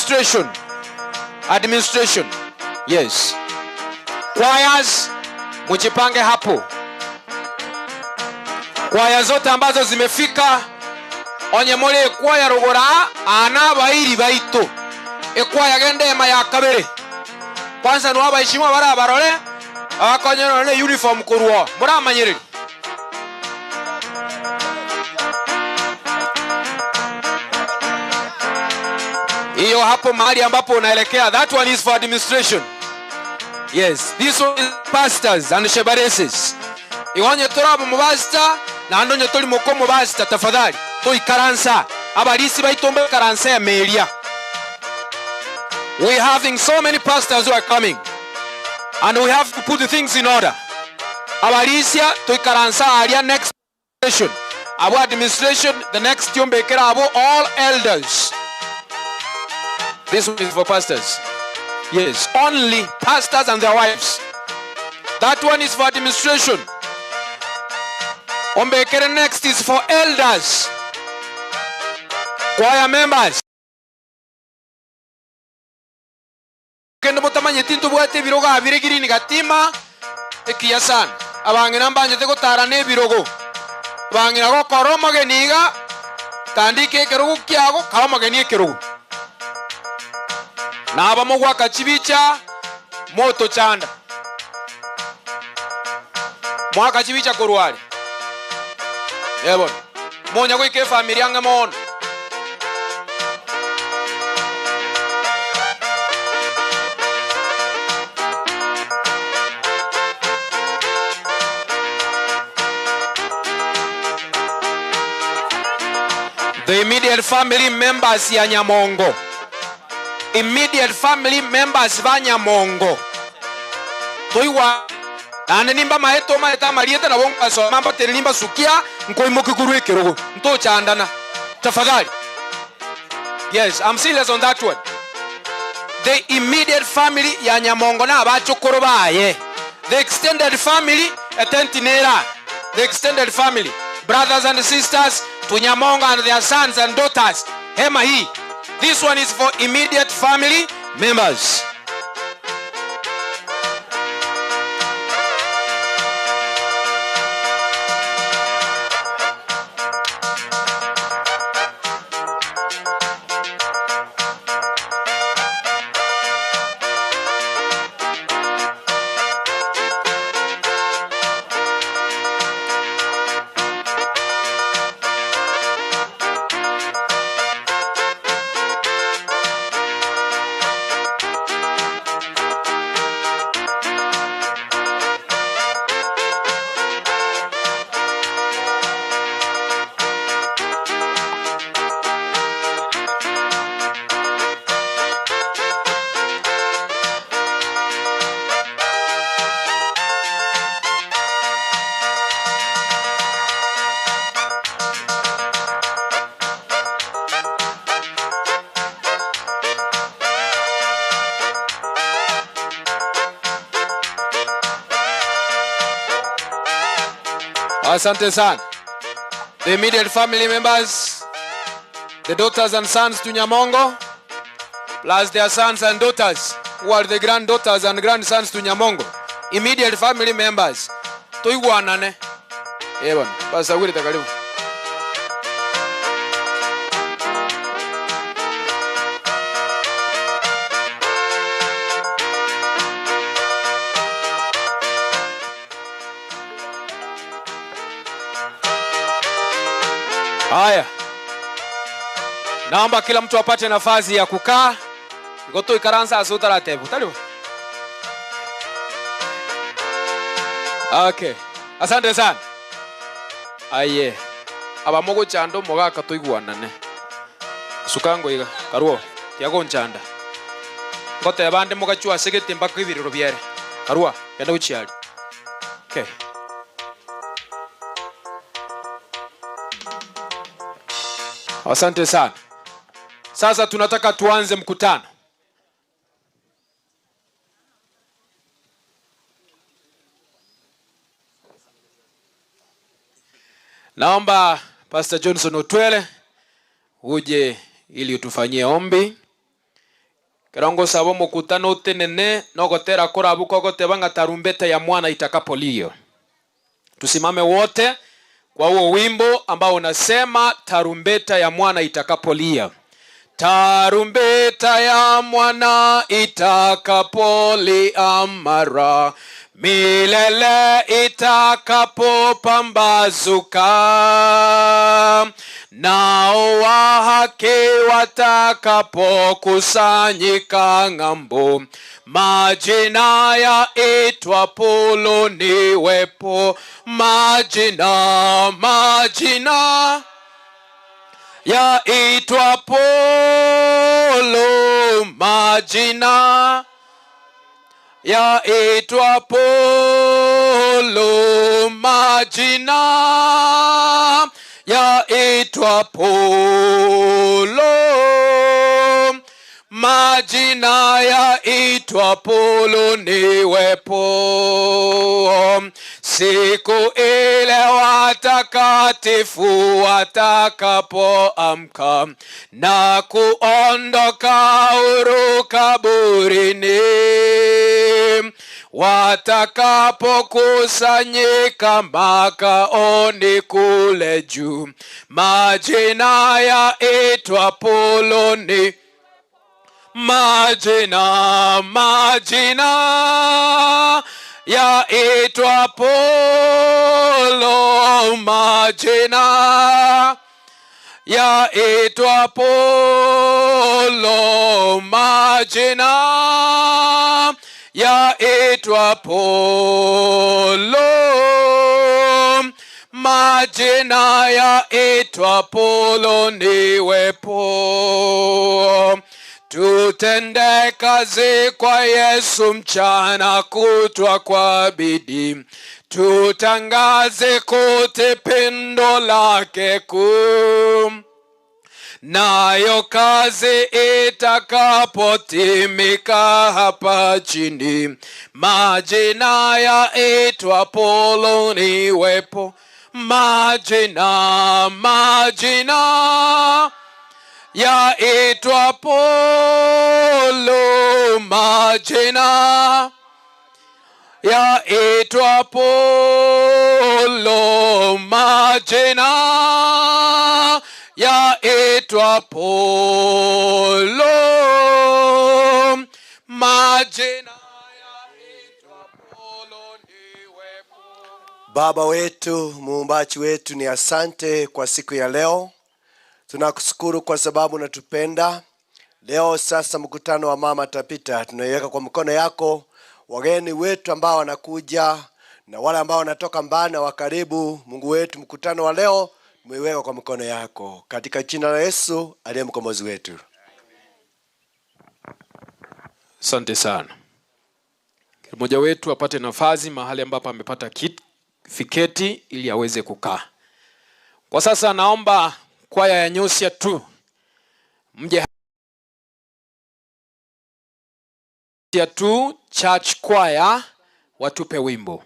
administration. Administration. Yes. Choirs, mujipange hapo. Kwaya zote ambazo zimefika onye mole ekwaya rogora ana bairi baito ekwaya gendema ya kabere kwanza no abayishimwa bara barole akonyero ne uniform kuruo muramanyereri hiyo hapo mahali ambapo unaelekea. That one is for administration. Yes, this one is pastors and shebareses. Iwanye torabo mubasta na ndonye toli mokomo basta tafadhali to ikaransa abalisi baitombe karansa ya melia. We having so many pastors who are coming and we have to put the things in order. Abalisia to ikaransa alia next session. Our administration, the next yombe kerabo, all elders. This one is for pastors. Yes, only pastors and their wives. That one is for administration. Ombekere next is for elders. Choir members. Kendo mutamanye tintu bwate biroga abiregiri ni gatima ekiyasan. Abange nambanje tego tarane birogo. Abange nago koromo geniga tandike kerogo kyago kama genie kerogo. Na abamo gwaka chibicha moto chanda. Mwaka chibicha korwali. Ebon. Monya go ike family anga mon. The immediate family members ya Nyamongo. Immediate family members ba Nyamongo. Toiwa ane nimba maeto maeta marieta na bonga so mamba telimba sukia nkoimoki kuruike rogo nto chandana tafadhali. Yes, I'm serious on that one. The immediate family ya Nyamongo na abachokoro baye. The extended family etentinera. The extended family, brothers and sisters to Nyamongo and their sons and daughters. Hema hii. This one is for immediate family members. Asante sana. The immediate family members, the daughters and sons to Nyamongo, plus their sons and daughters, who are the granddaughters and grandsons to Nyamongo. Immediate family members. Toiguanane. Ebon, basa wili takaribu. Haya. Naomba kila mtu apate nafasi ya kukaa. Ngoto ikaransa asutara tebu. Talibu. Okay. Asante sana. Aye. Abamogo chando mogaka toiguanane. Sukango iga karuo. Tiago nchanda. Ngoto yabande mogachua segete mpaka ibiriro byere. Karuo yenda uchiali. Okay. Asante sana. Sasa tunataka tuanze mkutano. Naomba Pastor Johnson Otwele uje ili utufanyie ombi Kirongo sabo mukutano utenene nogotera korabuko gotebanga tarumbeta ya mwana itakapolia. Tusimame wote kwa huo wimbo ambao unasema tarumbeta ya mwana itakapolia. Tarumbeta ya mwana itakapolia mara, milele itakapopambazuka, nao wa haki watakapokusanyika ng'ambo, majina yaitwapo niwepo, majina yaitwapo, majina yaitwapo, majina yaitwapo, majina yaitwapo niwepo. Siku ile watakatifu watakapoamka na kuondoka huru kaburini, watakapokusanyika makaoni kule juu, majina yaitwapo ni majina yaitwapo, majina yaitwapo, majina yaitwapo, majina yaitwapo niwepo. Tutende kazi kwa Yesu mchana kutwa kwa bidii, tutangaze kote pendo lake kuu, nayo kazi itakapotimika hapa chini, majina yaitwapo niwepo, majina yaitwapo, majina yaitwapo, majina yaitwapo, majina yaitwapo niwepo. Baba wetu, muumbaji wetu, ni asante kwa siku ya leo. Tunakushukuru kwa sababu unatupenda. Leo sasa mkutano wa mama tapita, tunaiweka kwa mkono yako. Wageni wetu ambao wanakuja na wale ambao wanatoka mbali na wakaribu, Mungu wetu, mkutano wa leo umeiweka kwa mkono yako, katika jina la Yesu aliye mkombozi wetu. Asante sana. Mmoja wetu apate nafasi mahali ambapo amepata fiketi ili aweze kukaa. Kwa sasa naomba kwaya ya Nyosia tu mje tu church choir watupe wimbo.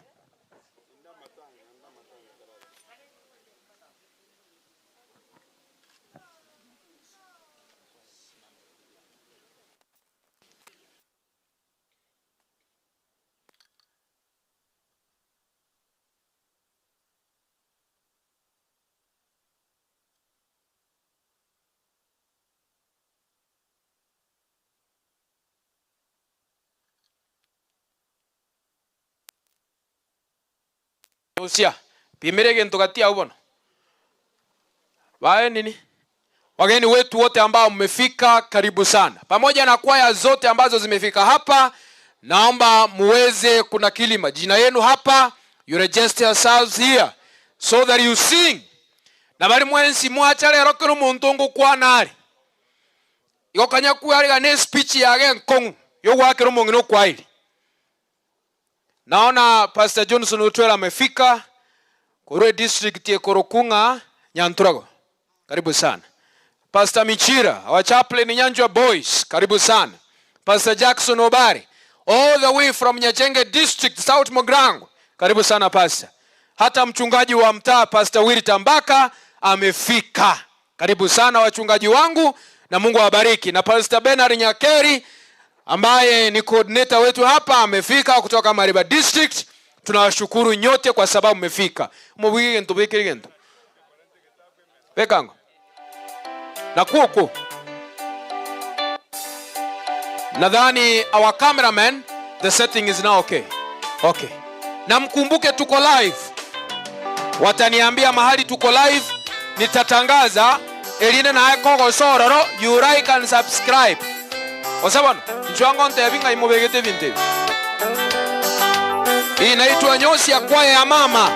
Nyosia pimere gento katia ubono. Wae nini? Wageni wetu wote ambao mmefika, karibu sana. Pamoja na kwaya zote ambazo zimefika hapa, naomba muweze kunakili majina yenu hapa. You register yourselves here so that you sing. Na bali mwensi mwachale rokero muntungu kwa nari. Iko kanya kuariga ne speech yage nkongu. Yo wakero mungino kwa hili. Naona Pastor Johnson Utwela amefika. Korwe district ya Korokunga, Nyanturago. Karibu sana. Pastor Michira, our chaplain in Nyanjwa Boys. Karibu sana. Pastor Jackson Obari, all the way from Nyachenge district, South Mogrango. Karibu sana Pastor. Hata mchungaji wa mtaa Pastor Willy Tambaka amefika. Karibu sana wachungaji wangu na Mungu awabariki. Na Pastor Bernard Nyakeri ambaye ni coordinator wetu hapa amefika kutoka Mariba District. Tunawashukuru nyote kwa sababu mmefika. Mubwige gento bekere gento. Bekango. Na kuoko. Nadhani our cameraman, the setting is now okay. Okay. Na mkumbuke tuko live. Wataniambia mahali tuko live, nitatangaza eline na kogo sororo, you like and subscribe. Osabana, nchwango ntebinga imubegete vinte. Hii inaitwa Nyosi ya Kwaya ya Mama.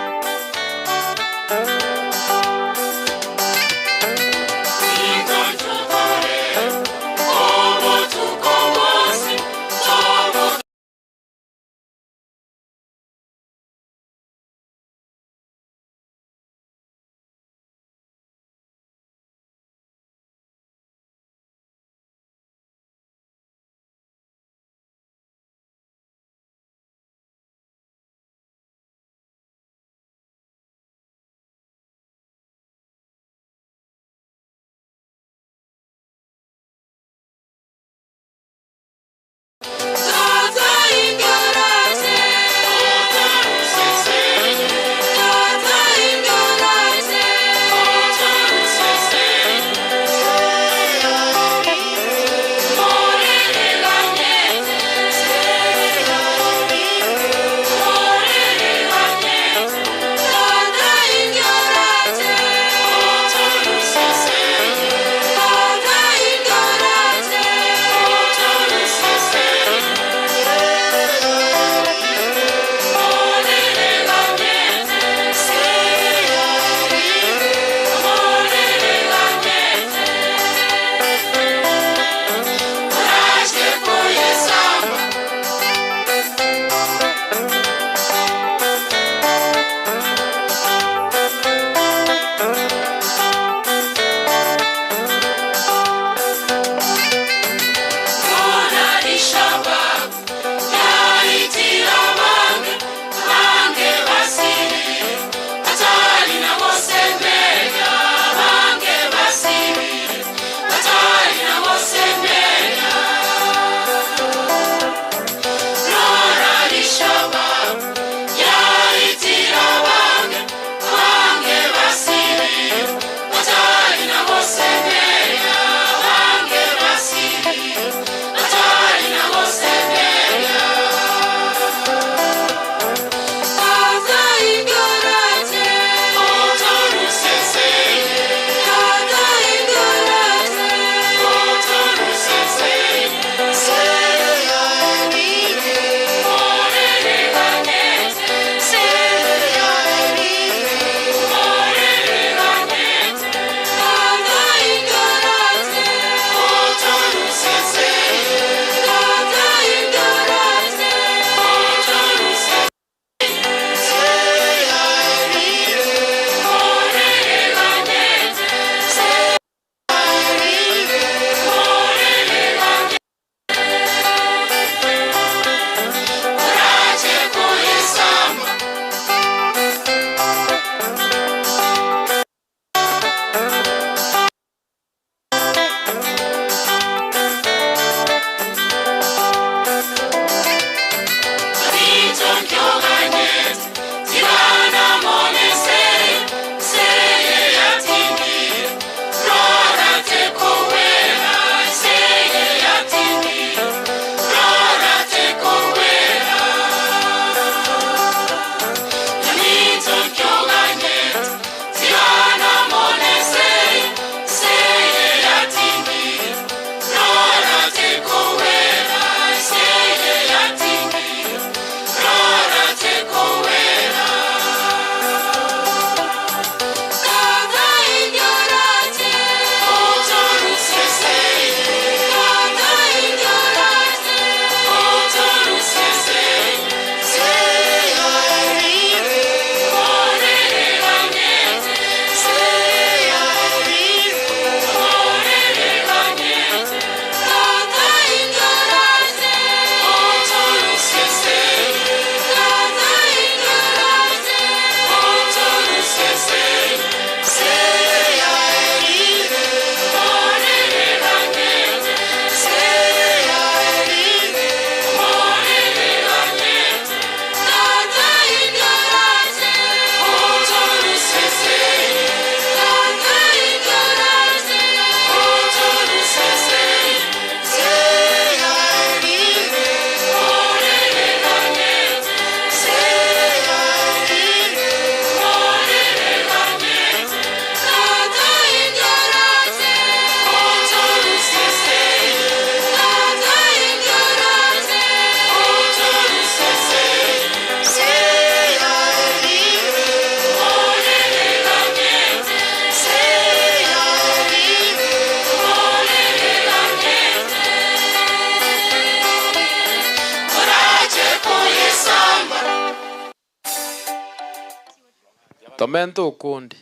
Tomento ukundi.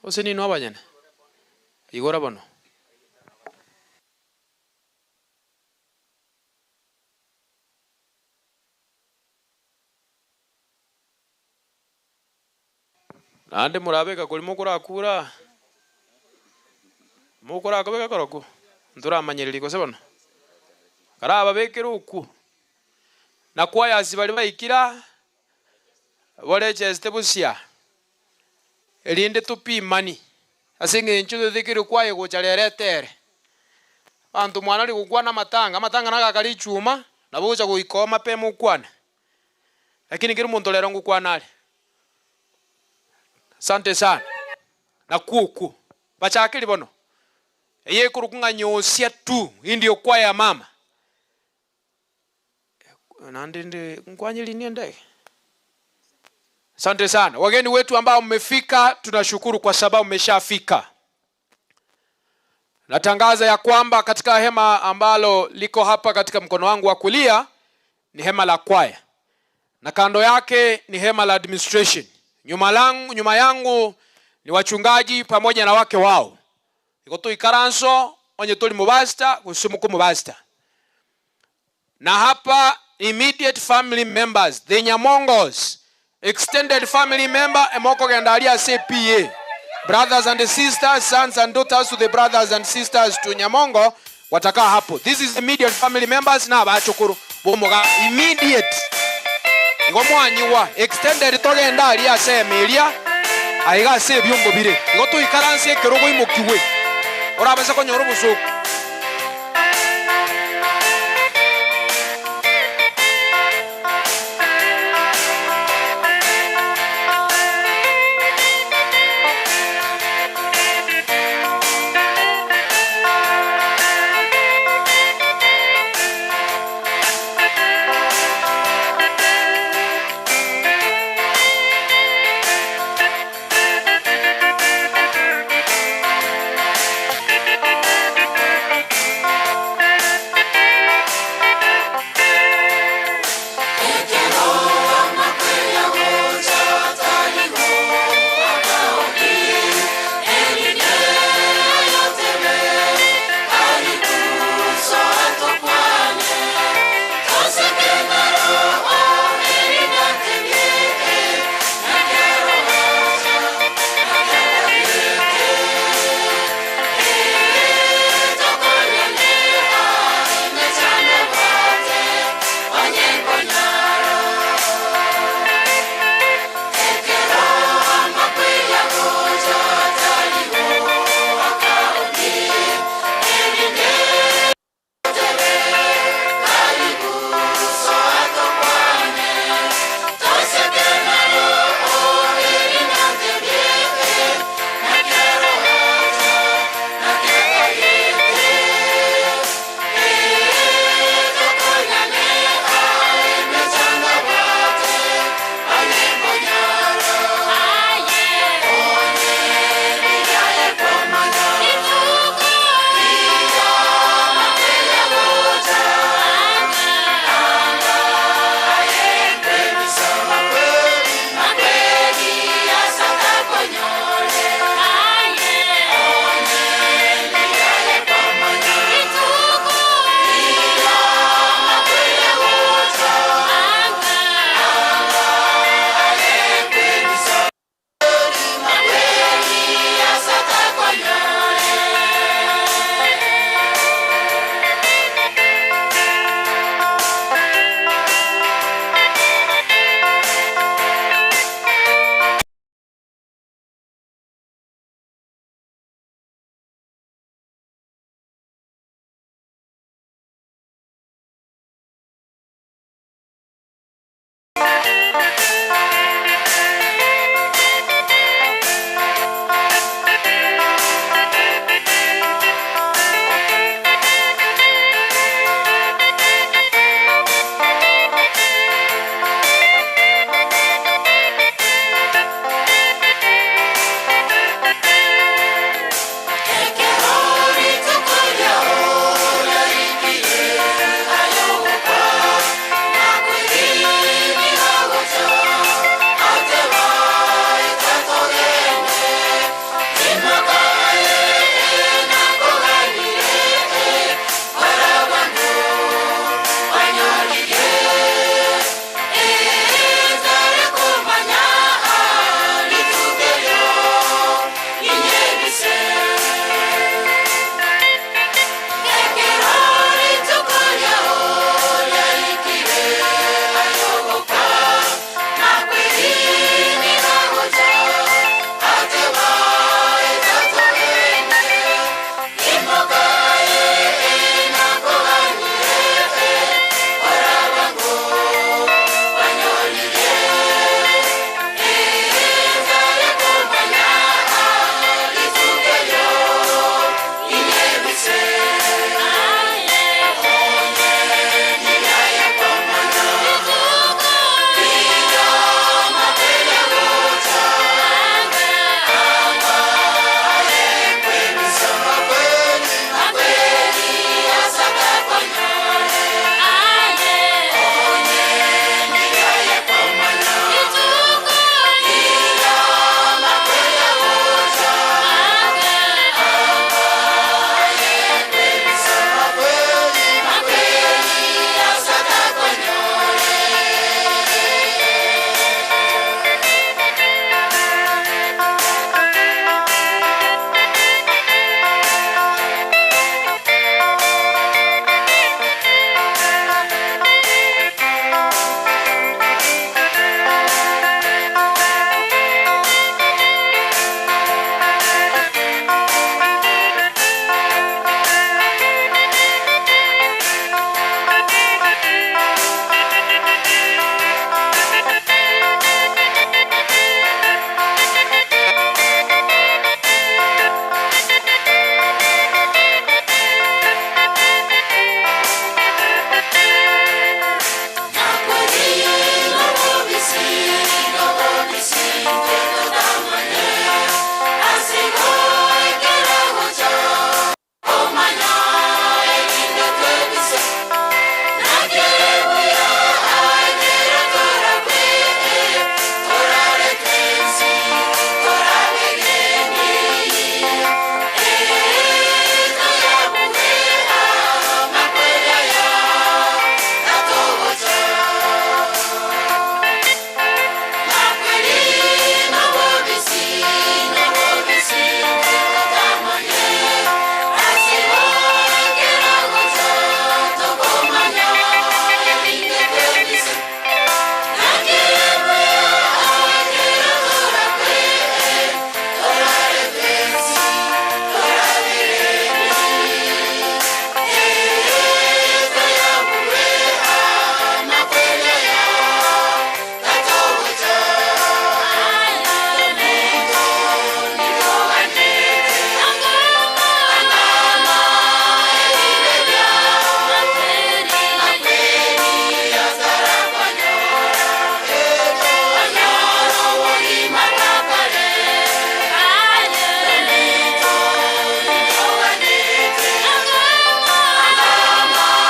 Ose nino abanyene. Igora bono. Nande murabeka kuri mukurakura. Mukurakobeka koroko. Nturamanyerera iko se bono. Karaba bekera uku. Na kwayasi bali bayikira boleche busia. Elinde tupimani. Asinge nchudo thikiri kwaye guchareretere. Bantu mwana ali kugwana matanga nakakali chuma na buja kuikoma pe mukwana. Lakini kiri muntu lero ngukwana ali. Asante sana. Na kuku. Bachakili bono. Eye kurukunga nyosia tu. Indio kwa ya mama. Nandinde nkwanyili niende. Asante sana. Wageni wetu ambao mmefika, tunashukuru kwa sababu mmeshafika. Natangaza ya kwamba katika hema ambalo liko hapa katika mkono wangu wa kulia ni hema la kwaya. Na kando yake ni hema la administration. Nyuma yangu ni wachungaji pamoja na wake wao. Ikoto ikaranso onye tuli mubasta kusumuku mubasta. Na hapa immediate family members, the Nyamongos, extended family member emoko gendalia CPA. Brothers and sisters, sons and daughters to the brothers and sisters to Nyamongo wataka hapo. This is immediate family members na bachukuru bomoga immediate. Igomwanyiwa extended togenda ali asemelia aiga se byongo bire. Igoto ikaranse kerogo imokiwe. Orabasa ko nyoro busuku.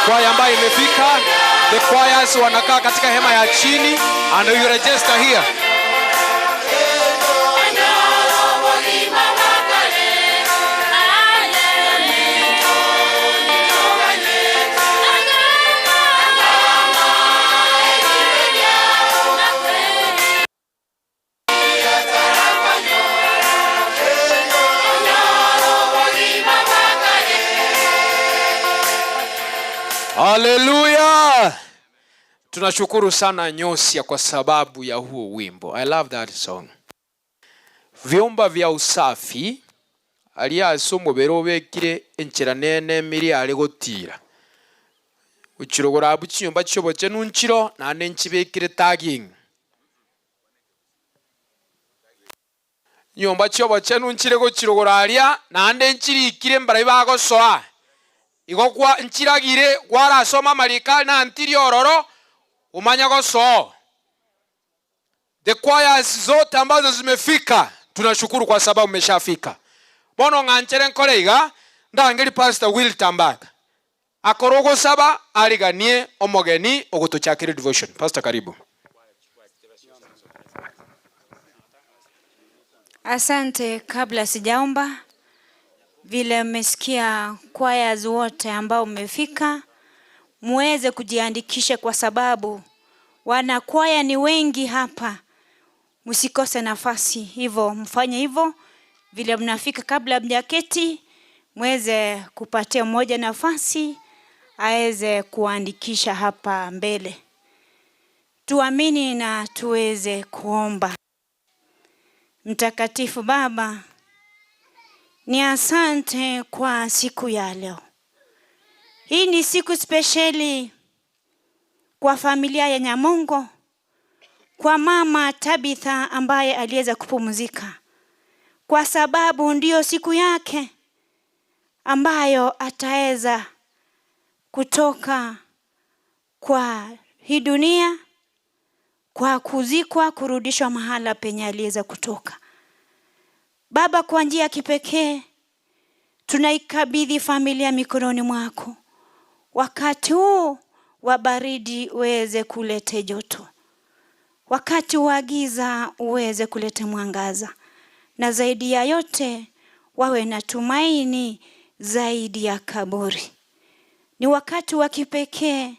kwaya ambayo imefika, the choirs wanakaa katika hema ya chini, and you register here. Hallelujah. Tunashukuru sana Nyosia kwa sababu ya huo wimbo. I love that song. Vyomba vya usafi aliasomo berobekire enchera nene miri ali gotira. Uchirogora buchinyomba chiyoboche nunchiro nane nchibekire tagging. Nyomba chiyoboche nunchire gochirogora alia nane nchirikire mbara ibagosoa. Igokwa nchiragire gwara soma marika na antiri ororo umanya goso. The choirs zote ambazo zimefika tunashukuru kwa sababu umeshafika. Bono nganchere nkoreiga ndangeri Pastor Wilta Mbaka akorogo saba ariganie omogeni ogotochakire devotion. Pastor karibu. Asante. Kabla sijaomba, vile mmesikia choirs wote ambao mmefika, muweze kujiandikisha kwa sababu wana kwaya ni wengi hapa. Msikose nafasi, hivyo mfanye hivyo. Vile mnafika kabla mjaketi, muweze kupatia mmoja nafasi aweze kuandikisha hapa mbele. Tuamini na tuweze kuomba. Mtakatifu Baba, ni asante kwa siku ya leo. Hii ni siku speciali kwa familia ya Nyamongo, kwa mama Tabitha ambaye aliweza kupumzika, kwa sababu ndio siku yake ambayo ataweza kutoka kwa hii dunia, kwa kuzikwa, kurudishwa mahala penye aliweza kutoka. Baba, kwa njia ya kipekee tunaikabidhi familia mikononi mwako. Wakati huu wa baridi uweze kulete joto, wakati wa giza uweze kulete mwangaza, na zaidi ya yote wawe na tumaini zaidi ya kaburi. Ni wakati wa kipekee,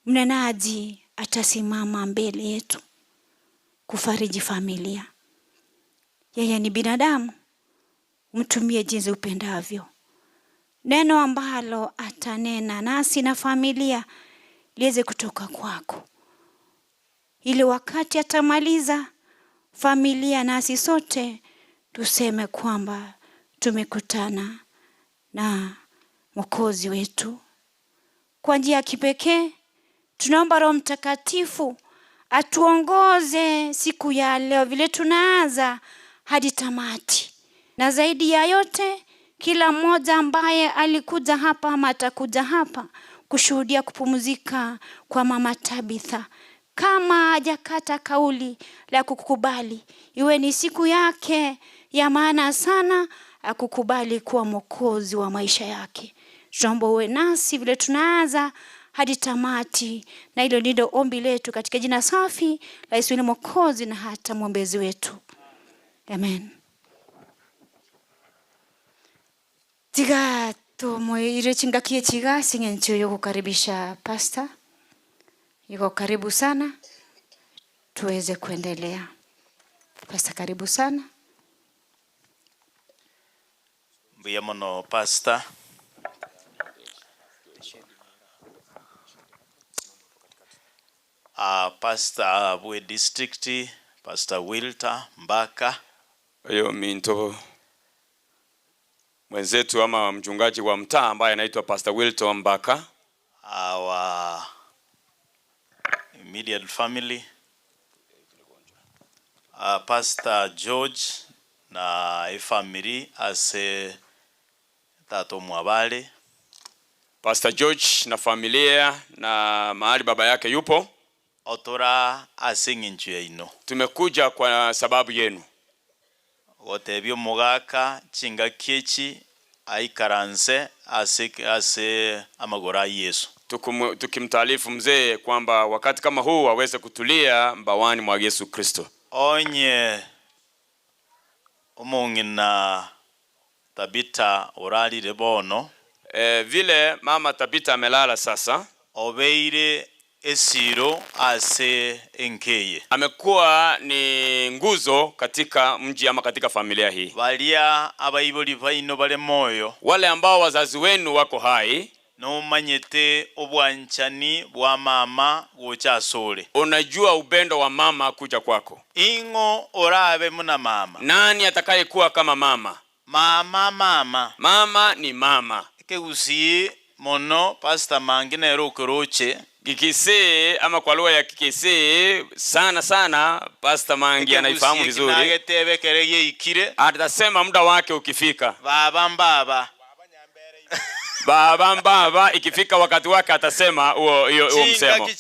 mnenaji atasimama mbele yetu kufariji familia. Yeye ni binadamu, mtumie jinsi upendavyo. Neno ambalo atanena nasi na familia liweze kutoka kwako, ili wakati atamaliza, familia nasi sote tuseme kwamba tumekutana na Mwokozi wetu. Kwa njia ya kipekee tunaomba Roho Mtakatifu atuongoze siku ya leo vile tunaanza hadi tamati. Na zaidi ya yote, kila mmoja ambaye alikuja hapa ama atakuja hapa kushuhudia kupumzika kwa mama Tabitha, kama hajakata kauli la kukubali, iwe ni siku yake ya maana sana akukubali kuwa Mwokozi wa maisha yake. Tunaomba uwe nasi vile tunaanza hadi tamati, na hilo ndilo ombi letu katika jina safi la Yesu ni Mwokozi na hata mwombezi wetu. Amen. Tiga ile chingakie chiga singencho yoko karibisha pastor. Yuko karibu sana. Tuweze kuendelea. Pastor karibu sana. Mbuya mono pastor. Pastor Bwe District, Pastor Wilta Mbaka. Hiyo minto mwenzetu ama mchungaji wa mtaa ambaye anaitwa Pastor Wilton Mbaka. Our immediate family. Pastor George na family ase tato mwabale. Pastor George na familia na mahali baba yake yupo. Otora asinginchu ya ino. Tumekuja kwa sababu yenu. Wotebyo mugaka chinga kiechi aikaranse ase amagora Yesu. Tukimtaarifu mzee kwamba wakati kama huu aweze kutulia mbawani mwa Yesu Kristo. Onye omongina Tabita orali rebono. Vile mama Tabita amelala sasa, Obeire esiro ase enkeye. Amekuwa ni nguzo katika mji ama katika familia hii. Balia abayiboli baino bale moyo. Wale ambao wazazi wenu wako hai, No manyete obwanchani bwa mama gochasole. Unajua upendo wa mama kuja kwako. Ingo orabe muna mama. Nani atakayekuwa kama mama? Mama ni mama. Kegusi mono Pastor Mangina Rokoroche. Kikisi ama kwa lugha ya Kikisi sana Pastor Mangi anaifahamu vizuri. Nagetebe kereye ikire. Atasema muda wake ukifika. Baba ikifika wakati wake atasema huo msemo.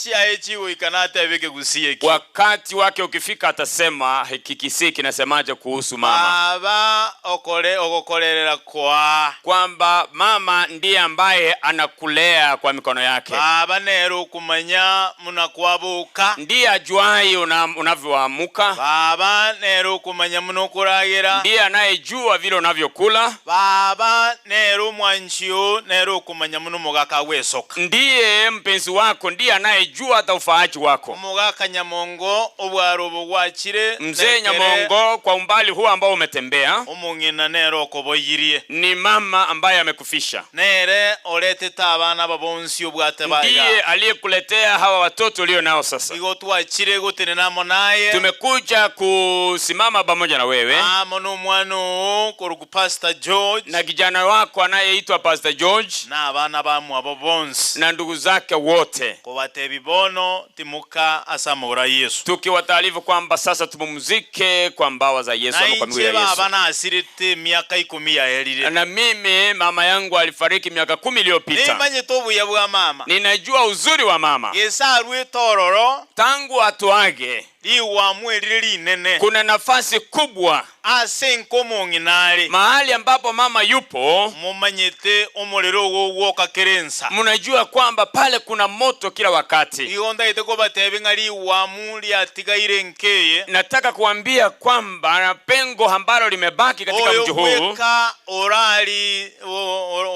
Wakati wake ukifika atasema Kikisi kinasemaje kuhusu mama. Baba okokorera kwa. Kwamba mama ndiye ambaye anakulea kwa mikono yake. Baba nero kumanya munakwabuka. Ndiye ajuai unavyoamuka. Baba nero kumanya munokuragira. Ndiye anayejua vile unavyokula. Baba nero mwanchio nero kumanya muno mugaka wesoka. Ndiye mpenzi wako, ndiye anayejua hata ufaaji wako. Mugaka Nyamongo obwarobo bwachire. Mzee Nyamongo kwa umbali huu ambao umetembea. Omungina nero koboyirie. Ni mama ambaye amekufisha. Nere oleteta abana babonsi obwate baiga. Ndiye aliyekuletea hawa watoto ulio nao sasa. Igo twachire gutene namo naye. Tumekuja kusimama pamoja na wewe. Mono mwano korugu Pastor George. Na kijana wako anayeitwa Pastor George. Na abana bamu abo bonsi. Na ndugu zake wote. Kubate bibono timuka asamura Yesu. Tukiwataarifu kwamba sasa tupumzike kwa mbawa za Yesu ama kwa miguu ya Yesu. Abana asirite miaka 10 ya elire. Na mimi mama yangu alifariki miaka 10 iliyopita. Nimanye tobu ya bwa mama. Ninajua uzuri wa mama. Gesarwe tororo. Tangu atuage. Liwa mwelili nene. Kuna nafasi kubwa. Asenko monginale. Mahali ambapo mama yupo. Mumanyete omulero woka kerensa. Munajua kwamba pale kuna moto kila wakati. Ionda iteko batebe ngali wamuli atigaire nkeye. Nataka kuambia kwamba pengo ambalo limebaki katika mji huu. Oyoweka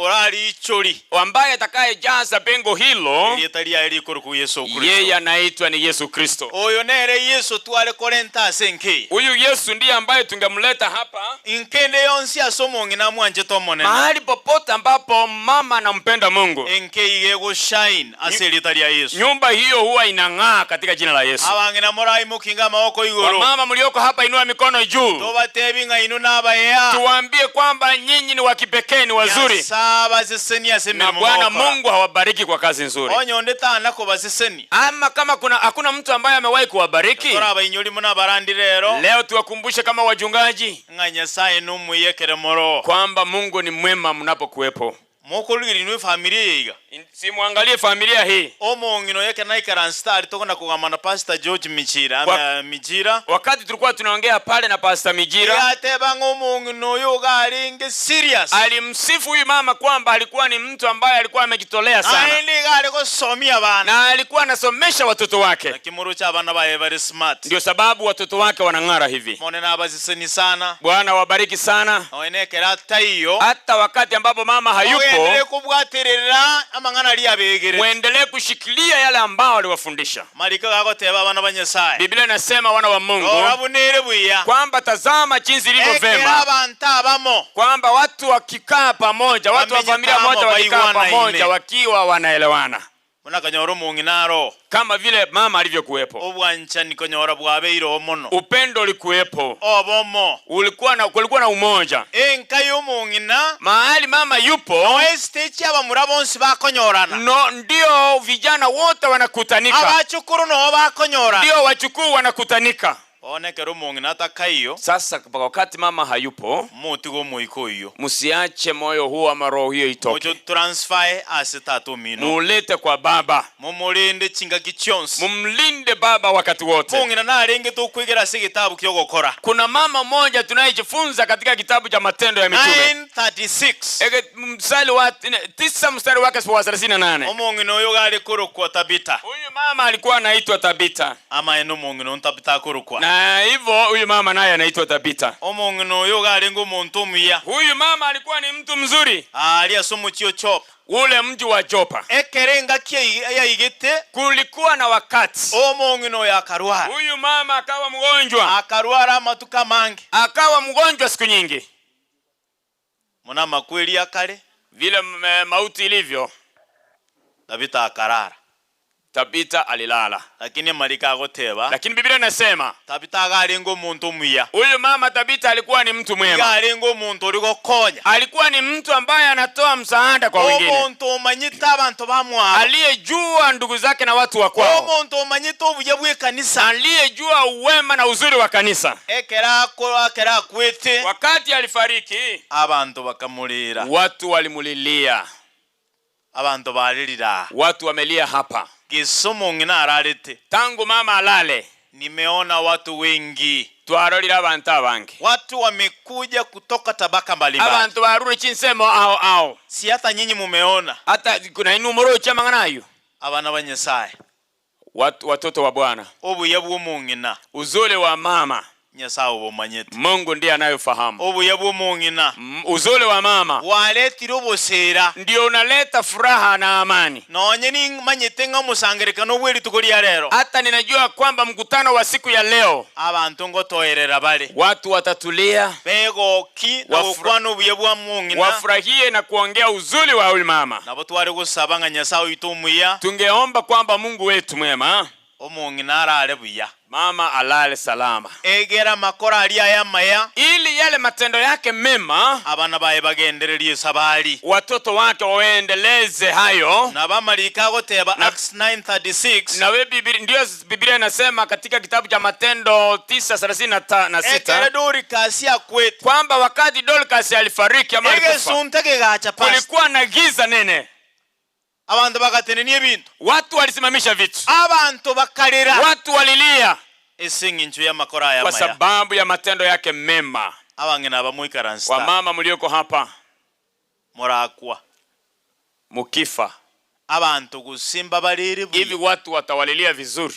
orali choli. Ambaye atakayejaza pengo hilo. Yeye anaitwa ni Yesu Kristo. Oyo nere Yesu tuale korenta senke. Huyu Yesu ndiye ambaye tungemleta hapa. Inkende yonsi asomongi na mwanje tomonene. Mahali popote ambapo mama anampenda Mungu. Enke yego shine aselita ya Yesu. Nyumba hiyo huwa inang'aa katika jina la Yesu. Abangena morai mukinga maoko igoro. Mama mlioko hapa inua mikono juu. Tobatebi nga inu nabaya. Tuwaambie kwamba nyinyi ni wa kipekee, ni wazuri. Saba ziseni asemeni na Bwana Mungu hawabariki kwa kazi nzuri. Onyo ndeta nako baziseni. Ama kama hakuna mtu ambaye amewahi kuwabariki. Toraba inyoli muna barandi rero. Leo tuwakumbushe kama wajungaji. Nganya sae numu yekere moro. Kwamba Mungu ni mwema mnapokuwepo. Mokolugiri nwe familia yiga. Simwangalie familia hii. Omongino yake na ikaranstari toko na kugamana Pastor George Mijira. Wakati tulikuwa tunaongea pale na Pastor Mijira. Yateba ngomongino yoga alinge serious. Alimsifu huyu mama kwamba alikuwa ni mtu ambaye alikuwa amejitolea sana. Aili gari kusomia bana. Na alikuwa anasomesha watoto wake. Kimuru cha bana ba very smart. Ndio sababu watoto wake wanang'ara hivi. Mone na baziseni sana. Bwana wabariki sana. Oenekera taiyo. Hata wakati ambapo mama hayupo. Muendelee kubwaterera amangana liyabegere. Muendelee kushikilia yale ambao aliwafundisha. Malika kako teba abana banyesaye. Biblia inasema wana wa Mungu. Orabunere buya. Kwamba tazama jinsi ilivyo vema. Abantu abamo. Kwamba watu wakikaa pamoja, watu wa familia moja wakikaa pamoja wakiwa wanaelewana. Munakanyoro munginaro. Kama vile mama alivyokuepo. Obwanchani konyora bwabeiro mono. Upendo ulikuepo. Obomo. Kulikuwa na umoja. Enkayo mungina. Mahali mama yupo. Oestechi abamurabonsi bakonyorana. No, ndio vijana wote wanakutanika. Abachukuru no bakonyorana. Ndio wachukuu wanakutanika. onekera omong'ina atakaiyo Sasa kwa wakati mama hayupo, motigo moiko iyo msiache moyo huo ama roho hiyo mojo itoke. transfer asitato mino Mulete kwa baba. momulinde chingaki chonsi Mumlinde baba wakati wote. mong'ina narenge tukwigera se gitabu kyo gukora Kuna mama moja tunayejifunza katika kitabu cha Matendo ya Mitume. 9:36 Mstari wa 9 mstari wake wa 38. omong'ina oyo gari kurukwa Tabita Huyu mama alikuwa anaitwa Tabita. ama eno omong'ina Tabita kurukwa Na hivyo huyu mama naye anaitwa Tabita. omong'ina oyo gari ngo muntu omuya Huyu mama alikuwa ni mtu mzuri. ali asomo kyo chop Ule mji wa Jopa. ekerenga kye yayigete Kulikuwa na wakati omong'ina oyo akarwara huyu mama akawa mgonjwa. akarwara amatuka mangi Akawa mgonjwa siku nyingi. muna makweli akale Vile mauti ilivyo, Tabita akarara Tabita alilala. lakini malika agoteba Lakini Biblia inasema Tabita gari ngo muntu omuya huyu mama Tabita alikuwa ni mtu mwema. gari ngo muntu uri konya Alikuwa ni mtu ambaye anatoa msaada kwa wengine. omuntu omanyita abantu bamwabo Aliyejua ndugu zake na watu wa kwao. omuntu omanyita obuya bw'ekanisa Aliyejua uwema na uzuri wa kanisa. ekera kwete Wakati alifariki, abantu bakamulira watu walimulilia. abantu balirira Watu wamelia hapa. gisomo ngina ararete Tangu mama alale, nimeona watu wengi twarolira abantu abange. watu wamekuja kutoka tabaka mbalimbali Abantu barure chinsemo ao. si hata nyinyi mumeona Hata kuna inumero chama nganayo. abana banyesaye Watoto wa Bwana. obuya bw'omong'ina Uzuri wa mama, nyesaye obumanyete Mungu ndiye anayofahamu. obuya bw'omong'ina Uzuri wa mama waletire obuseera ndio unaleta furaha na amani. nonye nimanyete nga musangerekano bw'erituko lya lero Hata ninajua kwamba mkutano wa siku ya leo abantu ngotoerera bale watu watatulia, begoki na gukwana obuya bwa mong'ina wafurahie na kuongea uzuri wa huyu mama. nabo twari gusaba nga nyasaye oito omuya Tungeomba kwamba Mungu wetu mwema, omong'ina arare buya mama alale salama, egera makora ali ayamaya ili yale matendo yake mema abana baye bagendererie sabali watoto wake waendeleze hayo. na bamalika goteba Acts 9:36 Na we ndio Biblia inasema katika kitabu cha Matendo 9:36 ekere Dorcas akwete kwamba wakati Dorcas alifariki ama alikufa, egesunte gegacha pasi kulikuwa na giza nene. abantu bagatenenia ebintu Watu walisimamisha vitu, abantu bakalira watu walilia esing'incho y'amakora kwa ayamaya sababu ya matendo yake mema. abang'ina Kwa bamwikaransta mama mlioko hapa, murakwa mukifa abantu gusimba baliri hivi watu watawalilia vizuri.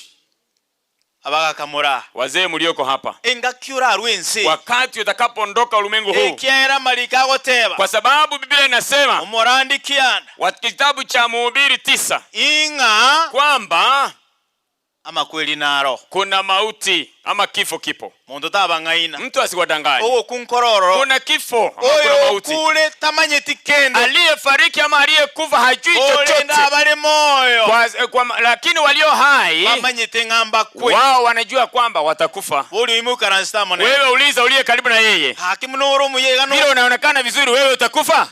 abagakamura Wazee mlioko hapa, engakyura arwense wakati utakapoondoka ulimwengu huu, ekyera malika goteba kwa sababu Biblia inasema omurandikiana kitabu cha Mhubiri 9 ing'a kwamba amakweli naro kuna mauti ama kifo kipo. muntu tabang'aina Mtu asiwadanganye. owo kunkororo Kuna kifo ama kuna oyo mauti. kule tamanyeti kende Aliyefariki ama aliyekufa hajui ole chochote. ndabali moyo Lakini walio hai bamanyete ng'amba kwe wao wanajua kwamba watakufa. buli imukaransta mone Wewe uliza uliye karibu na yeye, hakimu noro muyega vile no unaonekana vizuri, wewe utakufa?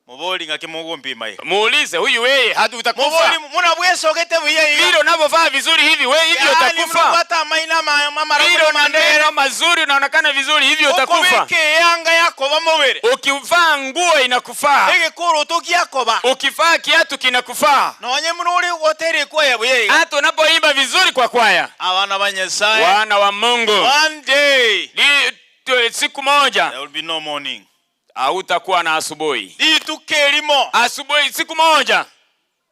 muboli ngakimugumpi mai Muulize huyu, wewe hadi muboli utakufa? muna bwesogete buyeyiga Vile unavyovaa vizuri hivi, wewe hivi utakufa? hata maina mamara Vile una maneno mazuri, unaonekana vizuri hivi, utakufa? okubeke yanga yakoba mubere Ukivaa nguo inakufaa, egekuru tukiyakoba ukivaa kiatu kinakufaa, nonye munuri hotere koye buyeyiga hata unapoimba vizuri kwa kwaya. abana banyesaye Wana wa Mungu, one day siku moja there will be no morning hautakuwa na asubuhi. itukelimo Asubuhi siku moja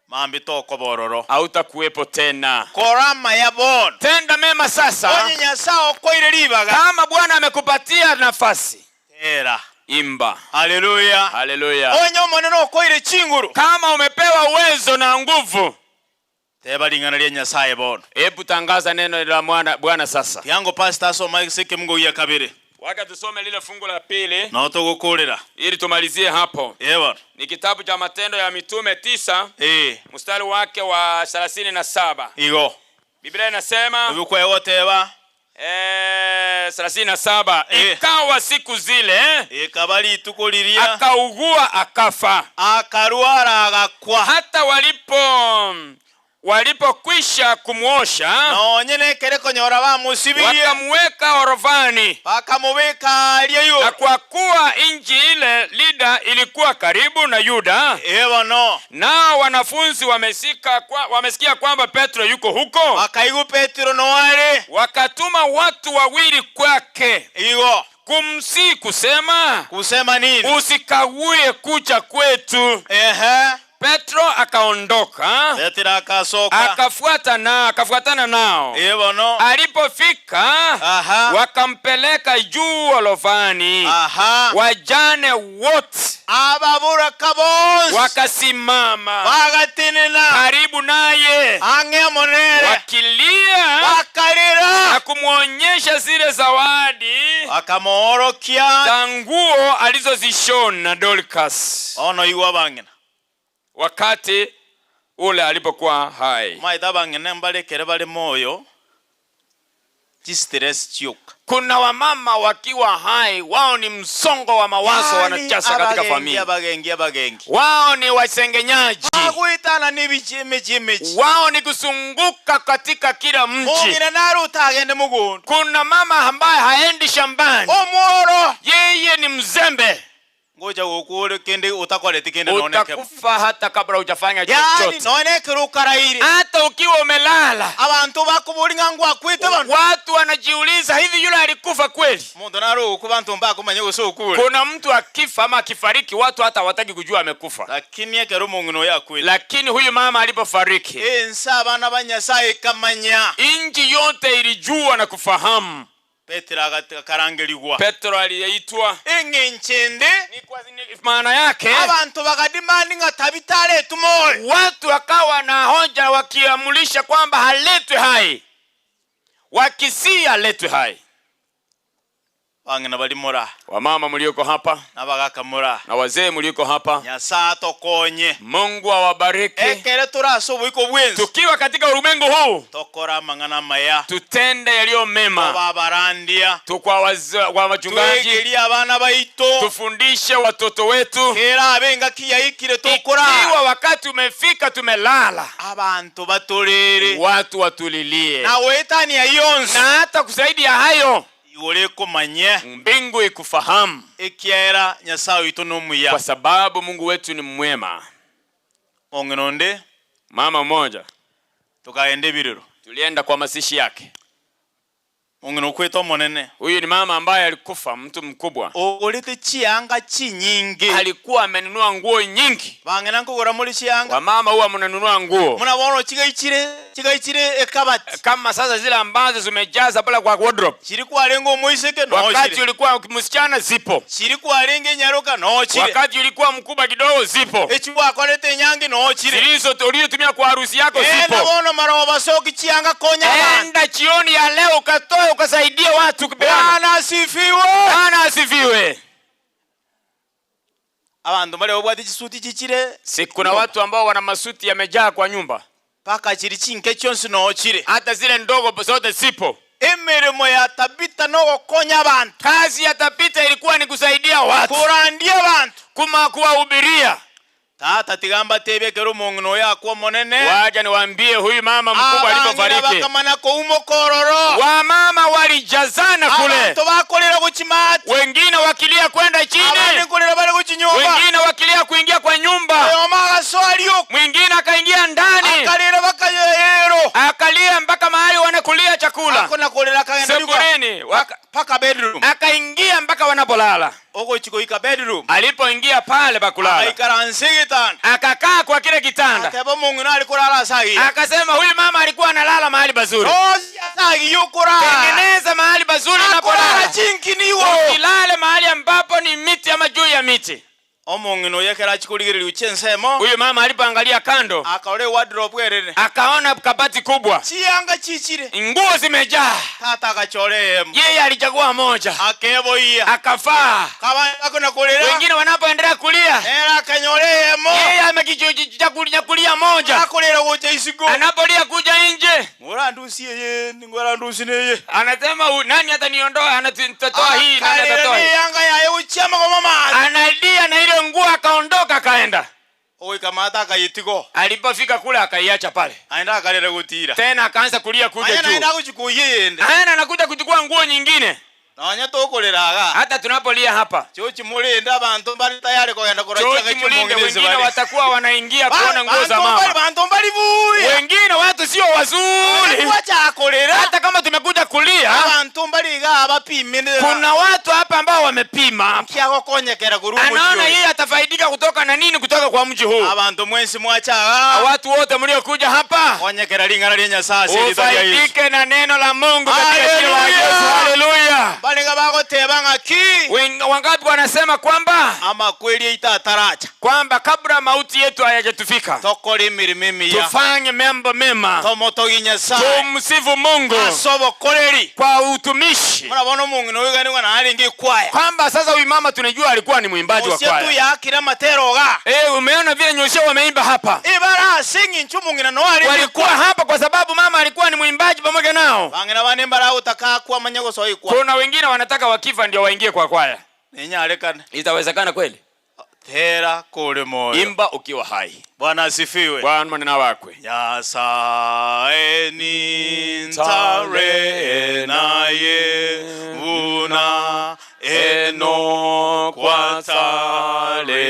mambi toko bororo hautakuwepo tena. korama ya bon Tenda mema sasa, onye nyasao koire libaga kama Bwana amekupatia nafasi. era Imba haleluya haleluya. onye omonene okoire chinguru Kama umepewa uwezo na nguvu, teba lingana lya nyasaye bon hebu tangaza neno la Bwana sasa. yango pastor asoma sike mungu ya kabiri Waka tusome lile fungu la pili na otogukulira ili tumalizie hapo. ewa Ni kitabu cha Matendo ya Mitume 9 mstari wake wa 37. igo Biblia inasema ubukwe woteba 37, ikawa siku zile kabali tukuliria akaugua akafa. akarwara agakwa Hata walipokwisha kumwosha nonyene kere konyora bamusibirie wakamweka orofani. bakamubeka aliyo. Na kwa kuwa inji ile Lida ilikuwa karibu na Yuda, ebono nao wanafunzi wamesikia kwamba Petro yuko huko, bakaigu Petro noare wakatuma watu wawili kwake igo kumsi kusema nini? usikawie kuja kwetu. Petro akaondoka, Petro akasoka akafuatana nao. ebono Alipofika wakampeleka juu orofani. Wajane wote ababura kabos wakasimama bagatinina karibu naye angemonere wakilia bakarira na kumwonyesha zile zawadi akamorokia za nguo alizozishona Dorcas ono iwa bangena wakati ule alipokuwa hai. maida bangena mbalekere bali moyo stress chioka. Kuna wamama wakiwa hai, wao ni msongo wa mawazo wanachasa katika familia. Abagengi. Wao ni wasengenyaji. Hakuitana ni bichimechi. Wao ni kusunguka katika kila mji. Mungine naru utagende mugundu. Kuna mama ambaye haendi shambani. Omoro. Yeye ni mzembe. Ngoja ukule kende utakoleti kende noneke. Utakufa hata kabla hujafanya chochote. Yani noneke rukarairi. Hata ukiwa umelala. Abantu bakubulinga ngwa kwite bano. Watu wanajiuliza hivi yule alikufa kweli? Mundu naru kubantu mbako manye so kule. Kuna mtu akifa ama akifariki watu hata hawataki kujua amekufa. Lakini yake rumungino ya kweli. Lakini huyu mama alipofariki, nsaba banyasai kamanya. Inji yote ilijua na kufahamu. Petro aliyeitwa inginchende ni kwa maana yake abantu bakadimani ngatabitale tumoyo. Watu wakawa na hoja wakiamulisha kwamba haletwe hai, wakisia letwe hai. Wangena bali mura, wamama mlioko hapa na bagaka mura, na wazee mlioko hapa, Nyasato konye, Mungu awabariki. Ekere turaso bwiko bwenzi, tukiwa katika ulimwengu huu tokora mangana maya, tutende yaliyo mema, babarandia tukwa wachungaji, tuegeli abana baito, tufundishe watoto wetu, kera abenga kiyaikire tokora. Ikiwa wakati umefika tumelala, abantu batolere, watu watulilie, na wetani ya yonsi, na hata kusaidia hayo Ureko manye mbingu ikufahamu ekiera Nyasaye itonomuya, kwa sababu Mungu wetu ni mwema. Ongenonde mama mmoja tukaende biriro, tulienda kwa masishi yake. Ongeno kweto monene, huyu ni mama ambaye alikufa, mtu mkubwa. Olete chianga chinyingi, alikuwa amenunua nguo nyingi. Bangena kugora muri chianga, wa mama huwa mnanunua nguo, mnabono chigaitire ekabati kama sasa zile ambazo zimejaza pala kwa wardrobe. Chiriku alengo moiseke no, wakati ulikuwa msichana zipo. Chiriku alenge nyaroka no chire, wakati ulikuwa mkubwa kidogo zipo. Echibu akolete nyangi no chire, zilizo uliyotumia kwa harusi yako zipo. Nabono mara basoki chianga konya, enda chioni ya leo ukatoe ukasaidia watu. Bwana asifiwe, Bwana asifiwe. Abantu bale obwati chisuti chichire, si kuna watu ambao wana masuti yamejaa kwa nyumba, paka chiri chinke chonsi no chire, hata zile ndogo zote zipo. Emirimo ya Tabita no konya abantu, kazi ya Tabita ilikuwa ni kusaidia watu, kurandia abantu, kuwahubiria. Tata tigamba tebekero mungno yako monene, waja niwaambie huyu mama mkubwa alipofariki, bakamana ko umokororo, wa mama walijazana kule, abantu bakolera kuchimati, wengine wakilia kwenda chini, abandi kolera bali kuchinyumba, wengine wakilia kuingia kwa nyumba, yoma swalio, mwingine akaingia ndani, akalira bakayero, akalia mpaka mahali wanakulia chakula, akona kolera kaenda sebuleni, paka bedroom, akaingia mpaka wanapolala. Ogo chiko ika bedroom, alipoingia pale pakulala, aikaransigitana, akakaa kwa kile kitanda, akaba Mungu na alikulala sagi, akasema huyu mama alikuwa analala mahali pazuri, sagi yukura, tengeneza mahali pazuri unapolala, chinkiniwo, ukilale mahali ambapo ni miti ama juu ya miti. Omongino yekera chikuligiri uchensemo, huyu mama alipoangalia kando, akaole wardrobe werere, akaona kabati kubwa, chianga chichire, nguo zimejaa. Tata akachole, yeye alichagua moja, akebo iya, akafaa. kama akona kolera, wengine wanapoendelea kulia, era akanyolemo, yeye amekichukulia moja, akolera wote isigo, anapolia kuja nje, ngora ndusie ye, ngora ndusine ye, anasema nani ataniondoa, anatoa hii, nani atatoa hii, yanga yae uchama kwa mama, analia na ile nguo, akaondoka kaenda. Owe kamata akayitiko. Alipofika kule akaiacha pale. Aenda akalele kutira. Tena akaanza kulia kuja juu. Aenda kuchukuyende. Anakuja kuchukua nguo nyingine. Naonya tokoleraga. Hata tunapolia hapa. Chochi mulinde abantu bali tayari kwenda kurachira kichumulinde, wengine watakuwa wanaingia kuona nguo za mama. Bantu bali buya. Wengine watu sio wazuri. Hata kama tumekuja kulia, abantu bali ga abapimene. Kuna watu hapa ambao wamepima. Kiako konyekera kurumu. Anaona yeye atafaidika kutoka na nini kutoka kwa mji huu. Abantu mwensi mwachaga. Watu wote mliokuja hapa, konyekera lingana lenya sasa ili tayari Yesu. Ufaidike na neno la Mungu katika jina la Yesu. Haleluya. Balinga bako tebanga ki. Wangapi wanasema kwamba ama kweli itataracha kwamba kabla mauti yetu hayajatufika tokole mirimi ya tufanye mambo mema, tomotoginya sa tumsifu Mungu asobo koleri kwa utumishi. Mnaona Mungu no wigani wana hali ngi kwaya kwamba sasa huyu mama tunajua alikuwa ni mwimbaji wa kwaya. Usiatu ya kila materoga. Umeona vile nyosha wameimba hapa. Ibara singi nchumungina no hali walikuwa hapa kwa sababu mama alikuwa ni mwimbaji pamoja nao. Bangina banembara utaka kwa manyago so ikwa. Kuna wengine wanataka wakifa ndio waingie kwa kwaya. Ninyalekana. Itawezekana kweli? Hera kule moyo. Imba ukiwa hai. Bwana asifiwe. Bwana maneno wakwe. Yasaeni ntare naye una eno kwatalete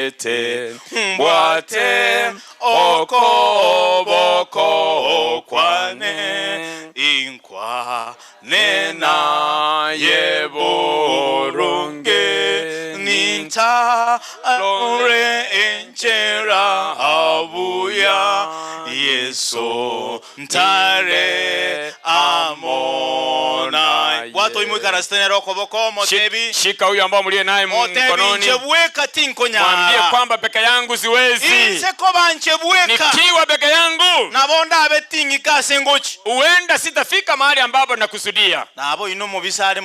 mbwate okoboko kwane inkwa nena yeborunge ninta alore enchera abuya Yesu ntare amona. Watu imwikara stene roko boko motebi. Shika huyu ambao mlie naye mkononi. Nchebweka tinkonya. Mwambie kwamba peke yangu siwezi. Inse koba nchebweka. Nikiwa peke yangu. Nabonda abetingi kasengochi. Uenda sitafika mahali ambapo nakusudia. Nabo ino mubisare.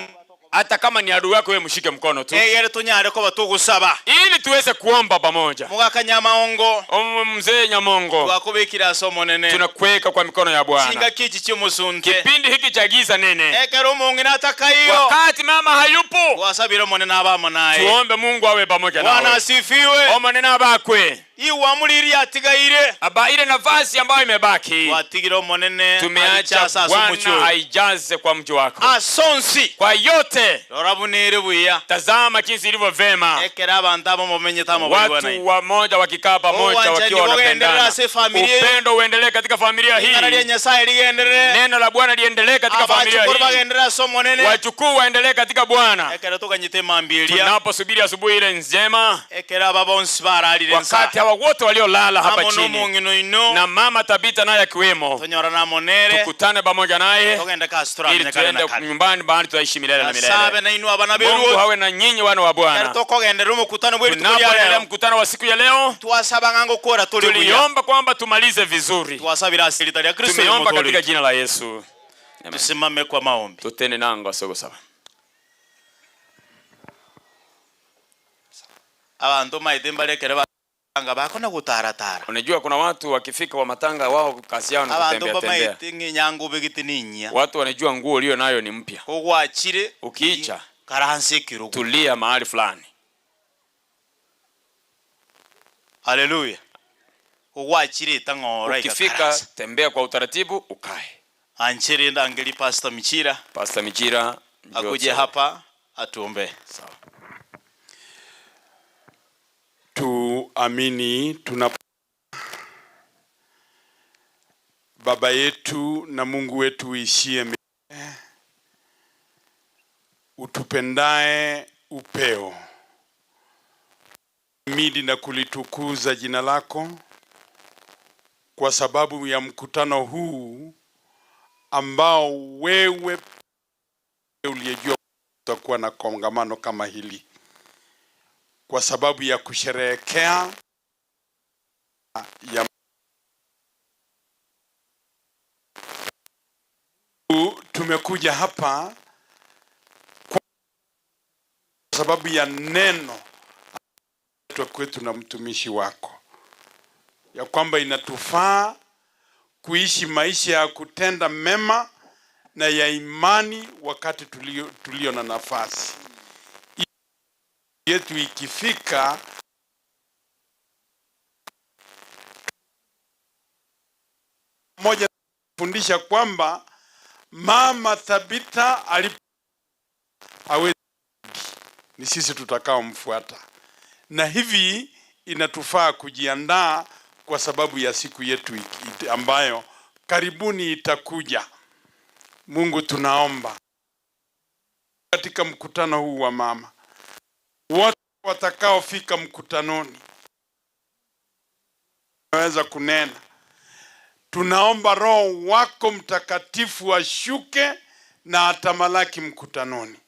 Hata kama ni adui wako wewe mshike mkono tu. Yeye tunyare ko batugusaba. Ili tuweze kuomba pamoja. Mugaka Nyamaongo. Mzee Nyamongo. Twakubikira somo nene. Tunakuweka kwa mikono ya Bwana. Kinga kichi cy'umusunte. Kipindi hiki cha giza nene. Ekero Mungu natakayo. Wakati mama hayupo. Wasabira monene abamo naye. Tuombe Mungu awe pamoja nawe. Bwana asifiwe. Omonene abakwe. Iwa muliri atigaire. Aba ile nafasi ambayo imebaki. Watigira monene. Tumeacha Bwana aijaze kwa mji wako. Asonsi. Kwa yote. Lorabunire buya. Tazama jinsi ilivyo vema. Ekera abantu abo mumenye tamo bwana. Watu wamoja wakikaa pamoja wakiwa wanapendana. Upendo uendelee katika familia hii. Neno la Bwana liendelee katika familia hii. Wachukuu waendelee katika Bwana. Tunaposubiri asubuhi ile njema. Wakati hawa wote waliolala hapa chini. Na mama Tabita naye akiwemo. Tukutane pamoja naye. Ili tuende nyumbani bahari tutaishi milele na milele. Mungu hawe na nyinyi wana wa Bwana. Tunapoendelea mkutano wa siku ya leo. Tuliomba kwamba tumalize vizuri. Tumeomba katika jina la Yesu. Tusimame kwa maombi. Tutende nango asogo sawa. Abantu maidemba lekere batanga bakona gutaratara. Unajua kuna watu wakifika wa matanga wao kazi yao ni kutembea tembea. Abantu nyangu begitininya. Watu wanajua nguo ulio nayo ni mpya. Ugwachire ukiicha karanse kirugu. Tulia mahali fulani. Haleluya. Ugwachire tangora ikifika tembea kwa utaratibu ukae. Anchiri ndangeli Pastor Michira. Pastor Michira akuje hapa atuombe. Sawa. Tuamini Baba yetu na Mungu wetu uishie milele, utupendae upeo, midi na kulitukuza jina lako kwa sababu ya mkutano huu ambao wewe uliyejua utakuwa na kongamano kama hili, kwa sababu ya kusherehekea ya tumekuja hapa kwa sababu ya neno kwetu na mtumishi wako, ya kwamba inatufaa kuishi maisha ya kutenda mema na ya imani wakati tulio na nafasi yetu ikifika fundisha kwamba Mama Tabitha hawezi, ni sisi tutakao mfuata, na hivi inatufaa kujiandaa kwa sababu ya siku yetu ambayo karibuni itakuja. Mungu, tunaomba katika mkutano huu wa mama, wote watakaofika mkutanoni waweza kunena. Tunaomba Roho wako Mtakatifu ashuke na atamalaki mkutanoni,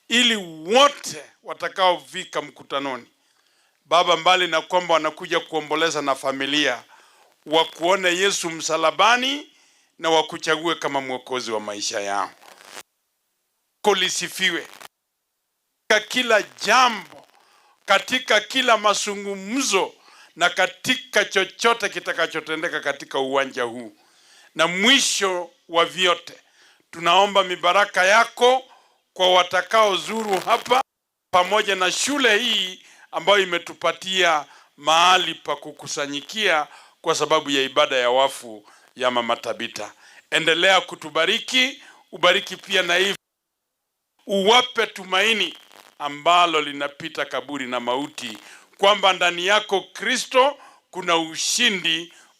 ili wote watakaofika mkutanoni, Baba, mbali na kwamba wanakuja kuomboleza na familia, wakuone Yesu msalabani na wakuchague kama mwokozi wa maisha yao. Kulisifiwe katika kila jambo, katika kila mazungumzo na katika chochote kitakachotendeka katika uwanja huu. Na mwisho wa vyote, tunaomba mibaraka yako kwa watakao zuru hapa, pamoja na shule hii ambayo imetupatia mahali pa kukusanyikia kwa sababu ya ibada ya wafu ya Mama Tabitha. Endelea kutubariki, ubariki pia na hivi, uwape tumaini ambalo linapita kaburi na mauti, kwamba ndani yako Kristo kuna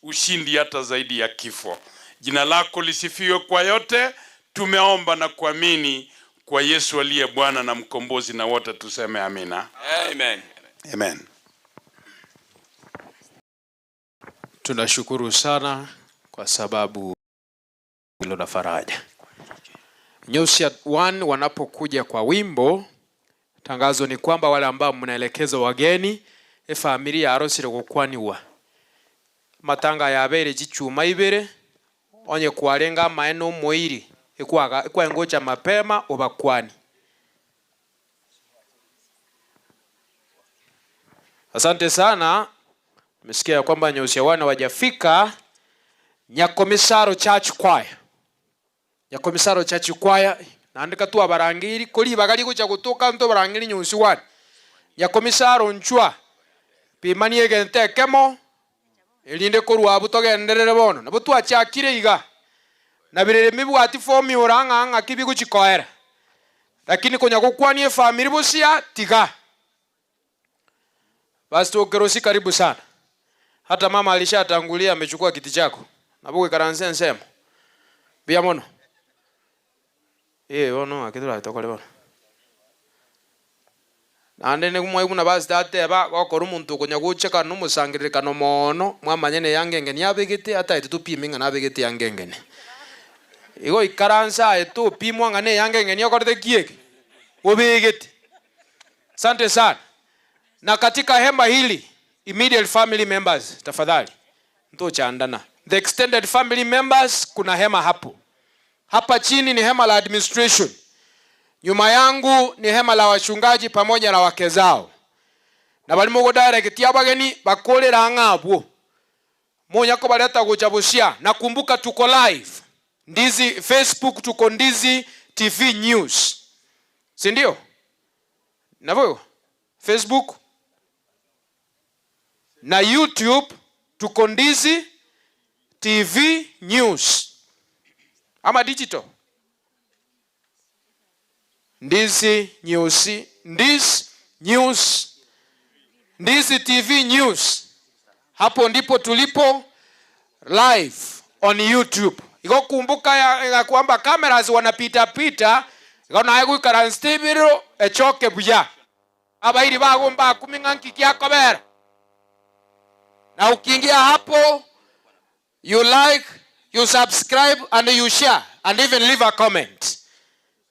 ushindi hata zaidi ya kifo. Jina lako lisifiwe kwa yote. Tumeomba na kuamini kwa Yesu aliye Bwana na mkombozi, na wote tuseme amina. Amen. Amen. Tunashukuru sana kwa sababu hilo la faraja. Nyusi 1 wanapokuja kwa wimbo, tangazo ni kwamba wale ambao mnaelekeza wageni familia arosire gukwaniwa matanga yabere gichuma ibere onye kwarenga maeno moiri ikwa ngocha mapema obakwani. Asante sana. Mesikia kwamba Nyusi 1 wajafika. Nyakomisaro Church Choir, Nyakomisaro Church Choir naandika tu abarangiri kuri bagali kucha kutoka nto barangiri Nyusi 1 Nyakomisaro nchwa pimanie gente kemo elinde korwa butogenderere bono nabo twachakire iga na birere mibwati fomi oranga kibi kuchikoera, lakini konya gukwanie family busia tiga. Basi tukerosi, karibu sana. Hata mama alishatangulia, amechukua kiti chako. Nabuke karanse nsemo. Bia mono. Ono akidura tokole bono. Ande ne kumwe kuna basi tate ba gokora umuntu konya gucheka no musangirika no mono mwamanyene yangenge nyabigite ata itupiminga nabigite yangenge. Igo ikaransa etu pimwa ngane yangenge nyokorete kieke. Ubigite. Asante sana. Na katika hema hili, immediate family members, tafadhali mto chaandana. The extended family members, kuna hema hapo. Hapa chini ni hema la administration. Nyuma yangu ni hema la wachungaji pamoja na wake zao. Na bali mugo direct yabageni bakolera ngabwo. Monya ko baleta kuchabushia. Nakumbuka tuko live. Ndizi Facebook, tuko Ndizi TV News. Si ndio? Navyo Facebook na YouTube tuko Ndizi TV News. Ama digital. Ndizi News, Ndizi News, Ndizi TV News. Hapo ndipo tulipo live on YouTube. Iko kumbuka ya kwamba cameras wanapita pita, iko na agu karanstibiro echoke buya. Abairi bagomba kuminganki kyako bera. Na ukiingia hapo, you like, you subscribe and you share and even leave a comment.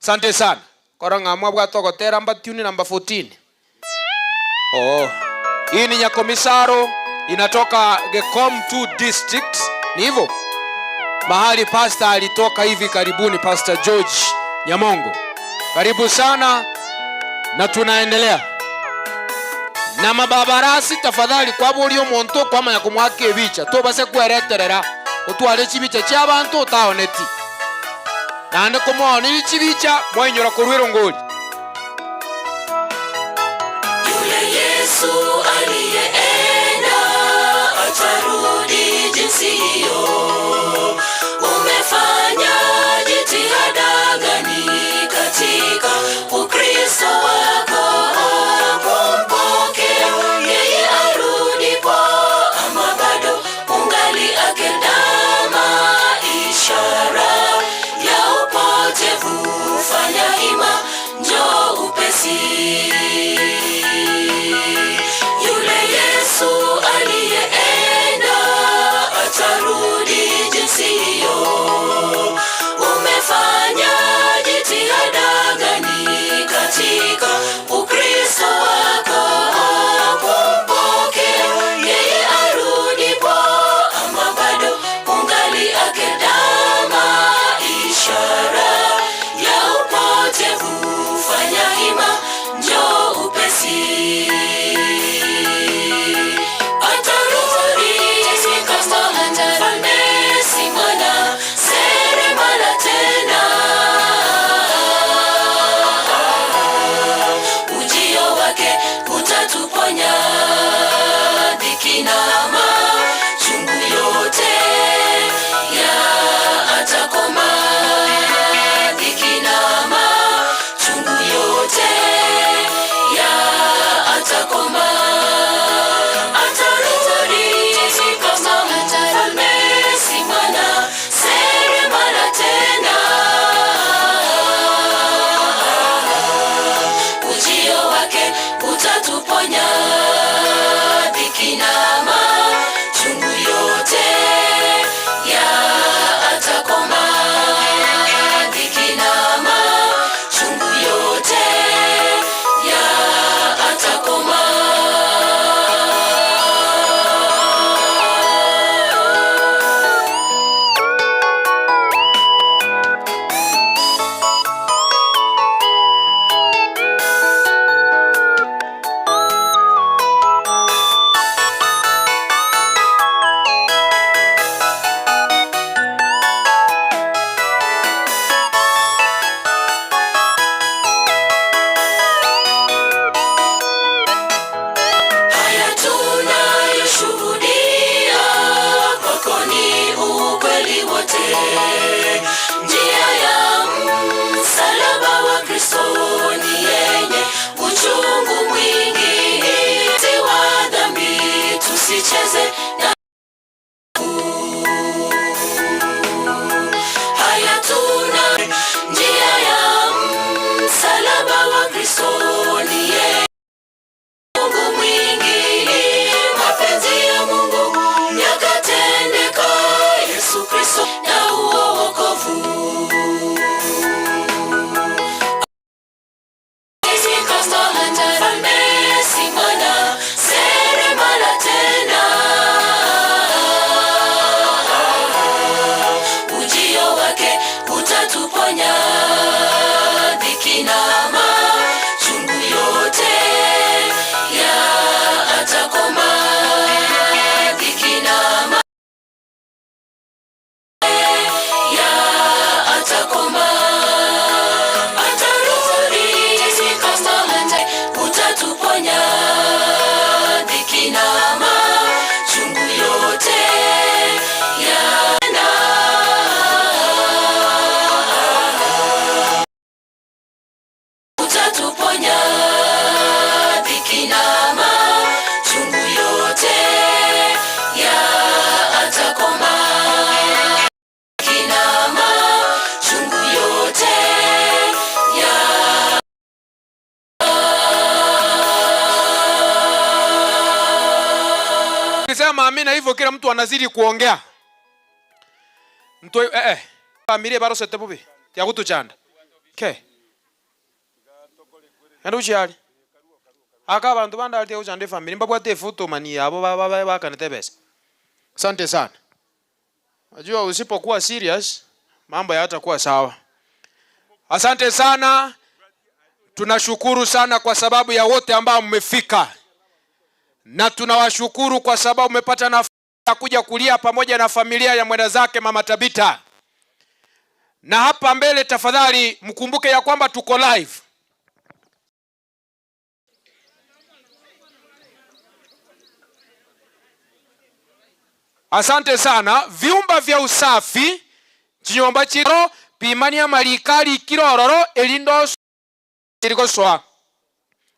Asante sana. Koranga mwabwa toko teramba tuni number 14. Hii ni Nyakomisaro, inatoka Gekom 2 district. Ni hivyo. Mahali pastor alitoka hivi karibuni, Pastor George Nyamongo. Karibu sana na tunaendelea. Na mababarasi tafadhali kwa bulio monto kwa manya kumwake ebicha to base kwereterera utwale chibicha cy'abantu utaoneti nande kumwoni chibicha mwenyora kurwiro ngoli. Yule Yesu aliyeenda atarudi jinsi hiyo. Ukisema amina hivyo kila mtu anazidi kuongea. Mtu familia baro sete bubi ya kutuchanda. Okay. Ndu chali. Aka abantu bandali uchande familia mbabwate foto mani abo baba kanetebesa. Asante sana. Unajua usipokuwa serious mambo hayatakuwa sawa. Asante sana. Tunashukuru sana kwa sababu ya wote ambao mmefika. Na tunawashukuru kwa sababu mmepata nafasi ya kuja kulia pamoja na familia ya mwenda zake Mama Tabita. Na hapa mbele tafadhali mkumbuke ya kwamba tuko live. Asante sana. Vyumba vya usafi chinyomba chiro pimania malikali kirororo elindo ilikoswa.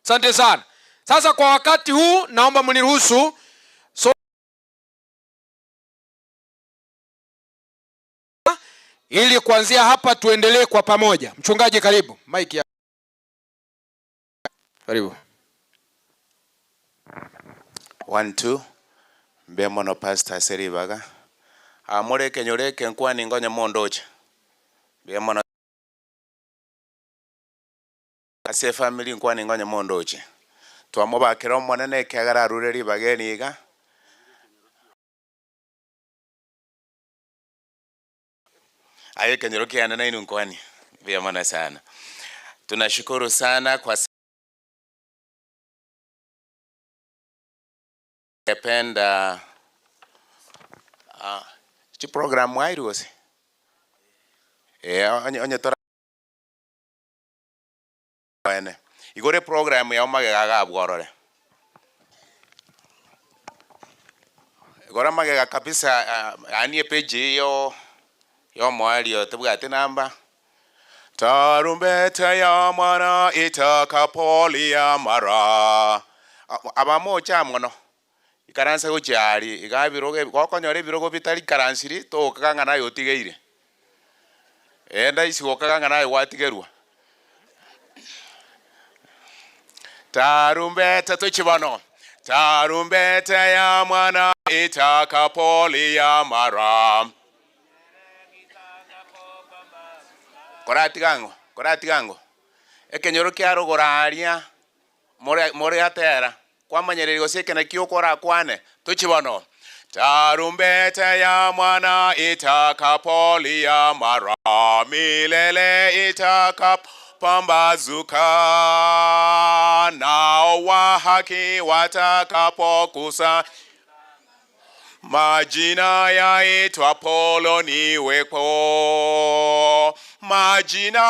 Asante sana. Sasa kwa wakati huu naomba mniruhusu ili kuanzia hapa tuendelee kwa pamoja. Mchungaji karibu. Mike ya. Karibu. 1 2 Mbemono pastor Seribaga. Amureke nyoreke nkwani ngonya mondoche. Mbemono ase family nkwani ngonya mondoche. Twamubakira omonene kegara rureri bageniga. Aye kenyoroke anana inu nkwani. Mbemono sana. Tunashukuru sana kwa Ependa chi program wairuose onye tora ene igore program ya omagega gabworore igora magega kabisa ani page yo mwalio tubwate namba tarumbeta ya mwana itakapolia mara abamocha mwono ikaransa gochari igabiroge gokonyore birogo bitari karansiri to kaganga nayo tigeire enda isi gokaganga nayo watigerwa tarumbeta tochibano tarumbeta ya mwana itakapolia mara koratigango ekenyoro kiaro goraria more atera kwamanyereri goseke na kiokora kwane tuchibono tarumbeta ya mwana itakapolia mara milele itakapambazuka nao wa haki watakapokusa majina yaitwa Polo niwepo majina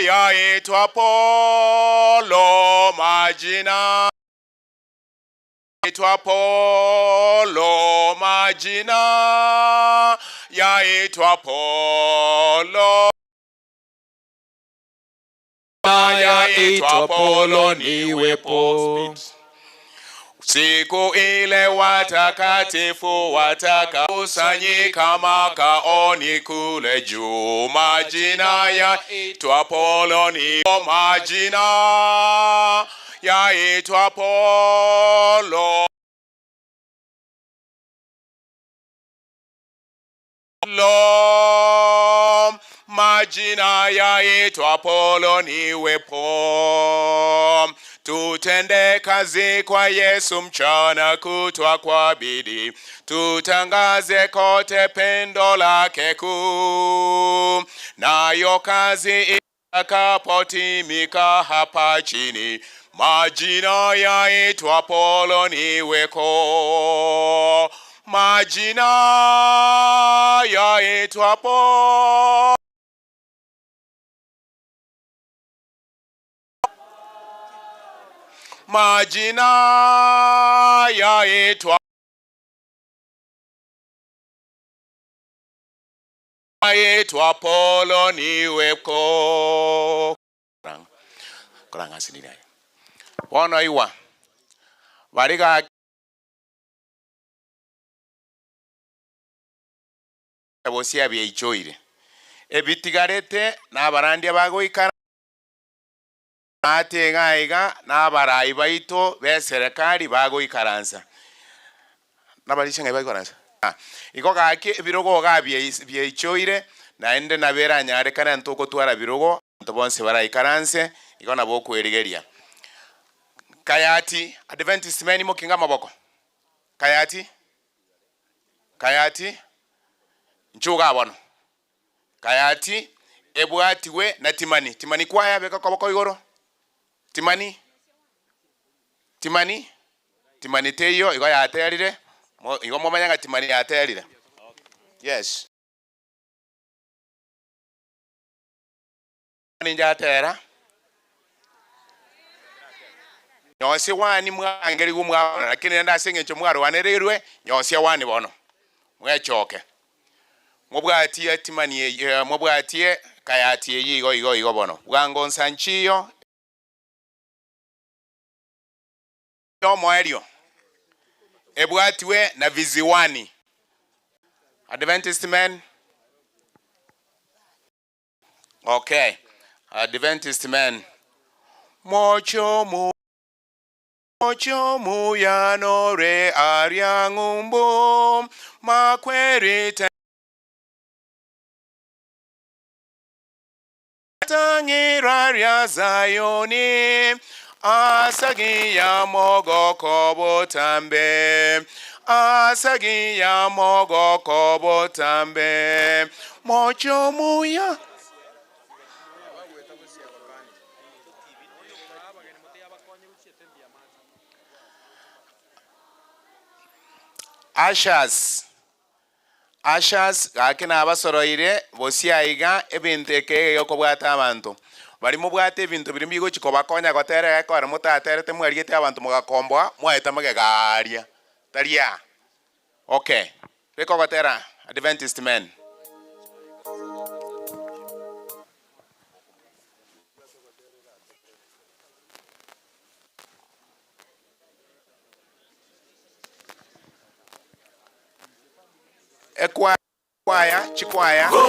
yaitwa Polo majina yaitwa Polo majina yaitwa Polo yaitwa Polo niwepo siku ile watakatifu watakakusanyika makaoni kule juu majina yaitwa Polo ni majina yaitwa Polo majina yaitwa Polo niwepo tutende kazi kwa Yesu mchana kutwa kwa bidii tutangaze kote pendo lake kuu nayo kazi itakapotimika hapa chini majina yaitwa Polo niweko majina yaitwa Polo majina yaitwa Polo niweko kuranga sinira wono iwa bariga abosia byechoire ebitigarete nabarandi abagoikara atengaiga n'abarayi baito be serikali bagoikaransa nabalisha ngai baikoransa iko gaki birogo gabye ichoire na ende nabera nyare kana ntoko twara birogo ntobonse baraikaranse iko nabo kwerigeria Kayati Adventist meni mokinga maboko Kayati nchuga bono Kayati ebwatiwe na Timani kwaya beka koboko igoro Timani teyo igo yaterire igo momanya Timani yaterire yes ninja atera nyose wani mwangeri gumwa lakini nda senge ncho mwaro wanererwe nyose wani bono mwechoke mubwatie Timani mubwatie Kayati igo bono bwango nsanchiyo Moerio ebwatiwe na viziwani Adventist men okay Adventist men mocho mu ya nore ariangumbo makwerite tangiraria Zayoni asagi ya mogo kobotambe mocho muya Ashas akina abasoroire bosiaiga ebintu ekege yokobwata abantu bari mubwate ebintu biri migo chikobakonya gotera ekora mutaterete mwarigete abantu mugakombwa mwaeta magegaria taria okay beko gotera Adventist men chikwaya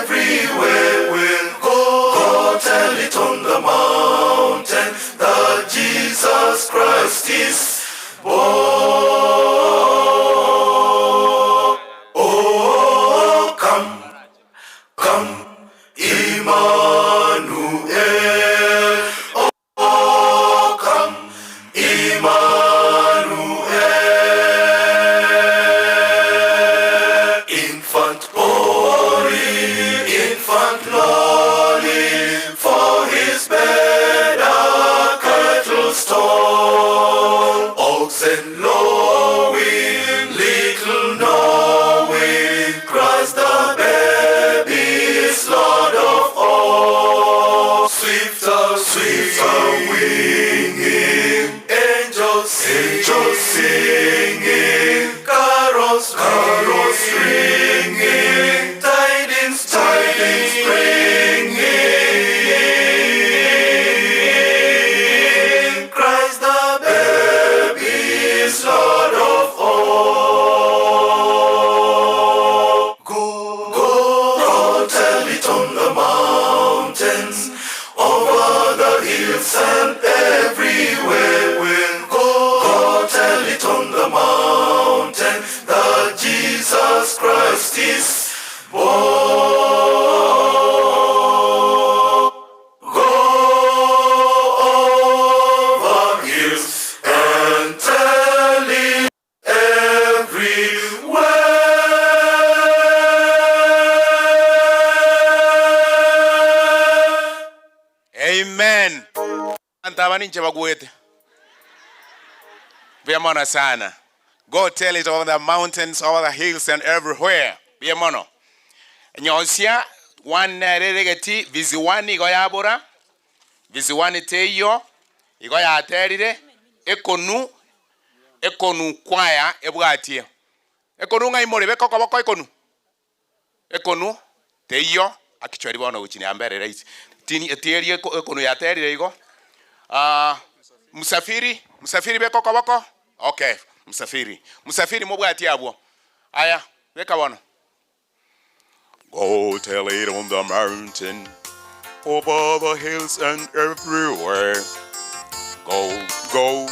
everywhere we'll go. Go tell it on the mountain. dogs and lowing, little knowing, Christ the baby is Lord of all. Swifter, swifter winging, angels singing, carols ringing, tidings bringing. Christ the baby is Lord of all. Go, tell it on the mountains, over the hills and everywhere. Go, tell it on the mountain that Jesus Christ is born. Go over hills and tell it everywhere. Amen. Antabani nje baguete. Biamono sana. Go tell it over the mountains, over the hills and everywhere. Biamono. Nyosia waneregeti viziwani goyabora. Viziwani teyo igoya aterire ekonu kwaya ebwatie. Ekonu ngai more bekoko bako ekonu teyo akichwari bono uchini ambere right. Tini etieri ekonu ya terire igo. Musafiri bekoko bako. Okay, musafiri mubwatie abo. Aya beka bono. Go tell it on the mountain, over the hills and everywhere. Go.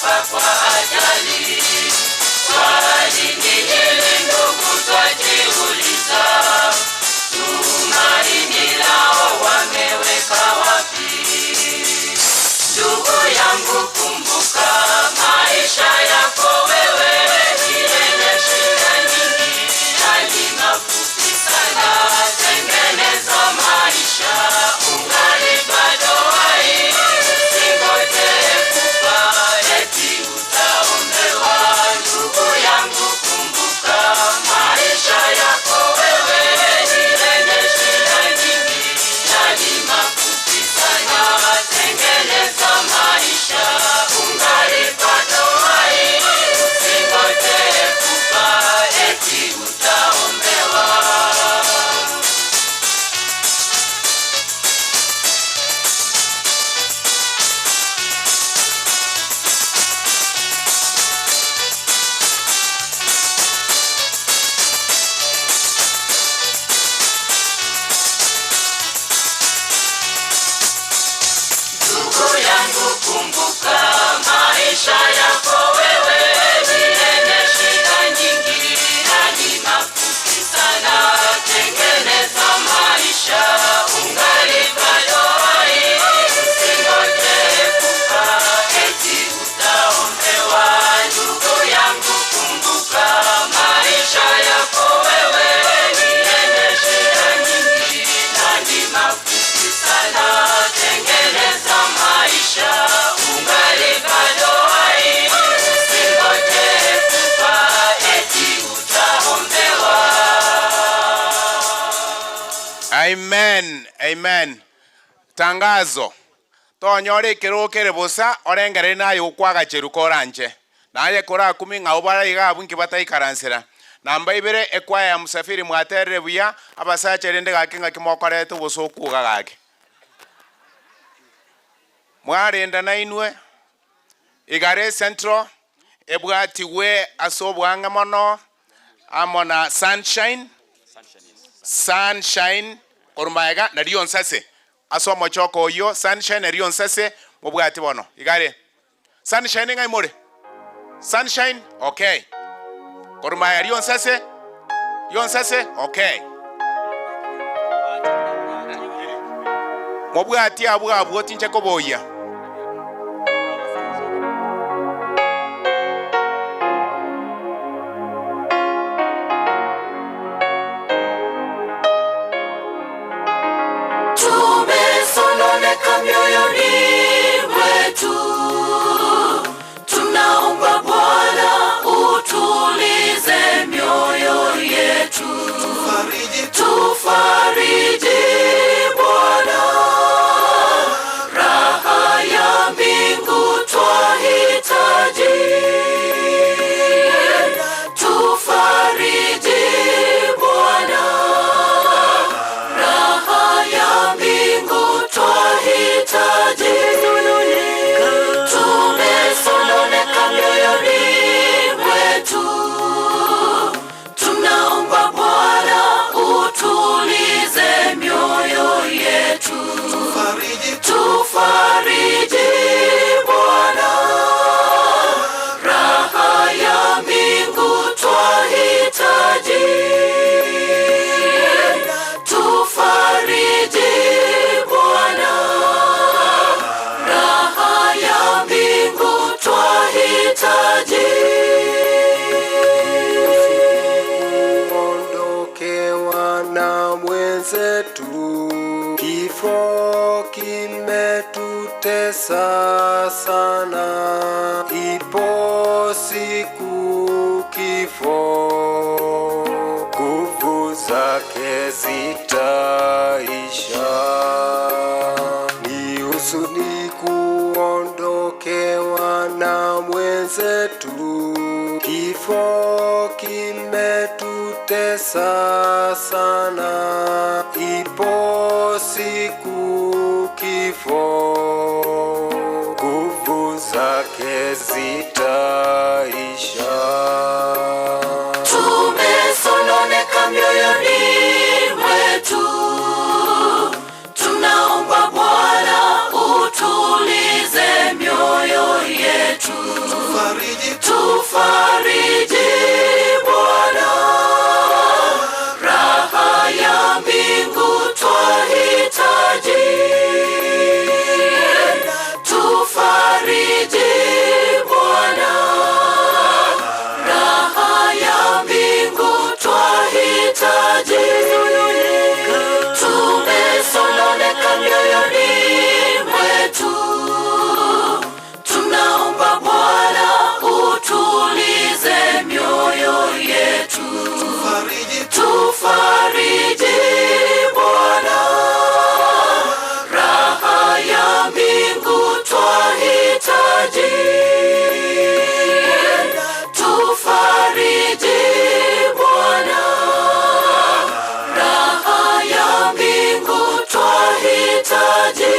kufa kwa ajali. Kwa nini hili ndugu twajiuliza, tumaini lao wameweka wapi? Ndugu yangu kumbuka maisha yako wewe, yenye shida nyingi hadi mafupi sana. Tengeneza maisha ungali bado hai, usingoje kufa eti utaombewa. Ndugu yangu kumbuka maisha yako wewe, yenye shida nyingi hadi mafupi sana. Tengeneza maisha ungali bado hai, usingoje kufa eti utaombewa. Ndugu yangu kumbuka maisha yako wewe, yenye shida nyingi hadi mafupi sana. Tengeneza maisha ungali bado hai, usingoje kufa eti utaombewa. Ndugu yangu kumbuka maisha yako wewe, yenye shida nyingi hadi mafupi sana. Tengeneza maisha ungali bado hai, usingoje kufa eti utaombewa. Amen, amen. Tangazo tonyore kirukire busa orengere nayo kwaga cherukoranje naye kora kumi ngaubara iga bunki bataikaransira namba ibere ekwaya ya musafiri mwaterere buya abasacha rende gakinga kimokoretu busokuga gake mwarenda nainwe igare central ebwatiwe asobwanga mono amona sunshine korumaega na rion sase asomo choko yo sunshine na rion sase mubwati bono igare sunshine ngai more sunshine okay korumaega rion sase okay mubwati abwa tinche koboya Tumesononeka mioyoni mwetu, tunaomba Bwana utulize mioyo yetu. Tufariji Bwana, raha ya mbingu twahitaji. Tufariji Bwana, raha ya mbingu twahitaji. Tumesononeka mioyoni mwetu, tunaomba Bwana utulize mioyo yetu. Tufariji Bwana, raha ya mbingu twahitaji. Tufariji Bwana, raha ya mbingu twahitaji. Kuondokewa na mwenzetu, kifo kimetutesa sana. Ipo siku kifo nguvu zake zitaisha. Ni huzuni kuondokewa na mwenzetu, kifo kimetutesa sana. Ipo siku kifo nguvu zake zitaisha. Tumesononeka mioyoni mwetu, tunaomba Bwana utulize mioyo yetu. tufariji Bwana, raha ya mbingu twahitaji. Tufariji Bwana, raha ya mbingu twahitaji. Tumesononeka mioyoni mwetu, tunaomba Bwana utulize mioyo yetu. Tufariji Bwana, raha ya mbingu twahitaji. Tufariji Bwana, raha ya mbingu twahitaji.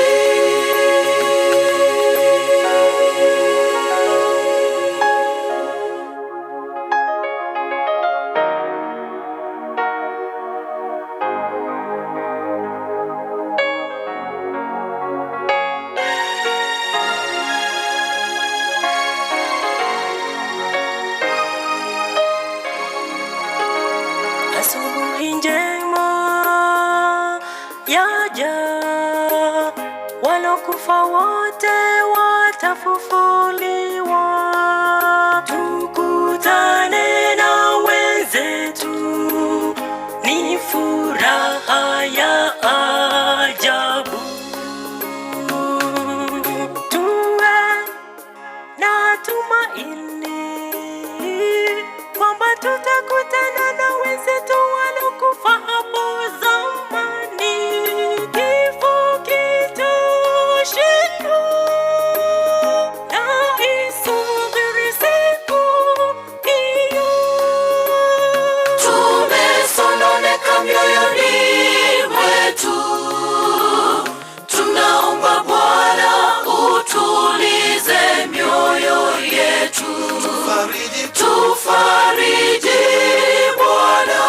Asubuhi njema yaja, walokufa wote watafufuliwa. Tukutane na wenzetu, ni furaha ya ajabu. Tuwe na tumaini kwamba tutakutana na wenzetu walokufa hapo zamani. Kifo kitushinda na isubiri siku hiyo. Tumesononeka mioyoni mwetu, tunaomba Bwana utulize mioyo yetu. Tufariji Bwana,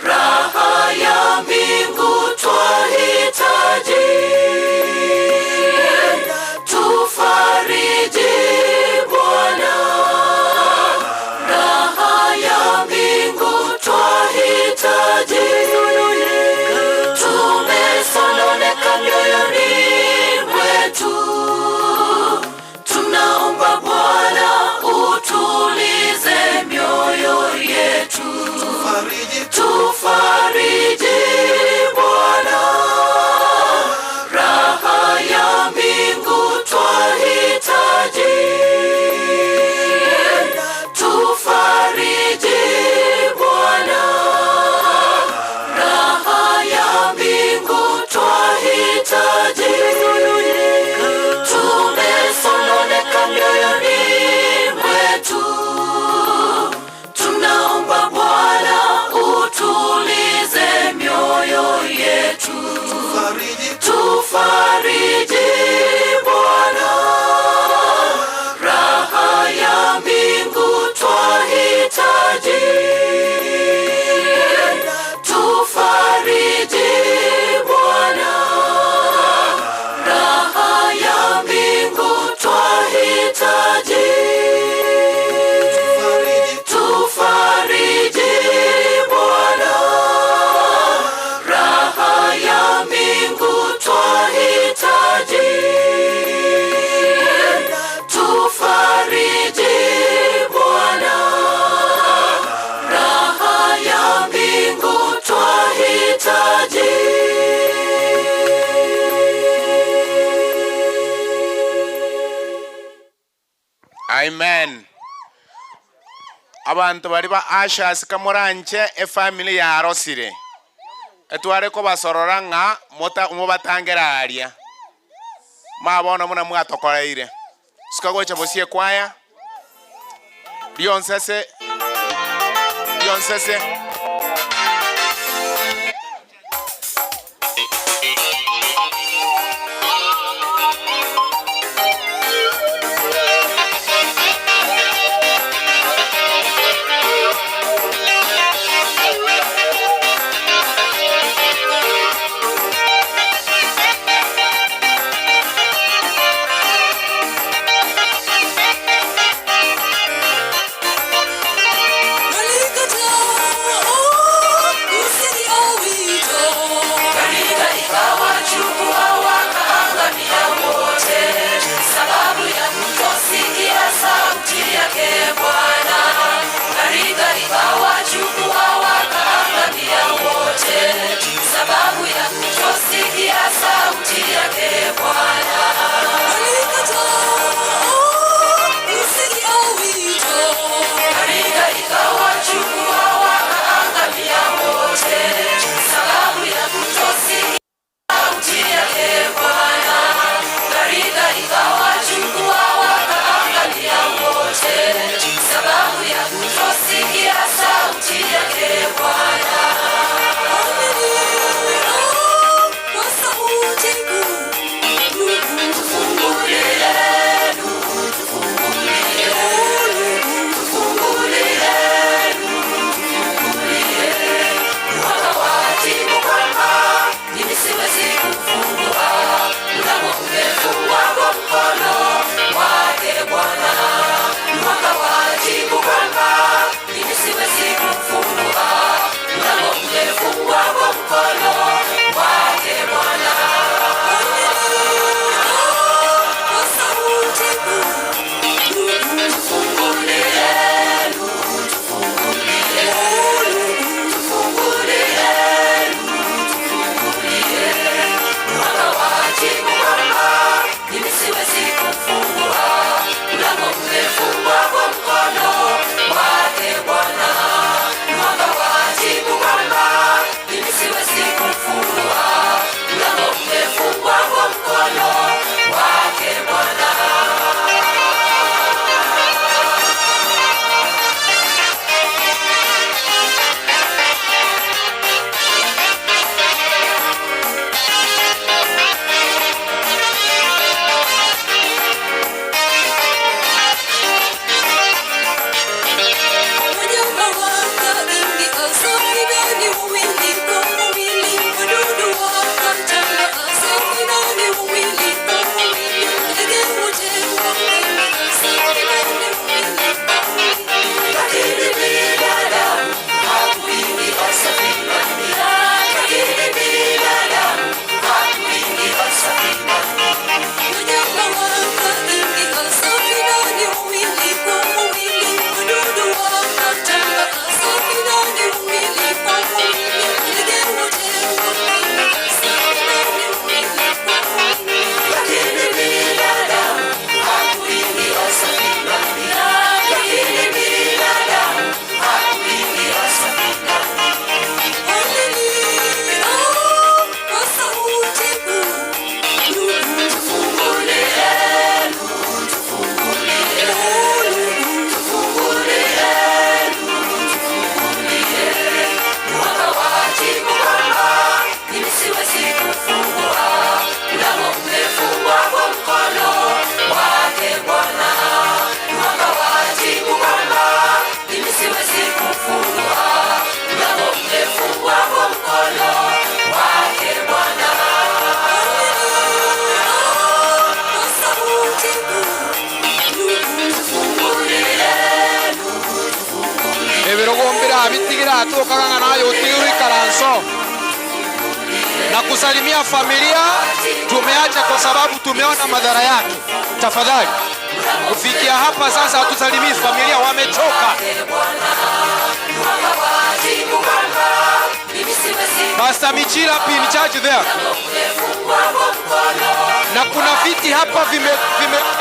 raha ya mbingu twahitaji. Tufariji Bwana, raha ya mbingu twahitaji. Tumesononeka mioyoni mwetu, tunaomba Bwana utulize mioyo yetu. Tufariji Bwana, raha ya mbingu twahitaji. Tufariji Bwana, raha ya mbingu twahitaji. Tumesononeka mioyoni mwetu, tunaomba Bwana utulize mioyo yetu. Tufariji Bwana, raha ya mbingu twahitaji. Tufariji Bwana, raha ya mbingu twahitaji. Tufariji Bwana, raha ya mbingu twahitaji. Tufariji Bwana, raha ya mbingu twahitaji. Amen. Abantu bari ba ashas kamuranje efamily ya Rosire. Etware ko basorora nga mubatangera aria. Mabona muna mwatokoreire. Sikagocha bosie kwaya. Beyonce. ebirogombira bitigira tukaganga nayo tiuri karanso na kusalimia familia tumeacha kwa sababu tumeona madhara yake. Tafadhali kufikia hapa sasa hatusalimii familia, wamechoka. Pastor Michira pin church there. Na kuna viti hapa vime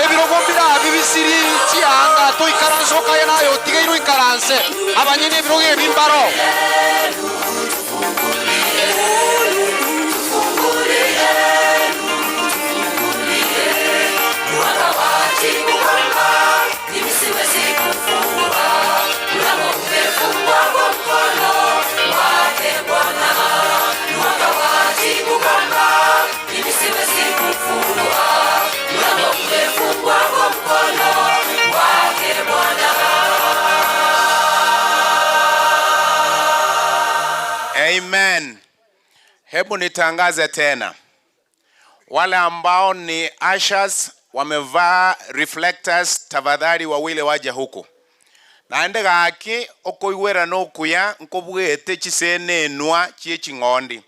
ebirogombira bibisiri chianga to ikaranso kaya nayo tigairo ikaranse abanyene ebiroge bimbaro. Amen. Hebu nitangaze tena, wale ambao ni ushers wamevaa reflectors, tafadhali wawile waje huku. Naende gaki okoiwera no kuya nkobwete chisene nwa chie chingondi.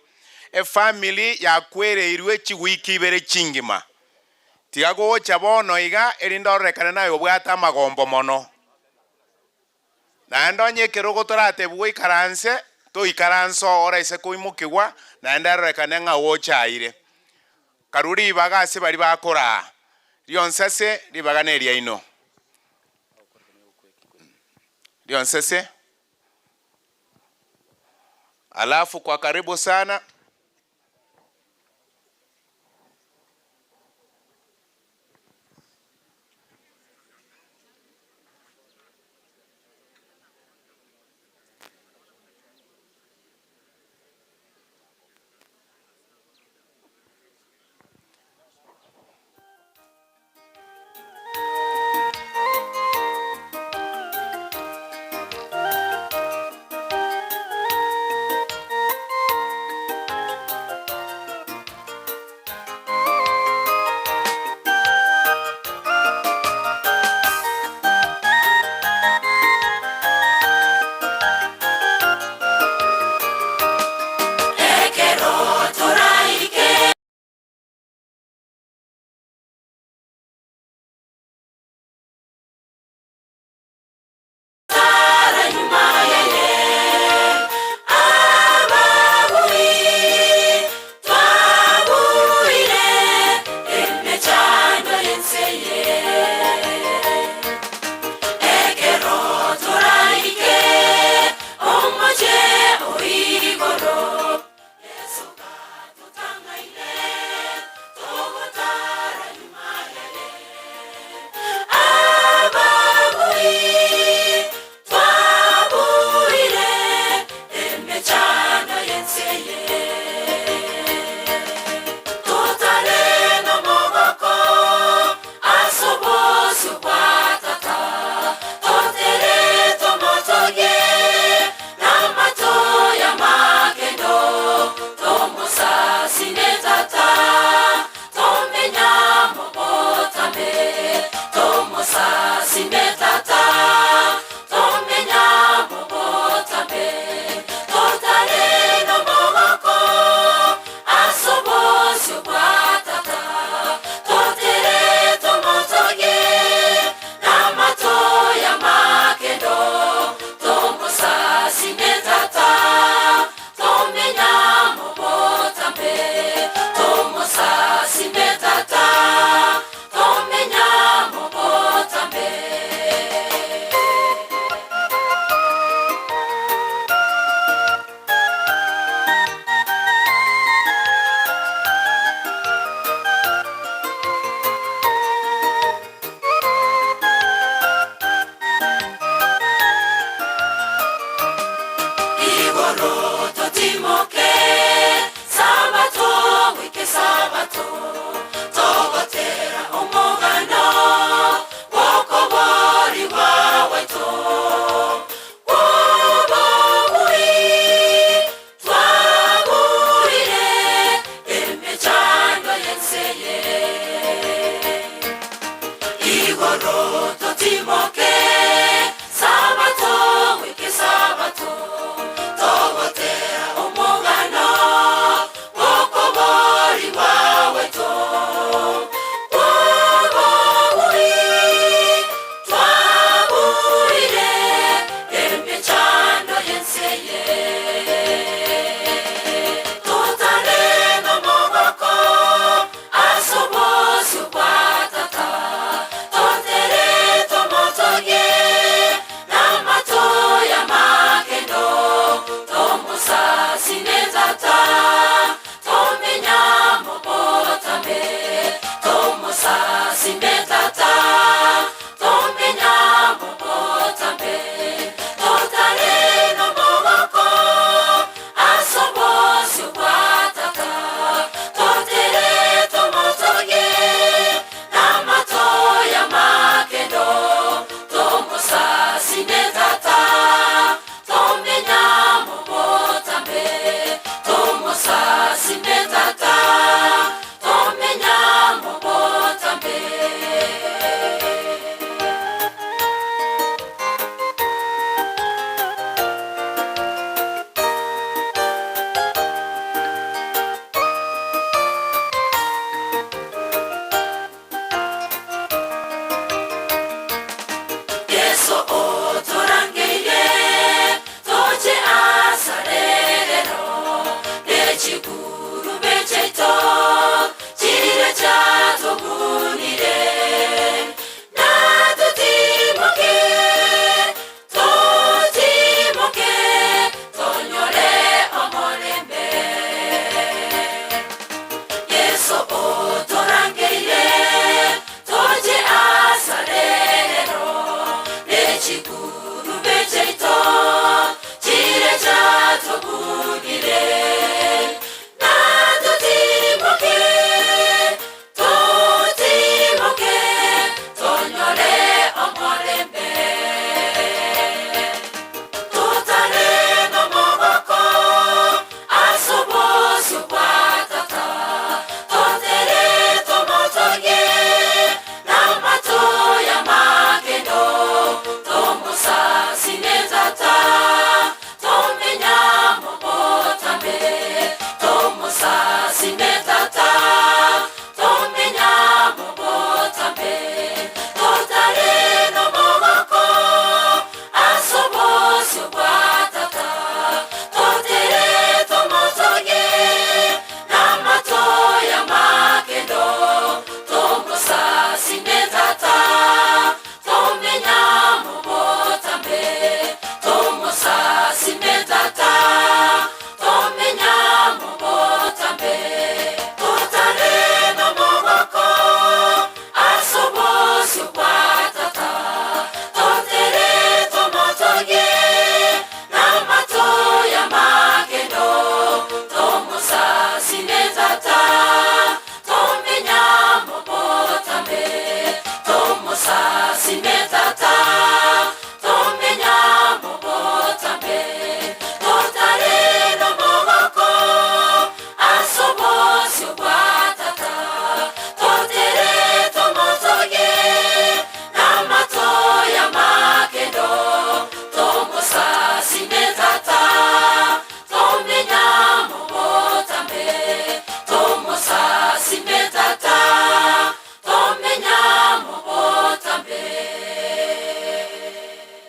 Family ya kwere irwe chiwiki bere chingima. Tiago chabono iga erindorekana nayo bwata magombo mono. Naendo nyekerogo torate bwe karanse to ikaranso ora ise kuimukigwa naenda rekana nga wochaire. Karuri bagase bari bakora. Rionsese ribagane ria ino. Rionsese. Alafu kwa karibu sana.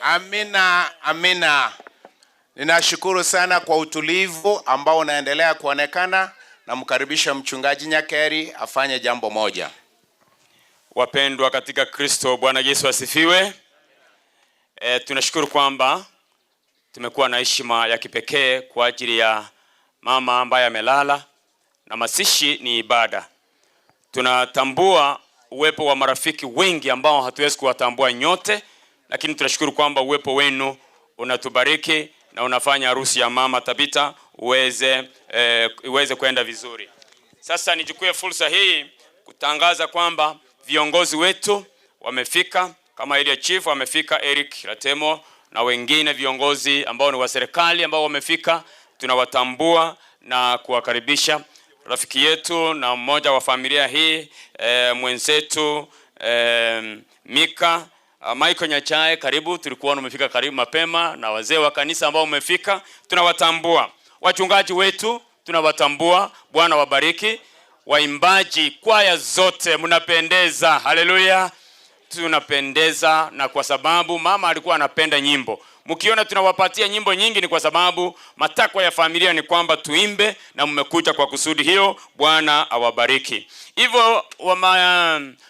Amina, amina. Ninashukuru sana kwa utulivu ambao unaendelea kuonekana. Namkaribisha mchungaji Nyakeri afanye jambo moja. Wapendwa katika Kristo, Bwana Yesu asifiwe. Tunashukuru kwamba tumekuwa na heshima ya kipekee kwa ajili ya mama ambaye amelala, na masishi ni ibada. Tunatambua uwepo wa marafiki wengi ambao hatuwezi kuwatambua nyote, lakini tunashukuru kwamba uwepo wenu unatubariki na unafanya harusi ya mama Tabita uweze kwenda vizuri. Sasa nichukue fursa hii kutangaza kwamba viongozi wetu wamefika, kama ile chief wamefika, Eric Latemo na wengine viongozi ambao ni wa serikali ambao wamefika. Tunawatambua na kuwakaribisha. Rafiki yetu na mmoja wa familia hii mwenzetu Mika, Michael Nyachae, karibu. Tulikuwa umefika karibu mapema, na wazee wa kanisa ambao umefika, tunawatambua. Wachungaji wetu tunawatambua, Bwana wabariki. Waimbaji, kwaya zote mnapendeza, haleluya. Tunapendeza, na kwa sababu mama alikuwa anapenda nyimbo. Mkiona tunawapatia nyimbo nyingi ni kwa sababu matakwa ya familia ni kwamba tuimbe, na mmekuja kwa kusudi hiyo. Bwana awabariki. Hivyo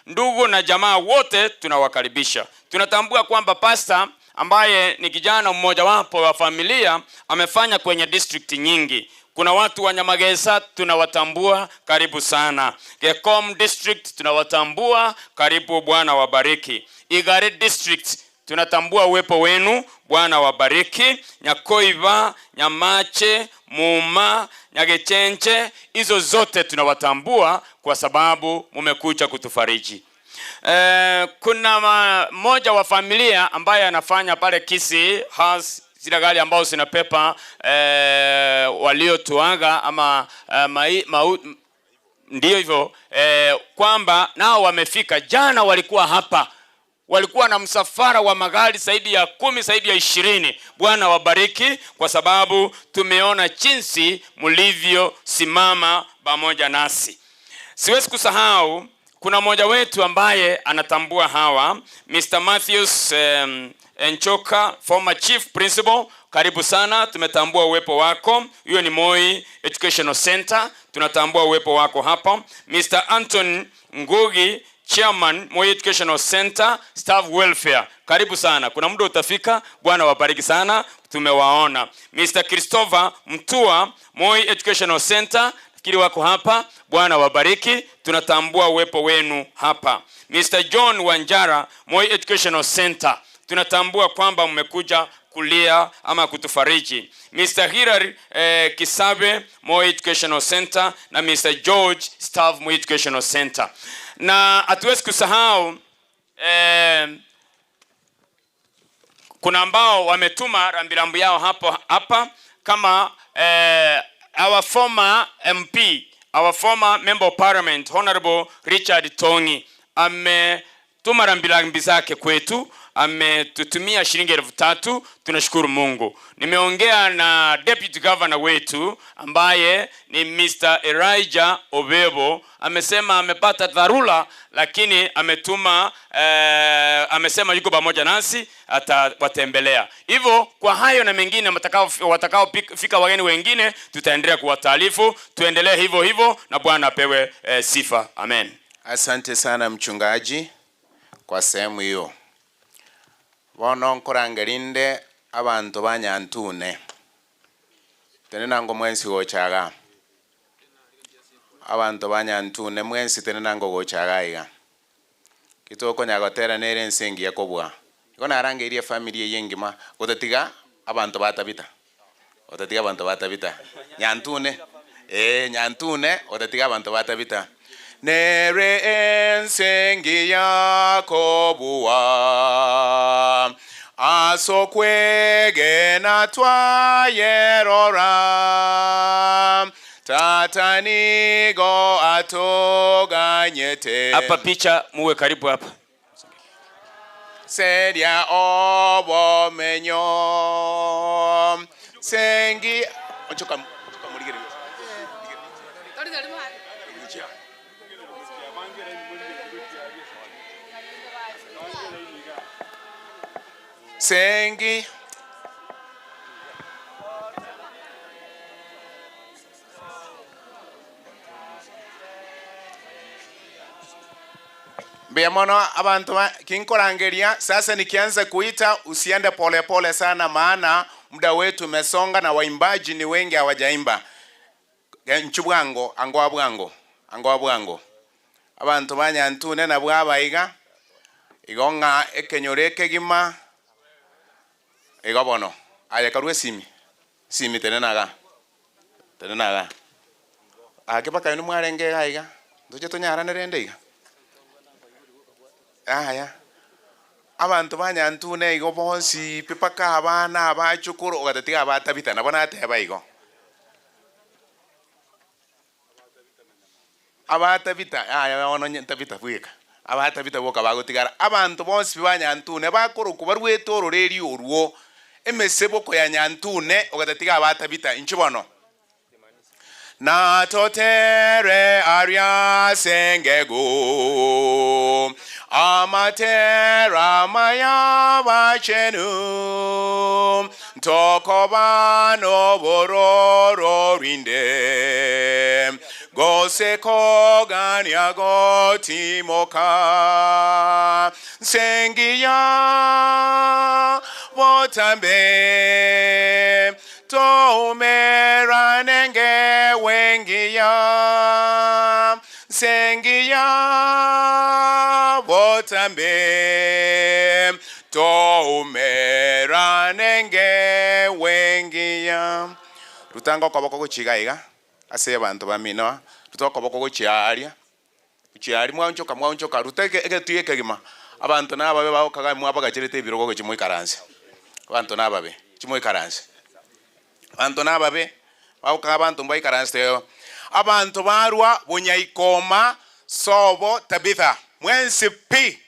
ndugu na jamaa wote tunawakaribisha. Tunatambua kwamba pastor ambaye ni kijana mmoja wapo wa familia amefanya kwenye district nyingi. Kuna watu wa Nyamagesa tunawatambua, karibu sana. Gekom district tunawatambua, karibu, Bwana wabariki. Igare district tunatambua uwepo wenu, Bwana wabariki. Nyakoiva, Nyamache, Muma, Nyagechenche, hizo zote tunawatambua kwa sababu mmekuja kutufariji. Kuna mmoja wa familia ambaye anafanya pale Kisii has zile gari ambao zinapepa waliotuaga ama ndio hivyo, kwamba nao wamefika jana. Walikuwa hapa, walikuwa na msafara wa magari zaidi ya 10, zaidi ya 20. Bwana wabariki, kwa sababu tumeona jinsi mlivyo simama pamoja nasi. Siwezi kusahau kuna mmoja wetu ambaye anatambua hawa, Mr. Matthews Enchoka, former chief principal, karibu sana. Tumetambua uwepo wako. Hiyo ni Moi Educational Center, tunatambua uwepo wako hapa. Mr. Anton Ngugi, chairman Moi Educational Center staff welfare, karibu sana. Kuna muda utafika, Bwana wabariki sana, tumewaona. Mr. Christopher Mtua, Moi Educational Center, fikiri wako hapa, Bwana wabariki, tunatambua uwepo wenu hapa. Mr. John Wanjara, Moi Educational Center, tunatambua kwamba mmekuja kulia ama kutufariji. Mr. Hilary Kisabe, Moi Educational Center, na Mr. George staff Moi Educational Center. Na hatuwezi kusahau kuna ambao wametuma rambirambu yao hapa kama our former MP, our former member of parliament, Honorable Richard Tongi, ametuma rambirambi zake kwetu, ametutumia shilingi 3,000. Tunashukuru Mungu. Nimeongea na deputy governor wetu ambaye ni Mr. Elijah Obebo, amesema amepata dharura, lakini ametuma amesema yuko pamoja nasi, atawatembelea. Hivyo kwa hayo na mengine watakao fika wageni wengine tutaendelea kuwataarifu. Tuendelee hivyo hivyo, na Bwana apewe sifa. Amen. Asante sana mchungaji kwa sehemu hiyo. Bono nkorangerinde abantu banyantune tenenango mwensi gochaga abantu banyantune mwensi tenenango gochaga iga kitoko nyagotera nere nsengi yakobwa iko narangeria family yengima gotatiga abantu batabita nyantune nyantune gotatiga abantu batabita nere ensengi yakobwa asokwege na twayerora tatanigo atoganyete. Hapa picha muwe karibu hapa. Seria obo menyo sengi ochoka muligere sengi Biamono abantu kinkorangeria. Sasa nikianza kuita usiende pole pole sana, maana muda wetu umesonga na waimbaji ni wengi hawajaimba. Nchubwango angwabwango abantu banyantune na bwabayiga igonga ekenyoreke gima igobono aya karwe simi tenenaga akipaka ni mwarenge gaiga nduje tunyara nerende iga aya abantu banyantune igo bonsi pipaka abana abachukuru ogatatiga abatabita nabona ateba igo abatabita aya ono ntabita bweka abatabita boka bagotigara abantu bonse banyantune bakoro kubarweto roreri oruo emesebo ko ya nyantune ogatatiga abatabita inchibono na totere aria sengego amatera maya bachenu tokobano bororo rinde gose kogania gotimoka sengia botambe tomera nenge wengia sengia botambe tomera nenge wengia rutango koboko kuchigaiga ase abantu bamino rutoka boko kuchiaria mwanchoka ruteke egetuye kegima abantu nababe baokaga mwabagachirete birogo chimwe karanse abantu nababe chimwe karanse abantu nababe baokaga abantu mbai karanse abantu barwa bunyaikoma sobo tabitha mwensi pi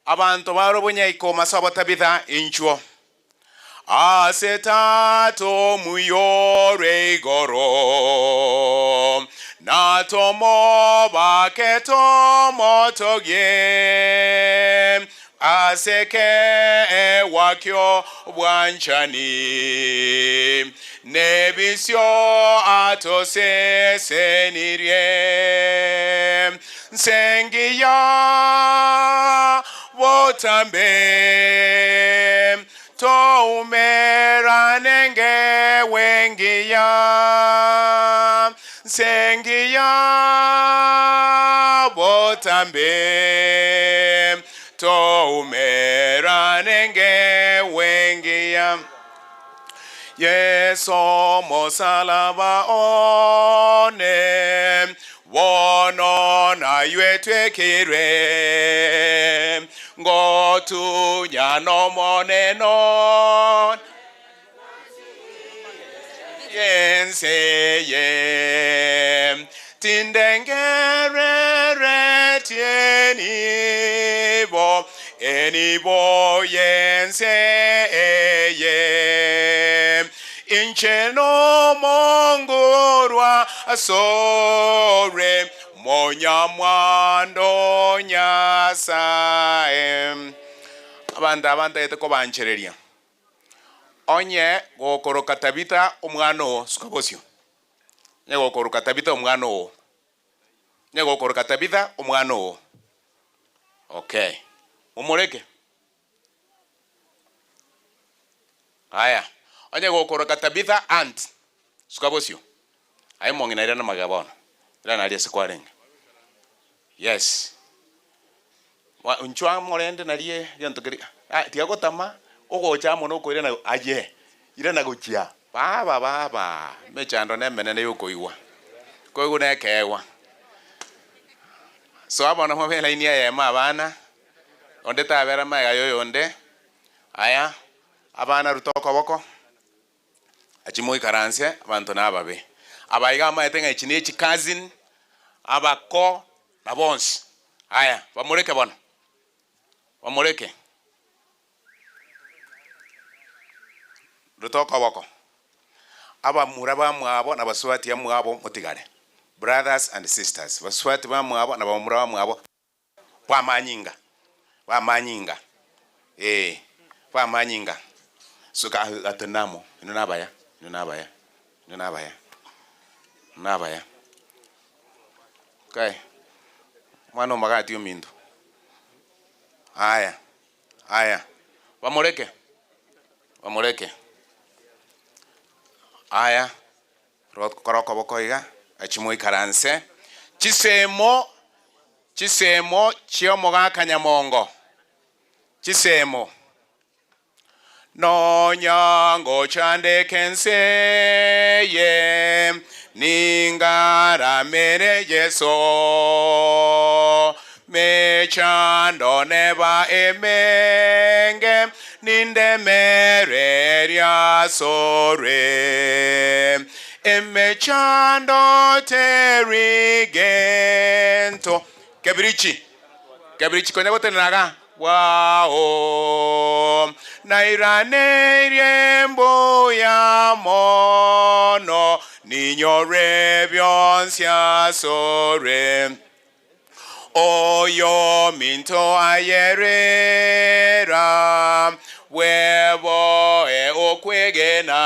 abantu barwa bunyaikoma sobo tabitha inchuo asetato muyore goro natomo baketo motogie aseke wakyo bwanchani nebisyo atose senirie sengiya botambe to umera nenge wengia sengia botambe to umera nenge wengia yeso mosalaba one wono na yetwe kire ngotu nyano moneno yense tindengere tienibo enibo yense incheno mongorwa sore monya mwando nyasae abantu ete ko banchereria onye gokoroka tabita omwano sukabosio nye gokoroka tabita omwano nye gokoroka tabita omwano okay umureke haya onye gokoroka tabita ant sukabosio ai mongina ira na magabona ira na alia sekwarenga yes wa unchwa morende nalie yantokeri tiago tama ogocha mono ko ira na aye ira na gochia baba mechando ne menene yokoiwa koigo ne kewa so abona mo vela inia ya mabana onde tabera maiga yoyonde aya abana rutoko boko achimoi karanse abantu nababe abaiga maetenga ichine cousin abako na bons aya bamureke bona bamureke rutoko boko aba muraba mwabo na baswati ya mwabo mutigale brothers and sisters baswati ba mwabo na bamuraba mwabo kwa manyinga kwa manyinga suka atenamo nabaya okay mwana magati yomindo aya bamureke aya koroko bokoiga achimoi karanse chisemo chio mogaka nyamongo chisemo no nyango chande kense ye ningara mere yeso me chando neba emenge ninde mere ria sore eme chando terigento kebrichi Gabriel chikonya gotenaga wao nairane riembo ya mono ninyore bionsia sore oyo minto ayerera webo okwegena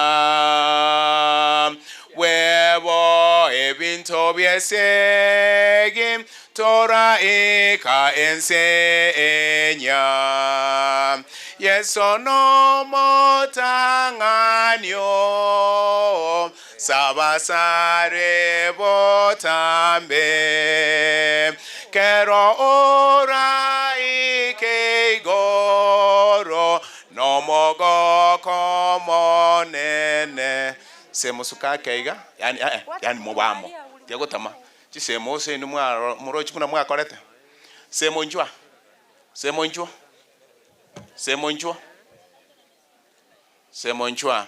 webo binto biesegi tora eka ensenya yeso no motanganyo sabasare botambe kero ora ike goro no mogo komonene semo suka keiga yani mobamo tiago tama chisemo se no muro chipuna mwa korete semo njwa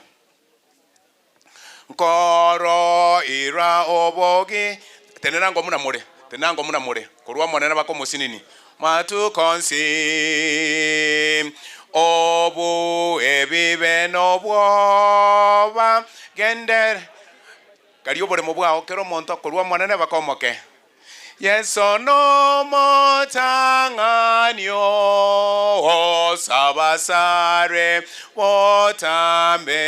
nkoro ira obogi tenenango muna more kurwa monena bako musinini matu konsi obu ebibe no bwoba gender kariyo bore mobwa okero monto kurwa monena bako moke yeso no motanganyo sabasare wotambe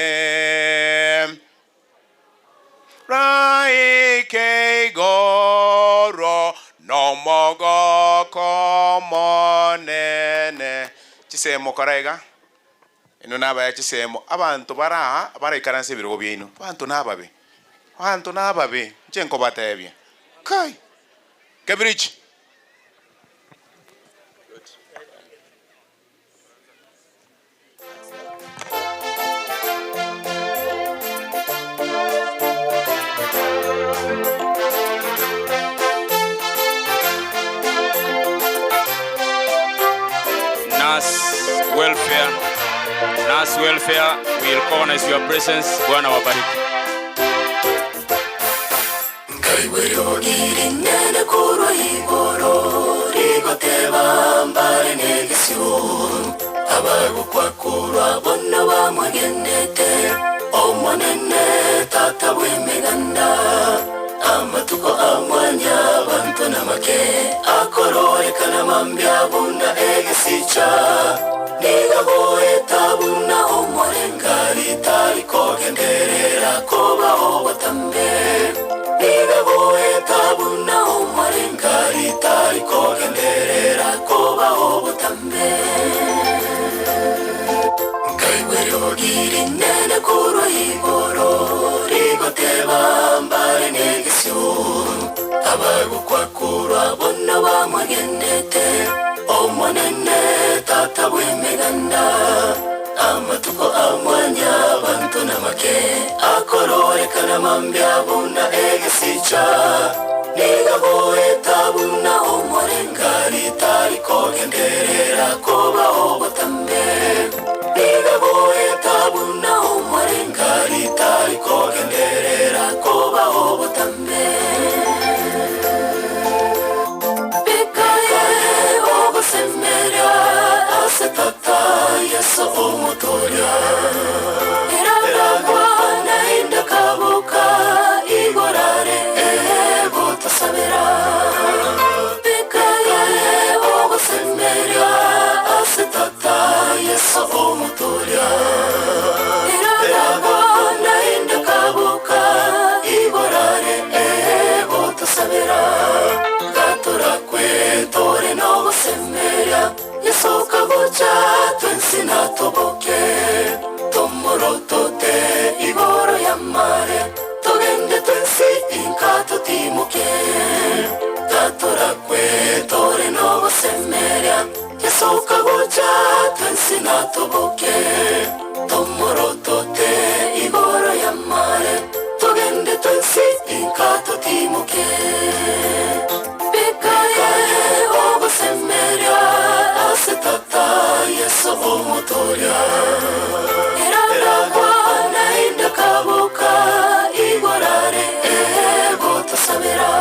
raike goro no mogo komonene chisemo karaiga ino naba ya chisemo abantu bara ikaranse birogo byino abantu nababe chenko batebye kai Gabriel Nas welfare will recognize your presence. Bwana wabariki. Kaiwero irinene kuro igoro rigoteba mbare negisyo abagu kwa kurwa bonna bamwagenete omonene tata wemeganda amatuko amwanya bantu namake akorore kana mambya bunda egisicha niga boe tabuna omorengari tariko genderera koba obatambe niga boe tabuna omorengari tariko genderera koba obatambe kaiwero irinene kuro igoro rigoteba mbare negisyo abagu kwa kurwa bonna bamwagenete omonene tata wemeganda amatuko amwanya bantu namake akorore kana mambya bunda egisicha niga boe tabuna omorengari tariko genderera koba obatambe niga boe tabuna omorengari tariko genderera koba obatambe tata yeso omotoria eragwa nainda kabuka igorare botasabera bekaye ogosemeria asetata yeso omotoria eragwa nainda kabuka igorare botasabera gatora kwetore no gosemeria Yesoka gocha twensina toboke tomorotote igoro yamare togende twensi inkato timoke tatora kwe tore no semeria Yesoka gocha twensina toboke tomorotote igoro yamare togende twensi inkato timoke bekaye ogo semeria tata yeso omotoria eragwa nainda kabuka igorare botasabera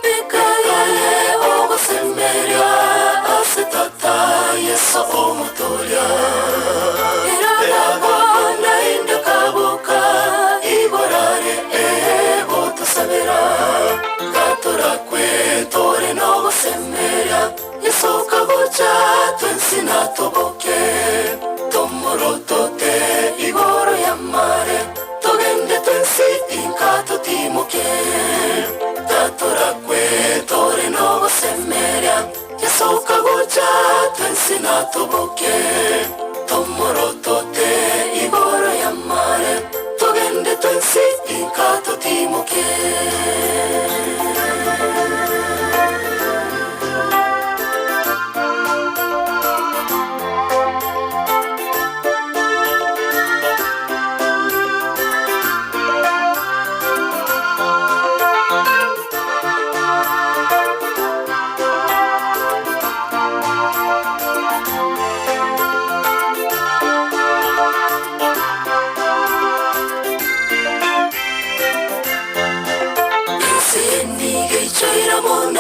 bekaye ogo semeria twensi natoboke tomorotote igoro y'amare togende twensi inkato timoke tatorakwe tore no gosemeria yasoka gocha twensi natoboke tomorotote igoro y'amare togende twensi inkato timoke.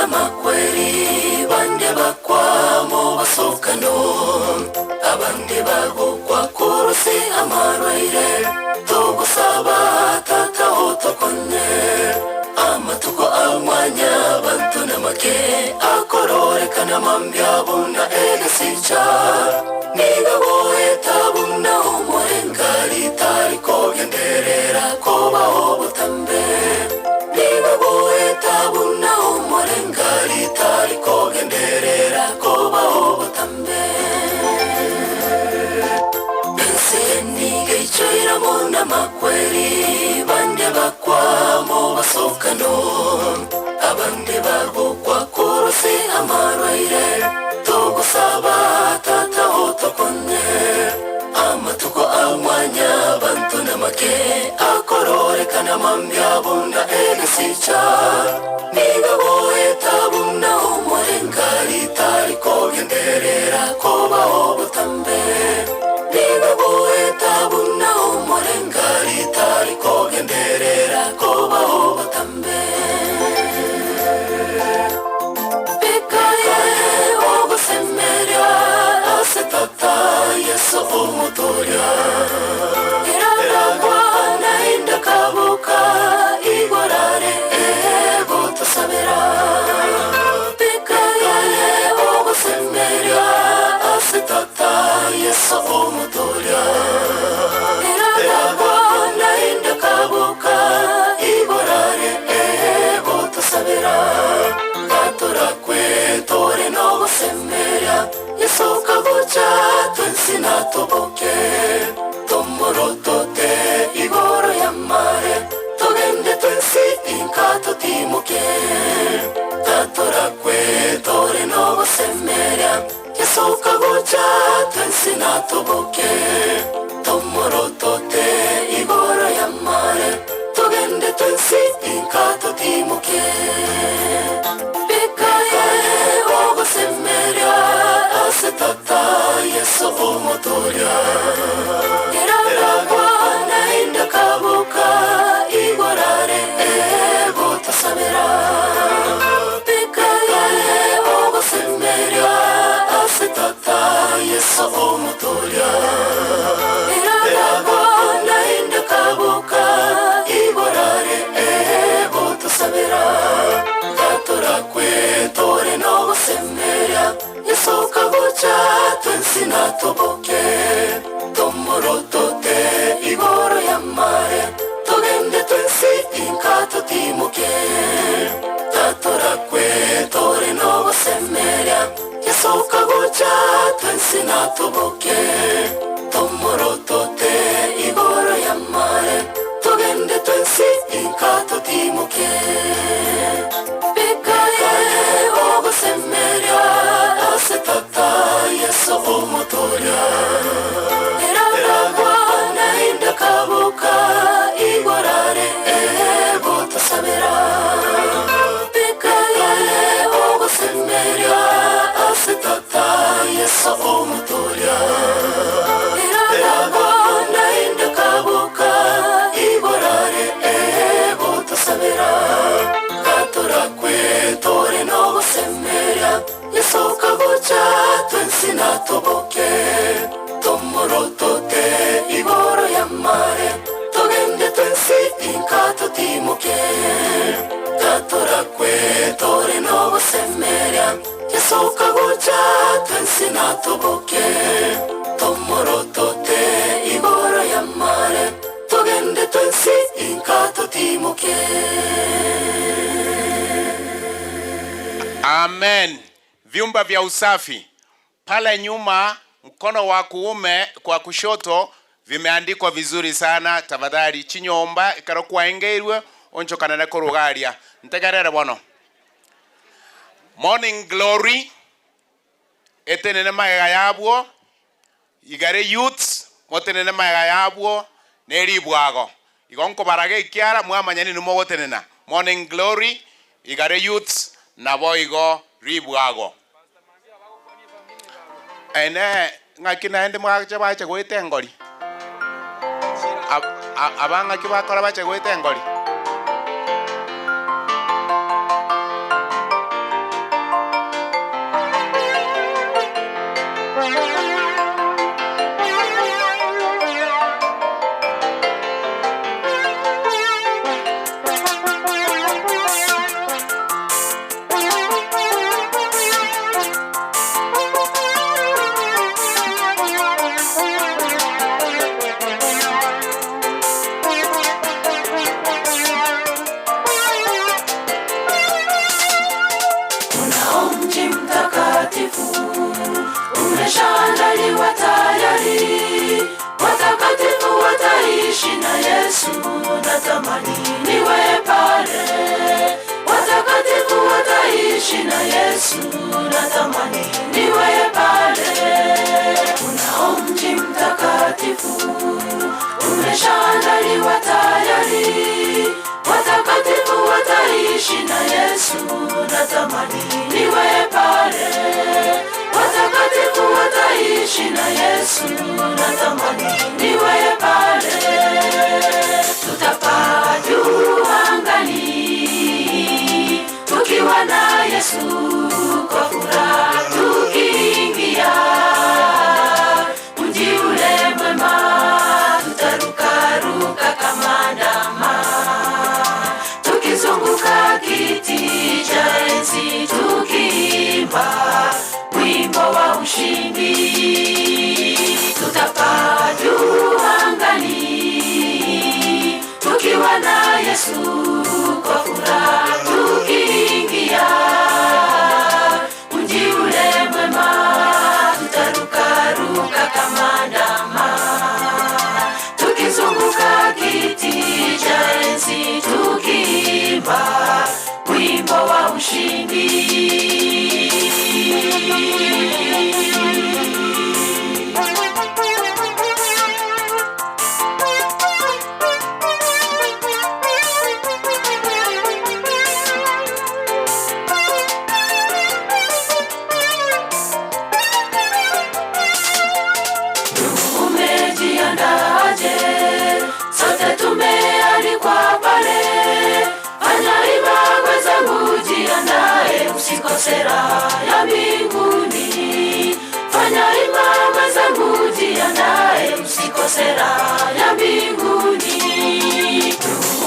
Makweri bande bakwamo basokano abande bagukwa kuruse amarwaire tugusaba tata otokonye amatuko amwanya bantu namake akororekana mambya buna egesicha niga goe tabuna umurengari tariko genderera koba obutambe niga goe tabuna umurengari tariko genderera koba obutambe Nige choira mona makweri bande bakwamo basokano abande bagukwa kuruse amarwaire tugusaba tata otokonye amatuko amwanya bantu namake akororekana mambya bunda egesicha niga goe tabuna umurengari tariko genderera koba obutambe niga goe tabuna umurengari tariko genderera koba obutambe Pekaye ogusemeria asetata yeso umutoria iragwa nainda kabuka igorare ego tusabera Pekaye ogusemeria asetata yeso umutoria iragwa nainda kabuka igorare ego tusabera Katorakwe tore no gosemeria yesoka gocha twensi natoboke tomorotote igoro y'amare togende twensi inkato timoke Katorakwe tore no gosemeria yesoka gocha twensi natoboke tomorotote igoro y'amare togende twensi inkato timoke Semeria asetata yeso umutoria iragwa nainda kabuka igorare ego tusabera Pekaye ogo semeria asetata yeso umutoria iragwa nainda kabuka igorare ego tusabera Katorakwe tore no gosemeria yesoka gocha twensi natoboke tomorotote igoro y'amare togende twensi inkato timoke Katorakwe tore no gosemeria yesoka gocha twensi natoboke tomorotote igoro y'amare togende twensi inkato timoke Semeria asetata yeso umutoria iragwa nainda kabuka igorare ego tusabera Pekaye ogo semeria asetata yeso umutoria iragwa nainda kabuka igorare ego tusabera Katorakwe tore no gosemeria yesoka gocha twensi natoboke tomorotote igoro y'amare togende twensi inkato timoke Katorakwe tore no gosemeria yesoka gocha twensi natoboke vyumba vya usafi. Pale nyuma mkono wa kuume kwa kushoto vimeandikwa vizuri sana. Tafadhali chinyomba ikarokuwa engeirwe oncho kanene korugaria. Ntegerere bono. Morning Glory etenene magega yabwo igare youths motenene magega yabwo neribwago igonko barage ikiara mwamanyani numogotenena. Morning Glory igare youths nabo igo ribwago ene ngakina ende mwache bache goite ngori abanga kibakora bache goite ngori. Umeshaandaliwa tayari, watakatifu wataishi na Yesu. Natamani niwe pale, watakatifu wataishi na Yesu. Natamani niwe pale. Unao mji mtakatifu, umeshaandaliwa tayari, watakatifu wataishi na Yesu. Natamani niwe pale, watakatifu wataishi na Yesu. Natamani niwe pale. Tutapaa juu angani tukiwa na Yesu, kwa furaha tukiingia mji ule mwema. Tutarukaruka kama ndama tukizunguka kiti cha enzi tukiimba wimbo wa ushindi. Tutapaa juu angani tukiwa na Yesu, kwa furaha tukiingia mji ule mwema. Tutarukaruka kama ndama tukizunguka kiti cha enzi tukiimba wimbo wa ushindi. Umejiandaje? Sote tumealikwa pale. Fanya hima wenzangu, jiandae usikose raha ya mbinguni. Fanya hima wenzangu, jiandae usikose raha ya mbinguni.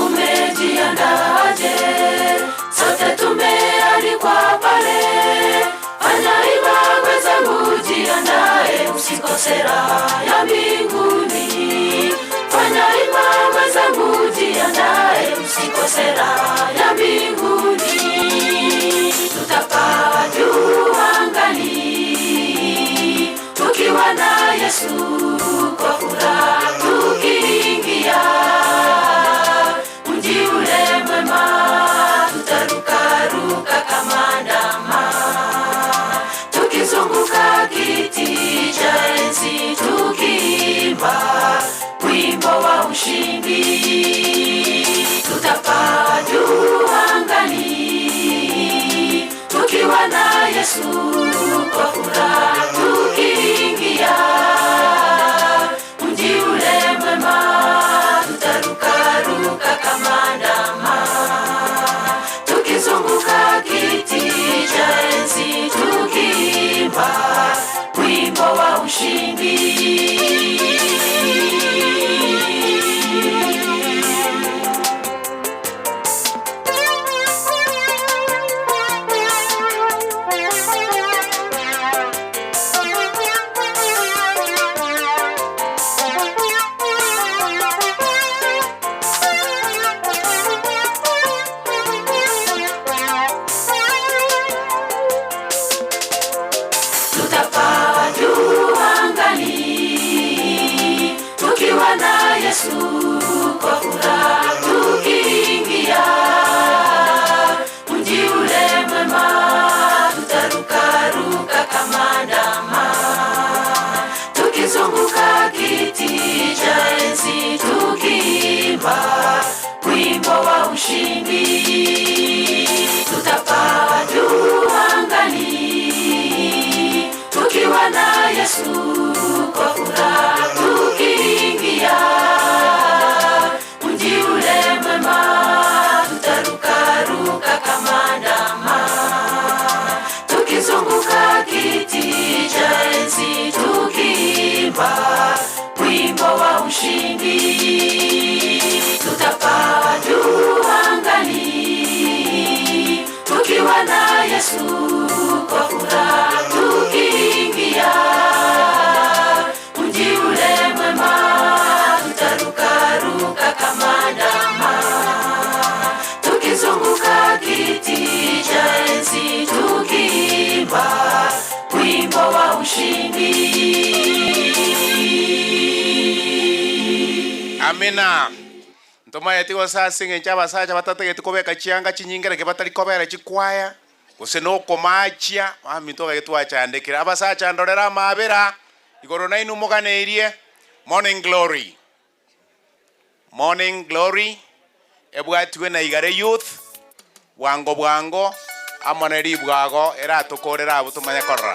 Umejiandaje? Sote tumealikwa pale. Fanya hima wenzangu, jiandae usikose raha ya mbinguni. Fanya hima wenzangu, jiandae usikose raha ya mbinguni. Tutapaa juu angani tukiwa na Yesu, kwa furaha tukiingia mji ule mwema. Tutarukaruka kama ndama tukizunguka kiti cha enzi tukiimba wimbo wa ushindi. Tutapaa juu angani tukiwa na Yesu, kwa furaha tukiingia mji ule mwema. Tutarukaruka kama ndama tukizunguka kiti cha enzi tukiimba wimbo wa ushindi. Yesu kwa furaha tukiingia mji ule mwema, tutarukaruka kama ndama tukizunguka kiti cha enzi tukiimba wimbo wa ushindi. Tutapaa juu angani tukiwa na Yesu kwa furaha tukiingia mji ule mwema, tutarukaruka kama ndama tukizunguka kiti cha enzi tukiimba wimbo wa ushindi. Amina. Ntoma yetigo sasinge nchaba sacha batatege kubeka chianga chinyingere ke batali kobera chikwaya useno komachia amitoga getwa chandekira abasacha ndorera mabera igoro nainu muganeirie morning glory ebwatwe na igare youth bwango amoneri bwago era tokorera abutumanya korra.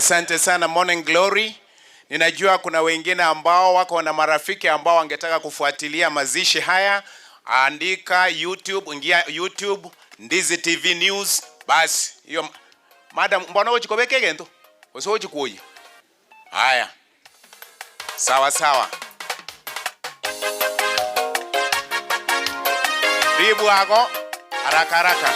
Asante sana Morning Glory. Ninajua kuna wengine ambao wako na marafiki ambao wangetaka kufuatilia mazishi haya. Andika YouTube, ingia YouTube Ndizi TV News. Basi hiyo madam mbona uchikobeke gento? Usoje kuoje. Haya. Sawa sawa. Ribu hako haraka haraka.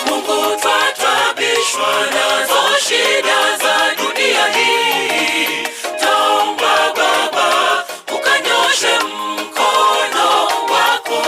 Mungu twatabishwa nazo shida za dunia hii. Taomba Baba ukanyoshe mkono wako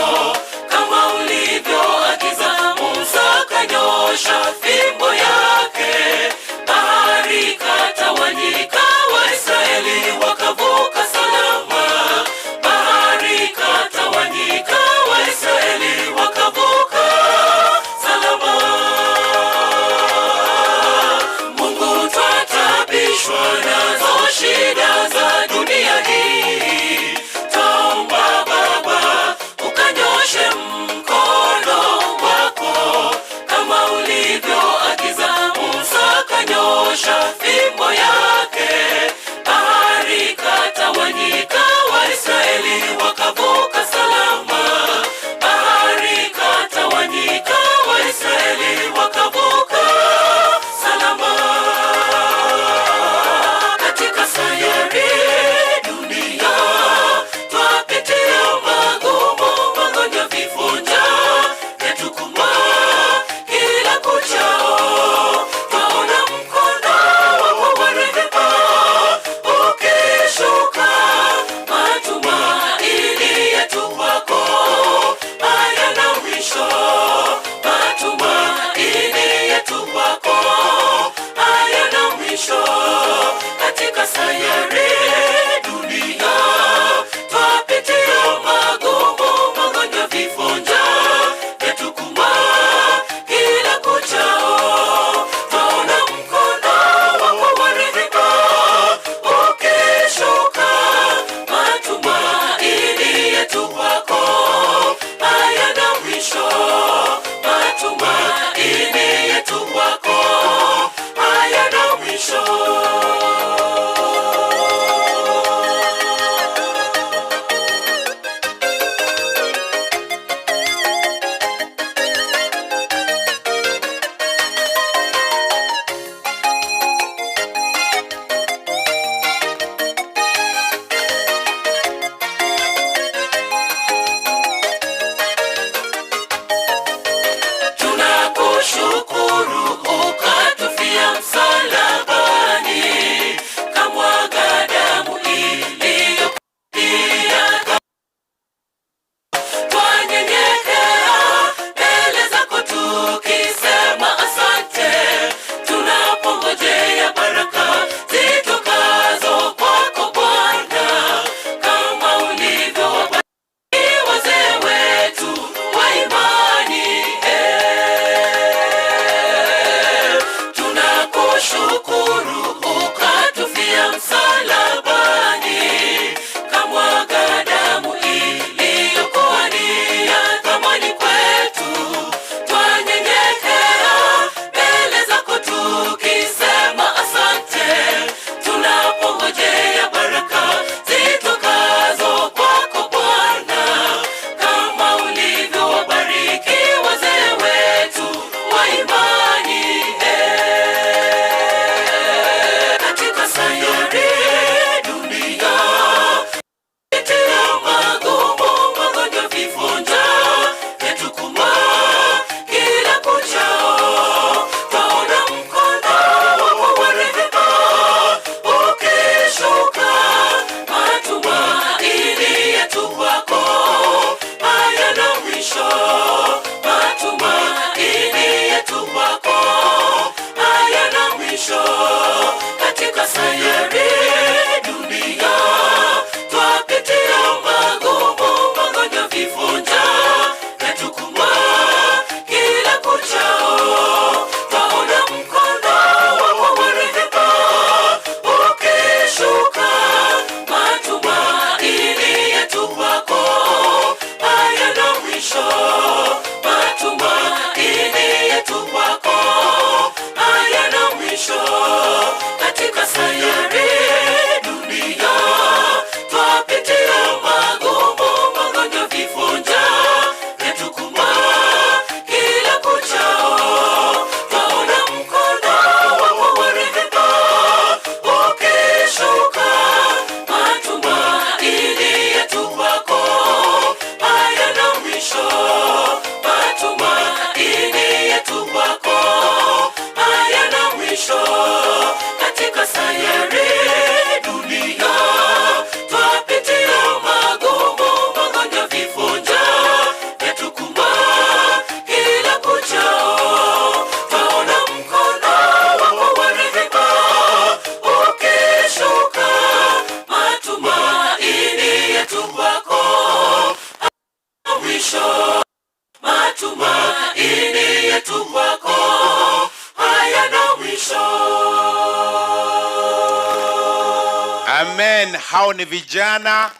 hao ni vijana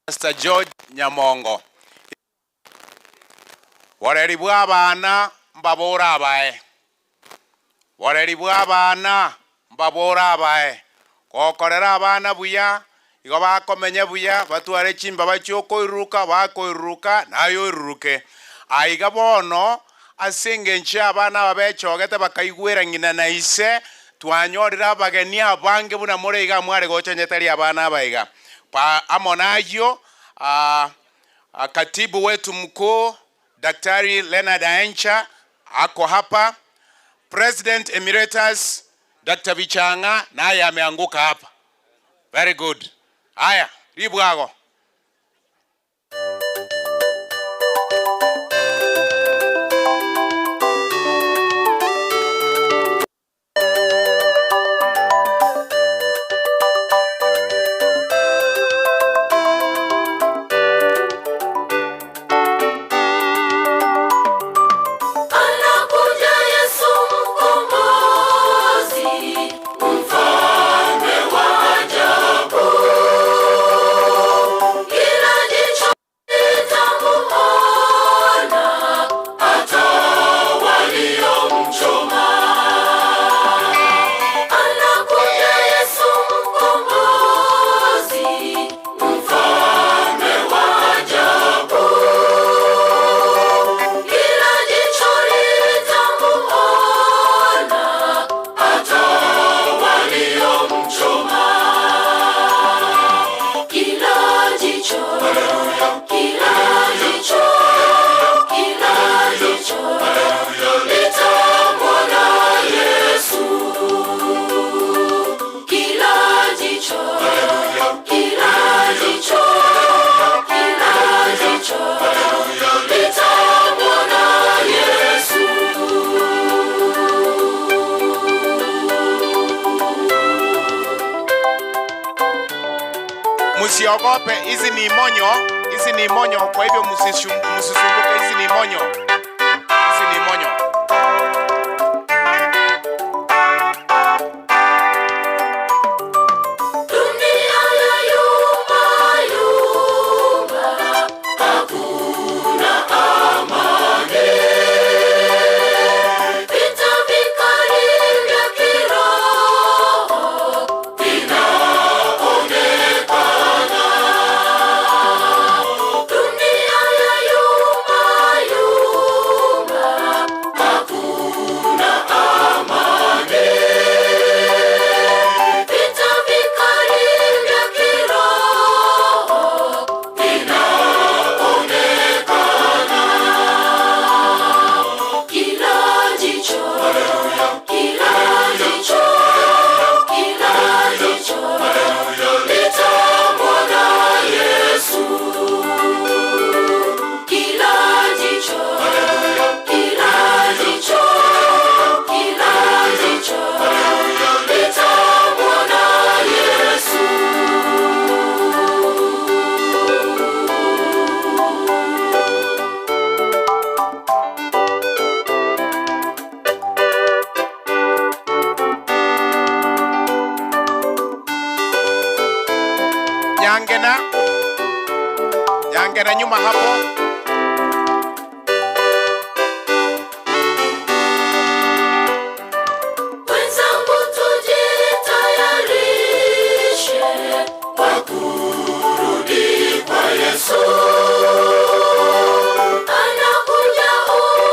Pastor George Nyamongo. Wareribwa abana mbabora abae. Wareribwa abana mbabora abae. Kokorera abana buya, igo bakomenya buya, batware chimba bacyoko iruka, bakoiruka nayo iruke. Aiga bono asenge nche abana babechogete bakaigwera ngina na ise twanyorira bageni abange buna murega mware gochenyetari abana abaiga. Pa amonayo katibu wetu mkuu Daktari Leonard Aencha ako hapa. President Emeritus Dr. Bichanga naye ameanguka hapa. Very good. Haya, ribwago. Musiogope, hizi ni monyo, kwa hivyo msisumbuke, hizi ni monyo. Nyangena nyuma hapo. Wenzangu tujitayarishe kwa kurudi kwa Yesu. Anakuja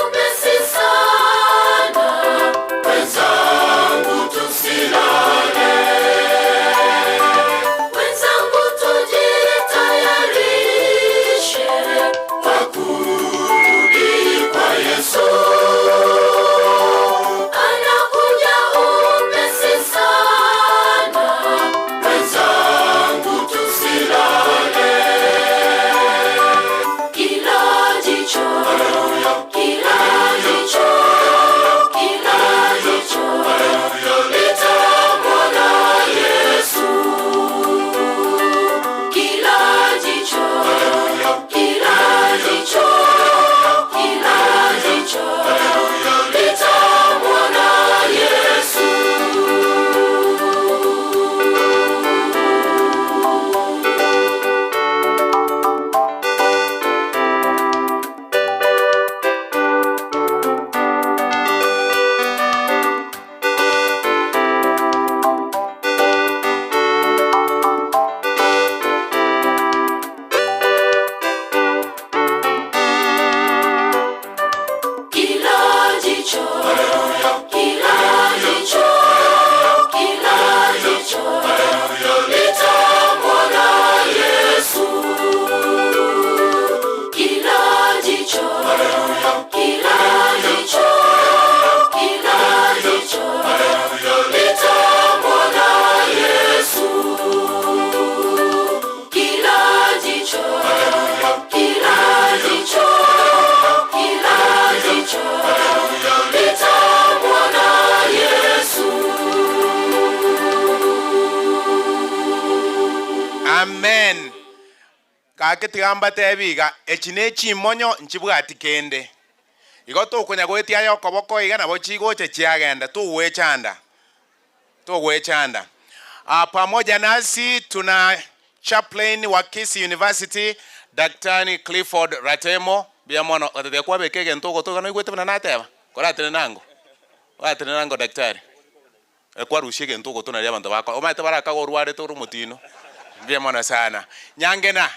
upesi sana. Wenzangu tusilale. Wenzangu tujitayarishe kwa kakitigamba tebiga echine chimonyo nchibwati kende igoto kunya gwetia yo koboko igana bochigoche chiagenda tuwechanda. Pamoja nasi tuna chaplain wa Kisii University Daktari Clifford Ratemo biamono atekwa bekege ntoko to no igwete na teba koratene nango daktari ekwa rushige ntoko to na ria bantu bako omate baraka go rware to rumutino biamono sana nyangena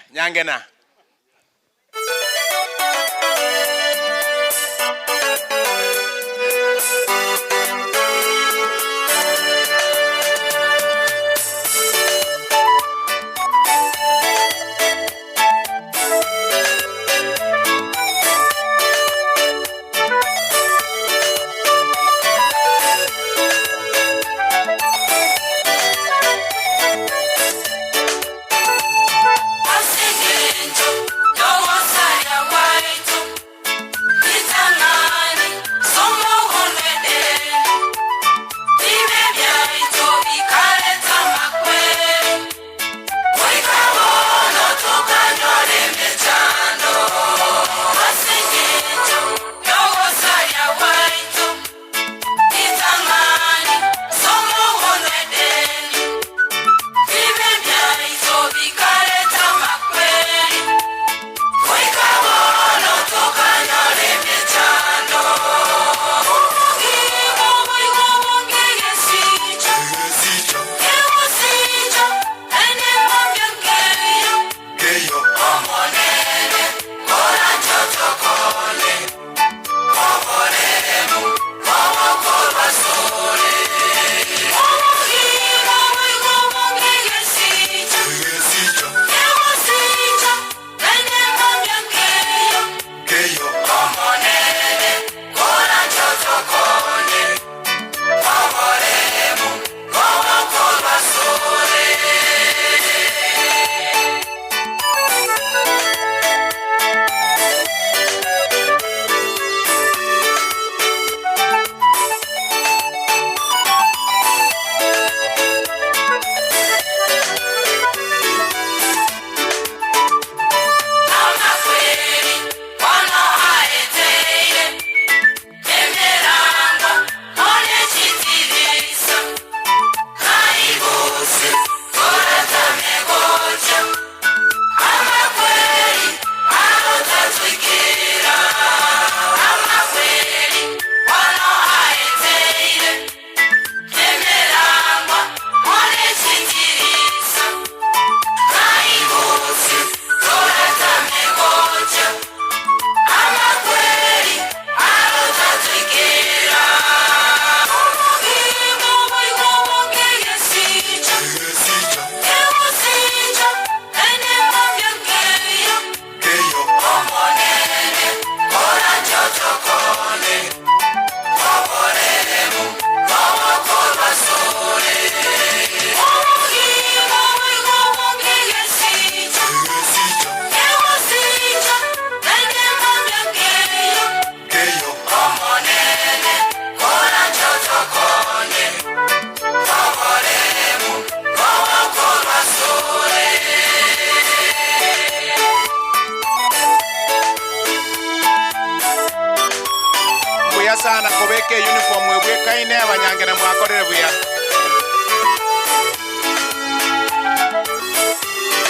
sana kobeke uniform webwe kaine abanyangena mwakorere buya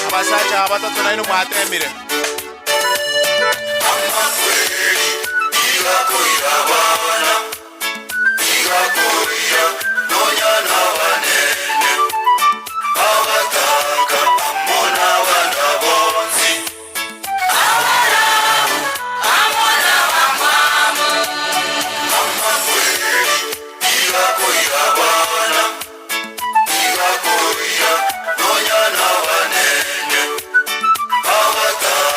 abasacha abatatu naino mwatemire Avatar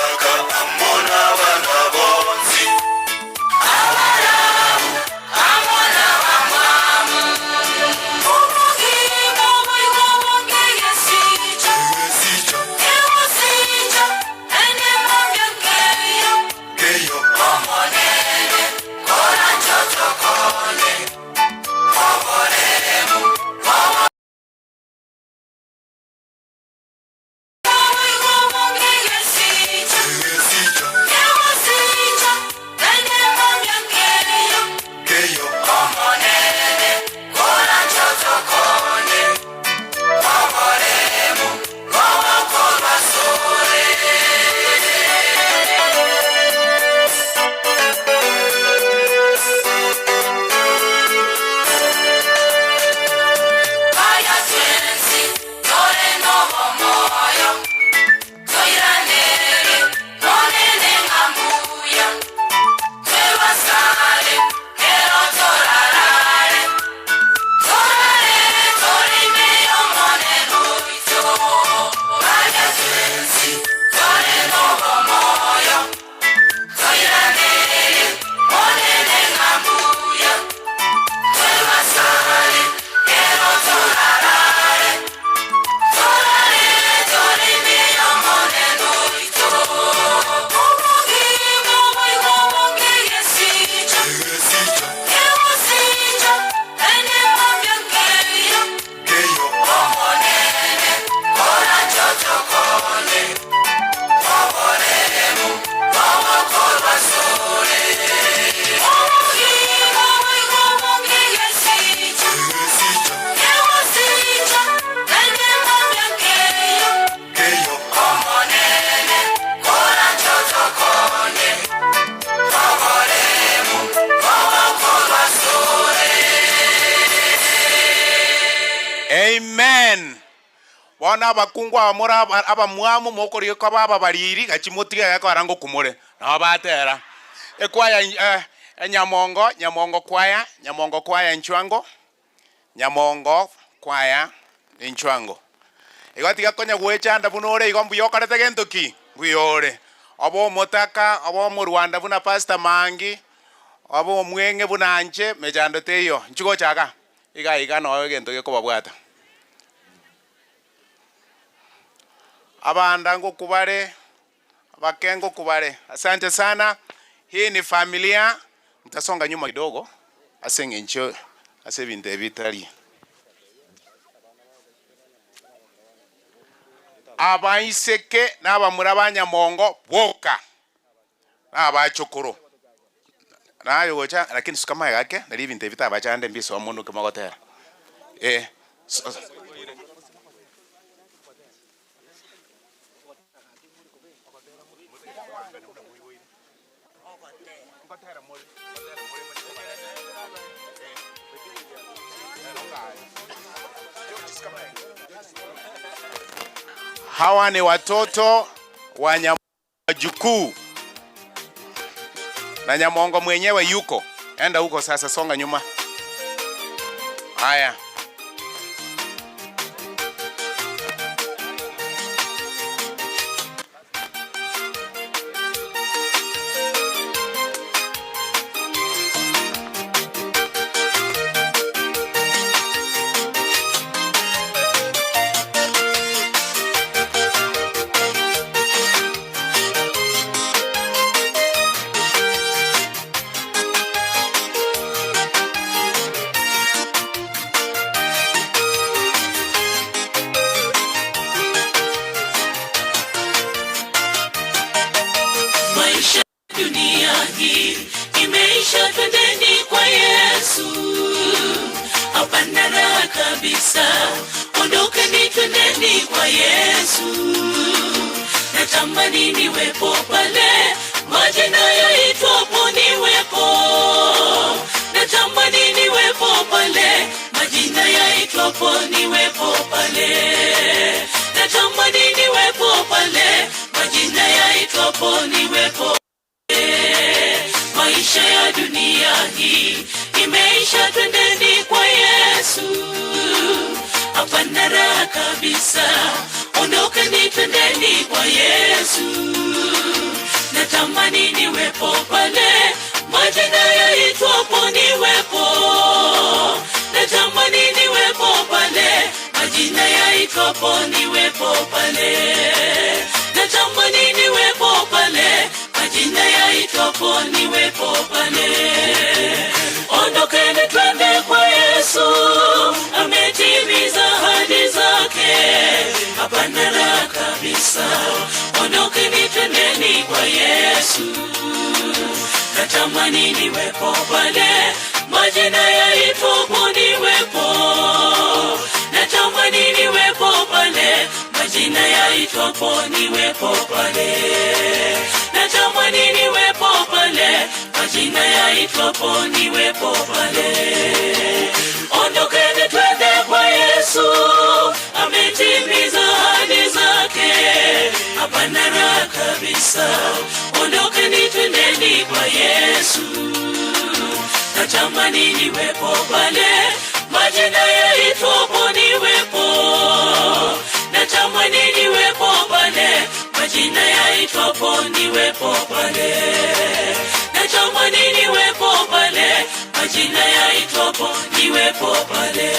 bona abakungwa amura abamwamu mokori ko baba bariri gachimutiga yako arango kumure na batera ekwaya Nyamongo kwaya Nchwango Nyamongo kwaya Nchwango igatiga konya gwechanda bunore igombu yokarete gentoki buyore abo motaka abo mu Rwanda buna Pastor Mangi abo mwenge bunanje mejando teyo nchugo chaka iga no gento ge kobabwata abanda ngo kubare abakengo kubare. Asante sana. Hii ni familia. Mtasonga nyuma kidogo asenge ncho asebinte vitali abaiseke n'abamurabanya Mongo boka n'abachokoro nayo gocha lakini sukama yake na livinte vita abachande mbiso omundu kemagotera hawa ni watoto wa Wajukuu na Nyamongo mwenyewe yuko. Enda huko sasa, songa nyuma. Haya. Ondokeni twendeni kwa Yesu. Natamani niwepo pale, majina yaitwapo niwepo. Natamani niwepo pale, majina yaitwapo niwepo pale. Natamani niwepo pale, majina yaitwapo niwepo. Maisha ya dunia hii imeisha, twendeni kwa Yesu. Hapana raha kabisa, ondokeni twendeni kwa Yesu. Natamani niwepo pale, majina yaitwapo niwepo. Natamani niwepo pale, majina yaitwapo niwepo pale. Natamani niwepo pale, majina yaitwapo niwepo pale. Ondokeni twende kwa Yesu, ametimiza ahadi zake. Hapana raha kabisa, ondokeni twendeni kwa Yesu. Natamani niwepo pale, majina yaitwapo niwepo. Natamani niwepo pale, majina yaitwapo niwepo pale. Natamani niwepo pale, majina yaitwapo niwepo pale. Ondokeni twende kwa Yesu, ametimiza ahadi zake. Hapana raha kabisa, ondokeni twendeni kwa Yesu. Natamani niwepo pale, majina yaitwapo niwepo. Natamani niwepo pale, majina yaitwapo niwepo pale. Natamani niwepo pale, majina yaitwapo niwepo pale.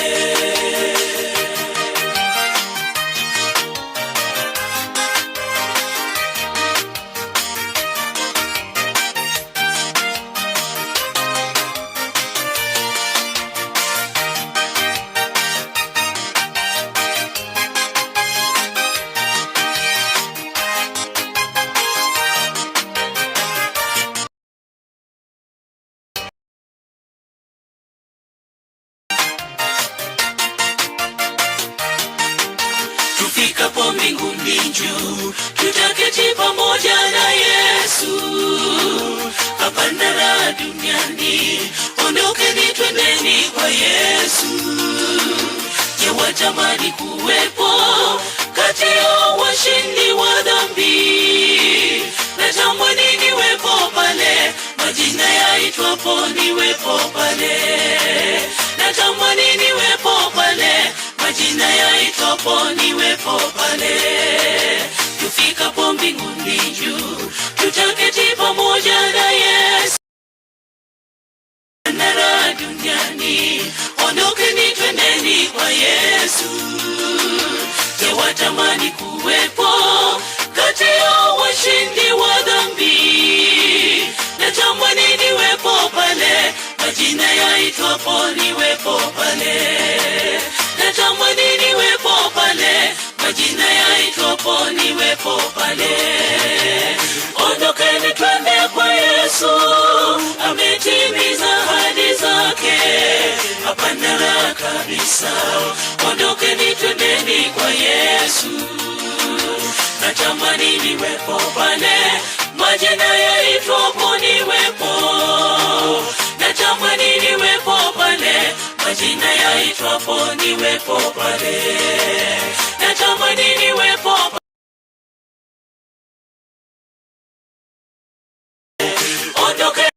Tufikapo mbinguni juu, tutaketi pamoja na Yesu. Hapana raha duniani, ondokeni twendeni kwa Yesu. Je, watamani kuwepo yaitwapo niwepo pale. Natamani niwepo pale, majina yaitwapo niwepo pale. Tufikapo mbinguni juu, tutaketi pamoja na Yesu. Nara duniani, ondokeni twendeni kwa Yesu. Je, watamani kuwepo kati ya washindi wa dhambi? Natamani niwepo pale, majina yaitwapo niwepo pale. Natamani niwepo pale, majina yaitwapo niwepo pale. Ondokeni twende kwa Yesu, ametimiza ahadi zake. Hapana raha kabisa, ondokeni twendeni kwa Yesu. Natamani niwepo pale, majina yaitwapo niwepo. Natamani niwepo pale, majina yaitwapo niwepo pale. Natamani niwepo pale. Ondoke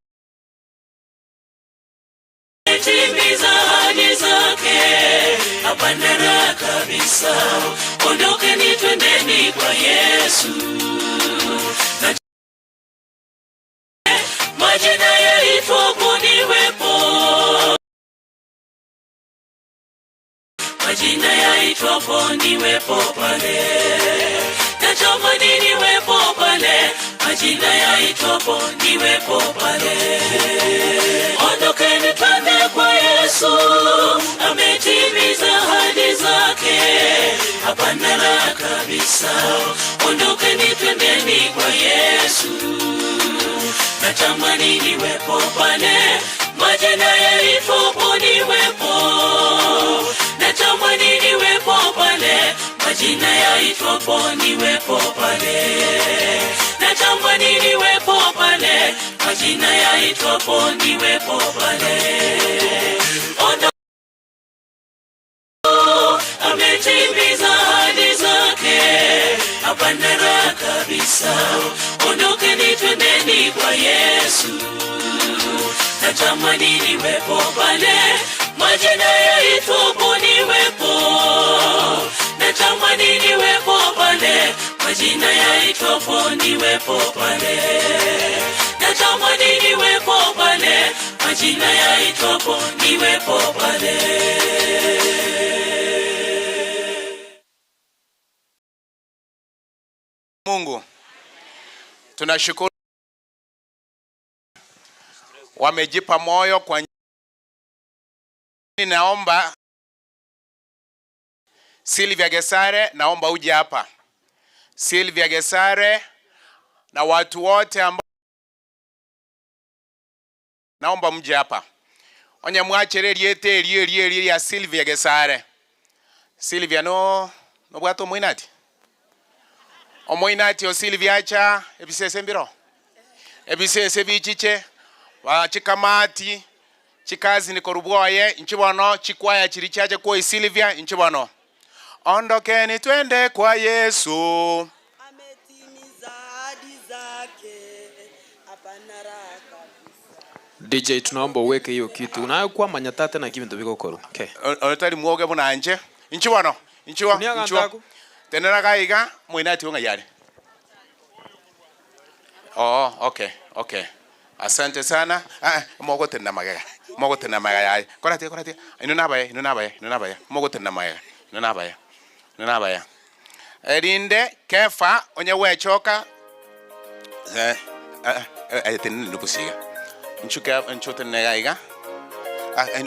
timiza ahadi zake. Hapana raha kabisa, ondokeni twendeni kwa Yesu. Majina yaitwapo niwepo. Majina yaitwapo niwepo pale. Natamani niwepo pale, majina yaitwapo niwepo pale. Ondokeni twende kwa Yesu, ametimiza ahadi zake. Hapana raha kabisa, ondokeni twendeni kwa Yesu. Natamani niwepo pale, majina yaitwapo niwepo. Natamani niwepo pale, majina yaitwapo niwepo pale. Natamani niwepo pale, majina yaitwapo niwepo pale. Ametimiza ahadi zake. Hapana raha kabisa, ondokeni twendeni kwa Yesu. Natamani niwepo pale, majina yaitwapo niwepo. Natamani niwepo pale, majina yaitwapo niwepo pale. Natamani niwepo pale, majina yaitwapo niwepo pale. Mungu, tunashukuru wamejipa moyo kwa. Naomba Sylvia Gesare, naomba uje hapa. Sylvia Gesare na watu wote ambao naomba mje hapa. Onye mwachere liete ya Sylvia Gesare. Sylvia no bwato moinati. Omoinati o Sylvia acha ebisese mbiro. Ebisese bichiche wa chikamati chikazi ni korubwoye nchibono chikwaya chiri chache kwa Sylvia nchibono. Ondokeni twende kwa Yesu. Ametimiza ahadi zake. Hapana raha kabisa. DJ tunaomba uweke hiyo kitu. Unayo kwa manyatate na kibintu bigokoro. Okay. Onetali mwoge bunanje. Nchibono. Nchiwa. Tenera kaiga moinati unga yale. Oh, okay. Asante sana. Mogo tena magaya. Korati. Inunabaya. Mogo tena magaya. Inunabaya. Erinde kefa onye wechoka. Tena nupusiga. Nchuke nega iga.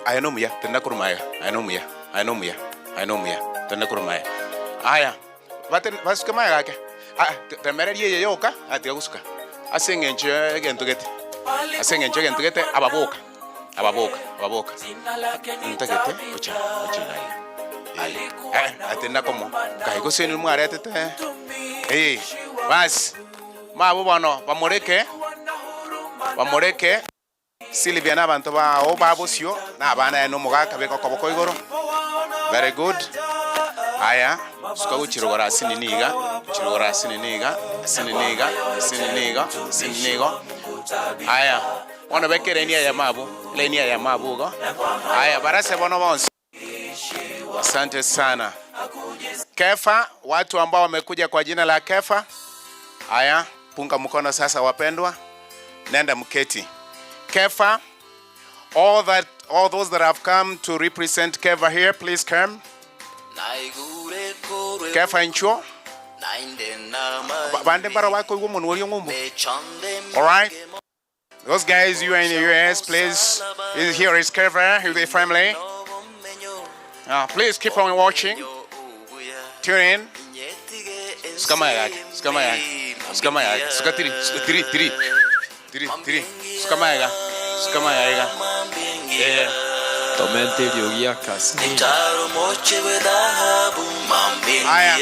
Ayanomuya, tena kurumaya. Ayanomuya. Tena kurumaya. Aya. Basuka maya yake. Temere ye yoka ati gusuka. Asengenche gentugete ababoka. Ntagete ocha. Atenda como kaigo senu mwaretete. Bas. Mabo bano bamoreke Sylvia n'abantu bao babosio n'abana no mugaka beko koboko igoro. Very good. Aya, suka chirogora sininiga. Aya, Wana beke lenia ya mabu go. Haya barase bono bonsi. Asante sana. Kefa, watu ambao wamekuja kwa jina la Kefa. Haya, punga mkono sasa wapendwa. Nenda mketi. Kefa, all those that have come to represent Kefa here, please come. Kefa incho. Bande bara wako yumo nwori ngumbu. All right. Those guys you are in the US, please. Here is Kefa with the family. Please keep on watching. Tune in. Skamaya. Skatiri. Skamaya. Yeah. Tomente yogia kasi. Haya.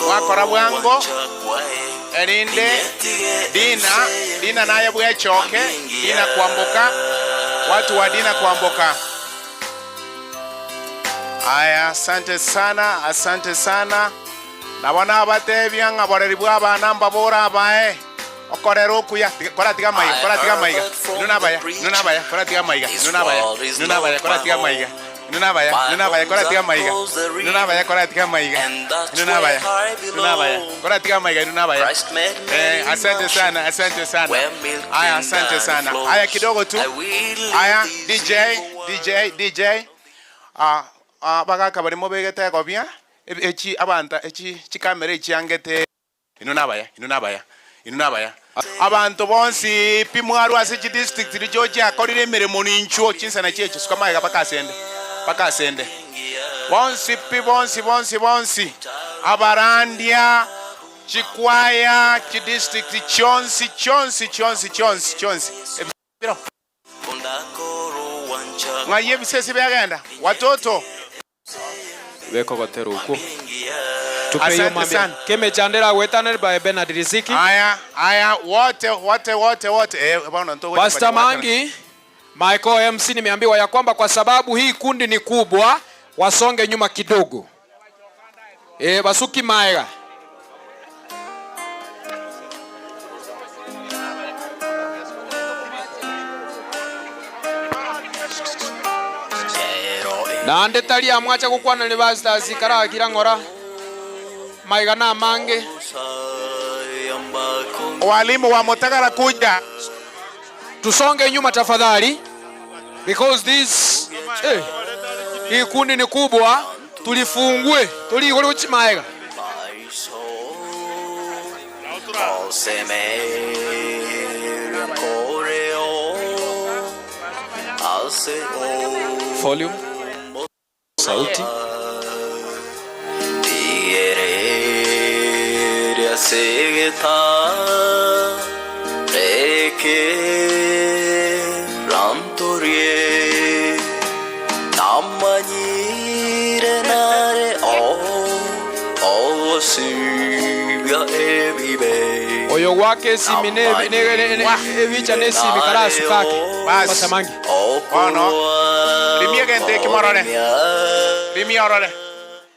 Wakora bwango. Erinde. Dina naye bwe choke. Dina kuambuka. Watu wa Dina kuambuka. Haya, asante sana. Nabona abatebya ngaboreri bwa bana mbabora abae. Okorero kuya kora tiga maiga. Nuna baya kora tiga maiga. Nuna baya kora tiga maiga. Asante sana. Haya, asante sana. Haya kidogo tu. Haya DJ. Baga kabari mo begete ko bia. Echi abanta kamera echi angete. Inuna baya. Abantu bonsi pimwaru asiji district rijoje akorire mirimo ninchuo chinsana cheche sukamaiga pakasende. Bonsi. Abarandia chikwaya chi district chonsi. Ngaye bisesi byagenda. Watoto Beko gotero uko. Tupeyo mambi. Keme chandera wetana by Bernard Riziki. Haya wote. Bwana ntogo. Pastor Mangi, Michael MC nimeambiwa ya kwamba kwa sababu hii kundi ni kubwa, wasonge nyuma kidogo. Basuki Maega. Na ande tali amwacha kukwana ne basta zikara kirangora. Maiga na mange. Walimu wa Mutagara kuja. Tusonge nyuma tafadhali. Because this hii kundi ni kubwa, tulifungue. Tulikole uchi Maiga. Volume. Sauti. Oyo wake simine vicha nesi mikara sukake. Pastor Mangi. Limiegente kimorore.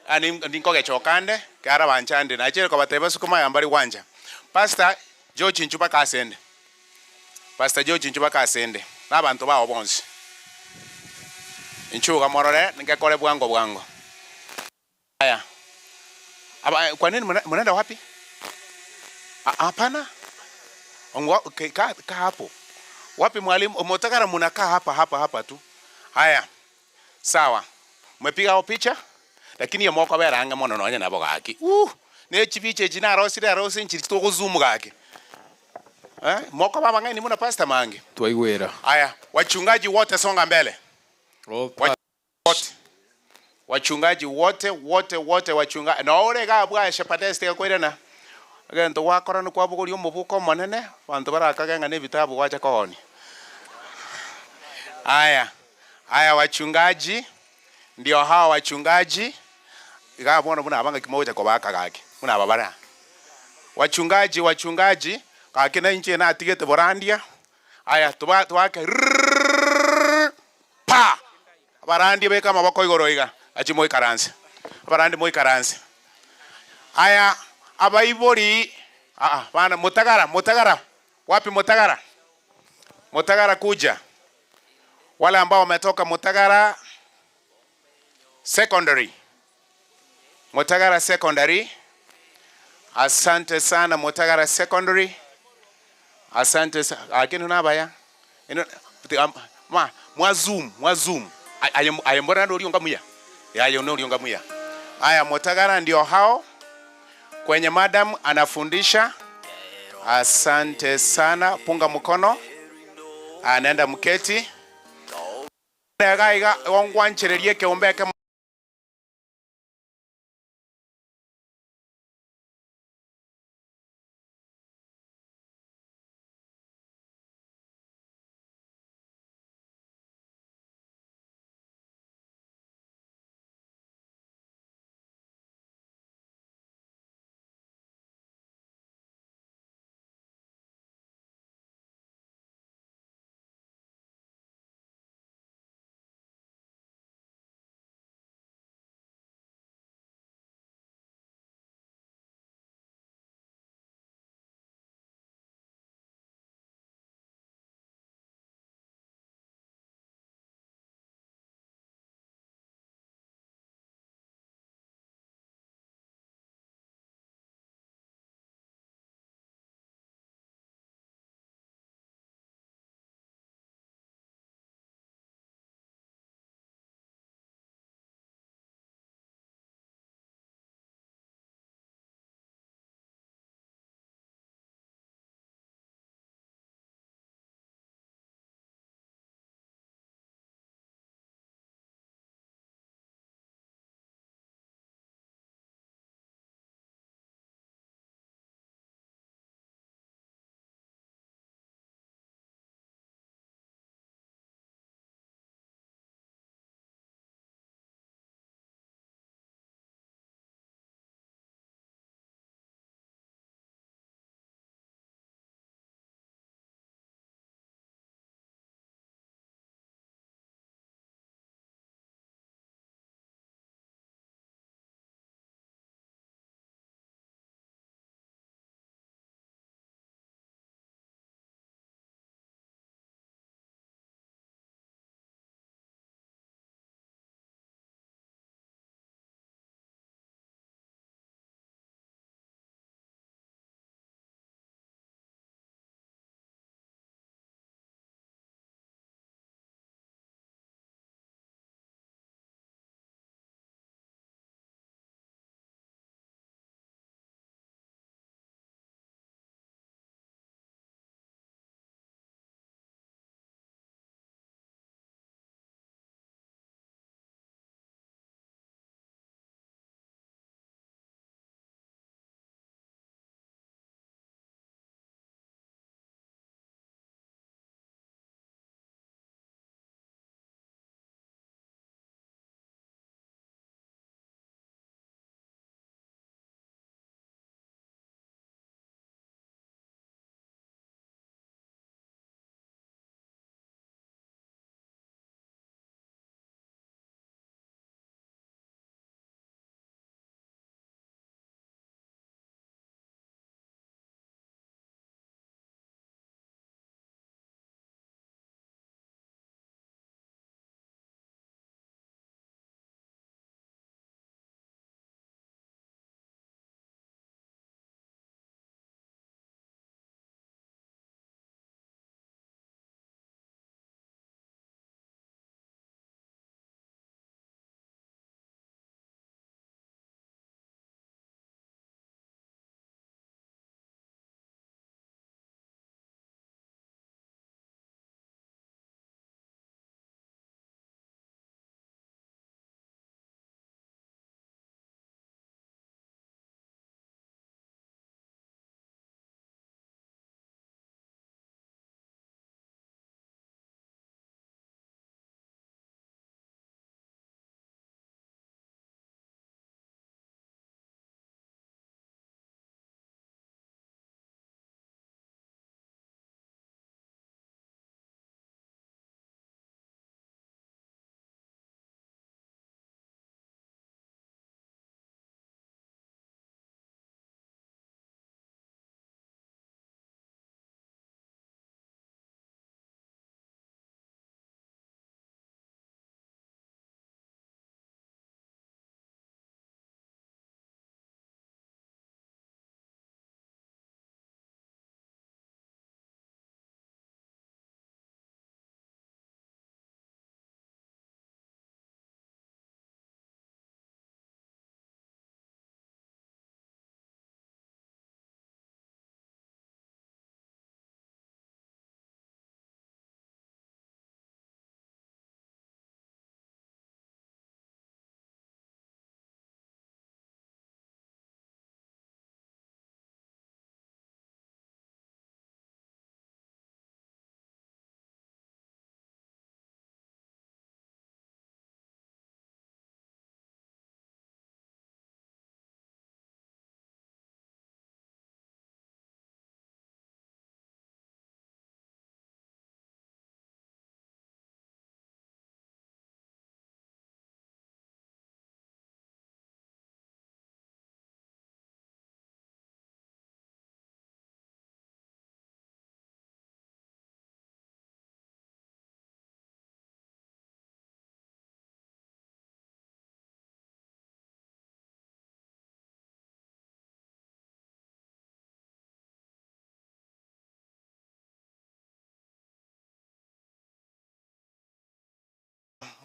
Ani ndinkoge chokande kara banchande na chero kabateba sukuma yambari wanja. Pastor George Nchuba kasende. Nabantu bawo bonsi. Nchuga morore ngekole bwango. Haya. Kwa nini mnaenda wapi? Hapana. Ka hapo. Wapi mwalimu? Mutagara mnakaa hapa tu. Haya. Sawa. Mmepiga picha? Lakini ya mwako beranga mono nonya nabo gaki. Ne chibiche jina rosi nchiri to kuzumu gaki. Mwako baba ngani muna Pastor Mangi. Tuaigwera. Haya, wachungaji wote songa mbele. Wachungaji wote wachungaji. Na ole ga bwa shepateste kwirena. Agento wakora no kwabuguri umubuko monene, bantu barakagenga ne vitabu wacha kooni. Haya wachungaji ndio hawa wachungaji. Igabona buna abanga kimoja kwa baka gake. Muna babara. Wachungaji kakina nje na atigete borandia. Haya twake pa. Barandi beka mabako igoroiga. Achi moi karanse. Barandi moi karanse. Haya abaibori Bana Mutagara. Wapi Mutagara? Mutagara kuja. Wale ambao wametoka Mutagara Secondary. Mutagara Secondary. Asante sana Mutagara Secondary. Asante sana. Lakini unabaya. Mwazum. Ayembona ndo uliongamuya. Yayo ndo uliongamuya. Haya Mutagara ndio hao. Kwenye madam anafundisha. Asante sana. Punga mkono. Anaenda mketi. Gaiga ongwanchererie keombeke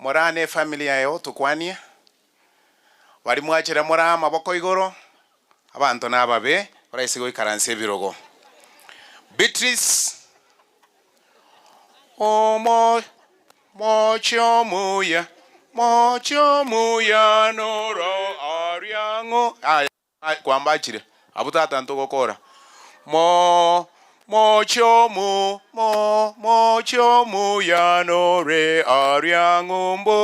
morane familia yo tukwanie wali mwachira mora maboko igoro abantu nababe oraisi go ikaranse birogo Beatrice mocho muya noro ariango kwambachire abutata ntogokora mocho muya nore ariangumbo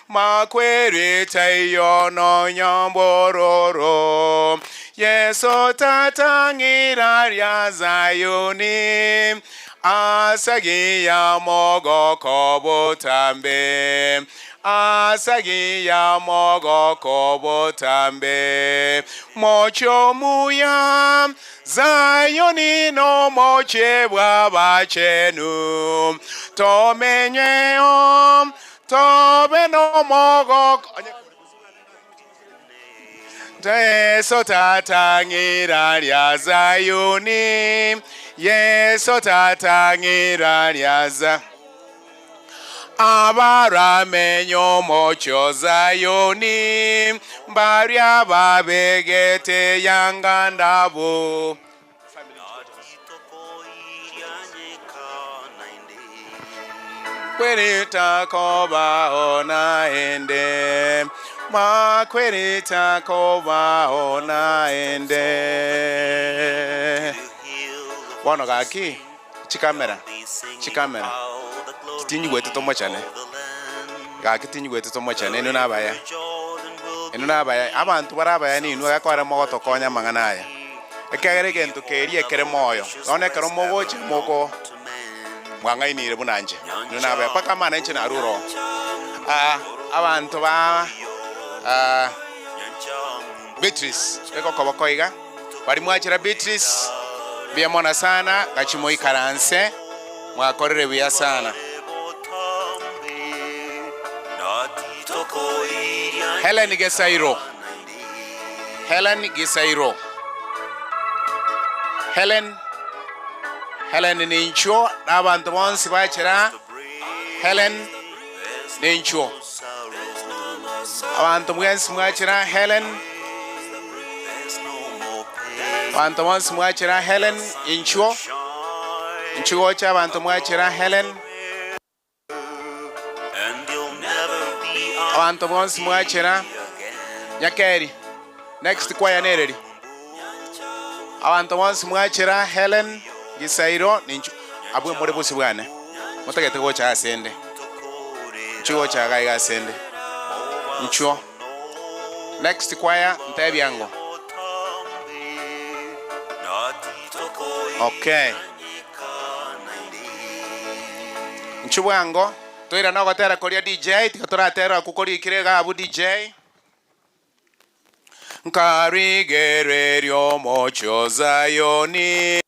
makwere tayo no nyambororo Yeso tatangira ya Zayoni asagi ya mogo kobotambe asagi ya mogo kobotambe mocho muya Zayoni no moche bwabachenu tomenyeo tobe no mogo Yeso tatangira ya Zayoni Yeso tatangira ya Zayoni Abaramenyo mocho Zayoni Baria babegete yangandabo Kwerita koba ona ende Makwerita koba ona ende Wano gaki chikamera Kitinyi gwetu tomo chane Gaki tinyi gwetu tomo chane enu nabaya abantu barabaya ni inu gakwara mogoto konya manganaya ekagere gento keri ekere moyo one kero mogoche moko mwanga inire bunanje enu nabaya paka mana nche na ruro abantu ba Beatrice eko kobokoiga bari mwachira Beatrice biamona sana gachimo ikaranse mwakorere biya sana Helen Gesairo Helen nincho abantu bonsi bachira Helen nincho abantu mwensi mwachira Helen abantu bonsi mwachira Helen incho cha abantu mwachira Helen abantu bonsi mwachira Nyakeri next kwaya nereri abantu bonsi mwachira Helen Gisairo nincho abwe muri busi bwane mutagete go cha asende chigo cha gai asende ncho next kwaya ntabyango okay nchubwango toira no gotera koria DJ tikatora kukori kirega abu DJ nkarigererio mocho Zayoni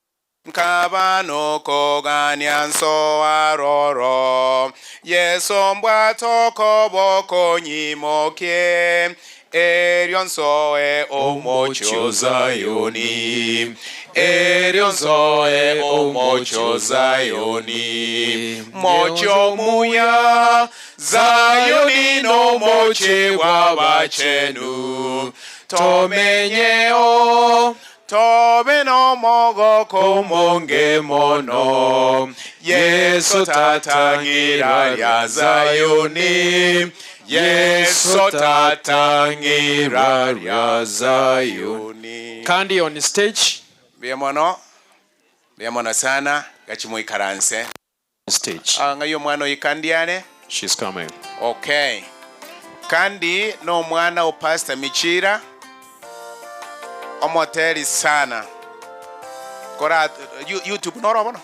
nkabano kogania nso aroro Yeso mbwato koboko nyimoke erionso omocho Zayoni erionso omocho Zayoni mocho muya Zayoni no moche wabachenu tomenyeo tobe no mogo komonge mono Yeso tatangira ya Zayoni Yeso tatangira ya Zayoni Kandi on stage biamono sana gachimo ikaranse stage ngayo mwana ikandiane she's coming okay Kandi no mwana o Pastor Michira omoteri sana kora YouTube norobono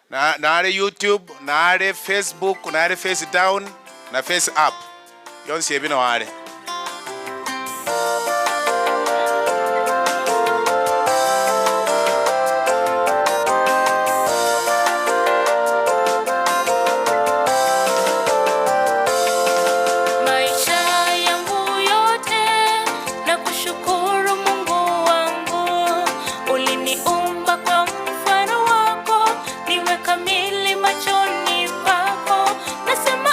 na YouTube na Facebook na Face Down na Face Up yonse bino wale Kamili machoni pako nasema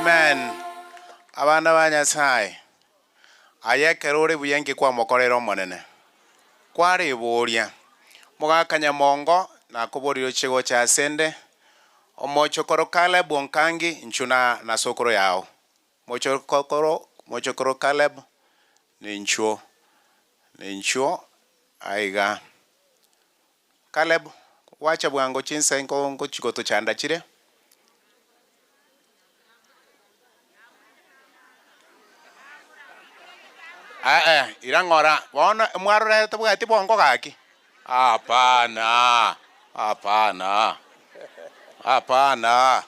Amen. Abana ba Nyasaye. Ayekerore buyengi kwa mokorero monene. Kwari boria. Mugakanya mongo na kuboriro chigo cha sende. Omochokoro Caleb Onkangi nchuna na sokoro yao. Mochokoro Caleb ninchuo aiga. Caleb wacha bwango chinsa ngo chikoto chanda chire. Irangora. Bona mwarore tabwati bongo kaki. Hapana.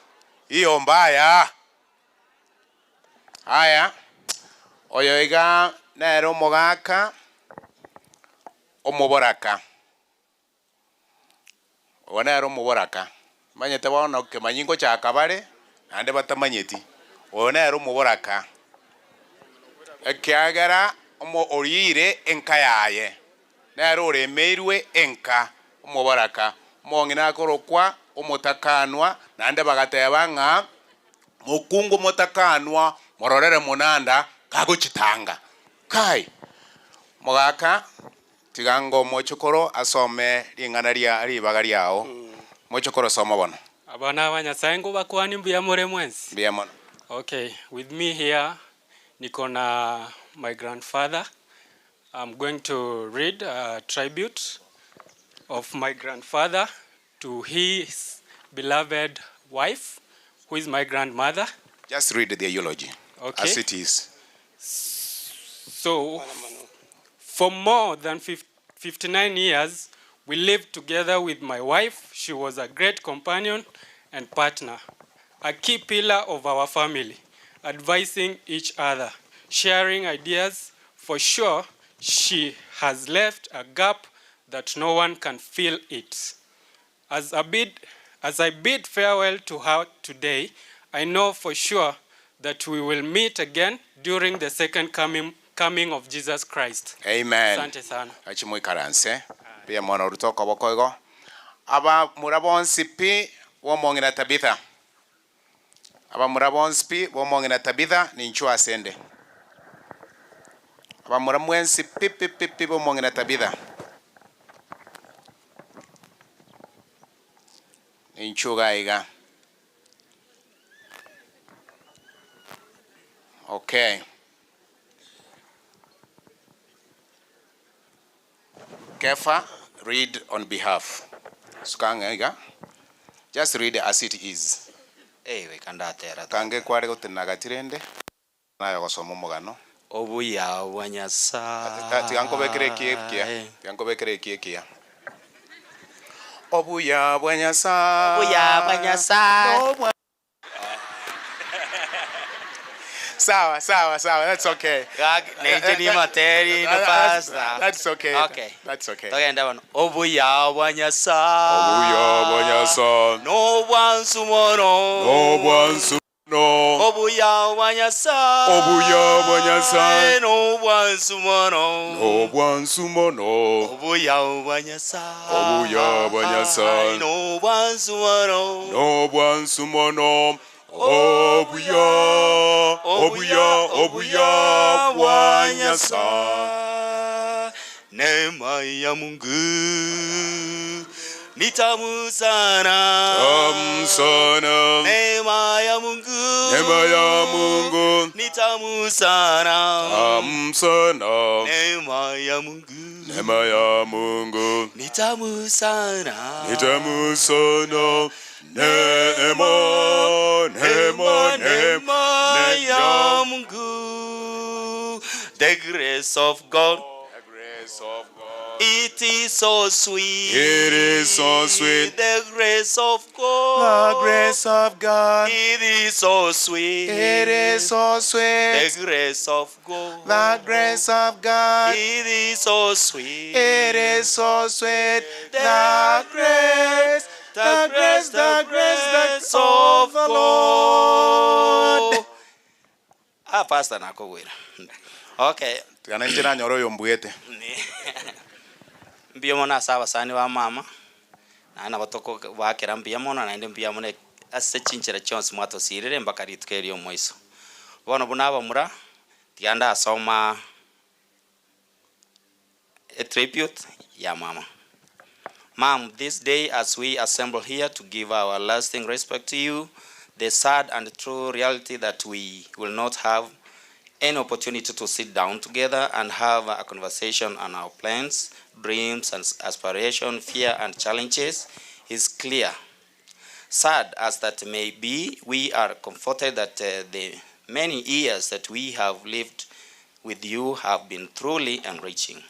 Hiyo mbaya. Haya. Oyoiga nero mogaka omuboraka. Onero muboraka. Manyete bona ke manyingo cha kabare ande batamanyeti. Onero muboraka. Ekiagara omo orire enka yaye. Nero remerwe enka omuboraka. Mongina korokwa omutakanwa nande bagateba nga mukungu mutakanwa mororere munanda kaguchitanga. Kai mogaka tigango mochokoro asome lingana lya libaga lyao. Mochokoro soma bona. Abana ba Nyasaye ngo bakwani mbuya more mwensi. Mbuya mono. Okay, with me here niko na my grandfather. I'm going to read a tribute of my grandfather to his beloved wife, who is my grandmother. Just read the eulogy. Okay. As it is. So, for more than 59 years, we lived together with my wife. She was a great companion and partner, a key pillar of our family, advising each other, sharing ideas. For sure, she has left a gap that no one can fill it. As I bid farewell to her today, I know for sure that we will meet again during the second coming of Jesus Christ. Amen. Asante sana. Achimwe karanse. Pia mwana rutoka bokoigo. Aba murabonsi pi womongina Tabitha. Aba murabonsi pi womongina Tabitha ni nchua asende. Aba muramwensi pi womongina Tabitha. Ni nchuga iga. Okay. Kefa, read on behalf. Sukanga, just read as it is. We kanda tera. Kange kware gutinaga tirende. Nayo gosoma mugano. Obuya bwanyasa. Tiganko bekere kiepkia. Tiganko bekere kiekia. Obuya bwanyasa. Obuya bwanyasa. Sawa. That's okay. That's okay. Okay. That's okay. Togenda bano. Obuya bwanyasa. Obuya bwanyasa. No bwansumono. No bwansumono. Obuya bwanyasa. Obuya bwanyasa. No bwansumono. No bwansumono. Obuya bwanyasa. Obuya bwanyasa. No bwansumono. No bwansumono. Obuya bwanyasa. Neema ya Mungu ni tamu sana. Neema ya Mungu ni tamu sana. Neema ya Mungu ni tamu sana. Neema ya Mungu. The grace of God. It is so sweet. The grace of God. It is so sweet. The grace of God. It is so sweet. The grace of the Lord. Pastor nakogwira. Okay. Tikana njira nyoro yombuete. Mbia mona saba sani wa mama. Na batoko bakera mbia mona na mbia mona asechinchira chonse mwatosirire mpaka ritukerio mwiso bono bunaba mura tianda asoma a tribute ya mama. Mom, this day as we assemble here to give our lasting respect to you, the sad and true reality that we will not have any opportunity to sit down together and have a conversation on our plans, dreams and aspirations, fear and challenges is clear. Sad as that may be, we are comforted that the many years that we have lived with you have been truly enriching.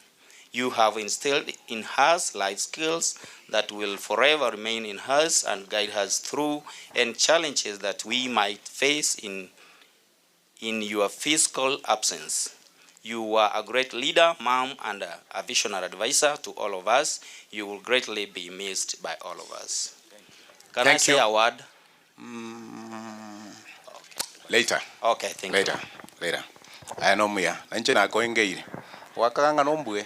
You have instilled in us life skills that will forever remain in us and guide us through any challenges that we might face in your physical absence. You are a great leader, mom, and a visionary advisor to all of us. You will greatly be missed by all of us. Can I say a word? Later. Okay, thank you. Later. I know me. Nanche na koingeire. Wakanga nombwe.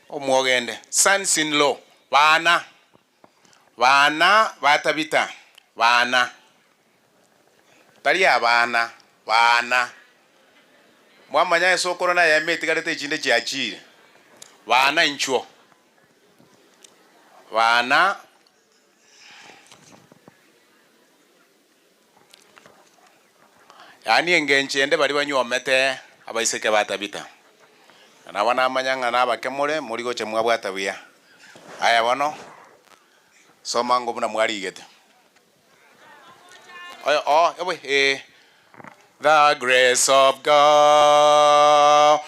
Omwogende. Sons-in-law. Bana batabita. Bana. Tari abana. Mwamanya esokoro na yameti garete ichinde chiachire. Bana inchuo. Bana yani engenchende bari banyomete abaiseke batabita. Na wana amanyanga na bakemure muri goche mwabwatabia. Aya bono. Soma ngo buna mwarigete. The grace of God,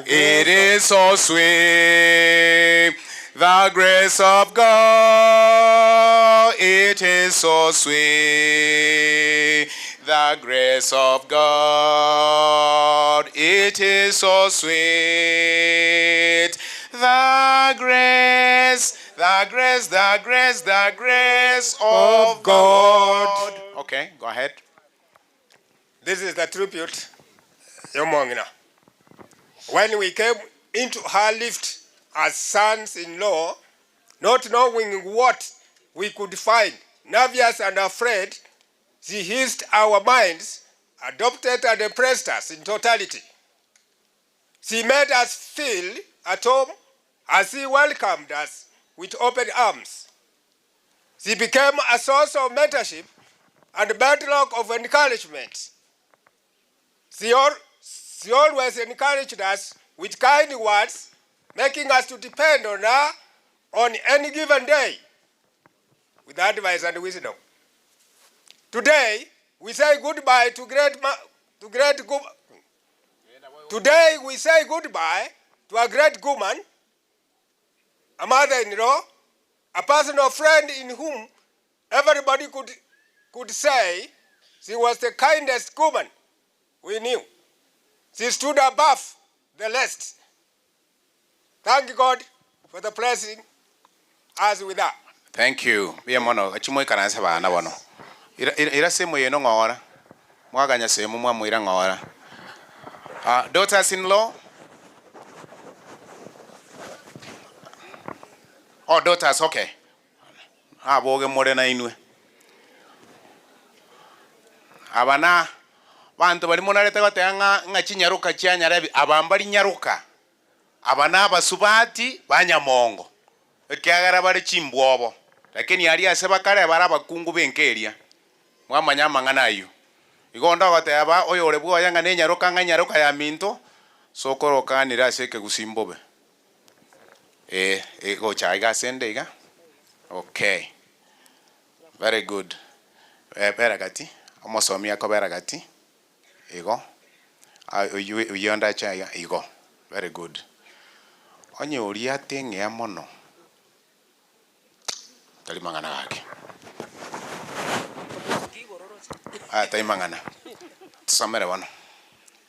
it is so sweet. The grace of God, it is so sweet. The grace of God, it is so sweet. The grace of God. Okay, go ahead. This is the tribute, Yomongina. When we came into her lift as sons-in-law, not knowing what we could find, nervous and afraid, she eased our minds, adopted and embraced us in totality. She made us feel at home as she welcomed us with open arms. She became a source of mentorship and bedrock of encouragement. She always encouraged us with kind words, making us to depend on her on any given day with advice and wisdom. Today, we say goodbye to Today, we say goodbye to a great woman, a mother-in-law, a personal friend in whom everybody could say she was the kindest woman we knew. She stood above the rest. Thank God for the blessing as with her. Thank you. Bia mono achimoy karansa bana bono. Ira semo yeno ngora. Mwaganya semo mwamwira ngora. Daughters-in-law. Oh, daughters, okay. Boge more na inwe. Abana bantu bari monarete batanga ngakinyaruka cyanyarabi abambari nyaruka. Abana basubati banyamongo. Ekyagara bari chimbwobo. Lakini yali aseba kale baraba kungu benkeria. Mwamanya mangana yo. Igonda gote aba oyore bwo yanga nenyaruka ya minto sokoroka nira seke gusimbobe. Go chaiga sende iga. Okay. Very good. Beragati. Omosomi yako beragati. Ego. Uyonda chaiga ego. Very good. Onye uria tenge ya mono. Talimangana gake. Taimangana. Tusamere wano.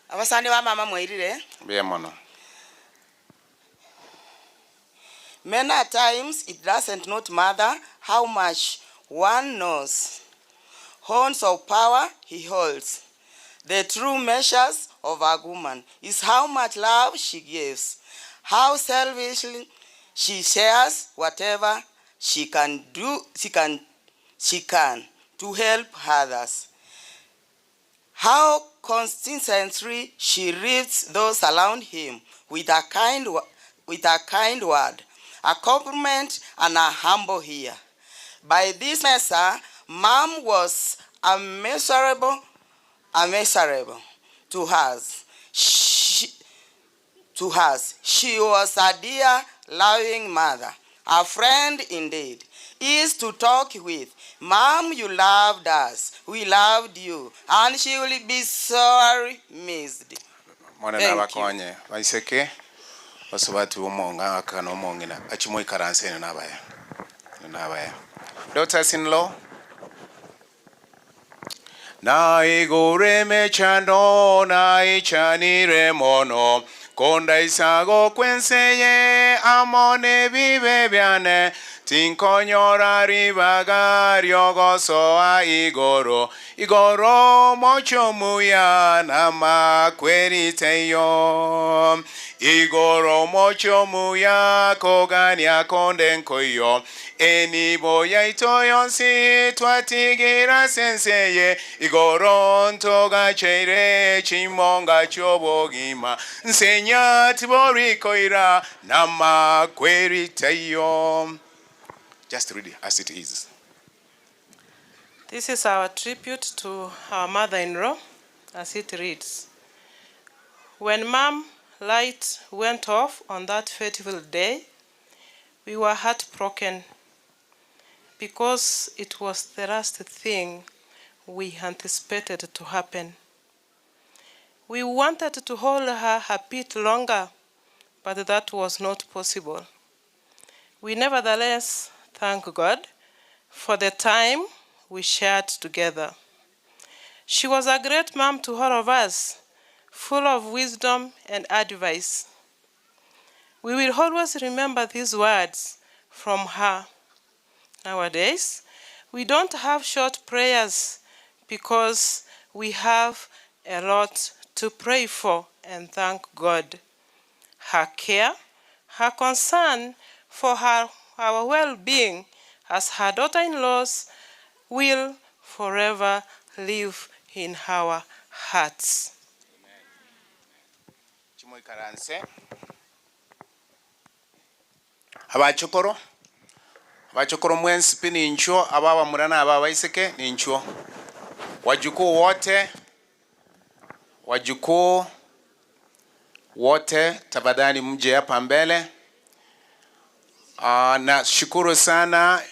Abasani ba mama mwairire. Bia mono. Many times it doesn't not matter how much one knows. Horns of power he holds. The true measures of a woman is how much love she gives, how selfishly she shares whatever she can she can to help others. How consistently she reads those around him with a kind word, a compliment, and a humble ear. By this measure, Mom was immeasurable to us. She was a dear, loving mother, a friend indeed, easy to talk with. Mom, you loved us, we loved you, and she will be sorry missed. Mwana na bakonye baiseke basubatu umonga akana umongina achimo ikaranse nabaya daughters-in-law na igore mechando na ichanire mono konda isago kwenseye amone bibe byane tinkonyora ribagario goso a igoro mocho muya na makweriteyo igoro mocho muya kogania kondenkoyo eni boya itoyo si twatigira senseye igoro ntoga cheire chimonga chobogima nsenya tiborikoira na makweriteyo. Just read it as it is. This is our tribute to our mother-in-law, as it reads. When Mom light went off on that fateful day, we were heartbroken because it was the last thing we anticipated to happen. We wanted to hold her a bit longer, but that was not possible. We nevertheless thank God for the time we shared together. She was a great mom to all of us, full of wisdom and advice. We will always remember these words from her. Nowadays, we don't have short prayers because we have a lot to pray for and thank God. Her care, her concern for our well-being as her daughter-in-laws will forever live in our hearts. Abachokoro mwensipi ni nchuo, ababa murana ababa iseke ni nchuo. Wajukuu wote tafadhali mje hapa mbele. Na shukuru sana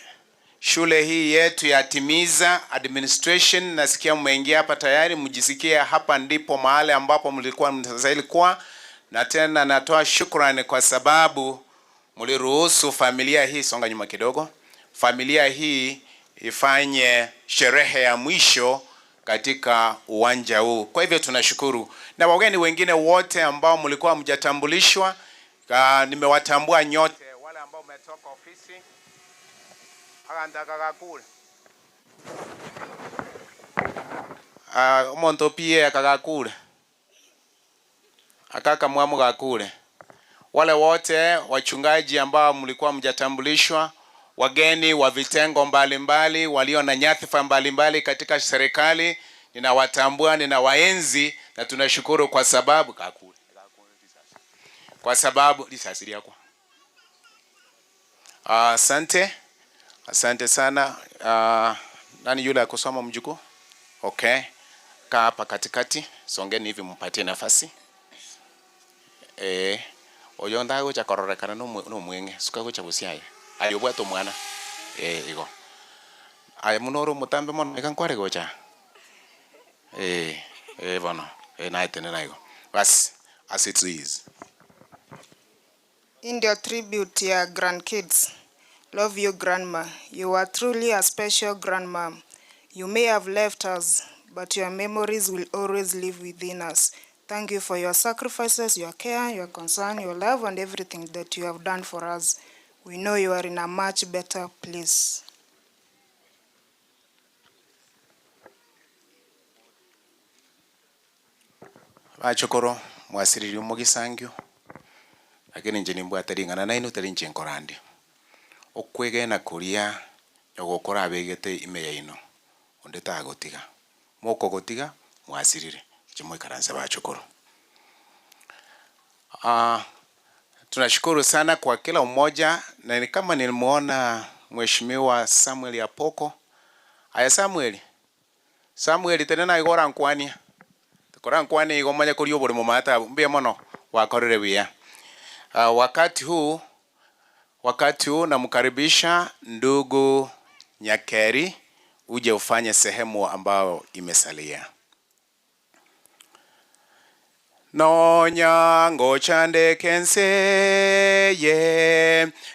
shule hii yetu ya Timiza administration, nasikia mmeingia hapa tayari, mjisikie hapa ndipo mahali ambapo mlikuwa mtastahili kuwa. Na tena natoa shukrani kwa sababu mliruhusu familia hii, songa nyuma kidogo, familia hii ifanye sherehe ya mwisho katika uwanja huu. Kwa hivyo tunashukuru. Na wageni wengine wote ambao mlikuwa mjatambulishwa, nimewatambua nyote. Wale ambao umetoka ofisi akandaka kule umonto pia akakule akaka mwamu kakule. Wale wote wachungaji ambao mlikuwa mjatambulishwa, wageni wa vitengo mbalimbali walio na nyadhifa mbalimbali katika serikali, ninawatambua, ninawaenzi na tunashukuru kwa sababu kakule. Kwa sababu risasi yako. Asante sana. Nani yule akusoma mjukuu? Okay. Kaa hapa katikati, songeni hivi mpatie nafasi. Oyonda gocha kororekana no mwenge, suka gocha busiaye. Ayobwa to mwana. Igo. Ay munoro mutambe mon ekankware gocha. Bono. Naitene naigo. Bas, as it is. In your tribute to your grandkids, love you, Grandma. You are truly a special grandma. You may have left us, but your memories will always live within us. Thank you for your sacrifices, your care, your concern, your love, and everything that you have done for us. We know you are in a much better place. Achokoro mwasiriri umugisangyo. Lakini nje nimbo ataringana na ino tarinche nkorandi. Okwege na kuria nyogokora abegete ime yaino ondeta gotiga moko gotiga mwasirire chimwe karanza bachokoro. Tunashukuru sana kwa kila mmoja, na ni kama nilimuona Mheshimiwa Samuel Apoko. Aya Samuel tena igora nkwani. Tukora nkwani igomanya kuri obore mu mata mbia mono wakorere bia. Wakati huu namkaribisha ndugu Nyakeri uje ufanye sehemu ambao imesalia. Nonyango chande kenseye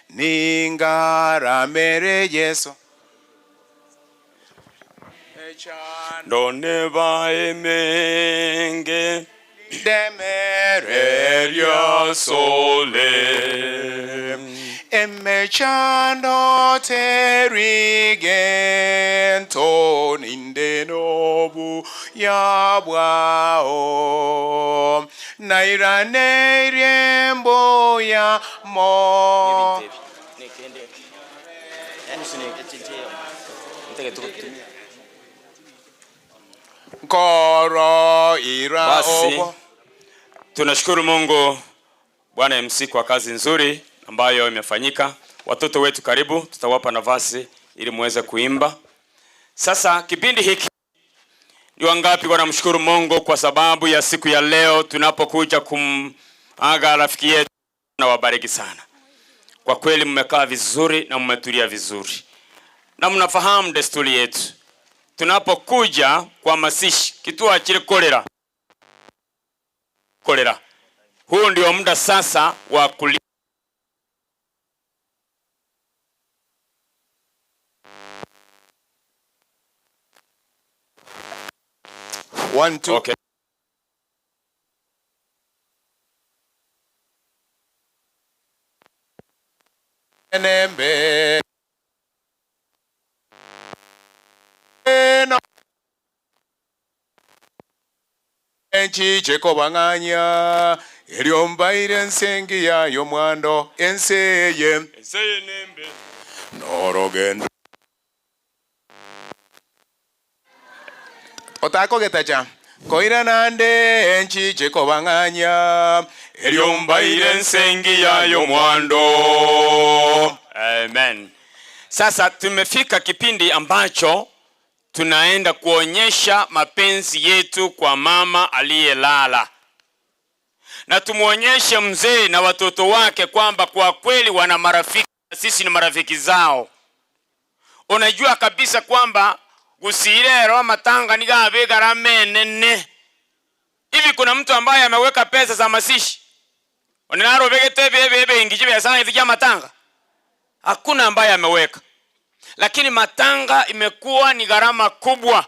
ningaramere Yesu Done baemenge demereria sole emechando terigento nindenobu yabwao nairane rembo ya mo Koro ira basi. Tunashukuru Mungu Bwana MC kwa kazi nzuri ambayo imefanyika. Watoto wetu karibu, tutawapa nafasi ili muweze kuimba. Sasa kipindi hiki ni wangapi wanamshukuru Mungu kwa sababu ya siku ya leo tunapokuja kumaga rafiki yetu, na wabariki sana. Kwa kweli mmekaa vizuri na mmetulia vizuri. Na mnafahamu desturi yetu. Tunapokuja kwa masishi kituo cha kolera. Huu ndio muda sasa wa kulia. One, two. Okay. Enembe enchi cheko banganya eliomba ile nsengi ya yomwando enseye nembe norogendo otako getacha koira nande enchi cheko banganya eliomba ile nsengi ya yomwando. Amen. Sasa tumefika kipindi ambacho tunaenda kuonyesha mapenzi yetu kwa mama aliyelala. Na tumuonyeshe mzee na watoto wake kwamba kwa kweli wana marafiki, sisi ni marafiki zao. Unajua kabisa kwamba gusirero matanga ni gabe garamenene. Hivi kuna mtu ambaye ameweka pesa za masishi? Onaro begete bebe ingije ya sana hivi matanga? Hakuna ambaye ameweka. Lakini matanga imekuwa ni gharama kubwa.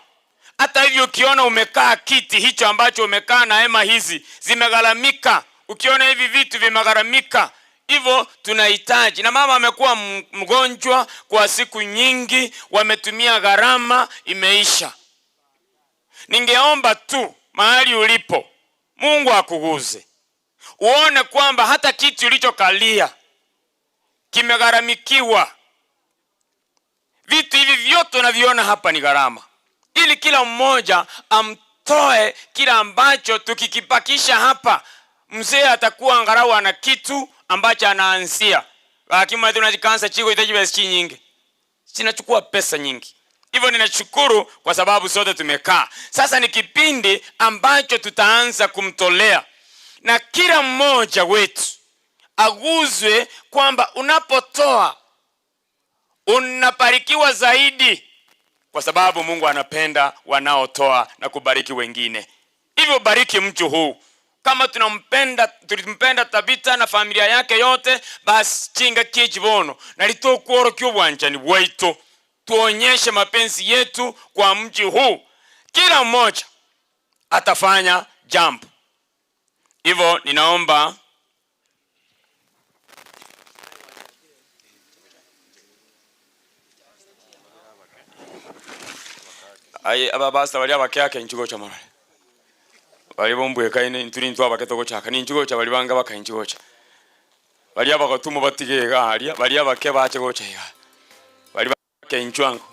Hata hivyo ukiona umekaa kiti hicho ambacho umekaa na hema hizi zimegharamika. Ukiona hivi vitu vimegharamika. Hivyo tunahitaji. Na mama amekuwa mgonjwa kwa siku nyingi, wametumia gharama imeisha. Ningeomba tu mahali ulipo Mungu akuguze. Uone kwamba hata kiti ulichokalia kimegharamikiwa. Vitu hivi vyote unaviona hapa ni gharama. Ili kila mmoja amtoe kila ambacho tukikipakisha hapa, mzee atakuwa angalau ana kitu ambacho anaanzia. Lakini tunajikansa chiko itaji pesa nyingi. Sinachukua pesa nyingi. Hivyo ninashukuru kwa sababu sote tumekaa. Sasa ni kipindi ambacho tutaanza kumtolea. Na kila mmoja wetu aguzwe kwamba unapotoa unabarikiwa zaidi, kwa sababu Mungu anapenda wanaotoa na kubariki wengine. Hivyo bariki mtu huu. Kama tulimpenda Tabita na familia yake yote, basi chinga kijibono na litokuoro kyobwanjani bwaito. Tuonyeshe mapenzi yetu kwa mji huu. Kila mmoja atafanya jambo. Hivyo ninaomba aba basta bali abakyake inchigo cha mara. Bali bombuye kaine nturi ntwa baketoko chaka ni inchigo cha bali banga baka inchigo cha. Bali abakatumo batige galia bali abake bache gocha ya. Bali kenchwangu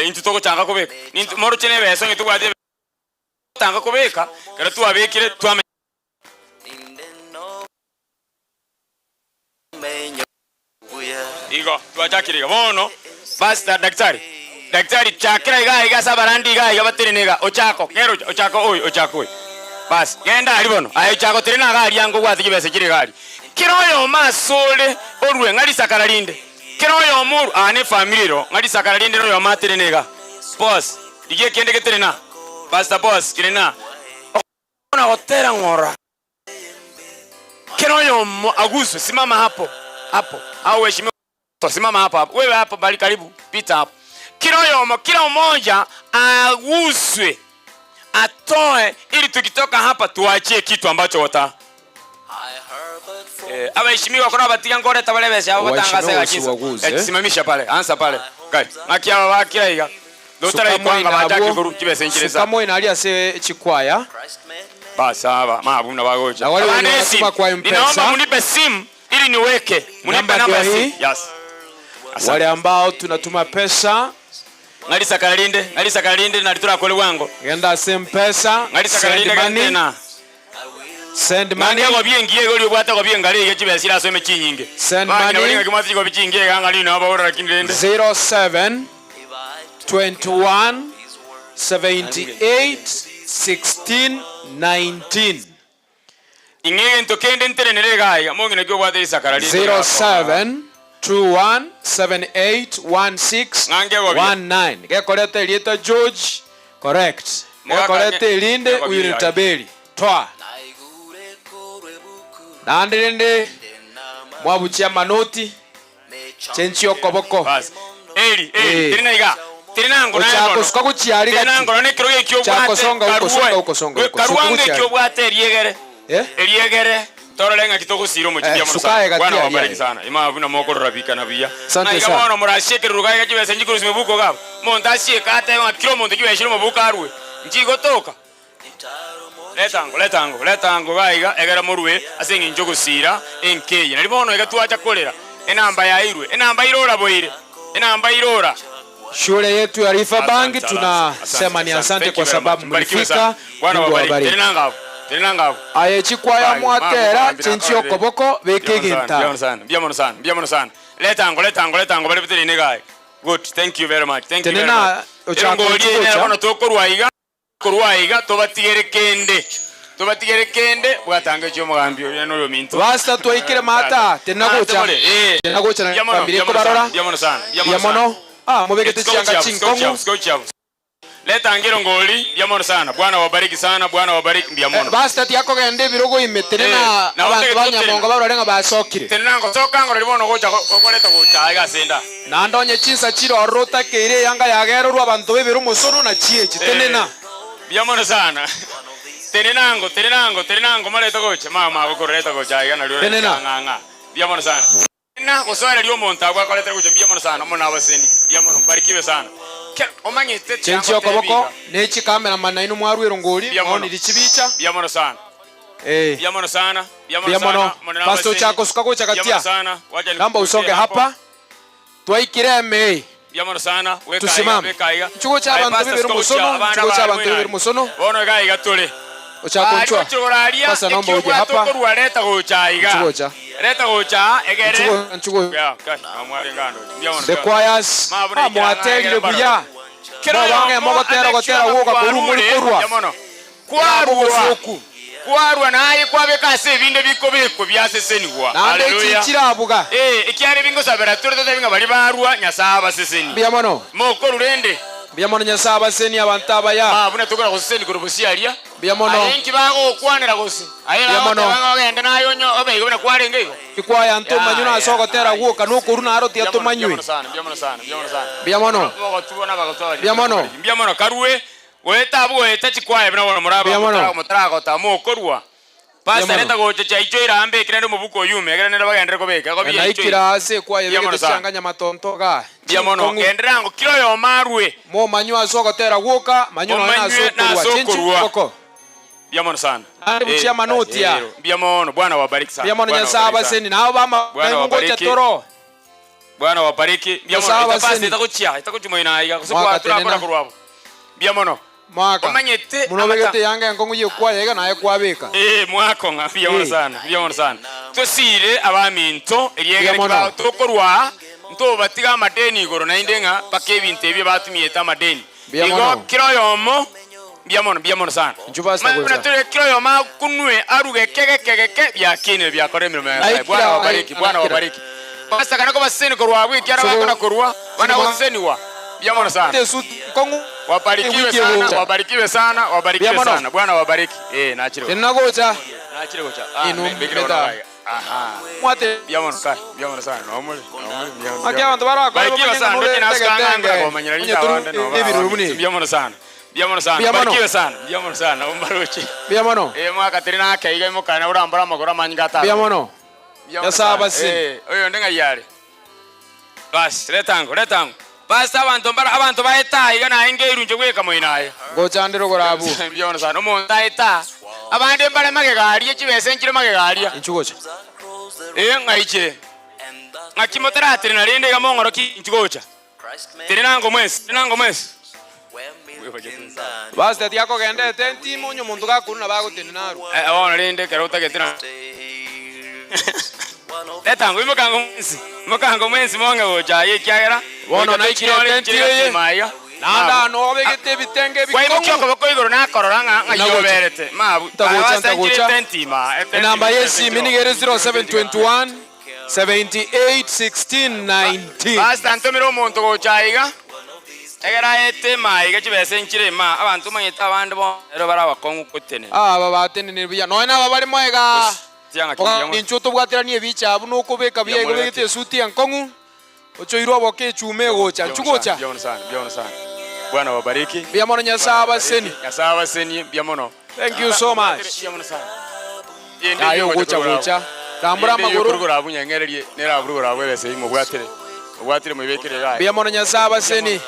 intu toko changa kubeka nintu moro chene beso ngitu kwate tanga kubeka kera tu abekire twame igo twajakiriga bono basta daktari chakira iga sabarandi iga baterenega ochako kero ochako oy bas genda ali bono ayo chako terena gali yango gwati kibese kiri gali kiroyo masole orwe ngali sakaralinde kiroyo muru ane family ngali sakaralinde ro yo materenega boss dige kende keterena basta boss kirena ona hotera ngora kiroyo agusu simama hapo au heshima simama hapo wewe hapo bali karibu pita hapo kiroyo kila mmoja aguswe atoe ili tukitoka hapa tuachie kitu ambacho wata abaheshimiwa kuna batia ngore tabalebesha abo batangaza kinza simamisha pale ansa pale kai makia wakia iga dotara ikwanga bajaki guru kibese ingereza kama ina ali ase chikwaya basa aba mabuna bagoja na wale wanasema kwa M-Pesa ninaomba munipe simu ili niweke munipe namba hii yes wale ambao tunatuma pesa ngalisa kalinde na litura kole wango genda M-Pesa send money ngo biengiye goli bwata ngo biengale ye kibesi la so mechi nyinge send money ngo kimati ngo bichinge gangali na bawora kindende 07 21 78 16 19 ingege ntokende nterenere gaya mongene gyo bwata isakarali 07 21 78 16 19 gekolete lieta George correct gekolete linde uiritabeli twa nandirinde mwabuchia manoti chenchi okoboko eli tirina tirinango chako suka kuchiari gati tirinango ne kiro ekyo chako songa karuwange ekyo bwate eliegere torolenga kitoko siro mu kijya musa bwana wabariki sana imavu na moko rabika na bia na igabono murashike rugaye kibese njikurusi mubuko gabo montasie kate wa kilo monte kibese mu buko arwe njigo toka letango gaiga egera murwe asengi njogo sira enkeye nalibono egatwacha kolera enamba ya irwe enamba irora boire enamba irora shule yetu ya Rifa Bank tunasema ni asante kwa sababu mlifika. Bwana wabariki tirinanga aye chikwaya mwatera chenchi okoboko bekegenta biamono sana letango bali bitiri negai good thank you very much tenena ochakocha bano tokorwaiga tobatigere kende bwatange cyo mugambyo yano yo minto basta toikire mata tenagocha na familia ko barora biamono mubegete changa chinkongo letangiro ngoli biamono sana bwana wabariki sana bwana wabariki biamono basta tiako gende birogo imeterena abantu banyamongo barorenga basokire tenango sokango libono gocha okoleta gocha aiga senda nandonye chinsa chiro rota keire yanga yagero rwa abantu bebero musono na chiechi tenena biamono sana tenenango maleta gocha mama gokoreta gocha aiga na lyo nganga biamono sana na kuswala lyo monta kwa koleta gocha biamono sana mona abasendi biamono barikiwe sana omanyete chenchi okoboko nechi kamera manaino mwarwero ngoli oni lichibicha biamono sana biamono pasto chako sukago chakatia namba usonge hapa twaikireme biamono sana tusimame chugo cha abantu bibero musono bono gaiga tole ochakonchwa pasa naomba uje hapa leta gochaiga chugocha leta gocha egere chugo ya amware ngando biamono the choirs amwateli buya bange mogotera woka kurumuri kurwa kwarwa naye kwabekase binde bikobeko byaseseniwa haleluya chirabuga ikyari bingo sabera turete binga bali barwa nyasaba seseni biamono moko rurende biamono nyasaba seni abantu abaya buna tukora kuseseni kurubusi aliya biamono ayinki bago kwanira gosi biamono bagende nayo nyo obeyibona kwarenge igo ikwaya ntoma nyuna asogotera woka nuko runa aroti yatomanywe biamono karuwe weta chikwaya bina muraba mutarago tamokorwa pasta leta gocha chaicho irambe kirende mubuko yume kirende bagendere kobeka ko biye ikira ase kwaya bigete changanya matontoga biamono genderango kiro yo marwe mo manywa asogotera woka manyuna na asokorwa chenchi koko Biamono sana. Buchia manutia. Biamono, Bwana wabariki sana. Biamono nyasaba seni nao bama ngocha toro. Bwana wabariki. Biamono itapasi itakuchuma inaiga kusukwa turakora kurwabo. Biamono. Mwaka. Omanyete. Munobegete yanga nkongu yekwa yega naye kwabeka. Mwako nga biamono sana. Biamono sana. Tosire abaminto eriega kiba tokorwa nto batiga amadeni igoro na indenga pake ebintu ebyo batumiyeta amadeni. Igo kiroyomo. Biamono sana. Mana tule kiroyoma kunwe aruge keke bya kine bya kore mirimo ya Bwana wabariki. Bwana wabariki. Basta kana ko baseni korwa bwi kyara bakona korwa bana wonseniwa. Biamono sana. Wabarikiwe sana, wabarikiwe sana, wabarikiwe sana. Bwana wabariki. Nachire. Tenagocha. Nachire gocha. Beta. Aha. Mwate. Biamono sana. Nomuli. Akia abantu barako. Barikiwe sana. Ndoki naskanga ko manyira linda wande no. Biamono sana. Biamono sana. Barikiwe sana. Biamono sana. Umbaruchi. Biamono. Mwaka tirina akaiga imukana urambara magora manyigata. Biamono. Yasaba sin. Oyo ndenga yale. Bas, letango. Basta abantu baeta iga na ingeiru nje gweka moinaye. Gochandiro gorabu. Biamono sana. Umuntu aeta. Abande mbale magegari ekibese nkire magegari. Inchugocha. Ngaichire. Ngakimotera tirina linde ga mongoro ki inchugocha. Tirinango mwesi. Basta yako gende tenti munyo muntu gakuru nabagutene naru. Ona linde karota getina. Letango mukango mwensi monga gocha yekyagera. Wono na tenti ye. Nanda no begete bitenge bikongo. Kwa mukyo ko igoro na korora ngayoberete. Mabu. Tagocha. Tenti ma. Namba yesi minigere 0721 78 16 19. Basta ntomiro muntu gocha iga. Egera etema igachibese nkire ma abantu manyeta abandi bo ero barabakongu kutene. Aba batenene biya no na babari moega. Inchuto bwateranie bicha abu no kubeka biye gobegete suti ankongu. Ocho iro boke chume gocha chugocha. Biamono sana. Bwana wabariki. Biamono nyasaba seni. Nyasaba seni biamono. Thank you so much. Biamono sana. Ayo gocha. Tambura maguru. Kurugura bunyengererie nera burugura bwebese imo bwatere. Bwatere mubekere gaye. Biamono nyasaba seni.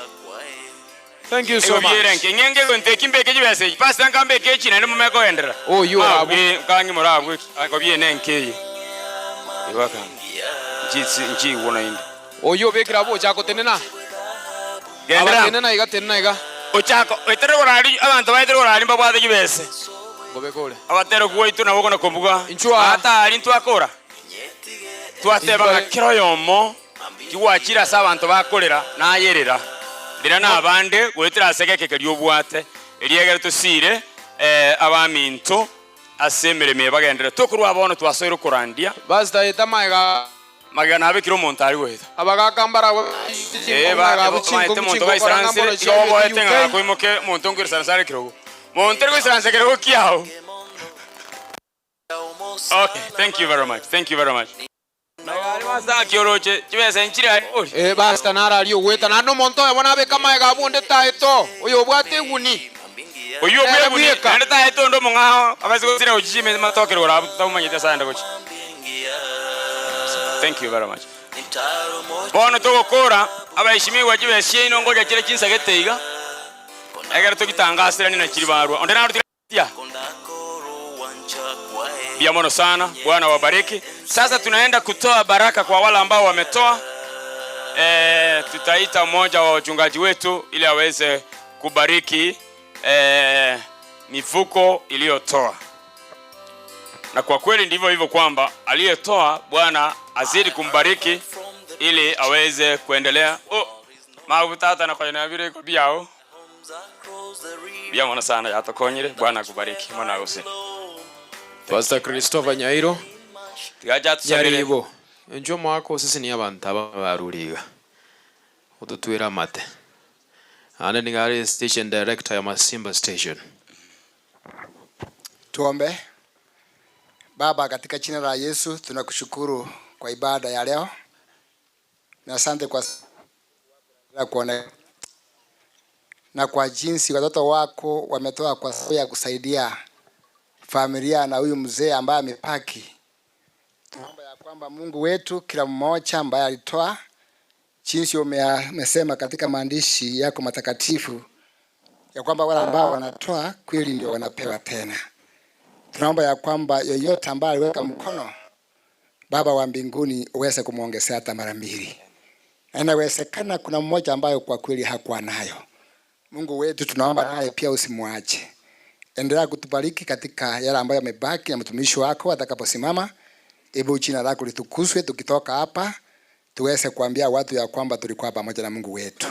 Thank you so much. Ngenge konte kimbeke jibese. Pastor nkambe kechi na mu meko endera. Oh you abu. Kangi morabu ko biye nenke. Ibaka. Nchi wona indi. Oh you bekira bo chako tenena. Gendera. Tenena iga. Ochako etere gorari abantu baitero gorari mbabwate jibese. Gobekole. Abatero kuitu na bokona kombuga. Inchwa. Ata ali ntwakora. Twateba kiroyomo. Kiwachira sabantu bakolera na yerera. Dira na abande gwetira segeke kaliyo bwate eliegere tosire abaminto asemere me bagendera tokurwa abono twasoiro kurandia basta etamaga magana abekiro montari wetha abagakambara baga buchinko monto ga isranse yobo etenga koimoke monto ngir sansare kiro montergo isranse kiro kiao. Okay, thank you very much. Basta nara aliyo weta nano monto yabona be kama egabunde taeto uyo bwate guni uyo bwe ande taeto ndo mungao abazi sira ujime matokero ora tamanyita sanda gochi. Thank you very much. Bono togokora abayishimiwa jibe shino ngoja kire kinsagete egera tokitangasira ni na kiribarwa onde na rutia. Biamono sana. Bwana wabariki. Sasa tunaenda kutoa baraka kwa wale ambao wametoa. Tutaita mmoja wa wachungaji wetu ili aweze kubariki mifuko iliyotoa. Na kwa kweli ndivyo hivyo kwamba aliyetoa Bwana azidi kumbariki ili aweze kuendelea. Mautata na kwa nabire ko biao. Biamono sana yatakonyire. Bwana akubariki mwana wose. Pastor Christopher Nyairo. Yaribo. Enjo mwako sisi ni abantu abaruriga. Udutwira mate. Ane ngari station director ya Masimba station. Tuombe. Baba, katika jina la Yesu tunakushukuru kwa ibada ya leo. Na asante kwa kuona na kwa jinsi watoto wako wametoa kwa sababu ya kusaidia familia na huyu mzee ambaye amepaki. Tunaomba ya kwamba Mungu wetu kila mmoja ambaye alitoa jinsi umesema katika maandishi yako matakatifu ya kwamba wale ambao wanatoa kweli ndio wanapewa tena. Tunaomba ya kwamba yoyote ambaye aliweka mkono, Baba wa mbinguni uweze kumuongezea hata mara 2. Inawezekana kuna mmoja ambaye kwa kweli hakuwa nayo. Mungu wetu tunaomba naye pia usimwache. Endelea kutubariki katika yale ambayo yamebaki ya mtumishi wako atakaposimama. Hebu jina lako litukuzwe, tukitoka hapa tuweze kuambia watu ya kwamba tulikuwa pamoja na Mungu wetu.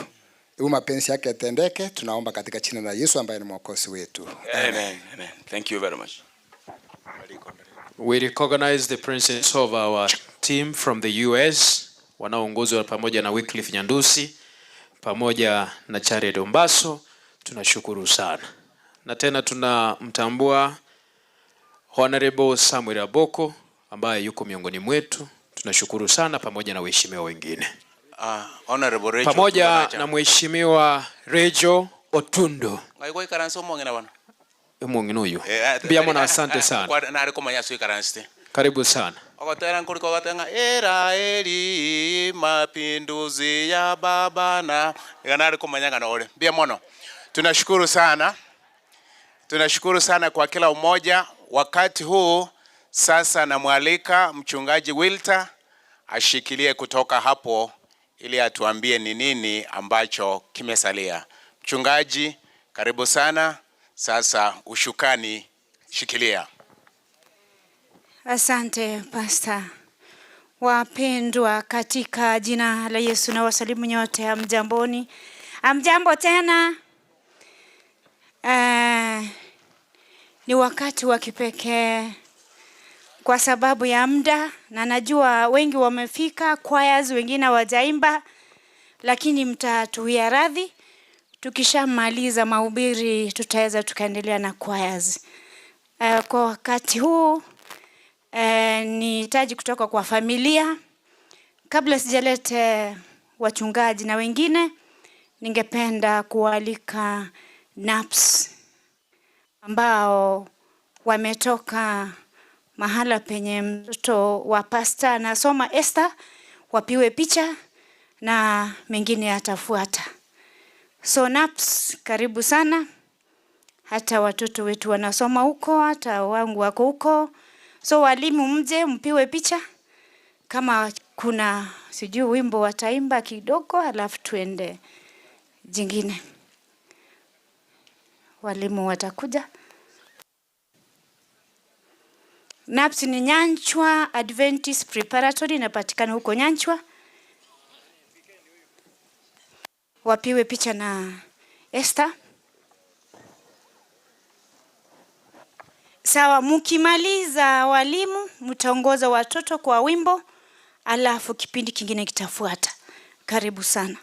Hebu mapenzi yake yatendeke, tunaomba katika jina la Yesu ambaye ni mwokozi wetu. Amen. Amen. Thank you very much. We recognize the presence of our team from the US wanaoongozwa pamoja na Wycliffe Nyandusi pamoja na Charity Dombaso. Tunashukuru sana. Na tena tunamtambua Honorable Samuel Aboko ambaye yuko miongoni mwetu. Tunashukuru sana pamoja na waheshimiwa wengine. Honorable Rejo pamoja na mheshimiwa Rejo Otundo. Ngaiko ikaranso mwongena bwana. Mwongena huyu. Pia mwana asante sana. Kwa na ariko manyaso ikaranste. Karibu sana. Okotera nkuri kwa gatenga Israeli mapinduzi ya baba na ganari kumanyanga na ole. Bia mono. Tunashukuru sana. Tunashukuru sana kwa kila umoja. Wakati huu sasa namwalika mchungaji Wilter ashikilie kutoka hapo ili atuambie ni nini ambacho kimesalia. Mchungaji, karibu sana. Sasa ushukani, shikilia. Asante Pastor. Wapendwa katika jina la Yesu na wasalimu nyote, hamjamboni. Hamjambo tena. Ni wakati wa kipekee kwa sababu ya muda, na najua wengi wamefika, choirs wengine hawajaimba, lakini mtatuia radhi. Tukishamaliza mahubiri tutaweza tukaendelea na choirs. Kwa wakati huu ni hitaji kutoka kwa familia. Kabla sijalete wachungaji na wengine, ningependa kualika NAPS ambao wametoka mahala penye mtoto wa Pastor anasoma Esther, wapiwe picha na mengine yatafuata. So NAPS, karibu sana. Hata watoto wetu wanasoma huko, hata wangu wako huko. So walimu mje mpiwe picha. Kama kuna sijui wimbo wataimba kidogo alafu tuende jingine. Walimu watakuja. NAPS ni Nyanchwa Adventist Preparatory, inapatikana huko Nyanchwa. Wapiwe picha na Esther. Sawa, mkimaliza walimu mtaongoza watoto kwa wimbo, alafu kipindi kingine kitafuata. Karibu sana.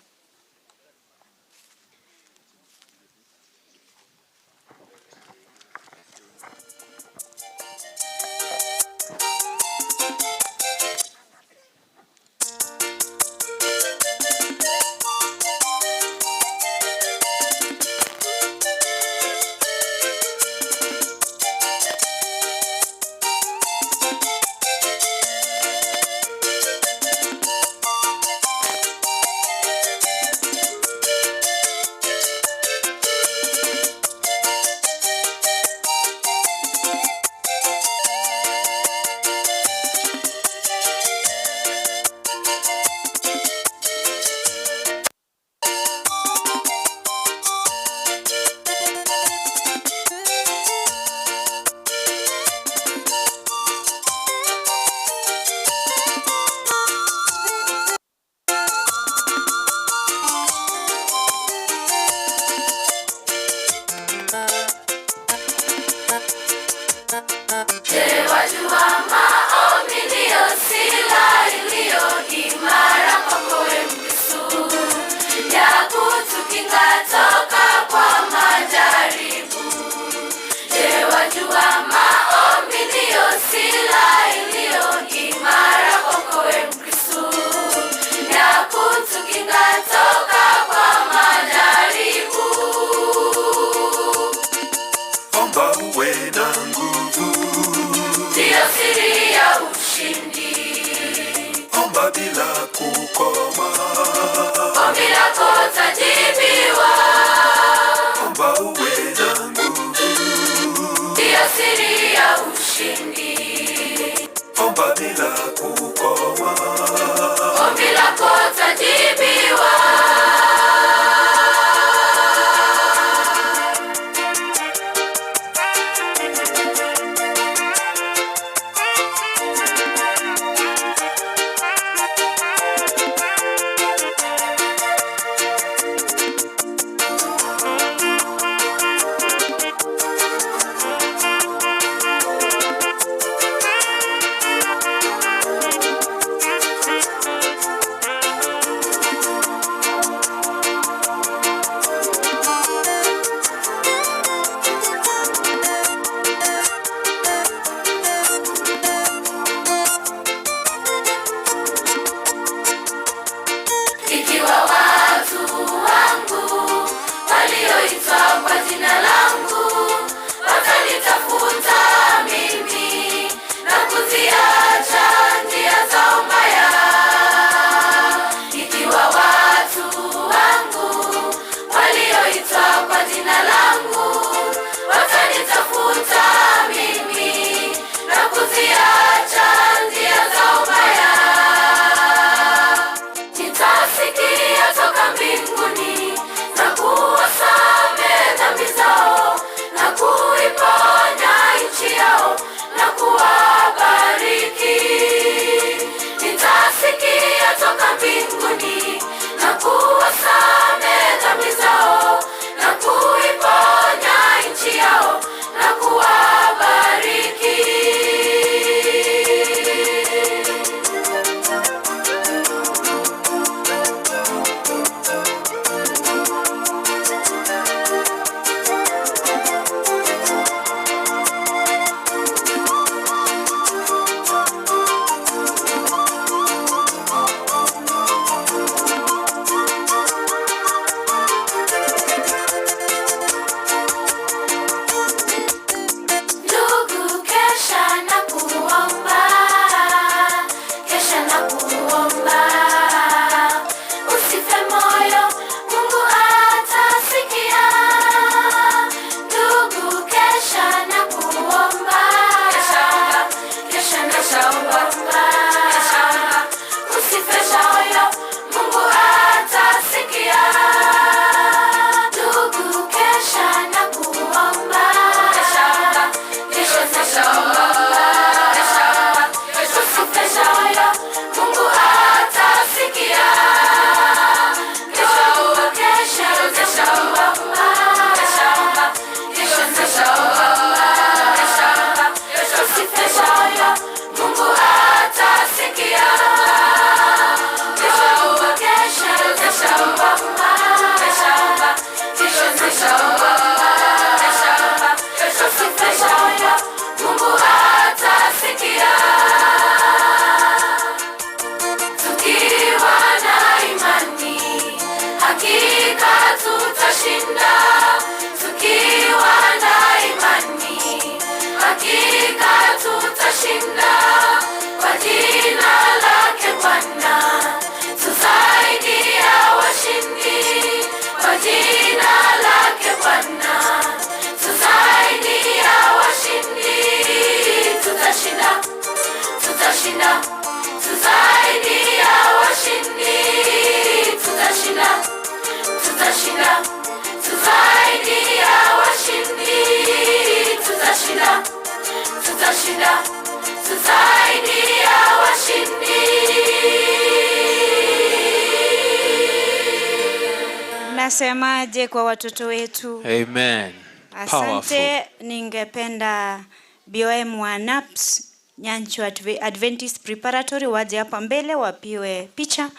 Nasemaje kwa watoto wetu? Amen. Asante. Ningependa BOM wa NAPS Nyancho Adventist Preparatory waje hapa mbele wapiwe picha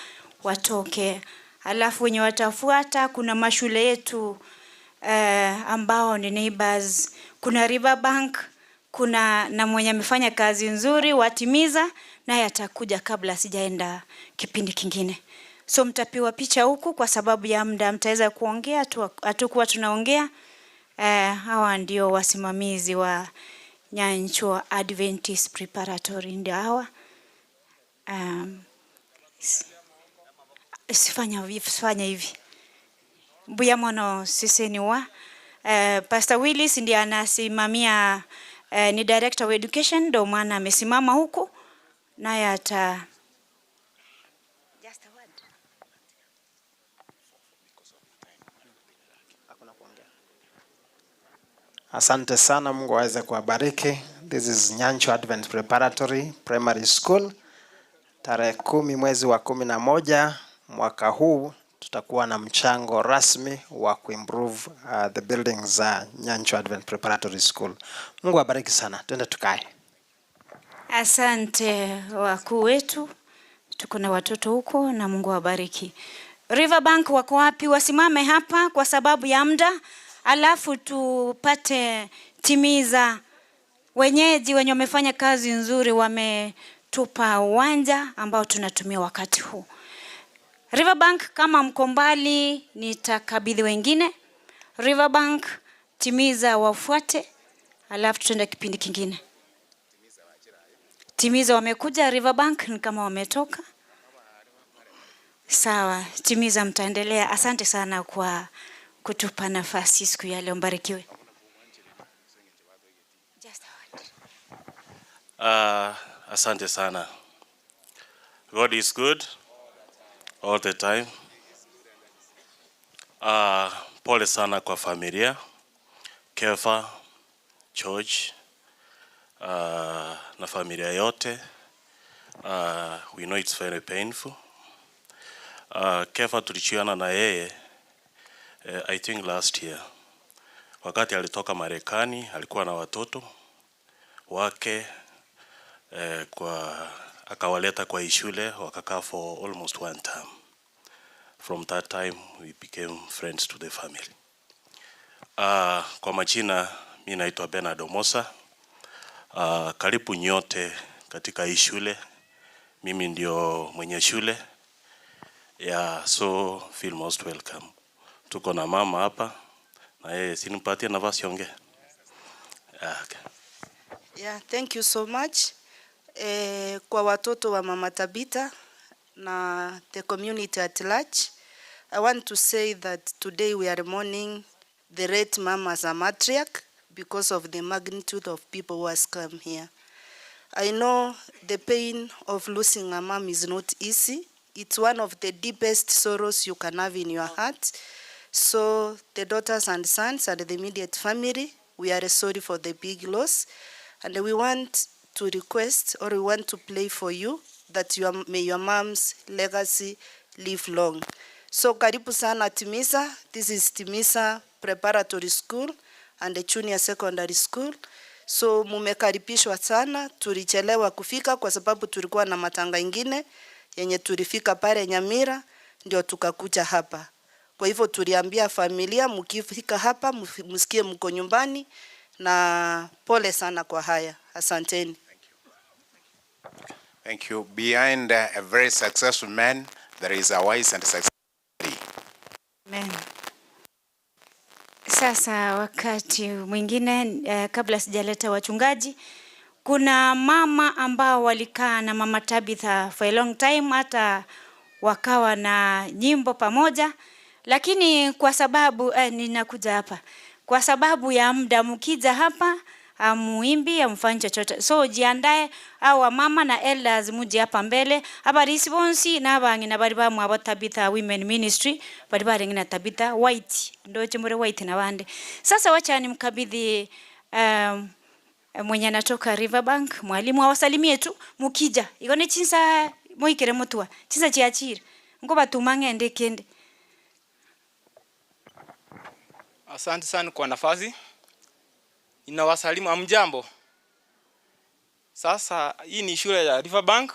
watoke. Alafu wenye watafuata kuna mashule yetu ambao ni neighbors, kuna Riverbank, kuna na mwenye amefanya kazi nzuri watimiza naye atakuja kabla sijaenda kipindi kingine. So mtapiwa picha huku kwa sababu ya muda mtaweza kuongea hatukuwa tunaongea. Hawa ndio wasimamizi wa Nyancho Adventist Preparatory ndio hawa. Sifanya hivi. Mbuya mono sisi ni wa Pastor Willis ndiye anasimamia ni director of education ndio maana amesimama huku naye ata Asante sana, Mungu aweze kuwabariki. This is Nyancho Advent Preparatory Primary School. Tarehe 10 mwezi wa 11 mwaka huu tutakuwa na mchango rasmi wa kuimprove the buildings za Nyancho Advent Preparatory School. Mungu awabariki sana. Twende tukae. Asante wakuu wetu. Tuko na watoto huko na Mungu awabariki. Riverbank wako wapi? Wasimame hapa kwa sababu ya muda. Alafu tupate timiza wenyeji wenye wamefanya kazi nzuri wametupa uwanja ambao tunatumia wakati huu. Riverbank kama mko mbali nitakabidhi wengine. Riverbank Timiza wafuate, alafu tuende kipindi kingine. Timiza wamekuja, Riverbank ni kama wametoka. Sawa, Timiza mtaendelea. Asante sana kwa kutupa nafasi siku ya leo, mbarikiwe. Asante sana. God is good all the time. Pole sana kwa familia Kefa, George, na familia yote. We know it's very painful. Kefa tulichiana na yeye I think last year. Wakati alitoka Marekani, alikuwa na watoto wake akawaleta kwa shule, wakakaa for almost one term. From that time we became friends to the family. Kwa majina mimi naitwa Bernard Omosa. Karibu nyote katika hii shule. Mimi ndio mwenye shule. So feel most welcome. Tuko na mama hapa na yeye sinipatie nafasi ongea. Okay. Yeah, thank you so much. Kwa watoto wa Mama Tabitha na the community at large, I want to say that today we are mourning the late mom as a matriarch because of the magnitude of people who has come here. I know the pain of losing a mom is not easy. It's one of the deepest sorrows you can have in your heart. So the daughters and sons and the immediate family, we are sorry for the big loss. And we want to request, or we want to pray for you, that may your mom's legacy live long. So karibu sana Timiza. This is Timiza Preparatory School and the Junior Secondary School. So mumekaribishwa sana. Tulichelewa kufika kwa sababu tulikuwa na matanga ingine yenye tulifika pale Nyamira ndio tukakuja hapa. Kwa hivyo tuliambia familia mkifika hapa msikie mko nyumbani, na pole sana kwa haya. Asanteni. Thank you. Behind a very successful man, there is a wise and successful lady. Amen. Sasa wakati mwingine kabla sijaleta wachungaji, kuna mama ambao walikaa na Mama Tabitha for a long time, hata wakawa na nyimbo pamoja, lakini kwa sababu ninakuja hapa kwa sababu ya muda, mkija hapa amuimbi amfanye chochote. So jiandae au mama na elders muje hapa mbele. Hapa response na bangi na bari ba mwa Tabitha Women Ministry, bari ba ngina Tabitha White. Ndio chimure White na bande. Sasa wacha nimkabidhi mwenye anatoka Riverbank, mwalimu awasalimie tu mukija. Igone chinsa moikere mutwa. Chinsa chiachira. Ngo batumange ende kende. Asante sana kwa nafasi. Ninawasalimu amjambo. Sasa hii ni shule ya Riverbank.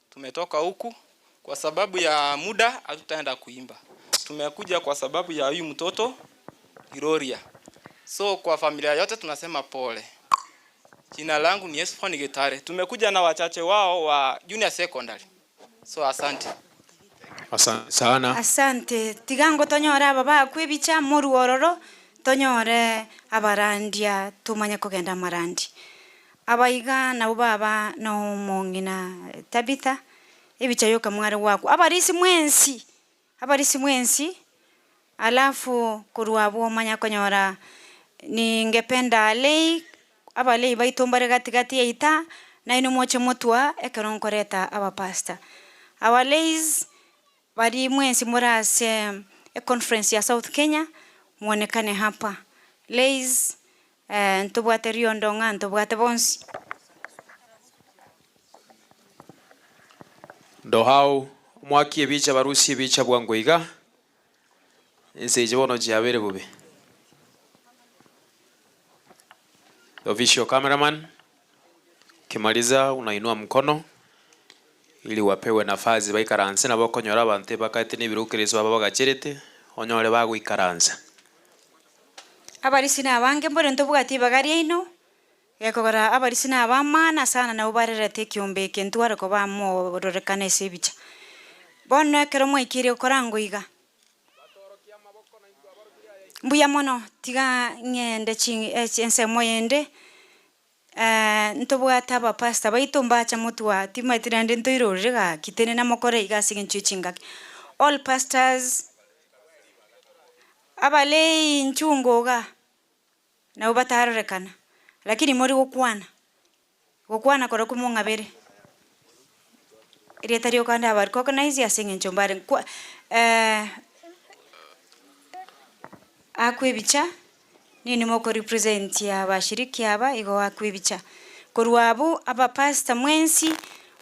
Tumetoka huku kwa sababu ya muda hatutaenda kuimba. Tumekuja kwa sababu ya huyu mtoto Gloria. So kwa familia yote tunasema pole. Jina langu ni Esfoni Gitare. Tumekuja na wachache wao wa Junior Secondary. So asante. Asante sana. Asante. Tigango tonyora baba kwebicha moru ororo tonyore abarandia tumanya kugenda marandi. Abaiga na baba no mongina Tabitha ebicha yoka mwari wako. Abarisi mwensi. Alafu kuruabo manya konyora ningependa lei abalei baitombare katikati yaita na ino moche motwa ekeronkoreta abapasta. Awaleis bari mwensi murase conference ya South Kenya muonekane hapa. Leis ntubwate riondonga ntubwate bonsi. Ndo hao mwaki ebicha barusi ebicha bwangoiga. Nse jibono jiabere bube. The official cameraman, kimaliza unainua mkono ili wapewe nafasi baikaranse na bokonyora bante bakati nibirukirizwa baba gacherete onyore bagwikaransa. Abarisina abange mbore ntobugati bagari ino yakogora abarisina abamana sana na ubarerete kiombe kentware ko bamo rorekane sebicha. bono kero mwaikire korango iga mbuya mono tiga ngende chense moyende ntobwata aba pastor baito mbacha mutwa timatirande ntoirorega kitene na mokore iga siginchuchinga all pastors abale nchungoga na ubatarekana lakini mori gukwana kora kumungabere iri tario kanda bar recognize ya singin chombare akwebicha nini moko represent ya bashiriki aba igo akwebicha korwabu aba pastor mwensi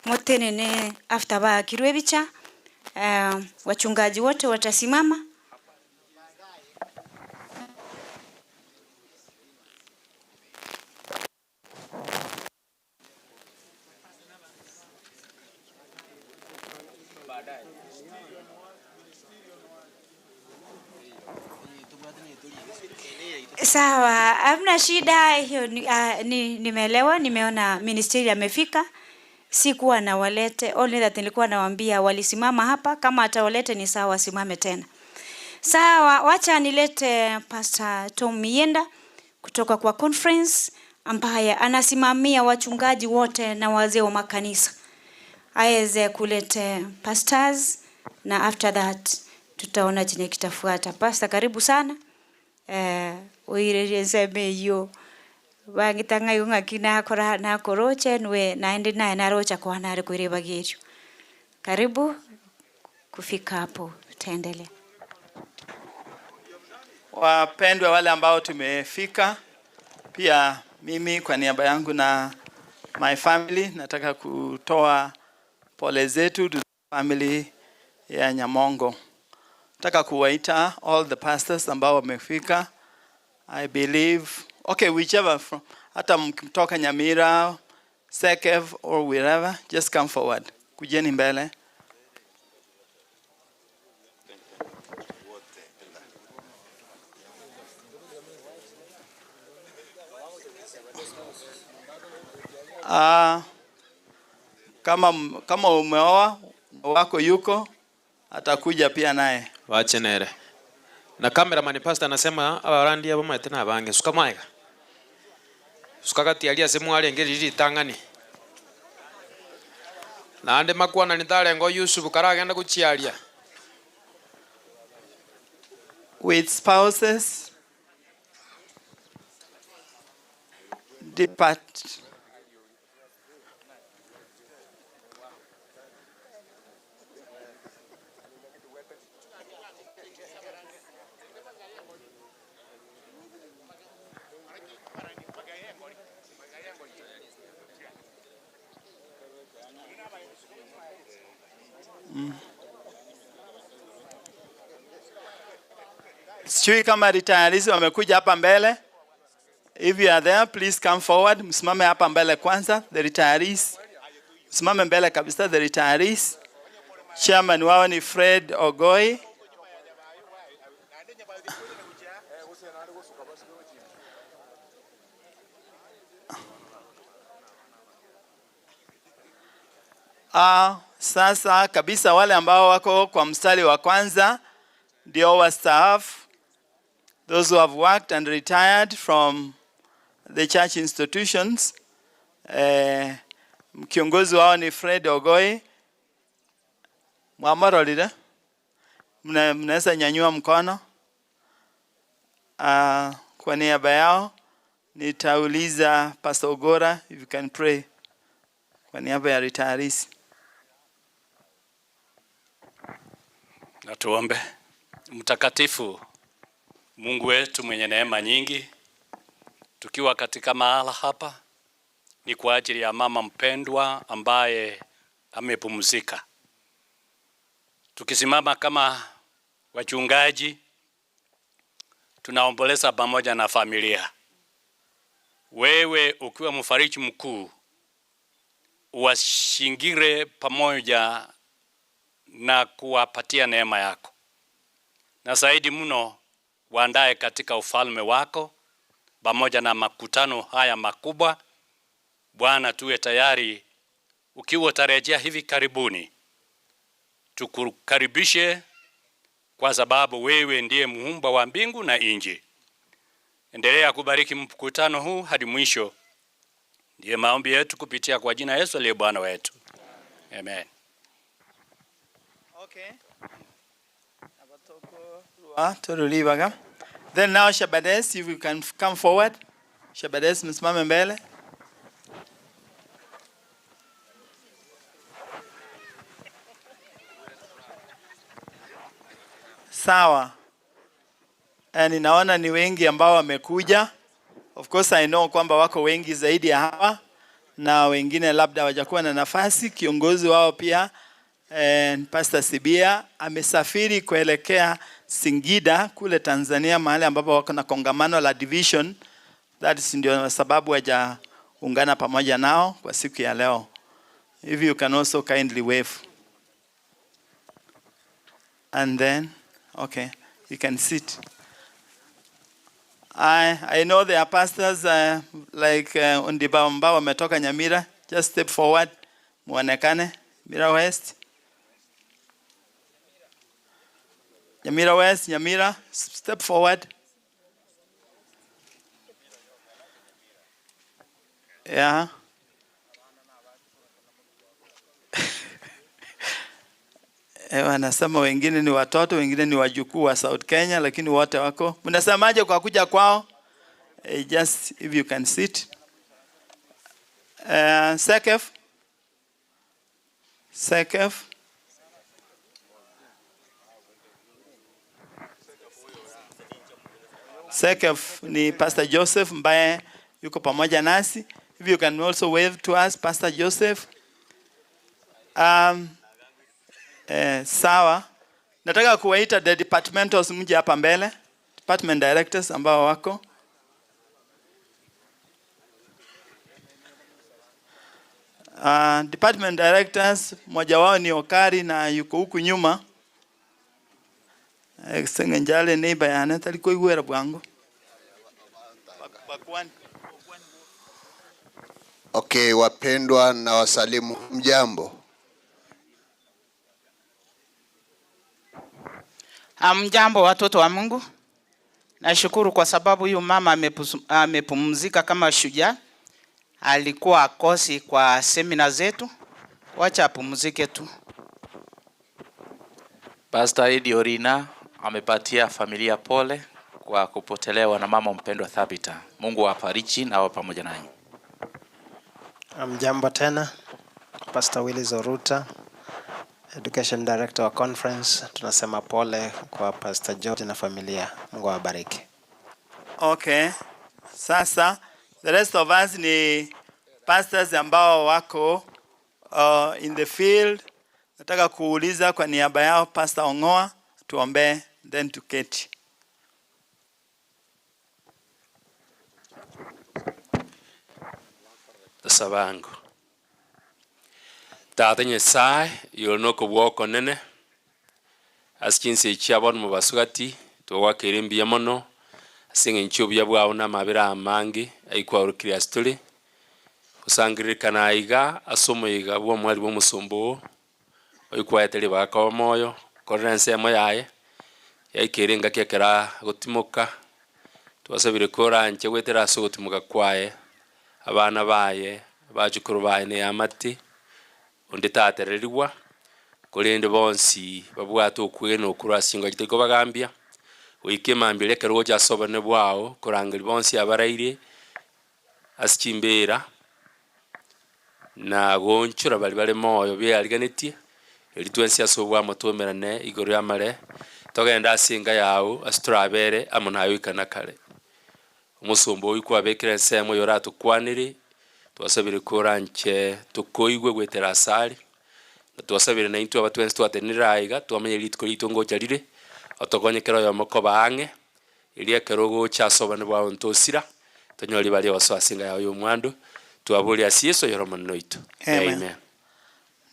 motenene after ba kirwebicha wachungaji wote watasimama. Sawa, hamna shida hiyo. Nimeelewa, nimeona ministeri amefika. Sikuwa na walete, only that nilikuwa nawaambia walisimama hapa, kama atawalete ni sawa, simame tena. Sawa, wacha nilete Pastor Tom Mienda kutoka kwa conference ambaye anasimamia wachungaji wote na wazee wa makanisa. Aweze kulete pastors na after that tutaona chenye kitafuata. Pastor, karibu sana. Uirejeze yo wangitanga yunga kina kora na koroche nwe naende na rocha kwa nare kuireba geju. Karibu kufika hapo, tutaendelea. Wapendwa wale ambao tumefika, pia mimi kwa niaba yangu na my family nataka kutoa pole zetu to the family ya Nyamongo. Nataka kuwaita all the pastors ambao wamefika. I believe, okay, whichever from, hata mkitoka Nyamira, Sekev or wherever, just come forward. Kujeni mbele. Kama umeoa wako yuko atakuja pia naye. Wache nere. Na cameraman pastor anasema abarandi abo mate na bange suka maiga. Suka kati alia semu ali ngeri tangani. Na ande makwana nitale ngo Yusuf karagenda kuchialia. With spouses depart. Sijui kama retirees wamekuja hapa mbele. If you are there, please come forward. Msimame hapa mbele kwanza, the retirees. Msimame mbele kabisa, the retirees. Chairman wao ni Fred Ogoi. Sasa kabisa wale ambao wako kwa mstari wa kwanza ndio wa staff, those who have worked and retired from the church institutions. Kiongozi wao ni Fred Ogoi. Mwamaro lida, mnaweza nyanyua mkono. Kwa niaba yao nitauliza Pastor Ogora if you can pray kwa niaba ya retirees. Na tuombe. Mtakatifu Mungu wetu mwenye neema nyingi, tukiwa katika mahala hapa ni kwa ajili ya mama mpendwa ambaye amepumzika. Tukisimama kama wachungaji tunaomboleza pamoja na familia. Wewe ukiwa mfariji mkuu uwashingire pamoja na kuwapatia neema yako. Na zaidi mno waandae katika ufalme wako pamoja na makutano haya makubwa. Bwana, tuwe tayari ukiwa tarejea hivi karibuni. tukukaribishe kwa sababu wewe ndiye muumba wa mbingu na nchi. Endelea kubariki mkutano huu hadi mwisho. Ndiye maombi yetu kupitia kwa jina Yesu aliye Bwana wetu. Amen. Okay. Then now Shabades, if you can come forward. Shabades, msimame mbele. Sawa. Ninaona ni wengi ambao wamekuja. Of course I know kwamba wako wengi zaidi ya hawa na wengine labda hawajakuwa na nafasi. Kiongozi wao pia Pastor Sibia amesafiri kuelekea Singida kule Tanzania, mahali ambapo wako na kongamano la division. That is ndio sababu hajaungana pamoja nao kwa siku ya leo. If you can also kindly wave. And then okay, you can sit. I know there are pastors like Undibamba wametoka Nyamira. Just step forward. Muonekane. Nyamira West. Nyamira West, Nyamira. Step forward. Yeah. Wanasema wengine ni watoto, wengine ni wajukuu wa South Kenya, lakini wote wako. Mnasemaje kwa kuja kwao? Just if you can sit. Sekef. Sekef ni Pastor Joseph ambaye yuko pamoja nasi. If you can also wave to us, Pastor Joseph. Sawa. Nataka kuwaita the departmentals mje hapa mbele. Department directors ambao wako. Department directors, mmoja wao ni Okari na yuko huku nyuma. Sengenjale neighbor yana taliko igwera bwangu. Okay, wapendwa na wasalimu, mjambo. Mjambo watoto wa Mungu. Nashukuru kwa sababu huyu mama amepumzika kama shujaa. Alikuwa akosi kwa semina zetu. Wacha apumzike tu. Pastor Eddie Orina amepatia familia pole kwa kupotelewa na mama mpendwa Thabita. Mungu awafariji na awe pamoja nanyi. Mjambo tena. Pastor Willy Zoruta, Education Director wa Conference. Tunasema pole kwa Pastor George na familia. Mungu awabariki. Okay. Sasa the rest of us ni pastors ambao wako in the field. Nataka kuuliza kwa niaba yao Pastor Ongoa tuombe then tuketi. Sabangu Tata Nyasaye yonoko bwoko nene askinse chiabon mu basugati twawakerimbiye mono asinga nchubya bwawo na mabira amangi aikwa urukriastuli usangirikana iga asomoiga bwo mwali bwo musombo aikwa yateli baka moyo korense moyaye yaikerenga kekera gutimuka twasabire kora nche gwetera so gutimuka kwaye abana baye bajukuru baye ne amati undi tatereriwa kulinde bonsi babwato okweno kurasinga gitego bagambia wikemambire kero ja sobane bwao kurangiri bonsi abaraire asikimbera na gonchura bali moyo byaliganetie elitwensi asobwa motomerane igoro yamare togenda asinga yawo astrabere amunayo ikana kale umusombo wikwa bekere nsemo yorato kwanire twasabire koranche tukoigwe gwetera asali twasabire na into abatwensi twatenira iga twamenye litko litongo charire otogonyekero yo makoba ange ilia kerogo chasoba bwa ntosira tonyoli bali wasasinga yawo mwando twabuli asieso yoromo noito. Amen.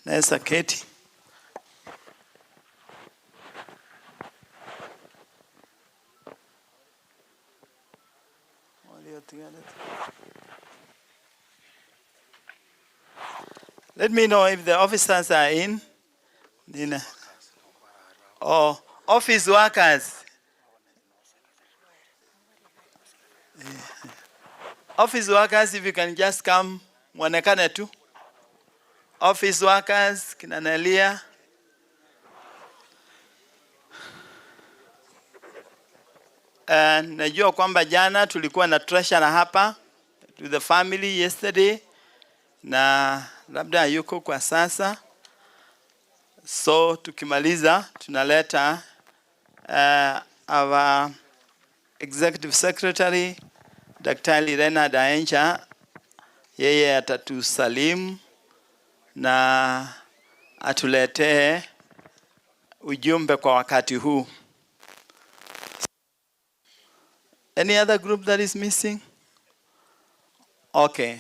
Nesa keti. Let me know if the officers are in. Nina. Oh, office workers. Office workers, if you can just come, mwonekane tu. Office workers, kina Nelia. Najua kwamba jana tulikuwa na treasurer hapa to the family yesterday, na labda yuko kwa sasa. So tukimaliza tunaleta our executive secretary Daktari Renard Aencha, yeye atatusalimu na atuletee ujumbe kwa wakati huu. Any other group that is missing? Okay.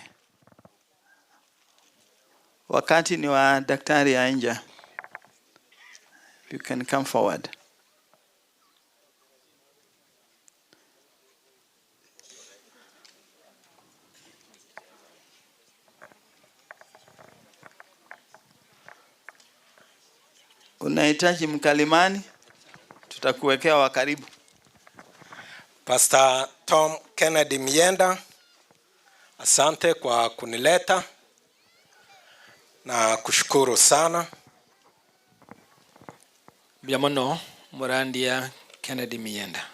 Wakati ni wa Daktari Aencha. You can come forward. Unahitaji mkalimani? Tutakuwekea wa karibu. Pastor Tom Kennedy Mienda, asante kwa kunileta na kushukuru sana. Biamono Murandia Kennedy Mienda.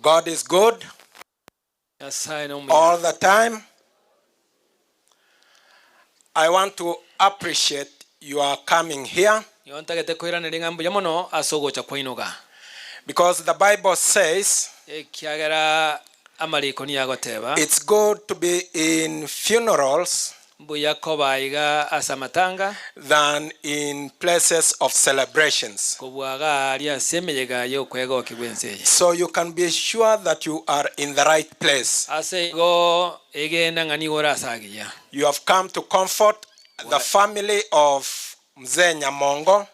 God is good all the time. I want to appreciate your coming here. Because the Bible says it's good to be in funerals than in places of celebrations. So you can be sure that you are in the right place. You have come to comfort the family of Mzee Nyamongo.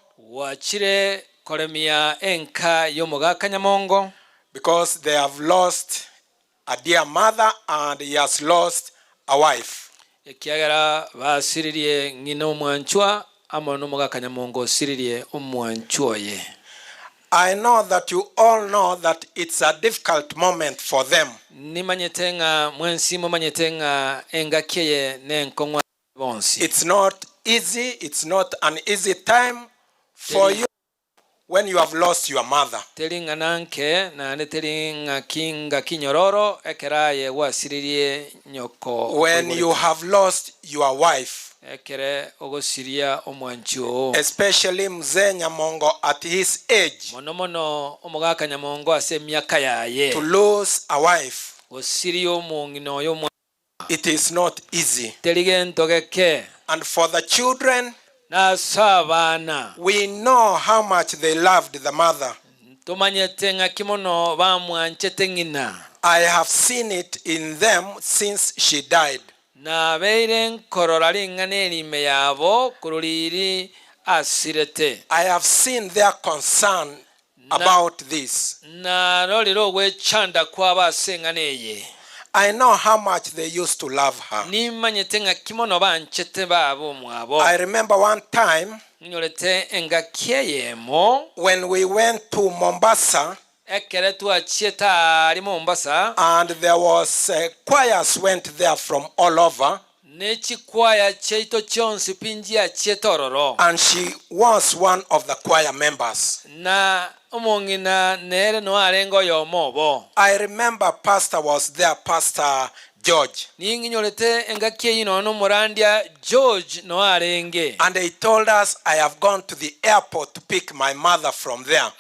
Because they have lost a dear mother and he has lost a wife. I know that you all know that it's a difficult moment for them. It's not easy, it's not an easy time for you when you have lost your mother. When you have lost your wife, especially Mzee Nyamongo at his age, to lose a wife, it is not easy. And for the children, we know how much they loved the mother. I have seen it in them since she died. I have seen their concern about this. I know how much they used to love her. I remember one time when we went to Mombasa, and there was choirs went there from all over, and she was one of the choir members. I remember pastor was there, Pastor George, and he told us, I have gone to the airport to pick my mother from there.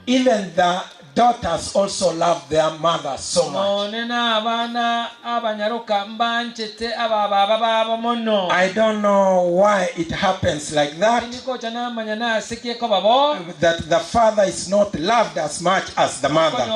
Even the daughters also love their mother so much. I don't know why it happens like that. That the father is not loved as much as the mother.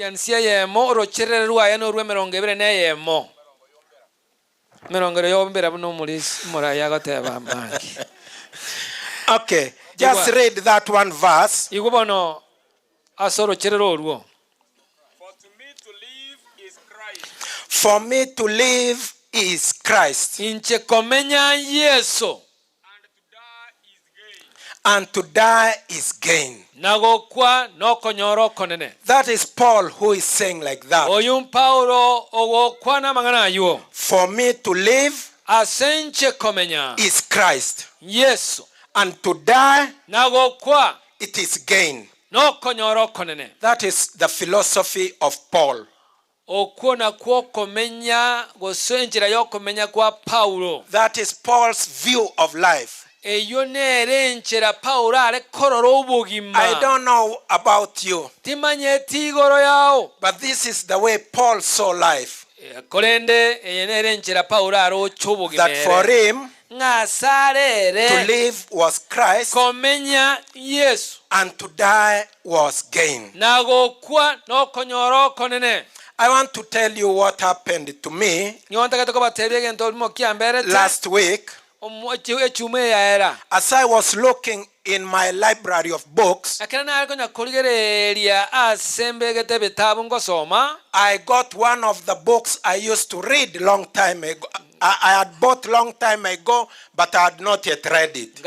Yansia yemo rocherere ruaya no rwe merongo ebere ne yemo. Merongo yo mbera buno muri muraya gateba mbangi. Okay, just read that one verse. Igubono asoro cherero ruo. For me to live is Christ. Inche komenya Yesu. And to die is gain. Nagokwa no konyoro konene. That is Paul who is saying like that. Oyun Paulo ogokwa na mangana yuo. For me to live asenche komenya is Christ. Yesu. And to die nagokwa it is gain. No konyoro konene. That is the philosophy of Paul. Okuona kwa komenya gosenjira yo komenya kwa Paulo. That is Paul's view of life. I don't know about you, but this is the way Paul saw life. That for him, to live was Christ, and to die was gain. I want to tell you what happened to me last week. As I was looking in my library of books, I got one of the books I used to read long time ago. I had bought long time ago, but I had not yet read it.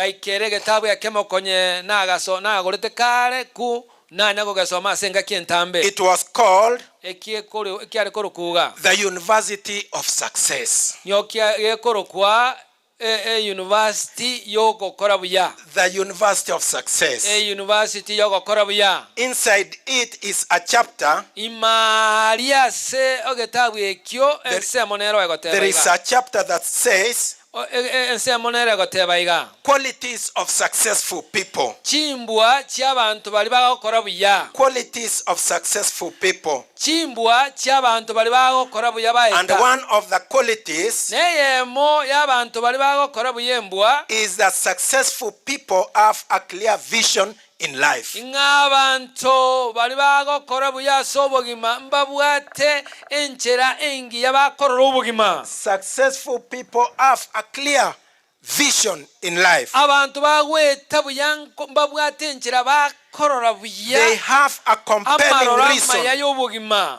It was called The University of Success. university yokokora buya. The University of Success. University yokokora buya. Inside it is a chapter. Imaria se ogetabu ekyo ensemonero egoteba. There is a chapter that says ensemonero egoteba iga. Qualities of successful people. Chimbwa cy'abantu bali bagokora buya. Qualities of successful people. Chimbwa cy'abantu bali bagokora buya baita. And one of the qualities neyemo y'abantu bali bagokora buyembwa is that successful people have a clear vision in life. Ng'abantu bali bagokora buya sobogima mbabwate enchera engi yabakorora obugima. Successful people have a clear vision in life. Abantu bagweta buyanko mbabwate enchera bakorora buya. They have a compelling reason.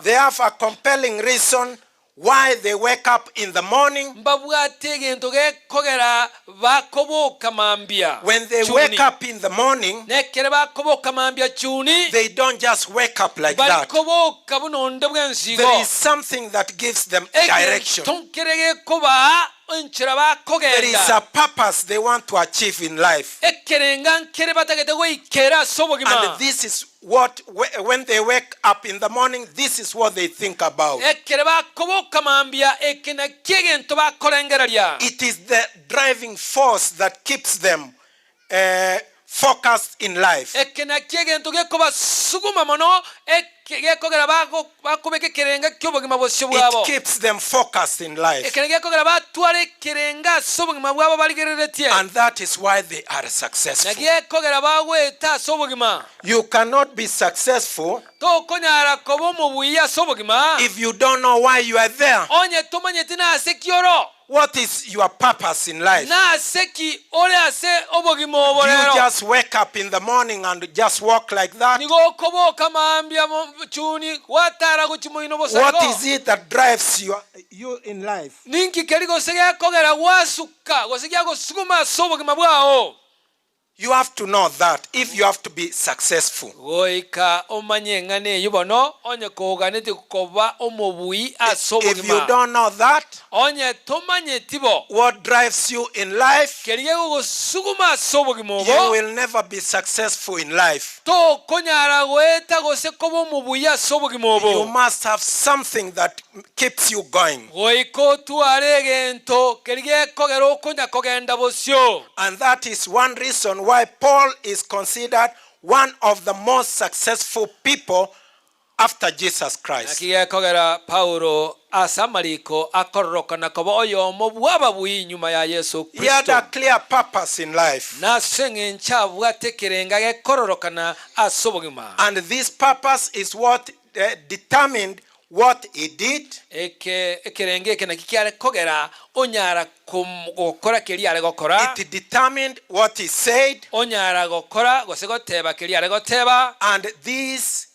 They have a compelling reason why they wake up in the morning. When they wake up in the morning, they don't just wake up like that. There is something that gives them direction. There is a purpose they want to achieve in life. And this is what, when they wake up in the morning, this is what they think about. It is the driving force that keeps them focused in life. It keeps them focused in life. And that is why they are successful. You cannot be successful if you don't know why you are there. What is your purpose in life? Do you just wake up in the morning and just walk like that? What is it that drives you in life? You have to know that if you have to be successful. If you don't know that, what drives you in life, you will never be successful in life. You must have something that keeps you going. And that is one reason why Paul is considered one of the most successful people after Jesus Christ. He had a clear purpose in life. And this purpose is what determined what he did. It determined what he said. And this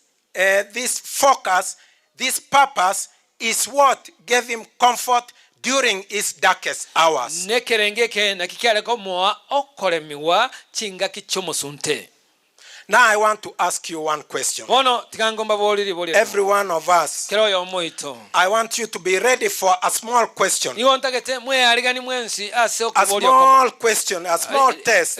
focus, this purpose is what gave him comfort during his darkest hours. Now I want to ask you one question. Every one of us, I want you to be ready for a small question. A small question, a small test.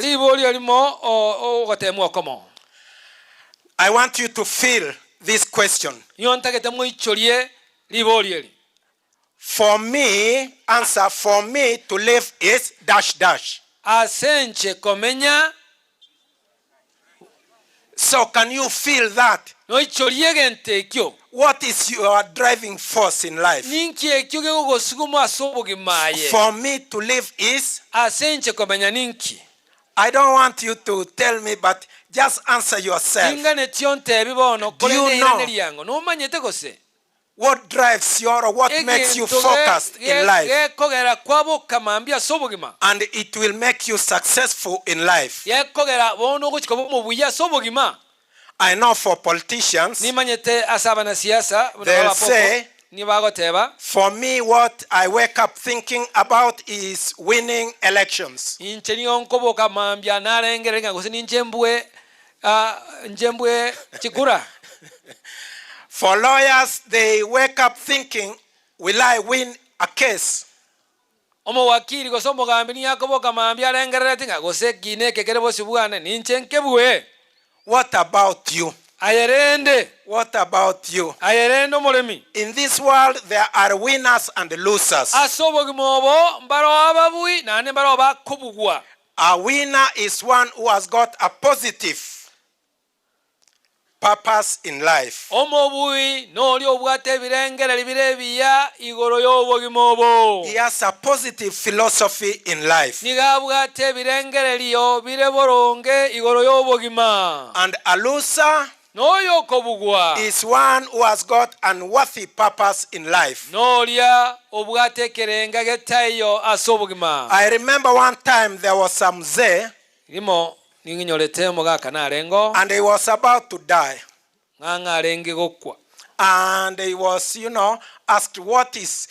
I want you to feel this question. For me, answer, for me to live is dash dash. So can you feel that? What is your driving force in life? For me to live is, I don't want you to tell me, but just answer yourself. Do you know what drives you or what makes you focused in life? And it will make you successful in life. I know for politicians, they'll say, for me, what I wake up thinking about is winning elections. For lawyers, they wake up thinking, will I win a case? omo wakili goso mogambi ni yakobo kamambi alengerere tinga gose kine kekere bosi bwane ninchenke bwe. What about you? Ayerende. What about you? Ayerende omulemi. In this world there are winners and losers. Asobogimobo mbaro ababui nane mbaro bakubugwa. A winner is one who has got a positive purpose in life. Omobui noli obwate birengera libirebiya igoro yobogimobo. He has a positive philosophy in life. Niga bwate birengera liyo bireboronge igoro yobogima. And a loser noyo kobugwa is one who has got an unworthy purpose in life. Nolia obwate kerenga getayo asobogima. I remember one time there was some mzee limo ninginyolete mogaka narengo and he was about to die. Nganga renge gokwa. And he was, asked what is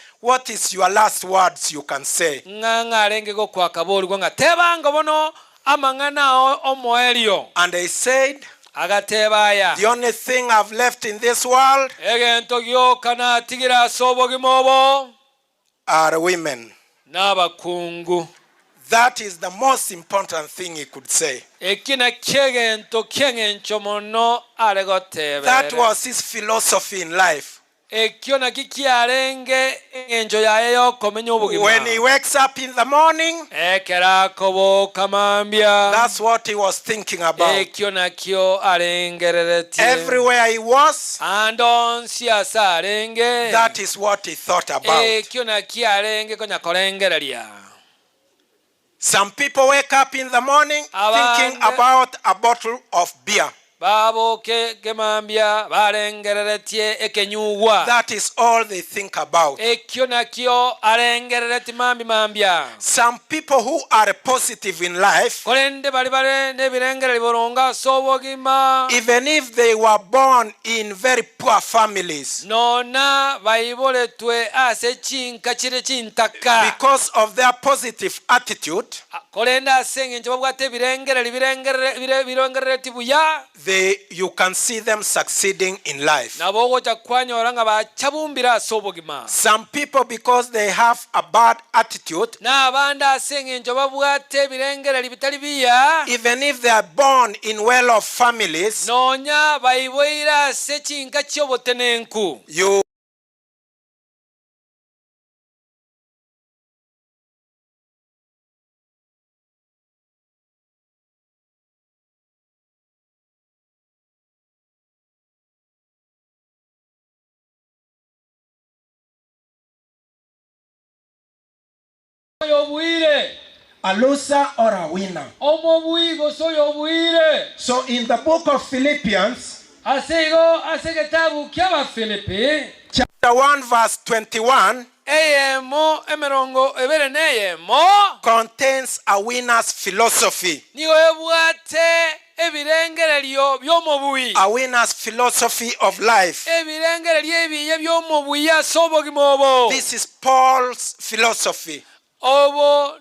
your last words you can say. Nganga renge gokwa kabori gwanga tebanga bono amangana omoelio. And they said, agatebaya, the only thing I've left in this world egento gyokana tigira sobogimobo are women. Nabakungu. That is the most important thing he could say. That was his philosophy in life. When he wakes up in the morning, that's what he was thinking about. Everywhere he was, that is what he thought about. Some people wake up in the morning thinking about a bottle of beer. That is all they think about. Some people who are positive in life, even if they were born in very poor families, because of their positive attitude, you can see them succeeding in life. Some people, because they have a bad attitude, even if they are born in well-off families, you a loser or a winner. So in the book of Philippians, chapter 1 verse 21 contains a winner's philosophy. A winner's philosophy of life. This is Paul's philosophy. Paul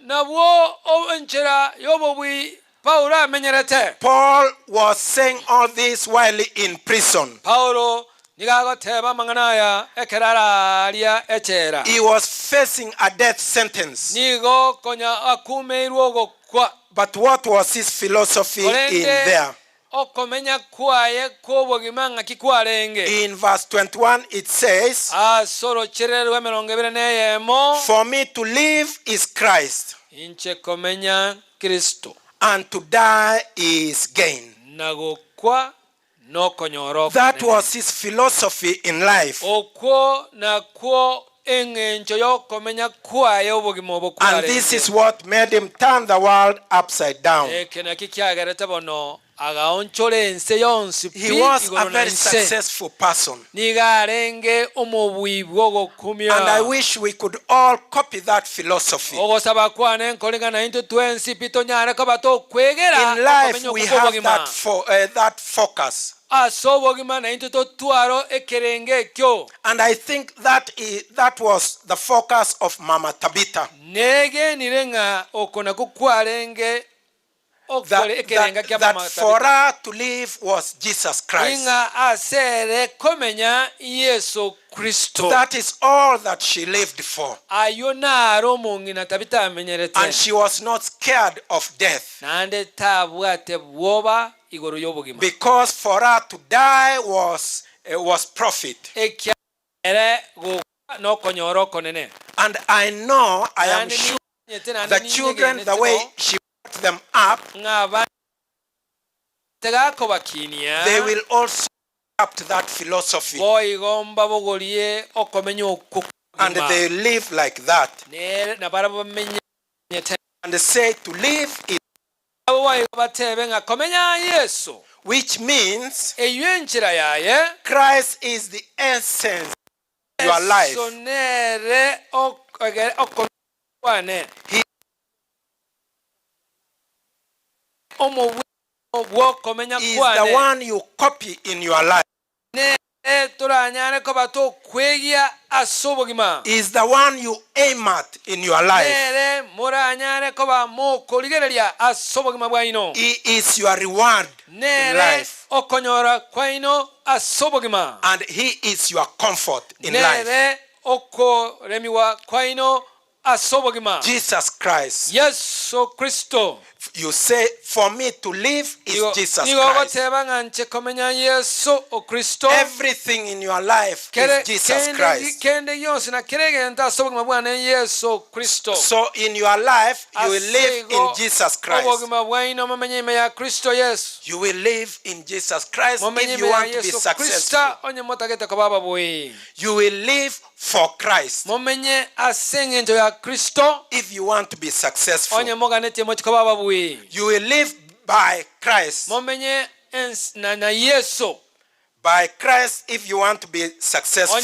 was saying all this while in prison. He was facing a death sentence. But what was his philosophy in there? In verse 21 it says, for me to live is Christ, and to die is gain. That was his philosophy in life. And this is what made him turn the world upside down. He was a very successful person. And I wish we could all copy that philosophy. In life we have that focus. And I think that was the focus of Mama Tabitha. that for her to live was Jesus Christ. That is all that she lived for. And she was not scared of death. Because for her to die was profit. And I know, I am sure, the children, the way she brought them up, they will also adopt that philosophy. And they live like that. And they say to live is, which means Christ is the essence of your life. He is the one you copy in your life. Is the one you aim at in your life. He is your reward in life. And he is your comfort in life. Jesus Christ. Yes, so Christo. You say, for me to live is Jesus Christ. Everything in your life is Jesus Christ. So in your life, you will live in Jesus Christ. You will live in Jesus Christ if you want to be successful. You will live for Christ if you want to be successful. You will live by Christ. By Christ if you want to be successful.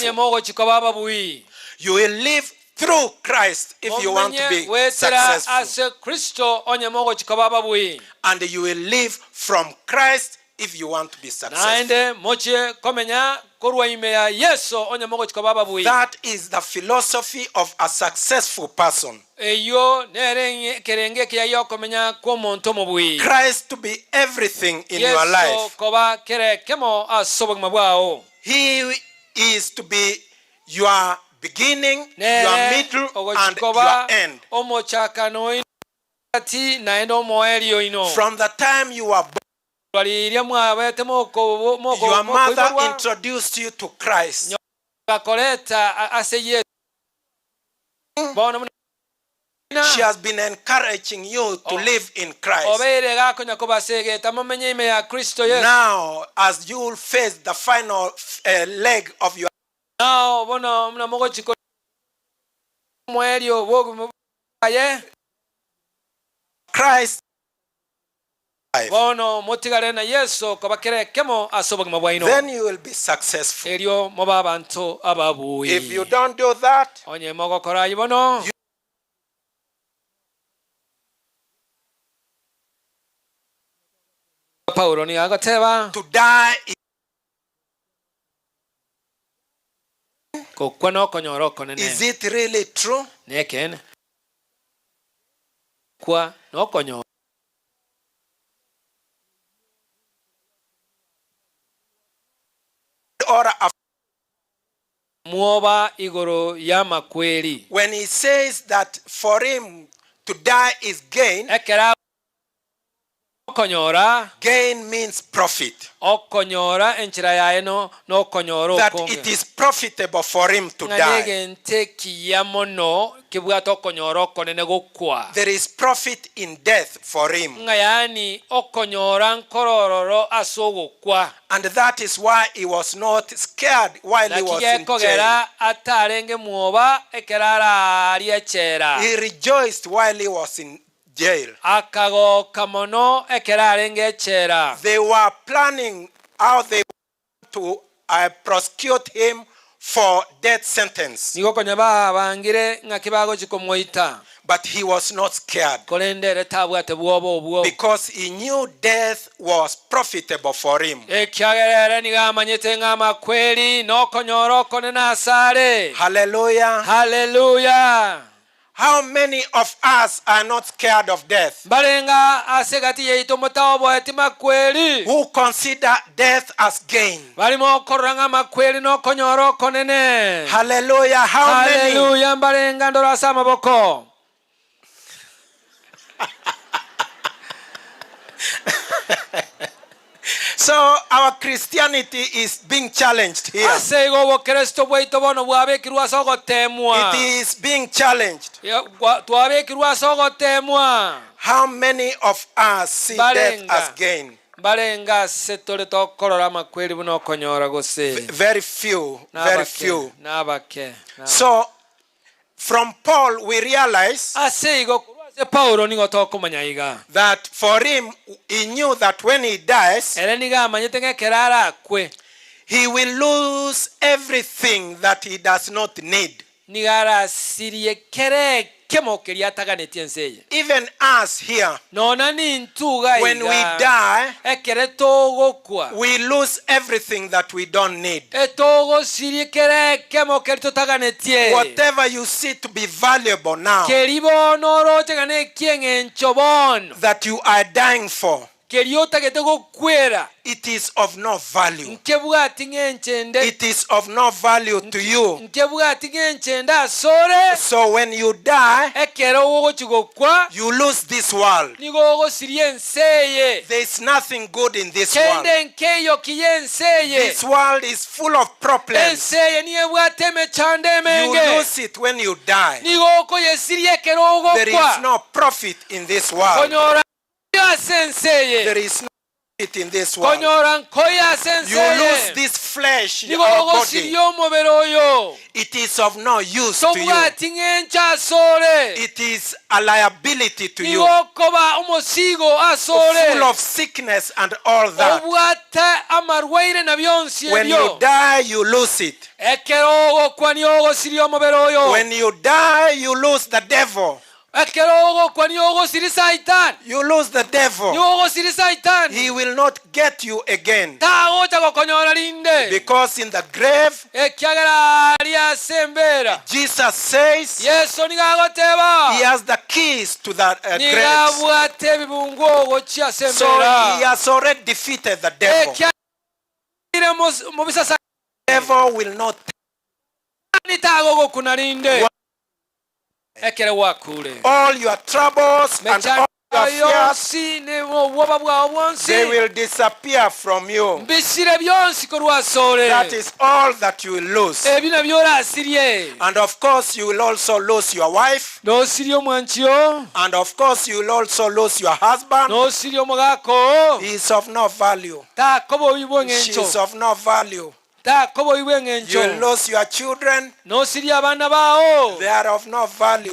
You will live through Christ if you want to be successful. And you will live from Christ if you want to be successful. That is the philosophy of a successful person. Christ to be everything in your life. He is to be your beginning, your middle, and your end. From the time you were born, your mother introduced you to Christ. She has been encouraging you to live in Christ. Now, as you will face the final leg of your Christ, then you will be successful. If you don't do that, to die is it really true? Or when he says that for him to die is gain, gain means profit. That it is profitable for him to die. There is profit in death for him. And that is why he was not scared while he was in jail. He rejoiced while he was in jail. They were planning how they want to prosecute him for death sentence. But he was not scared because he knew death was profitable for him. Hallelujah. Hallelujah. How many of us are not scared of death? Who consider death as gain? Hallelujah. How many? So our Christianity is being challenged here. It is being challenged. How many of us see death as gain? Very few. Very few. So from Paul we realize that for him, he knew that when he dies, he will lose everything that he does not need. Even us here, when we die, we lose everything that we don't need. Whatever you see to be valuable now, that you are dying for, it is of no value. It is of no value to you. So when you die, you lose this world. There is nothing good in this world. This world is full of problems. You lose it when you die. There is no profit in this world. There is no profit in this world. You lose this flesh, your body. It is of no use to you. It is a liability to you. Full of sickness and all that. When you die, you lose it. When you die, you lose the devil. You lose the devil. He will not get you again. Because in the grave, Jesus says he has the keys to the grave. So he has already defeated the devil. The devil will not all your troubles and all your fears, they will disappear from you. That is all that you will lose. And of course you will also lose your wife. And of course you will also lose your husband. He is of no value. She is of no value. You will lose your children. They are of no value.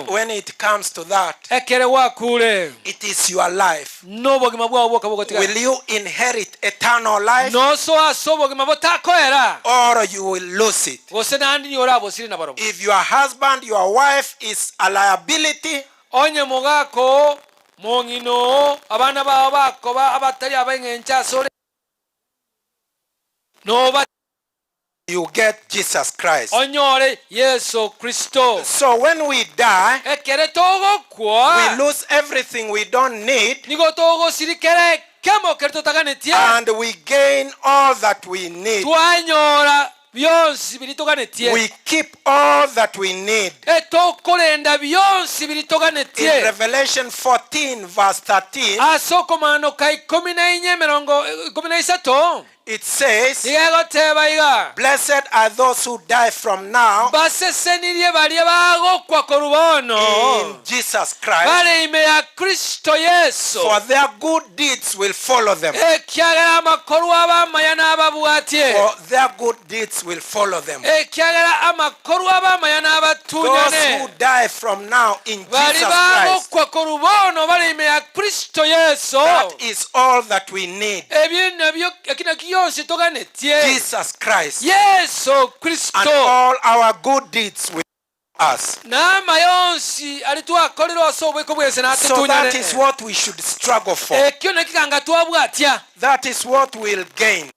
When it comes to that, it is your life. Will you inherit eternal life, or you will lose it? If your husband, your wife is a liability, you get Jesus Christ. So when we die, we lose everything we don't need, and we gain all that we need. We keep all that we need. In Revelation 14 verse 13, it says, blessed are those who die from now in Jesus Christ, for their good deeds will follow them. For their good deeds will follow them. Those who die from now in Jesus Christ, that is all that we need. Jesus Christ, and all our good deeds will us. So that is what we should struggle for. That is what we'll gain.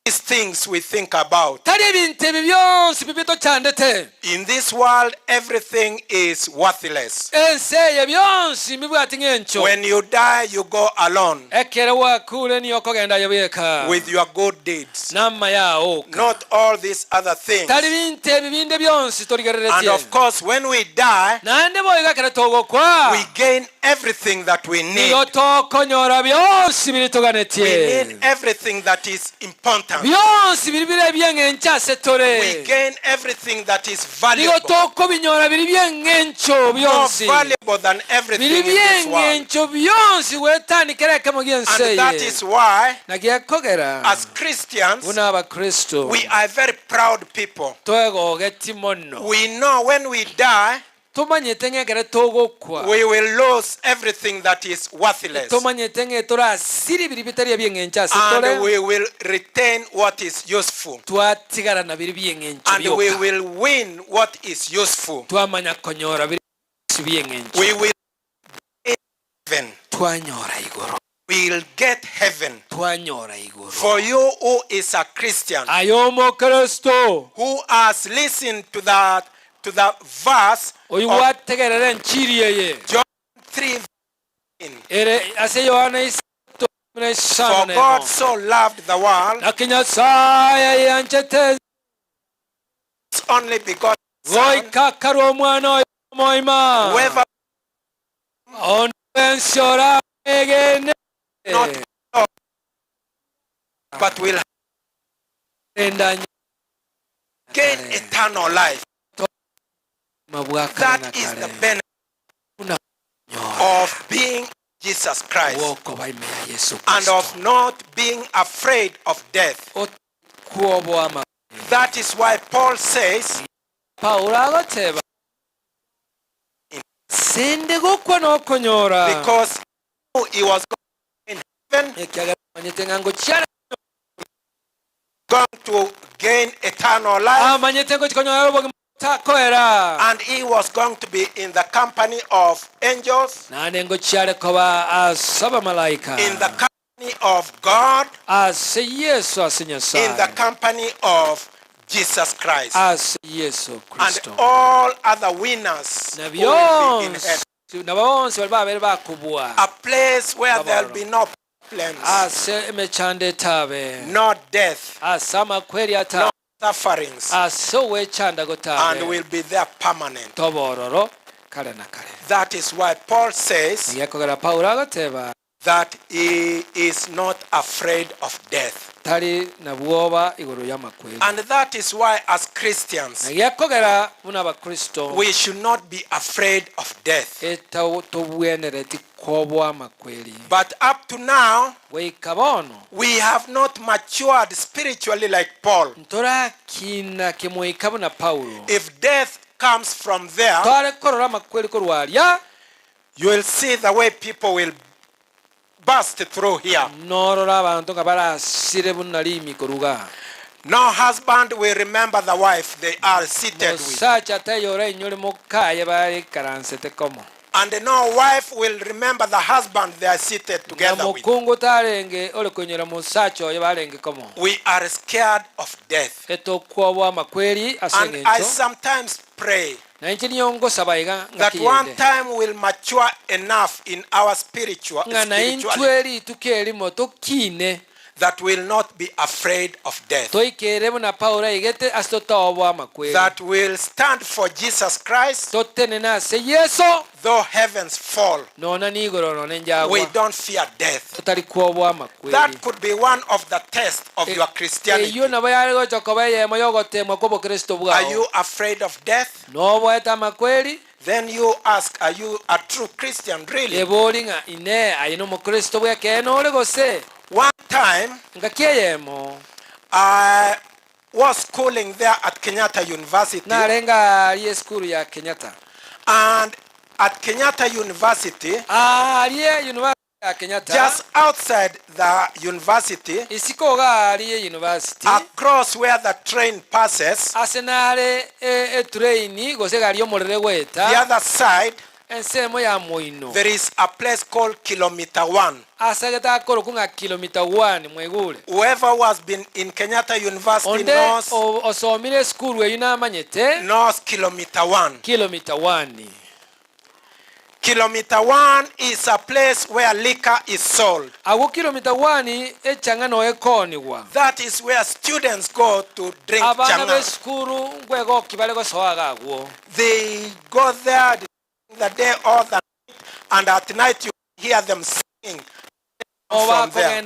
Is things we think about. tali ebintu ebyo byonsi bibitokyandete. In this world, everything is worthless. ensi eyo byonsi bibwati ng'encho. When you die, you go alone ekera wakule niyo okogendayo byeka. with your good deeds. n'amma yawo. Not all these other things. tali bintu ebibinde byonsi toligereretse. And of course, when we die, nande boyigakera togokwa. we gain everything that we need. niyo tokonyora byonsi birituganetye. We need everything that is important. byonsi biri bire byeng'encha setore. We gain everything that is niyo valuable. toko binyora biri byeng'encho More byonsi. valuable than everything biri in this world. byeng'encho byonsi wetanikireke mu And byenseye. that is why, nagyakogera as Christians, buna abakristo we are very proud people. twegogeti mono. We know when we die, tumanyete ng'ekere togokwa. we will lose everything that is worthless. tumanyete ng'eturasiri biri bitari ebyeng'encha setore. And we will retain what is useful. twatigara na biri byeng'encho And we byoka. will win what is useful. twamanya konyora biri byeng'encho. We will get heaven. twanyora igoro. We'll get heaven. twanyora igoro. For you who is a Christian, ayomo kristo who has listened to the verse oyu of wategerera enchiri yeye. John 3, ere ase yohana for God so loved the world, nakinyasaye yanchete only begotten voi Son, kakaro mwana oyo moima. whoever on ensora egene not love, but will enda gain eternal life. That is the benefit of being Jesus Christ and of not being afraid of death. That is why Paul says, because he was in heaven, going to gain eternal life, and he was going to be in the company of angels, in the company of God, in the company of Jesus Christ, and all other winners who will be in heaven. A place where there will be no problems, no death, no sufferings, and will be there permanent. That is why Paul says that he is not afraid of death. And that is why as Christians we should not be afraid of death. But up to now we have not matured spiritually like Paul. If death comes from there, you will see the way people will burst through here. No husband will remember the wife they are seated with. And no wife will remember the husband they are seated together with. We are scared of death. And I sometimes pray that one time we'll mature enough in our spirituality that will not be afraid of death. That will stand for Jesus Christ. Though heavens fall, we don't fear death. That could be one of the tests of your Christianity. Are you afraid of death? Then you ask, are you a true Christian really? One time, I was schooling there at Kenyatta University. And at Kenyatta University, just outside the university, across where the train passes, the other side, there is a place called Kilometer 1. asageta koro kunga kilomita 1 mwegule. Whoever was been in Kenyatta University knows osomile school we yuna manyete knows kilometer 1. Kilometer 1. Kilometer 1 is a place where liquor is sold. Ago kilometer 1 echanga no ekoniwa. That is where students go to drink abana be school ngwego kibale go soaga agwo. They go there the day or the night, and at night you hear them singing. From there.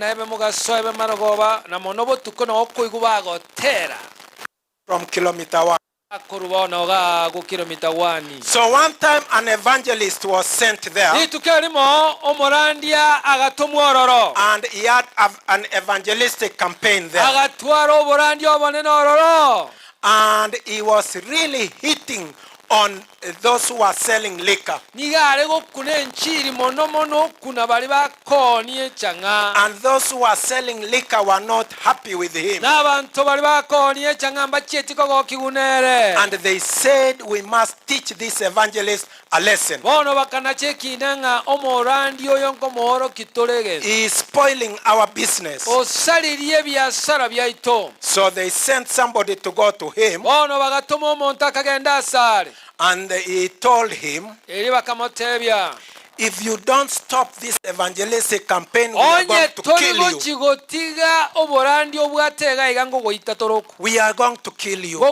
From kilometer 1. So one time an evangelist was sent there, and he had an evangelistic campaign there, and he was really hitting on those who are selling liquor. And those who are selling liquor were not happy with him. And they said, we must teach this evangelist a lesson. He is spoiling our business. So they sent somebody to go to him, and he told him, if you don't stop this evangelistic campaign, we are going to kill you. We are going to kill you.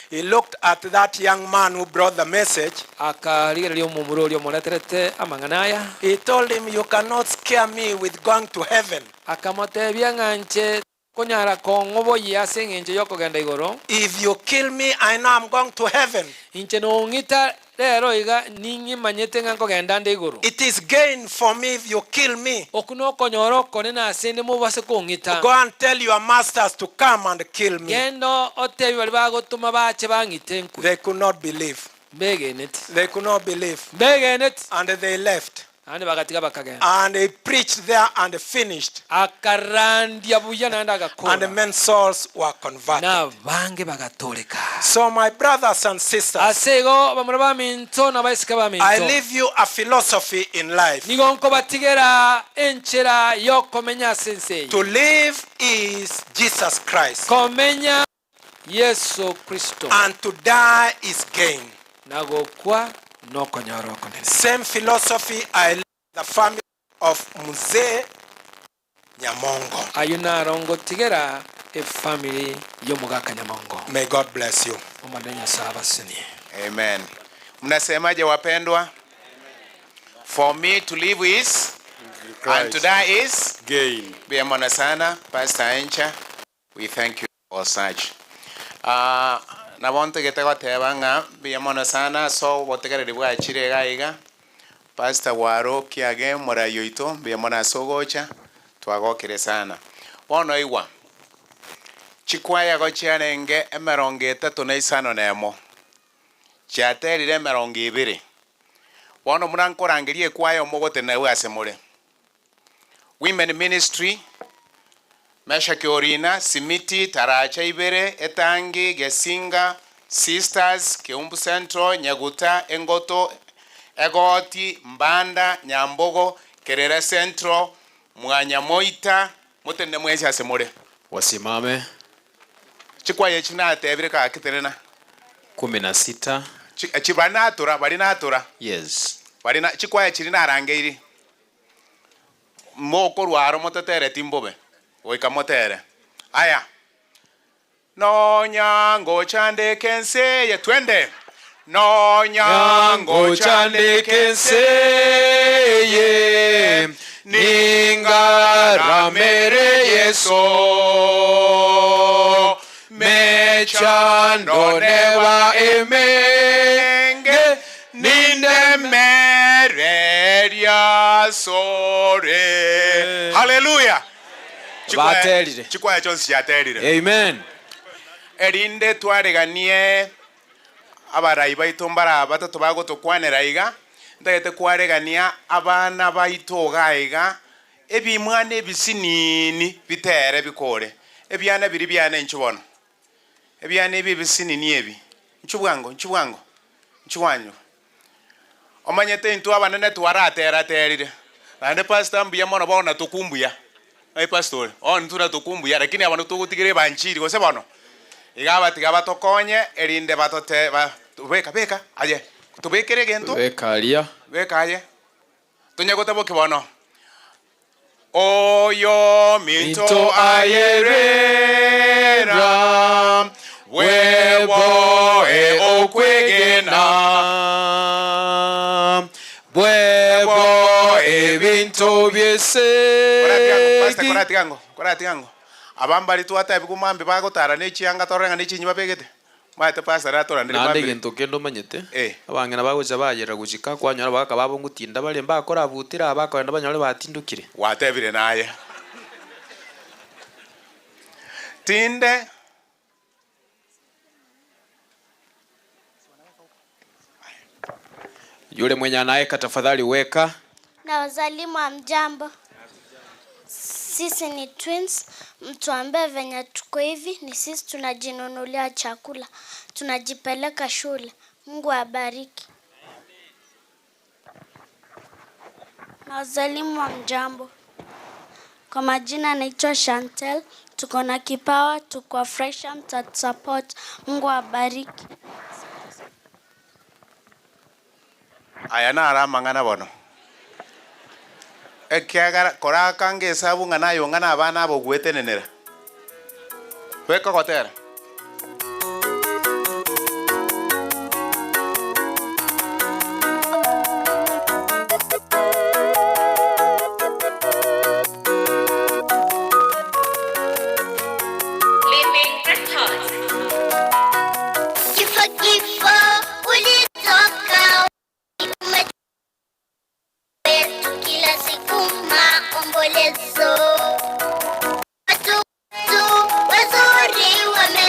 He looked at that young man who brought the message. He told him, you cannot scare me with going to heaven. If you kill me, I know I'm going to heaven. It is gain for me if you kill me. Go and tell your masters to come and kill me. They could not believe. They could not believe. And they left. And he preached there and finished. And the men's souls were converted. So my brothers and sisters, I leave you a philosophy in life. To live is Jesus Christ. And to die is gain. Same philosophy I live the family of Mzee Nyamongo. May God bless you. Amen. Mnasemaje wapendwa? For me to live is Christ, and to die is gain. Biamona sana, Pastor Encha. We thank you for such. Na bonte que tengo te banga biamona sana so botegere libwa chire gaiga Pastor Waro kiage mora yoito biamona sogocha twagokire sana wono iwa chikwaya go chianenge emeronge 3 nemo chaterire emeronge 2 wono murankorangerie kwayo mogote nawe asemore women ministry Mesha Kiorina, Simiti, Taracha Ibere, Etangi, Gesinga, Sisters, Keumbu Centro, Nyaguta, Engoto, Egoti, Mbanda, Nyambogo, Kerera Centro, Mwanyamoita, Mutende mwezi asemore. Wasimame. Chikwa yechina atebirika akiterena. 16. Chibanatura, barinatura. Yes. Barina chikwa yechina arangeiri. Moko ruaro motetere timbobe. Oikamotere. Aya. No nyango chande kense twende. No nyango chande kense ningara mere yeso mechando neva emenge ninde mere ya sore. Hallelujah. Chikwaya chonsi chaterire. Amen. Erinde twareganie abarai baito mbara batatu bago tokwanera iga ndagete kwaregania abana baito gaiga ebimwana ebisinini bitere bikore ebyana biri byana nchubona ebyana ebi bisinini ebi nchubwango nchwanyo Omanyete intu abanene twaratera terire. Ande pastor mbuya mono bona tukumbuya. Ai pastor, ntuna tukumbuya lakini abantu tugutigire banchiri gose bono. Igaba tigaba tokonye erinde batote beka aye. Tubekere gento. Bekalia. Bekaye. Tunyagota bono. Oyo minto ayerera webo okwegena bwebo ebinto byese koratigango abambali twatabi kumambe bagotara nechianga torenga nechinyi babegete mate pasara tora ndiri nande gento kendo manyete abangena bagocha bayera guchika kwanyora bakababo ngutinda bale mbakora butira abakoenda banyore batindukire watebire naye tinde yule mwenye anaeka tafadhali weka. Na wazalimu wa mjambo. Sisi ni twins, mtuambie venye tuko hivi, ni sisi tunajinunulia chakula, tunajipeleka shule. Mungu abariki. Na wazalimu wa mjambo. Kwa majina naitwa Chantel, tuko na kipawa, tuko fresha, mtatusupport. Mungu abariki. Aya na arama ngana bono. Ekiagara koraka ngesabu ngana yo ngana abana abo gwetenenera. Weka kotera. Wazuri wame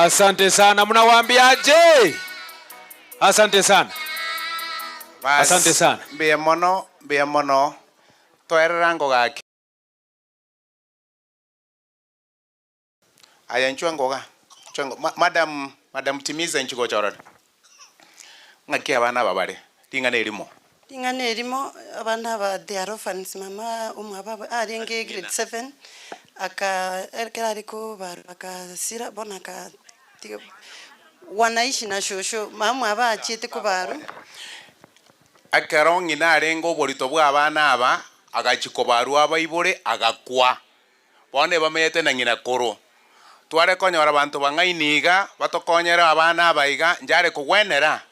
Asante sana, mnawaambiaje? Asante sana. Asante sana. Mbia mono toerera ngoga aya nchwa ngoga madam Timiza nchugo chorora ngaki abana babare tingane elimo abana ba they are orphans. Mama umwaba arenge grade 7 aka erkera ariko akasira bona ka wanaishi na shosho mama aba achite kubaru akarongi na arengo borito bwa abana aba agachiko baru aba ibore agakwa bone bameyete na ngina koro tware konyora abantu bangainiga batokonyera abana abaiga njare kugwenera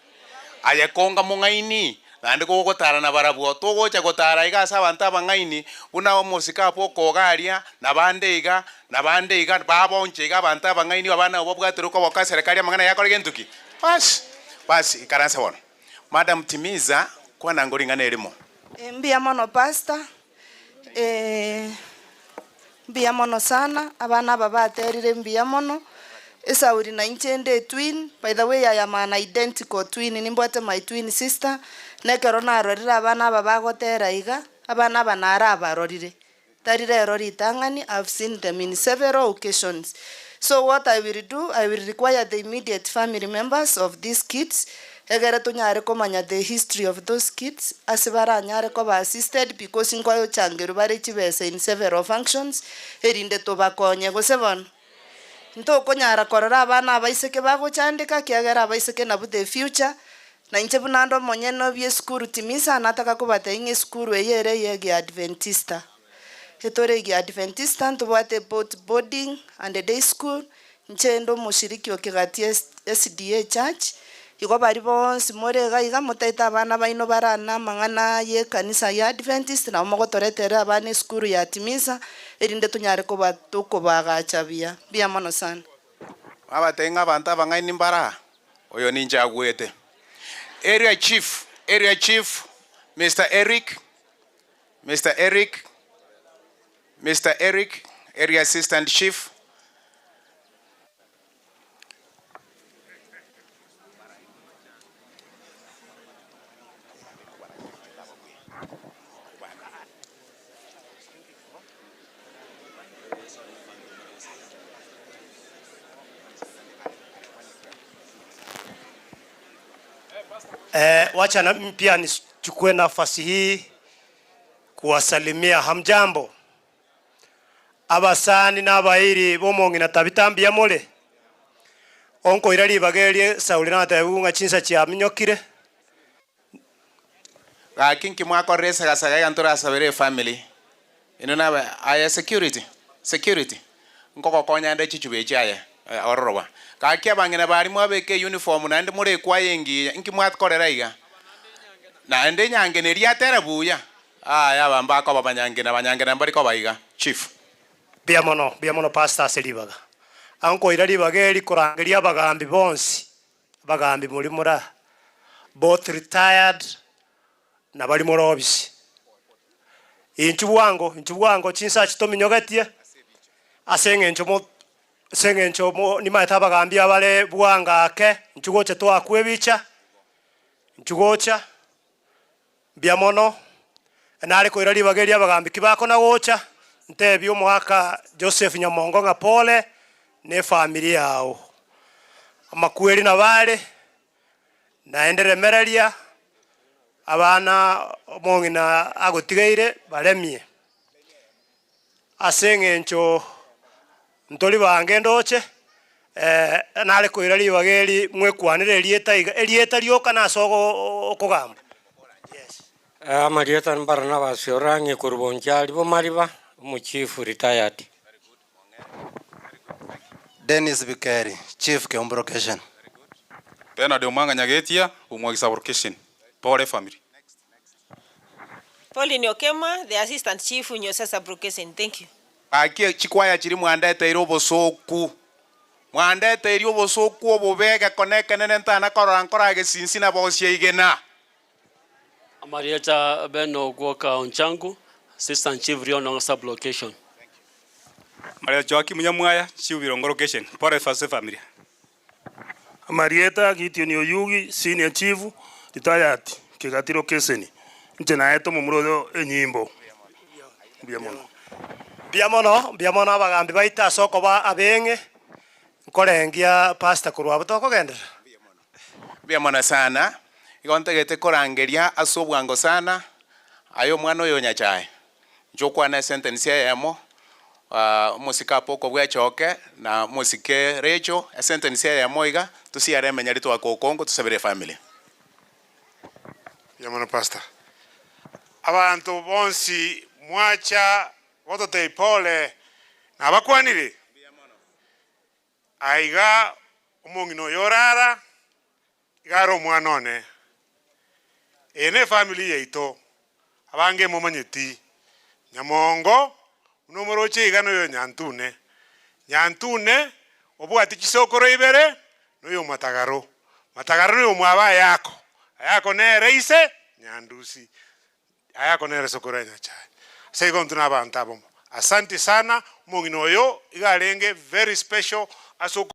aye konga mungaini nandi gogotara na barabuo togocha gotara iga asa abantu abangaini una omosika poko garia na bandeiga babonche iga abantu abangaini abana obo bwaturuko boka serikali amangana yakore gentuki basi ikaransa wono Madam Timiza kwa nangoringana elimo mbia mono pastor mbia mono sana abana babaterire mbia mono esauri na inchende twin. By the way, I am an identical twin. Nimbwate my twin sister nekero narorira abana babagotera iga abana banara abarorire tarire erori tangani. I've seen them in several occasions. So what I will do, I will require the immediate family members of these kids egere tunyare komanya the history of those kids asibara nyare ko ba assisted because ingoyo changeru bare chibese in several functions erinde to bakonye go seven nto konyara korora abana abaiseke bagochandika kiagera abaiseke na the future na inche bunando monyeno bie skuru Timisa nataka kubata inge skuru eyere yegi Adventista etore yegi Adventista ntubate both boarding and a day school nchendo mushiriki okigati SDA church iko bari bonsi morega iga mutaita abana baino barana mangana ye kanisa ya Adventist na mogotoretera abana skuru ya Timisa erinde tunyare ko batuko bagachabia bia mono sana abatenga abantu abangaini mbara oyo ninja agwete area chief Mr. Eric area assistant chief Wacha na pia nichukue nafasi hii kuwasalimia hamjambo abasani n'abairi bomongi na tabitambia mole onko irali bagerie sauli na tabunga chinsa cha minyokire gakinki mwako resa gasaga yantura sabere family inona aya security ngoko konya nde chichubechi aya ororoba kakia bangena bari mwabeke uniform na ndi muri kwayengi inki mwatkorera iga na ndi nyangene riatera buya ya bamba ko banyangena mbari ko baiga chief bia mono pastor selibaga anko irali bageri kurangiria bagambi bonsi bagambi muri mura both retired na bali muri obisi inchuwango chinsa chitominyogatie sengencho ni maita bagambi abale buanga ke nchugocha to akwebicha nchugocha bia mono nale ko irali bageria bagambi kibako na gocha ntebi umuhaka Joseph Nyamongo nga pole ne familia yao amakweli na bale naendere meralia abana omongi na agotigeire balemie asengencho ntoli bange ndoche nale ko irali bageri mwekwanire elieta lyoka na sogo okogamba Marieta Barnabas Orange Kurbonjali Bomariba Chief retired Dennis Bikeri Chief Keombrocation Bernard Omanga Nyagetia Umwagisa Vocation Pole family Pauline Okema the assistant chief Unyosasa Brocation. Thank you. Akie chikwaya chiri mwandete irobosoku mwandete irobosoku obobega koneka nene ntana korora gesinsi na bosie igena Marieta Beno Gwoka Onchangu Assistant Chief Riono Sub Location. Maria Joaquim Munyamwaya Chief Riono Location. Pore first family. Marieta Gideon Oyugi senior chief retired Kegatiro Keseni nche naeto mumurodo enyimbo biamono abagambi baita soko ba abenge nkorengia pastor kurwa butoko gendera biamono sana igontegete korangeria asobwango sana ayo mwana oyo nyachae njokwana sentence yemo musika poko bwachoke na musike recho sentence yemo iga tusiare menyari twa kokongo tusabire family biamono pastor abantu bonsi mwacha wotote pole na bakwanire aiga umongino yorara igaro mwanone ene family yeito abange momanyeti Nyamongo unomoroche igano yo nyantune obwati kisokoro ibere noyo matagaro noyo mwaba yako ne reise nyandusi ayako ne resokoro nyachai seigon tuna bantabom asante sana mongino yo igarenge very special aso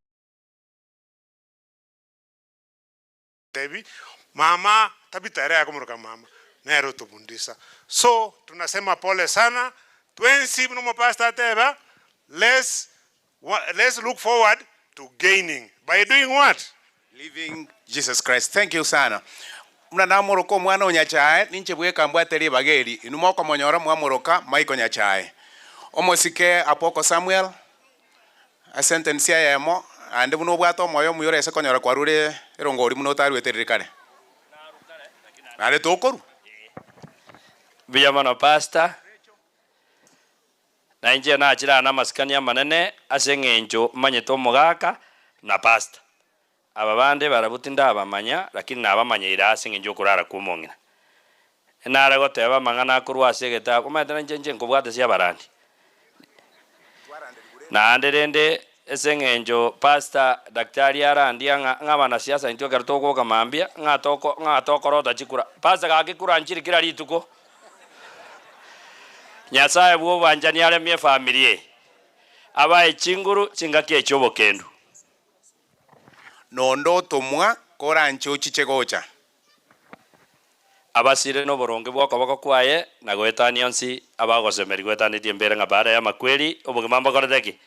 Devi mama tabitare akomoroka mama nero tubundisa so tunasema pole sana twensi mno pastor teba let's look forward to gaining by doing what living Jesus Christ. Thank you sana mna namoroko mwana onyachae ninche bweka mbwateri bageri inumoko monyora mwamoroka maiko nyachae omosike apoko Samuel a sentence yemo ande buno bwato moyo muyore se konyora kwarure erongori muno tarweterire kare nare tokoru biamono pastor na inje na achira na maskania manene aseng'enjo manyito mugaka na pastor aba bande barabutinda abamanya lakini nabamanyira aseng'enjo kurara kumongina enara goteba mangana kurwa segeta kumetana njenje nkubwate cia barandi na anderende eseng'enjo pastor daktari arandia ng'abana siasa intio kertoko kamambia ng'atoko rota chikura pastor gakikura nchiri kila rituko Nyasaye bwo banjani ale mie family abaye chinguru chingakie chobo kendu nondo tomwa korancho chichegocha abasire no boronge bwo kabako kwaye na gwetani onsi abagosomeri gwetani tiembere ngabara ya makweli obugimamba koreteki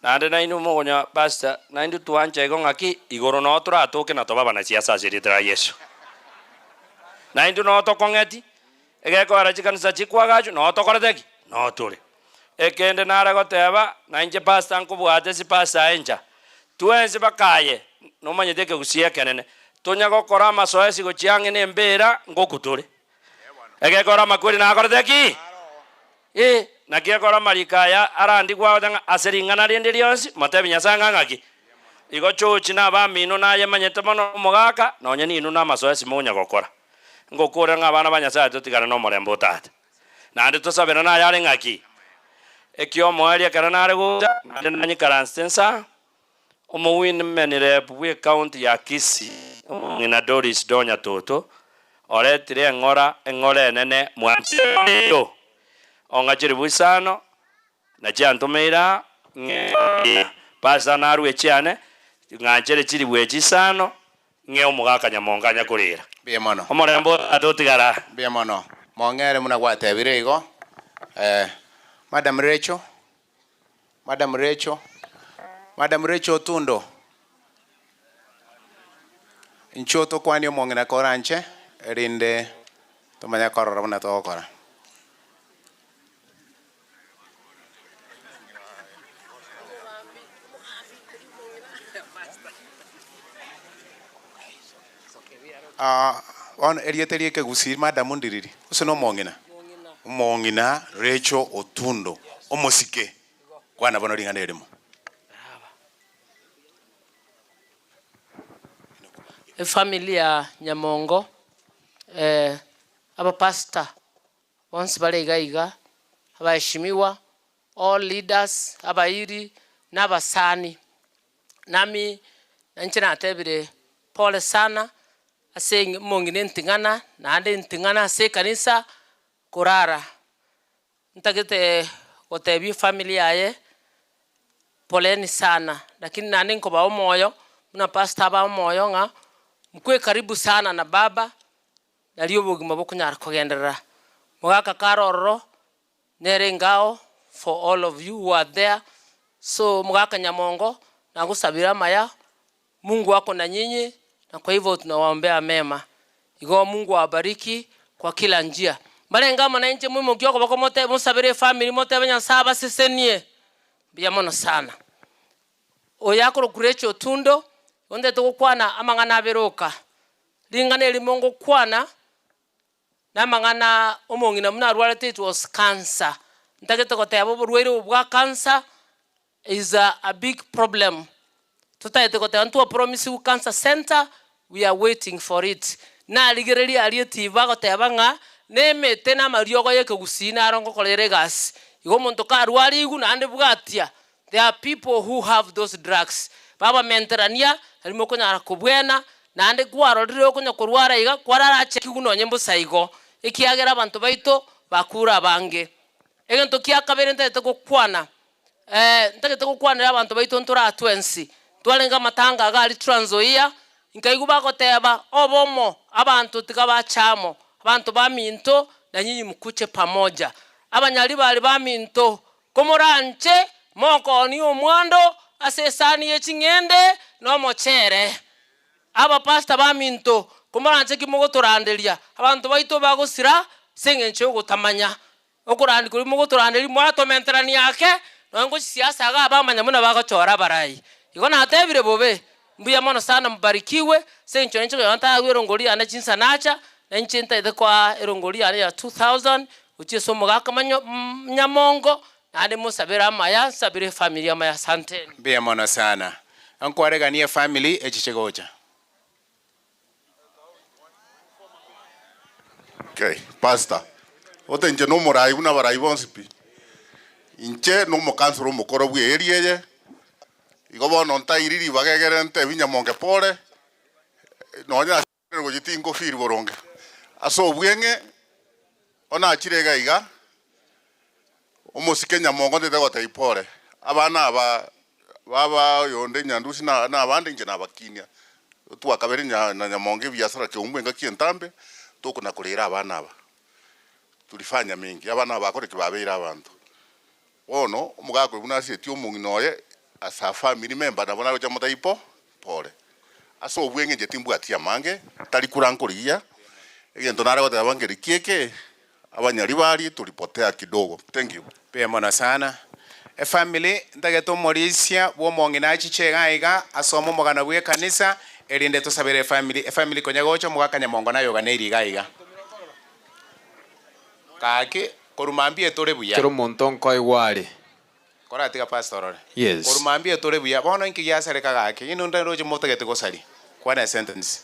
nande na inu mogonya pastor na indu tuanche ngaki igoro no turatoke na tobaba na siasa ciritira Yesu na indu no tokongeti egeko arachikanisa chikwagacho no tokoreteki no tuli ekende nara goteba na inje pastor nkubwate si pastor enja tuenze bakaye no manyeteke gusia kenene tonya gokora masoesi gochiange ne mbera ngokutule egeko ra makweli na koreteki na kiekora marikaya arandi gwa aseringana rende rionsi matebi nyasanga ngaki igo chochi na bamino na yemanyete mono mugaka nonya ninu na masoesi munya gokora ngokora ngabana banyasaye tutigana no morembo tata na ndi tusabira na yare ngaki ekyo mwali akaranare go nanyi karanstensa omuwin menire bwe county ya Kisii ngina Doris Donya toto oretire ngora nene mwanjo ongachiri busano na chantomeira pasa narwe chiane ngachere chiri bwechisano nge omugaka nyamonganya kurira biamono omorembo atotigara biamono mongere muna gwatebire igo Madam Rachel Tundo inchoto kwani omongena koranche rinde tomanya korora muna tokora on erieterie ke gusir Madam Ndiriri useno mongina Rachel Otundo omosike kwana bono ringana erimo familia Nyamongo aba pastor once baleiga abaheshimiwa all leaders abairi n'abasani nami nanchina atebire pole sana aseng mongine ntingana na ande ntingana se kanisa kurara ntagete gotebi familia ye poleni sana lakini nani nko ba moyo muna pastor ba moyo nga mkwe karibu sana na baba na liyo bugima bukunyara kugenderera mugaka karororo nere ngao for all of you who are there. So mugaka Nyamongo na gusabira maya, Mungu wako na nyinyi, na kwa hivyo tunawaombea mema. Igo Mungu awabariki kwa kila njia. Balenga mana nje mwe mugyo ko mote musabire family mote banya saba sesenie biamono sana. Oyakoro kurecho tundo onde tukwana amangana aberoka. Lingane limongo kwana na mangana omongina muna rwalete it was cancer. Ntagete ko tayabo burwere ubwa cancer is a big problem. Tutaite ko tayantu promise u cancer center, we are waiting for it. Na ligereri alieti bago tayabanga neme tena mariogo yeke gusina arongo kolere gas. Igo muntu ka rwali igu na ande bugatia. There are people who have those drugs. Baba menterania alimoko nyara kubwena na ande kwaro riro kunya kurwara iga kwarara cheki guno nyembo saigo. Ikiagera abantu baito bakura bange. Egento kia kabere ntete kokwana. Ntete kokwana abantu baito ntura atwensi. Twalenga matanga gali Trans Nzoia. Inkaiguba ko teba obomo abantu tikabachamo. Abantu ba minto na nyinyi mkuche pamoja. Abanyali bali ba minto komoranche moko ni omwando asesani yechingende no mochere. Aba pastor ba minto komoranche kimogo torandelia. Abantu baito bagosira sengenche ogotamanya. Okurandi kuri mogo torandeli mwato menterani yake no ngo siasa ga abamanya muna bagachora barayi. Igona atebire bobe mbuya mono sana mbarikiwe sencho ncho yanta wirongoli ana chinsa nacha na nchinta ide kwa irongoli ana ya 2000 uchi somo gaka Nyamongo na ade musabira maya sabire familia maya santeni mbuya mono sana ankware gania family echichegocha. Okay, pastor ote nje no morai una barai bonsipi inche no mo kansoro mo koro bwe erieye igo bono ntairiri bagegere nte Nyamonge pore no nya go jitingo firi boronge aso bwenge ona achirega iga omosike Nyamongo ndete gote ipore abana baba yonde nyandusi na abandi nje nabakinia twakabere na Nyamonge biasara ke umwenga kientambe tukuna kulira abana aba tulifanya mingi abana bakore kibabira abantu ono umugako bunasi etio munginoye asa family member na bona jamota ipo pole aso bwenge je timbu atia mange tali kurankoria egento nare gote abangeri kieke abanyali bali tulipotea kidogo. Thank you pia mona sana family ndageto morisia bo mongina chichega iga asomo mogana bwe kanisa erinde tusabire family konyagocho mugaka Nyamongo nayo ganeri iga kake korumambie tore buya kero montonko iwale kora atiga pastor. Yes. Korumambie tore buya bono inki ya sereka gake ino ndaro je motagete gosali kwana sentence.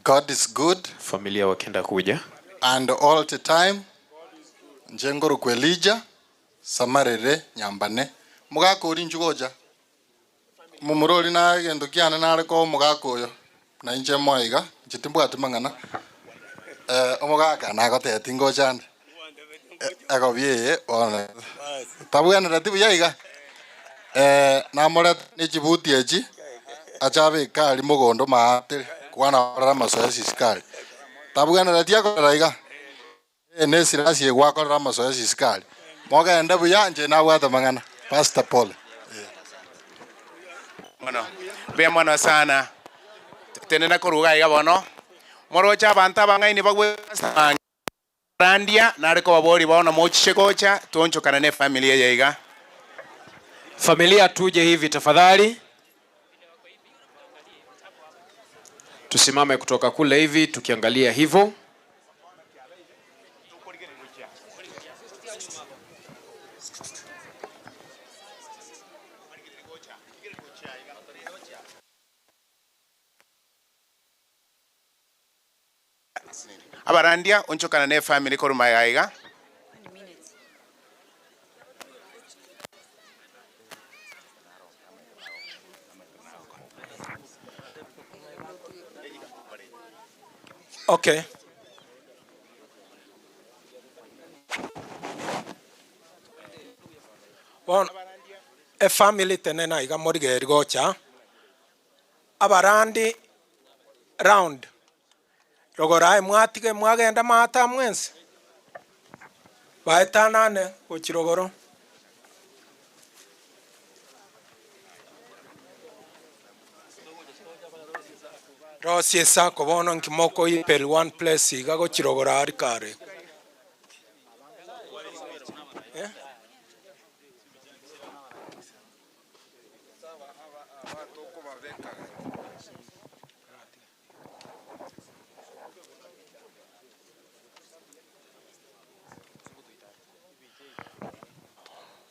God is good. Familia wakenda kuja. And all the time. Njengoro kwelija samarere nyambane mugako uri njugoja mumurori na gendo kiana nare ko mugako yo na inje moiga jitimbu atimangana omugaka na gote tingo chan agobie ona tabuana ratibu yaiga na mora ni Djibouti eji achabe kali mugondo maate kwana ra masoesi skali tabuana ratia ko raiga nesirasi egwako ra masoesi skali moga enda buyanje na wata mangana Pastor Paul. Bueno, bien mono sana tenena koruga iga bono morocha banta bangaini bagwe randia nareko babori baona mochichekocha tuonchokana ne familia yaiga. Familia tuje hivi tafadhali. Tusimame kutoka kule hivi tukiangalia hivyo. Abarandia onchokana ne family koruma yaiga. Okay. Bon, a family tenena iga morigeri gocha abarandi round rogorai mwatige mwagenda mata mwensi baetanane gochirogoro rosie sako bono nkimoko ipel one place iga gochirogoro ari kare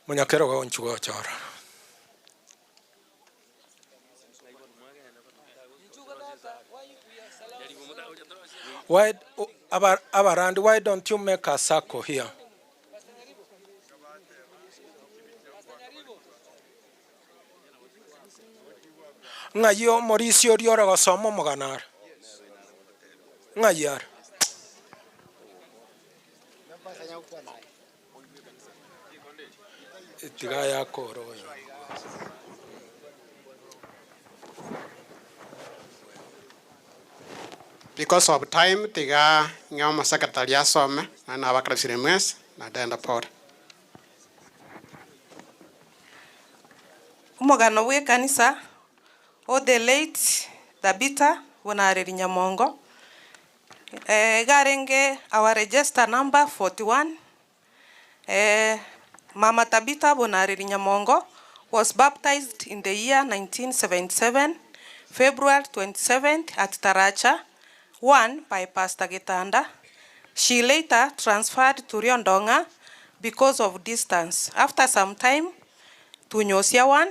munyakero go nchugo chora why abarandi, why don't you make a circle here? Ngayo Mauricio Riora gosomo moganar ngayar itigaya koro. Because of time, tiga ngama secretary asome na abakrasire mwes na denda por. Umugano we kanisa o the late Tabitha Bonareri Nyamongo. Garenge our register number 41. Mama Tabitha Bonareri Nyamongo was baptized in the year 1977, February 27th at Taracha 1 by Pastor Getanda. She later transferred to Riondonga because of distance. After some time, to Nyosia 1,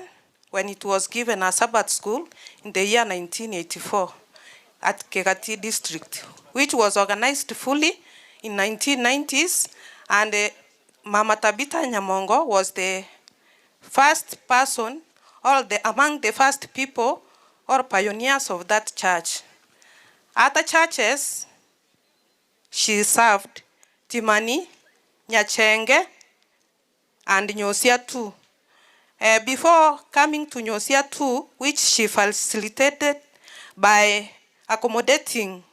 when it was given a Sabbath school in the year 1984 at Kegati district, which was organized fully in 1990s, and Mama Tabitha Nyamongo was the first person, or among the first people or pioneers of that church. Other churches she served, Timani, Nyachenge, and Nyosia 2. Before coming to Nyosia 2, which she facilitated by accommodating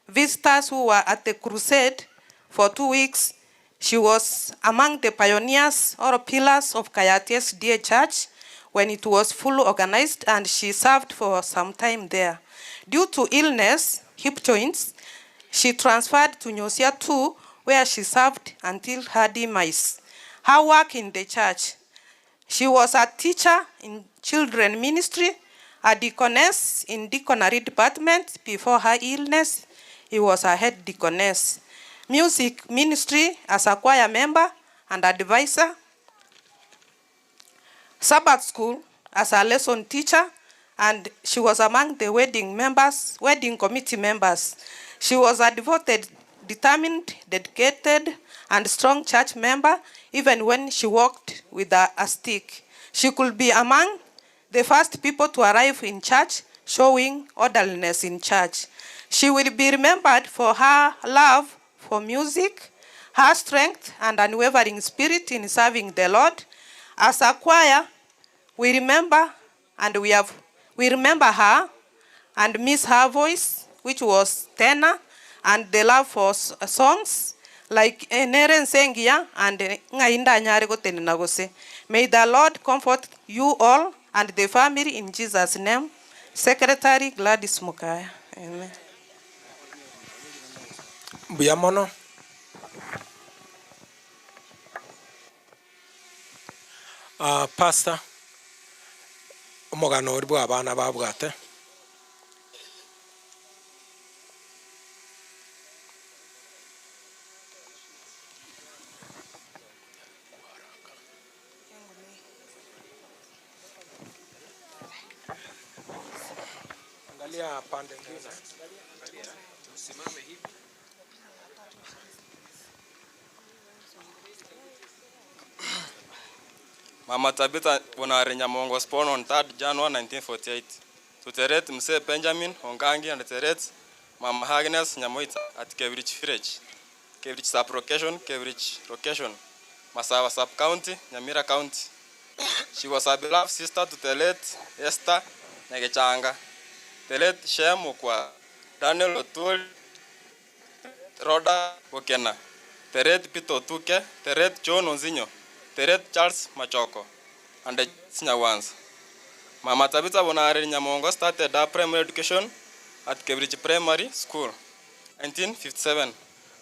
visitors who were at the crusade for 2 weeks, she was among the pioneers or pillars of Kayates DA Church when it was fully organized, and she served for some time there. Due to illness, hip joints, she transferred to Nyosia 2, where she served until her demise. Her work in the church: she was a teacher in children ministry, a deaconess in deaconry department. Before her illness, he was a head deaconess. Music ministry as a choir member and advisor. Sabbath school as a lesson teacher, and she was among the wedding committee members. She was a devoted, determined, dedicated, and strong church member, even when she walked with a stick. She could be among the first people to arrive in church, showing orderliness in church. She will be remembered for her love for music, her strength and unwavering spirit in serving the Lord. As a choir, we remember her and miss her voice, which was tenor, and the love for songs like Neren Sengia and Ngainda Nyarego Teninagose. May the Lord comfort you all and the family in Jesus' name. Secretary Gladys Mukaya. Amen. Biamono. Pastor, umugano uri abana babwate. Angalia pande ngine. Tusimame hivi. Mama Tabitha Bonareri Nyamongo was born on 3rd January 1948 to Teret Mse Benjamin Ongangi and Teret Mama Agnes Nyamoita at Cambridge Village, Cambridge Sub-Location, Cambridge Location, Masawa Sub-County, Nyamira County. She was a beloved sister to the late Esther Negechanga. Teret Shem kwa Daniel Otul Roda Okena. Teret Pito Tuke, Teret John Onzinyo, Teret Charles Machoko, and the senior ones. Mama Tabitha Bonare Nyamongo started her primary education at Cambridge Primary School, 1957,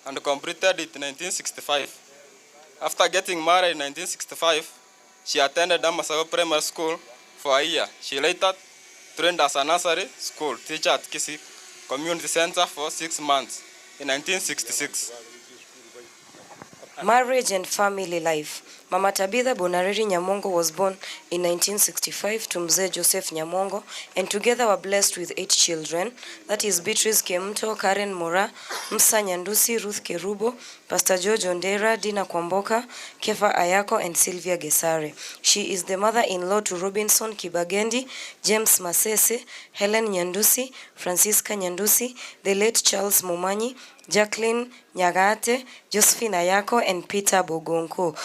and completed it in 1965. After getting married in 1965, she attended Damasago Primary School for a year. She later trained as a nursery school teacher at Kisik Community Center for 6 months in 1966. Marriage and family life. Mama Tabitha Bonareri Nyamongo was born in 1965 to Mzee Joseph Nyamongo, and together were blessed with 8 children. That is Beatrice Kemto, Karen Mora, Msa Nyandusi, Ruth Kerubo, Pastor George Ondera, Dina Kwamboka, Kefa Ayako, and Sylvia Gesare. She is the mother-in-law to Robinson Kibagendi, James Masese, Helen Nyandusi, Francisca Nyandusi, the late Charles Mumanyi, Jacqueline Nyagate, Josephine Ayako, and Peter Bogonko.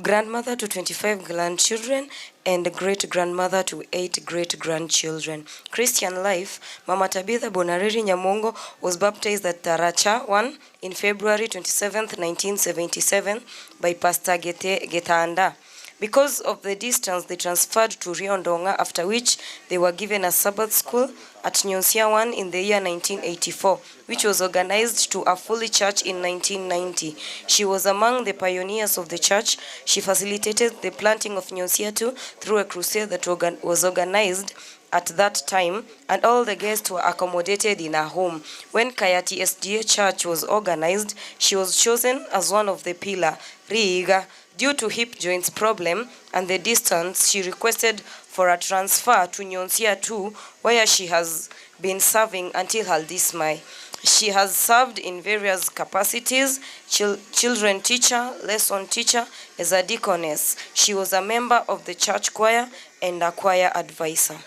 Grandmother to 25 grandchildren and great-grandmother to 8 great-grandchildren. Christian life. Mama Tabitha Bonareri Nyamongo was baptized at Taracha 1 in February 27th, 1977 by Pastor Getanda. Because of the distance, they transferred to Riondonga, after which they were given a Sabbath school at Nyonsia 1 in the year 1984, which was organized to a fully church in 1990. She was among the pioneers of the church. She facilitated the planting of Nyonsia 2 through a crusade that was organized at that time, and all the guests were accommodated in her home. When Kayati SDA Church was organized, she was chosen as one of the pillar, Riiga. Due to hip joints problem and the distance, she requested for a transfer to Nyonsia 2, where she has been serving until her dismay. She has served in various capacities: children teacher, lesson teacher, as a deaconess. She was a member of the church choir and a choir advisor.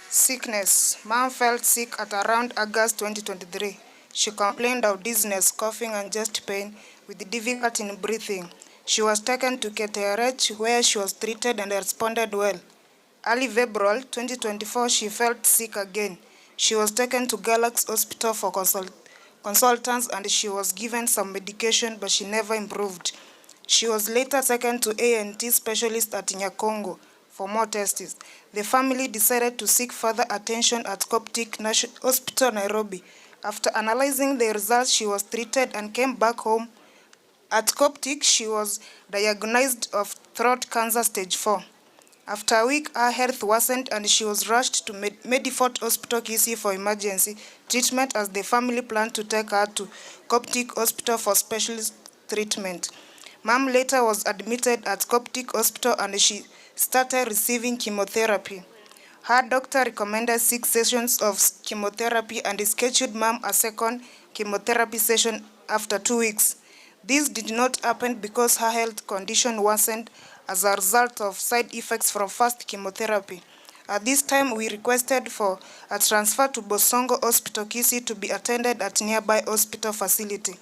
Sickness. Mom felt sick at around August 2023. She complained of dizziness, coughing, and chest pain with difficulty in breathing. She was taken to KTRH, where she was treated and responded well. Early February 2024, she felt sick again. She was taken to Galaxy Hospital for consultants, and she was given some medication, but she never improved. She was later taken to A&T specialist at Nyakongo for more tests. The family decided to seek further attention at Coptic National Hospital, Nairobi. After analyzing the results, she was treated and came back home. At Coptic, she was diagnosed of throat cancer stage 4. After a week, her health worsened and she was rushed to Medifort Hospital Kisii for emergency treatment, as the family planned to take her to Coptic Hospital for specialist treatment. Mom later was admitted at Coptic Hospital and she started receiving chemotherapy. Her doctor recommended 6 sessions of chemotherapy and scheduled Mom a second chemotherapy session after 2 weeks. This did not happen because her health condition worsened as a result of side effects from first chemotherapy. At this time, we requested for a transfer to Bosongo Hospital Kisii to be attended at nearby hospital facility.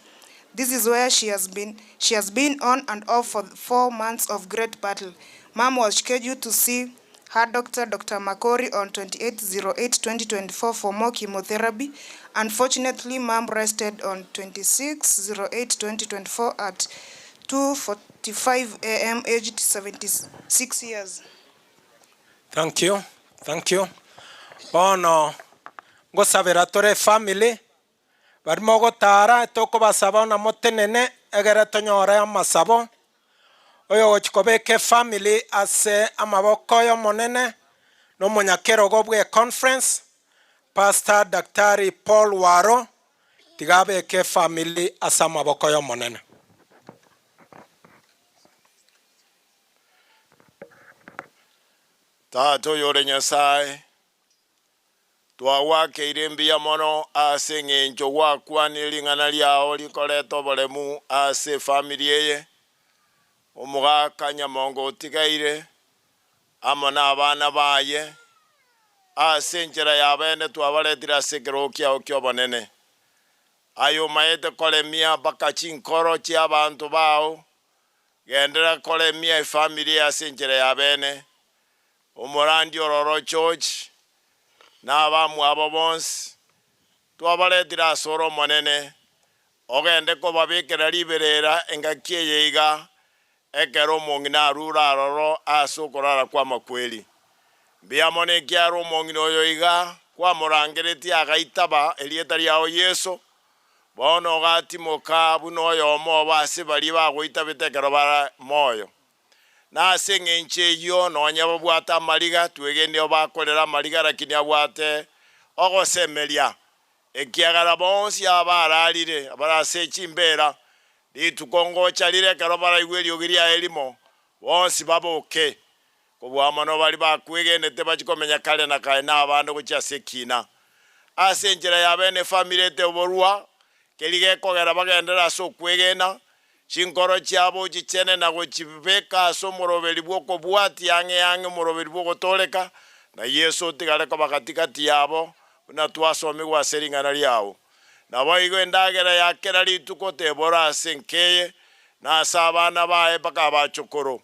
This is where she has been on and off for 4 months of great battle. Mom was scheduled to see her doctor, Dr. Makori, on 28/08/2024 for more chemotherapy. Unfortunately, Mom rested on 26/08/2024 at 2:45 a.m., aged 76 years. Thank you. Bono ngosabira tore family barimo gotara toko basaba na motenene egere tonyora amasabo oyo gochikobeke family ase amaboko yo monene no munyakero gobwe conference Pastor Daktari Paul Waro tigabeke family ase amaboko yo monene. Tato yore Nyasaye twawakeire mbia mono ase ng'encho gwakwa niling'ana liao likoreto bolemu ase family eye omugaka Nyamongo otigaire amo n'abana baye ase enchera ya bene twabaretire ase ekero kiao kia obonene ayo maete koremia mpaka chinkoro chia abantu bao gendera koremia efamily ase enchera ya bene Omorandi Ororo Church n'abamu abo bonsi twabaletera asoro monene ogende kobabikira liberera engaki eye iga ekero omongi narura aroro ase okorara kwa makweli biamone kiaro omongi oyo iga kwamorangeretie agaitaba erieta riao Yesu bono gatimoka buno oyo omo base bari bagoita bitekero bara moyo nase ng'enche yo nonya babwata amariga twegende obakorera amariga lakini abwate ogosemeria ekiagara bonsi abararire abarase echimbera litukongocha lire kero bara igweri ogiria elimo bonsi baboke kobwamano bali bakwegendete bachikomenya kale na kae n'abantu gocha sekina ase enjera ya bene family te oborua kelige kogera bagendera so kwegena chinkoro chiabo chichene na gochibeka so moroberi bwoko bwati yange moroberi bwoko toleka na Yesu tigale ko bakatikati yabo na twasome gwa seringana lyao na boigo endagera yakera lituko tebora senkeye na sabana bae baka bachokoro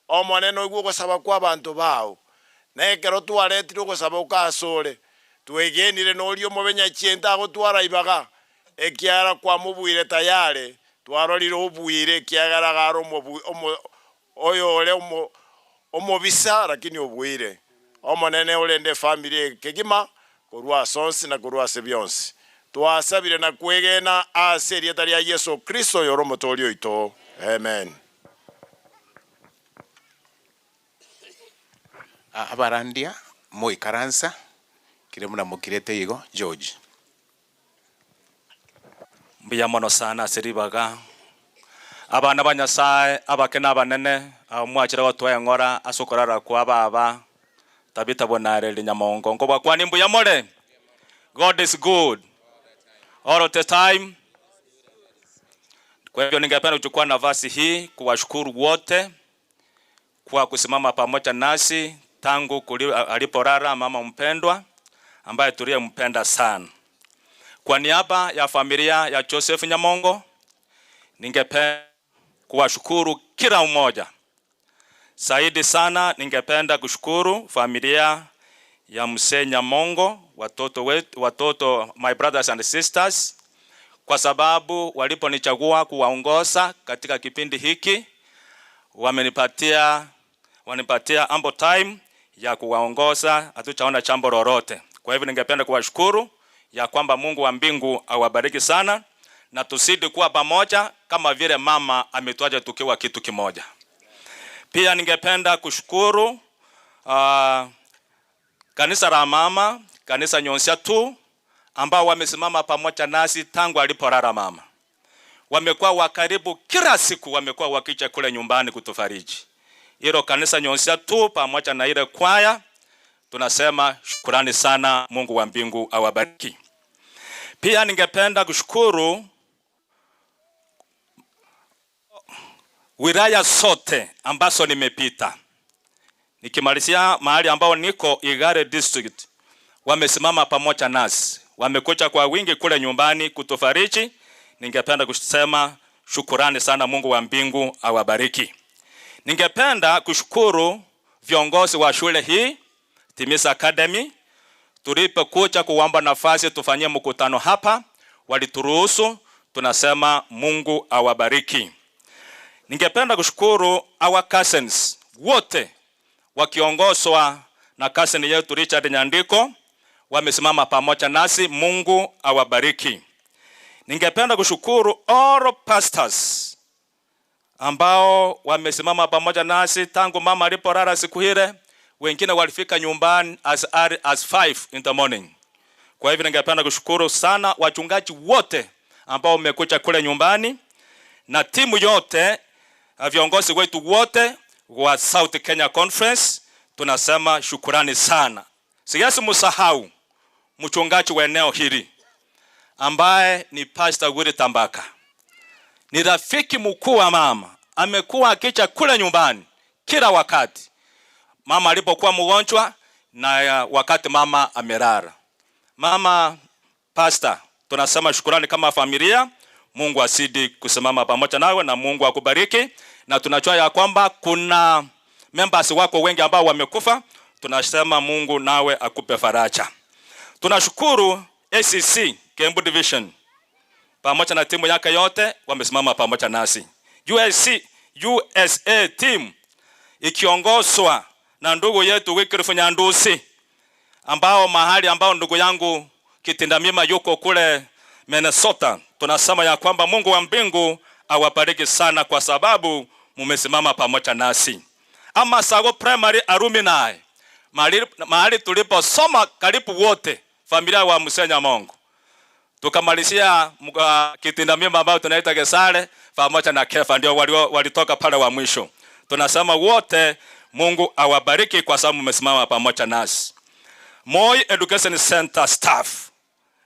omonene igwo gosaba kwa abantu bao na ekero twaretire gosaba ukasore twegenire nolio mobenya chienta gotwara ibaga ekiara kwa mubuire tayare twarorire obuire kiagara garo oyo ole omobisa lakini obuire omonene olende family kegima korwa sonsi na korwa sebionsi twasabire na kwegena ase erieta ria Yesu Kristo yoro motorio ito amen. Abarandia moi karansa kiremuna mukirete igo George mbuya mono sana seribaga abana banyasaye abakena banene amwachira gotwa ngora asokorara kwa baba tabita bonare linyamongo ngo bakwani mbuya more. God is good all of the time. Kwa hivyo ningependa kuchukua nafasi hii kuwashukuru wote kwa kusimama pamoja nasi tangu aliporara mama mpendwa ambaye tuliyempenda sana. Kwa niaba ya familia ya Joseph Nyamongo ningependa kuwashukuru kila mmoja. Zaidi sana ningependa kushukuru familia ya Mzee Nyamongo, watoto my brothers and sisters, kwa sababu waliponichagua kuwaongoza katika kipindi hiki wanipatia ample time ya kuwaongoza, hatuchaona jambo lolote. Kwa hivyo ningependa kuwashukuru ya kwamba Mungu wa mbingu awabariki sana na tusidi kuwa pamoja kama vile mama ametuacha tukiwa kitu kimoja. Pia ningependa kushukuru kanisa la mama, kanisa Nyonsia tu ambao wamesimama pamoja nasi tangu aliporara mama. Wamekuwa wakaribu kila siku, wamekuwa wakicha kule nyumbani kutufariji. Hilo kanisa Nyonsia tu pamoja na ile kwaya tunasema shukrani sana, Mungu wa mbingu awabariki. Pia ningependa kushukuru wilaya sote ambazo nimepita. Nikimalizia mahali ambao niko Igare district, wamesimama pamoja nasi. Wamekuja kwa wingi kule nyumbani kutufariji. Ningependa kusema shukrani sana, Mungu wa mbingu awabariki. Ningependa kushukuru viongozi wa shule hii Timisa Academy. Tulipokuja kuomba nafasi tufanyie mkutano hapa, walituruhusu, tunasema Mungu awabariki. Ningependa kushukuru our cousins wote wakiongozwa na cousin yetu Richard Nyandiko, wamesimama pamoja nasi, Mungu awabariki. Ningependa kushukuru all pastors ambao wamesimama pamoja nasi tangu mama aliporara siku ile. Wengine walifika nyumbani as early as 5 in the morning. Kwa hivyo ningependa kushukuru sana wachungaji wote ambao wamekuja kule nyumbani na timu yote, viongozi wetu wote wa South Kenya Conference, tunasema shukrani sana. Siwezi msahau mchungaji wa eneo hili ambaye ni Pastor Willy Tambaka. Ni rafiki mkuu wa mama, amekuwa akicha kule nyumbani kila wakati mama alipokuwa mgonjwa na wakati mama amelala. Mama Pastor, tunasema shukrani kama familia. Mungu asidi kusimama pamoja nawe na Mungu akubariki. Na tunajua ya kwamba kuna members wako wengi ambao wamekufa. Tunasema Mungu nawe akupe faraja. Tunashukuru ACC Kiambu Division pamoja na timu yake yote wamesimama pamoja nasi. USA team ikiongozwa na ndugu yetu Wycliffe Nyandusi, ambao mahali ambao ndugu yangu Kitindamima yuko kule Minnesota. Tunasema ya kwamba Mungu wa mbingu awabariki sana kwa sababu mumesimama pamoja nasi. Ama Sago Primary Alumni, mahali tuliposoma karibu wote familia wa Mzee Nyamongo. Tukamalizia Kitindamima ambao tunaita Gesale pamoja na Kefa, ndio walitoka pale wa mwisho. Tunasema wote Mungu awabariki kwa sababu mmesimama pamoja nasi. Moi Education Center staff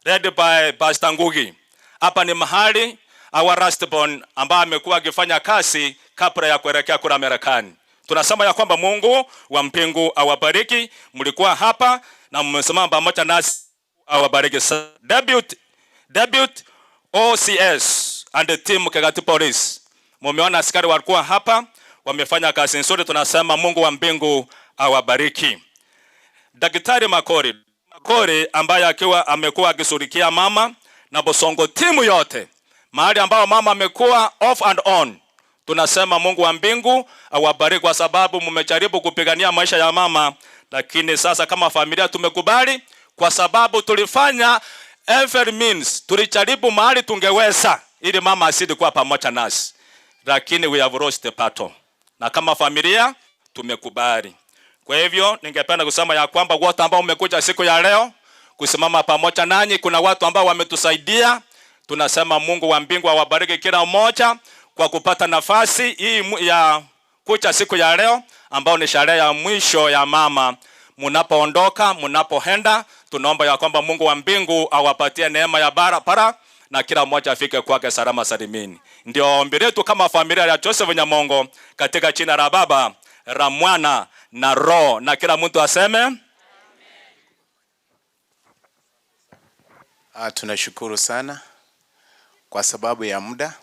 led by Pastor Ngugi. Hapa ni mahali our Rustborn ambaye amekuwa akifanya kazi kabla ya kuelekea kule Marekani. Tunasema ya kwamba Mungu wa mbingu awabariki, mlikuwa hapa na mmesimama pamoja nasi, awabariki. Debut OCS and the team Kegati Police. Mumeona askari walikuwa hapa, wamefanya kazi nzuri, tunasema Mungu wa mbingu awabariki. Daktari Makori ambaye amekuwa akisurikia mama na Bosongo timu yote, mahali ambao mama amekuwa off and on, tunasema Mungu wa mbingu awabariki kwa sababu mmejaribu kupigania maisha ya mama, lakini sasa kama familia tumekubali kwa sababu tulifanya every means, tulijaribu mahali tungeweza ili mama asidi kuwa pamoja nasi, lakini we have lost the battle, na kama familia tumekubali. Kwa hivyo ningependa kusema ya kwamba wote ambao mmekuja siku ya leo kusimama pamoja nanyi, kuna watu ambao wametusaidia, tunasema Mungu wa mbingu awabariki kila mmoja kwa kupata nafasi hii ya kuja siku ya leo ambao ni sherehe ya mwisho ya mama. Munapoondoka, munapoenda, tunaomba ya kwamba Mungu wa mbingu awapatie neema ya barabara na kila mmoja afike kwake salama salimini. Ndio ombi letu kama familia ya Joseph Nyamongo, katika jina la Baba, la Mwana na Roho, na kila mtu aseme tunashukuru sana kwa sababu ya muda.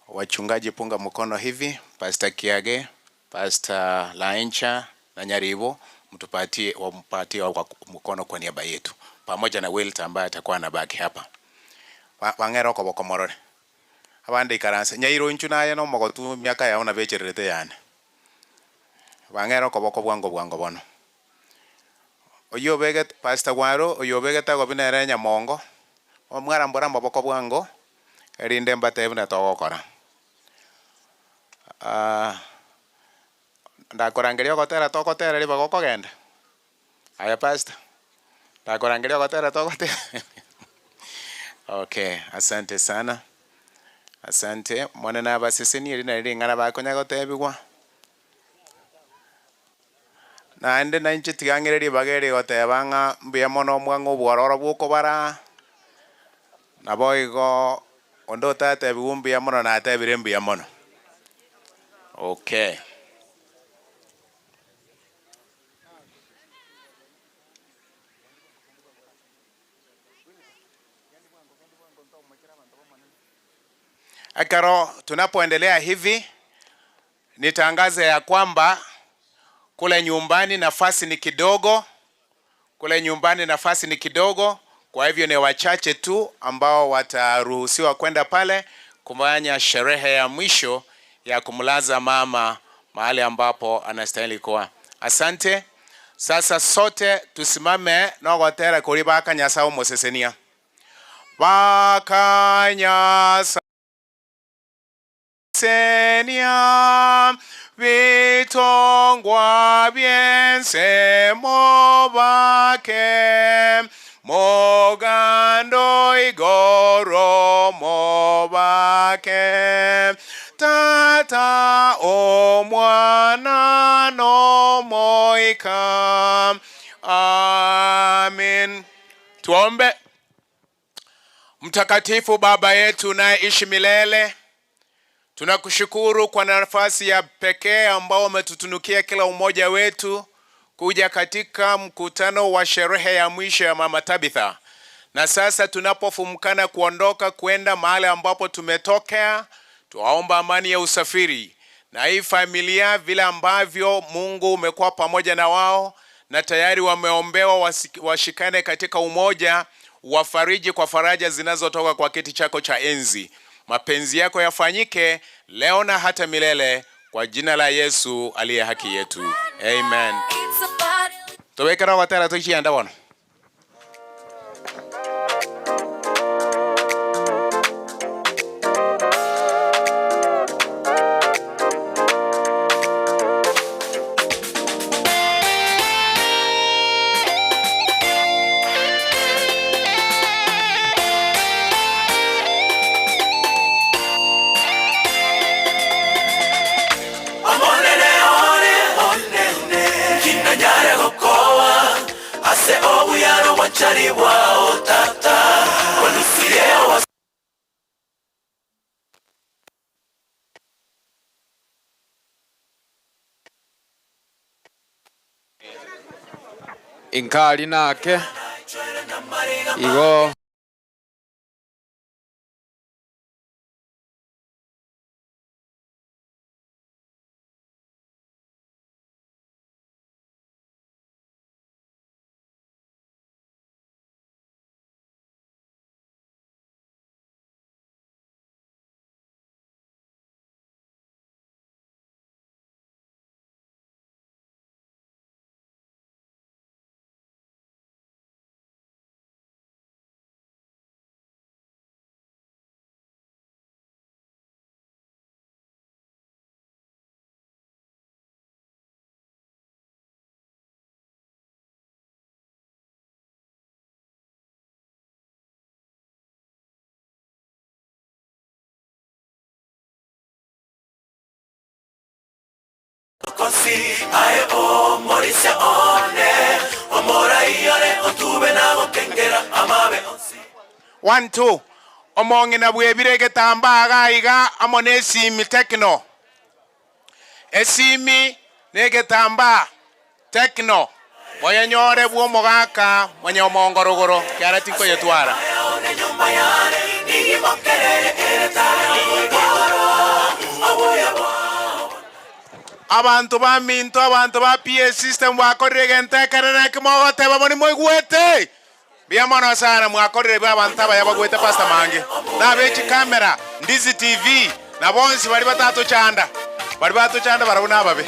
Wachungaji punga mkono hivi, Pastor Kiage, Pastor Laencha na Nyaribo, mtupatie kwa mkono kwa niaba yetu, pamoja na Wilt ambaye atakuwa anabaki hapa. Wangero kwa bokomorore. Abande ikaranse Nyairo nchuna ya no mogotu miaka ya ona becherete yani. Wangero kwa boko bwango bono. Oyobeget Pastor Waro, oyobeget go binere Nyamongo. Omwara mbora mboko bwango erinde mbate buna togokora. Ndakorangeria gotera togotera riba gokogenda. Aya Pastor. Ndakorangeria gotera togotera. Okay, asante sana. Asante. Mwana na baseseni eri na ringana bakonya gotebigwa. Na ende na inchi tigangireri bageri gotebanga mbia mono mwango bwororo buko bara. Na boigo ondo tate bigumbia mono na atebire mbia mono. Okay. Akaro, tunapoendelea hivi nitangaze ya kwamba kule nyumbani nafasi ni kidogo, kwa hivyo ni wachache tu ambao wataruhusiwa kwenda pale kufanya sherehe ya mwisho ya kumlaza mama mahali ambapo anastahili kuwa. Asante. Sasa sote tusimame na gotera kuri bakanyasa umosesenia. Bakanyasa Senia vitongwa biense mobake mogando igoro mobake tata o mwana no moika. Amen. Tuombe. Mtakatifu Baba yetu unayeishi milele, tunakushukuru kwa nafasi ya pekee ambao umetutunukia kila umoja wetu kuja katika mkutano wa sherehe ya mwisho ya Mama Tabitha. Na sasa tunapofumkana kuondoka kwenda mahali ambapo tumetokea, tuwaomba amani ya usafiri na hii familia vile ambavyo Mungu umekuwa pamoja na wao, na tayari wameombewa washikane katika umoja, wafariji kwa faraja zinazotoka kwa kiti chako cha enzi. Mapenzi yako yafanyike leo na hata milele, kwa jina la Yesu aliye haki yetu. Amen. Tobekera watera tukienda wana. Inkali nake igo One, two. Omongi na bwebire getamba agaiga amone simi Tekno. Esimi ne getamba Tekno. Moya nyore bwo mogaka mwenye omongorogoro kyara tiko yetwara. Abantu ba minto, abantu ba PS system wakorege ntekerere kimogote baboni moigwete. Biamono sana mwakorere abantu abayabagwete pasta mange. Na bechi kamera, Ndizi TV, na bonsi bali batatu chanda. Bali batatu chanda barabona ababe.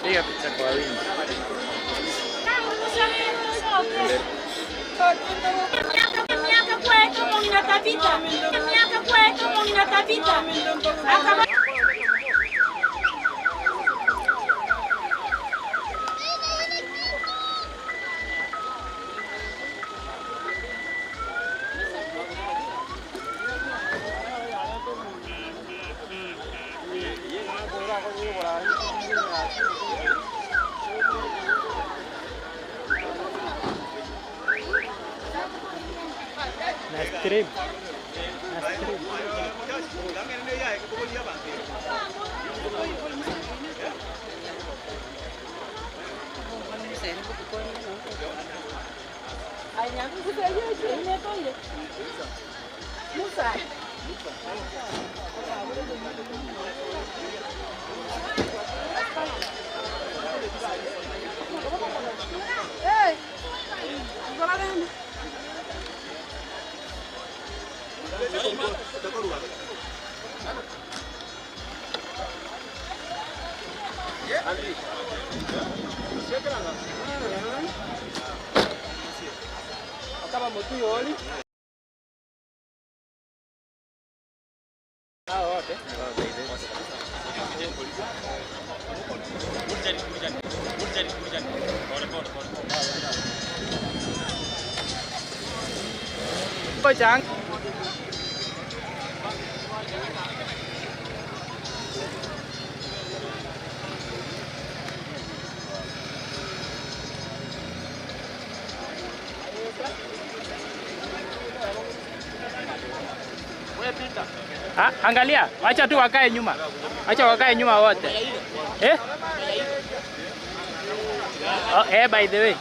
Piga picha kwa wingi. Miaka kwetu inatapita. Miaka kwetu inatapita. Stream. Jangan. Angalia, acha tu wakae nyuma. Acha wakae nyuma wote. Oh, by the way.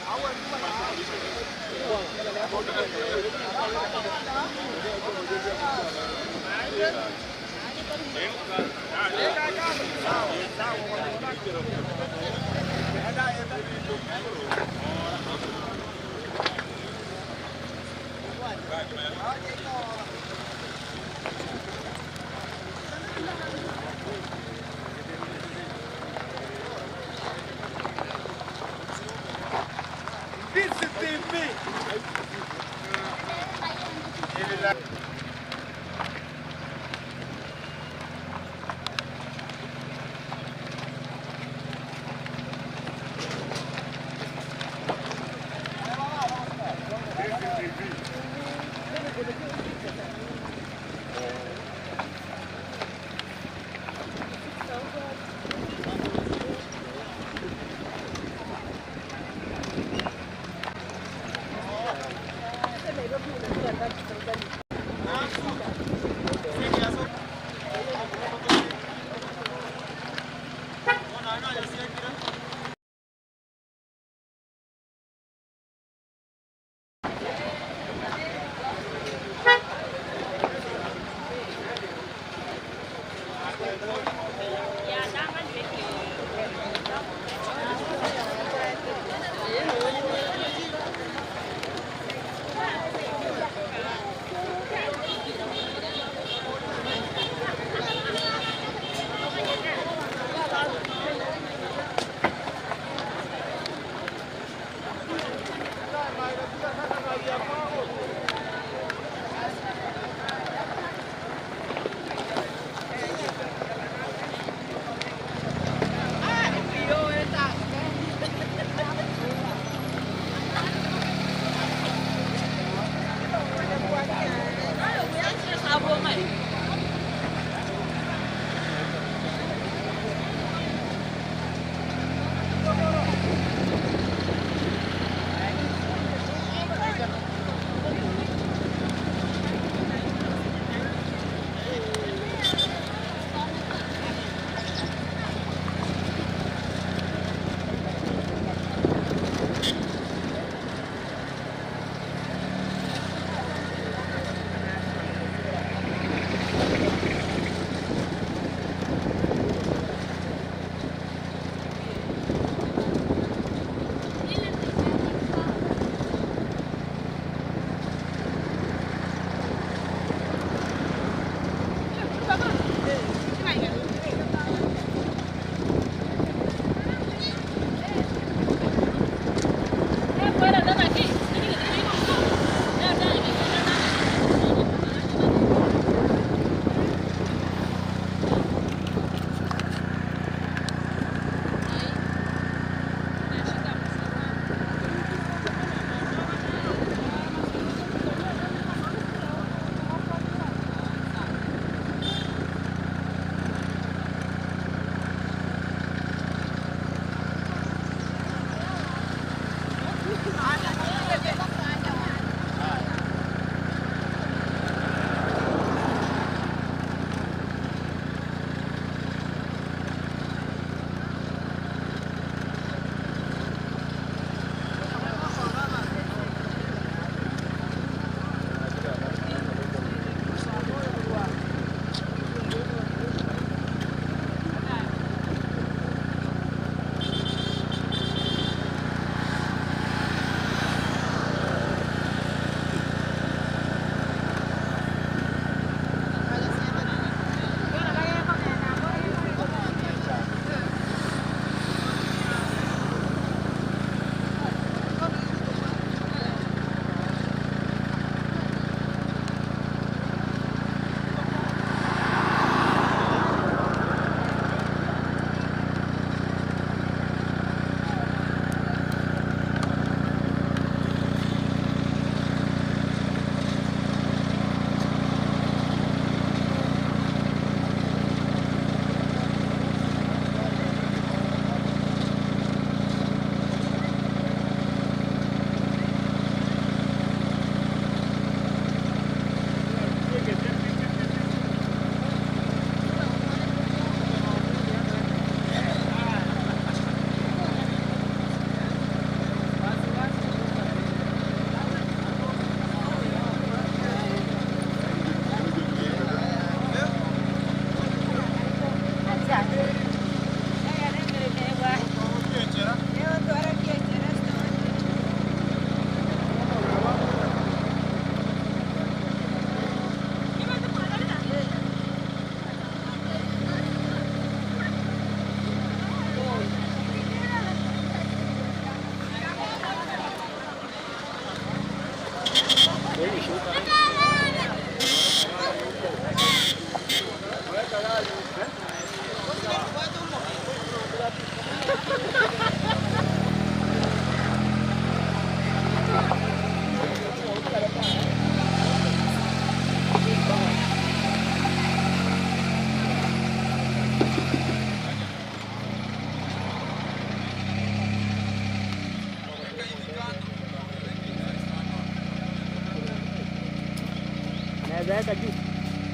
Weka juu.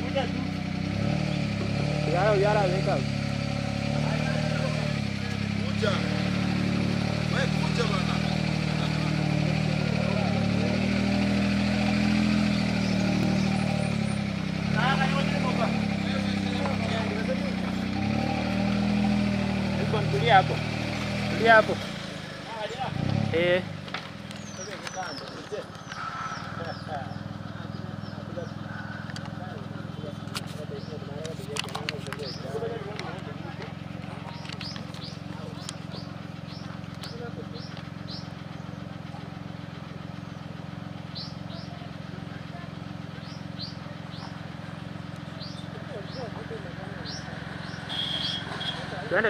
Kuja juu. Yara weka. Kuja. Wewe kuja bwana. Tulia hapo. Tulia hapo.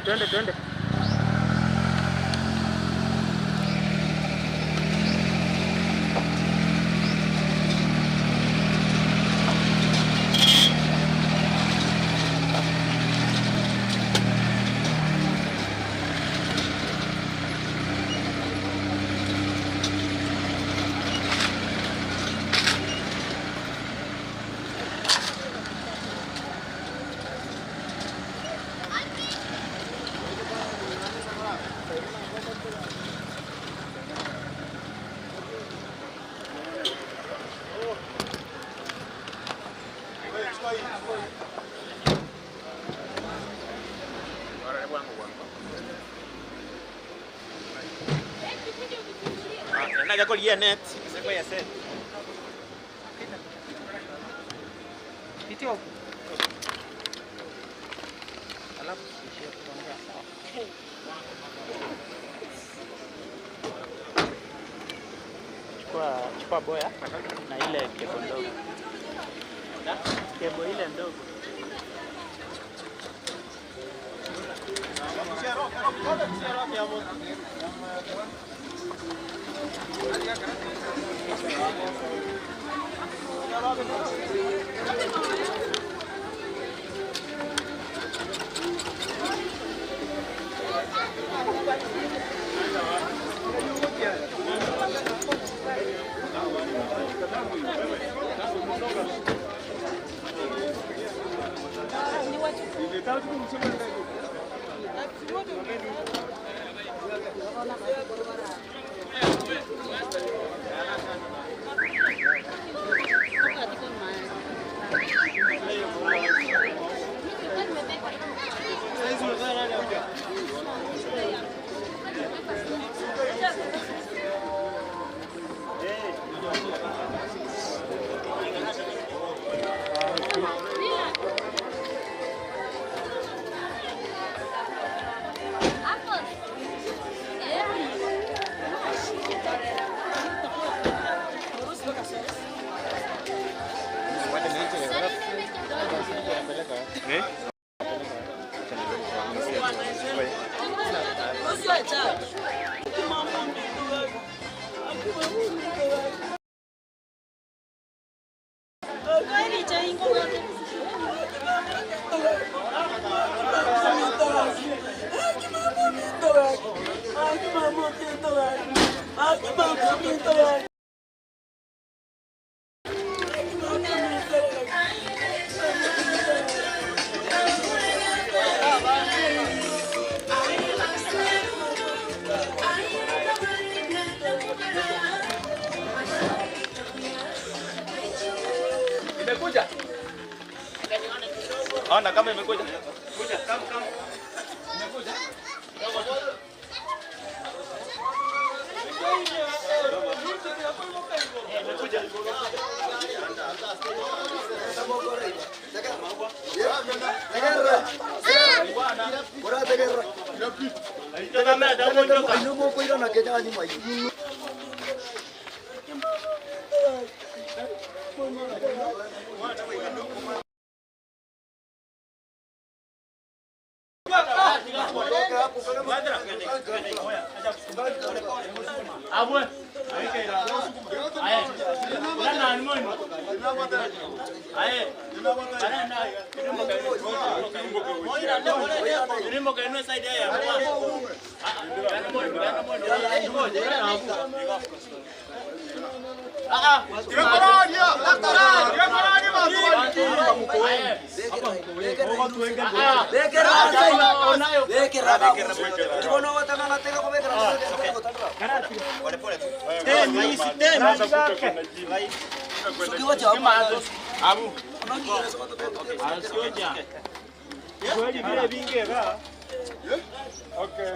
Twende. Naga kolia net, seko ya set. Kitio. Alafu kishia kuongea sawa. Chukua boya na ile kebo ndogo. Kebo ile ndogo. Imekuja. Ona kama imekuja. Kuja, kama. Imekuja.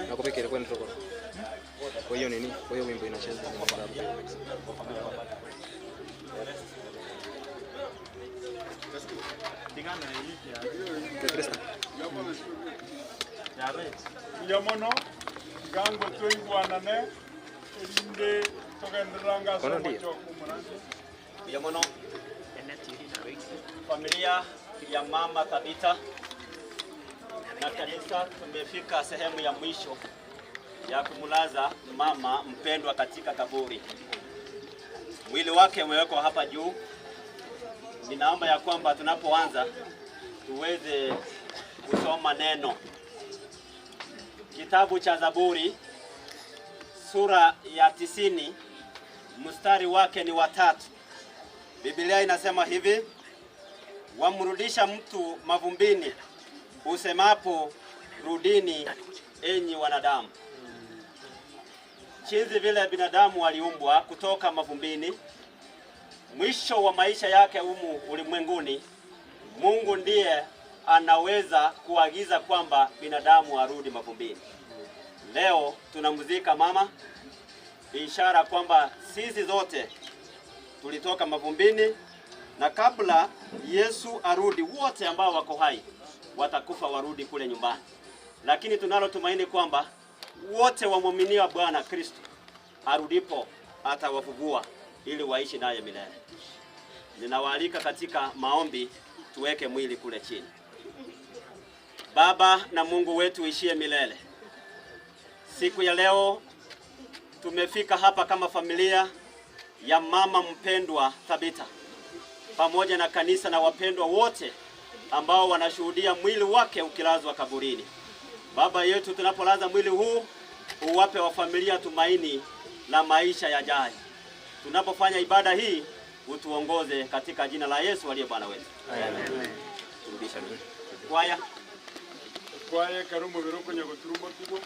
Nakupekea kwa nini? Kwa hiyo nini? Kwa hiyo wimbo inacheza ni Yamono gango tuingwanane elinde togendraanga somo Yamono familia ya mama Tabitha na kanisa tumefika sehemu ya mwisho ya kumulaza mama mpendwa katika kaburi. Mwili wake umewekwa hapa juu. Ninaomba ya kwamba tunapoanza tuweze kusoma neno. Kitabu cha Zaburi sura ya 90 mstari wake ni 3. Biblia inasema hivi: wamrudisha mtu mavumbini, usemapo rudini enyi wanadamu. Jinsi vile binadamu waliumbwa kutoka mavumbini, mwisho wa maisha yake humu ulimwenguni, Mungu ndiye anaweza kuagiza kwamba binadamu arudi mavumbini. Leo tunamzika mama, ishara kwamba sisi zote tulitoka mavumbini, na kabla Yesu arudi wote ambao wako hai watakufa warudi kule nyumbani. Lakini tunalo tumaini kwamba wote wamwaminia Bwana Kristo arudipo atawafufua ili waishi naye milele. Ninawaalika katika maombi, tuweke mwili kule chini. Baba na Mungu wetu ishie milele, siku ya leo tumefika hapa kama familia ya mama mpendwa Tabitha, pamoja na kanisa na wapendwa wote ambao wanashuhudia mwili wake ukilazwa kaburini. Baba yetu, tunapolaza mwili huu, uwape wa familia tumaini la maisha yajayo. Tunapofanya ibada hii, utuongoze katika jina la Yesu aliye Bwana wetu. Amen. Turudisha kwaya. Kwaya karumo biroko nyagoturumo tugo.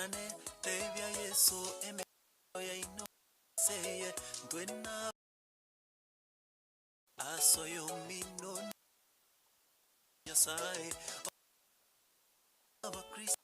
Tebya Yesu emyoyo ino seye ndwena asoyo mino Nyasaye abakristo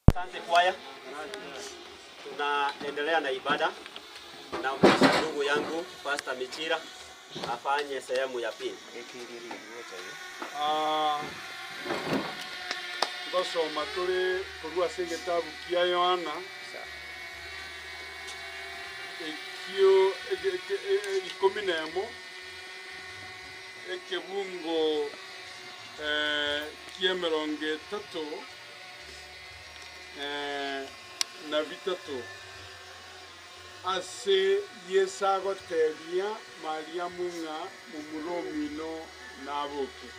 Asante kwaya. Tunaendelea na ibada na mwisho ndugu yangu Pastor Michira afanye sehemu ya pili. Ngosoma tuli kurua se gitabu kia Yohana ekio ikumi na emo ekebungo kia mirongo itatu na bitatu ase yesagoteria Mariamu ng'a mumuromino naboke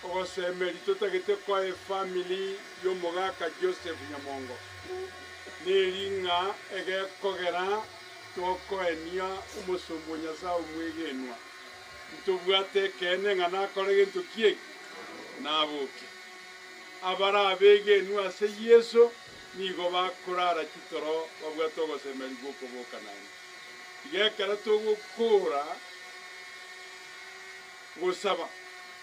ogosemeri tutagete kwa family y'omugaka Joseph Nyamongo neri ng'a egekogera tokoenia omusumbu Nyasaye omwegenwa ntubwate kene ng'a nakore gintu kie naboke abara abegenwa ase Yesu nigo bakurara kitoro babwate ogosemeri gwokoboka nani igekara tugukura gusaba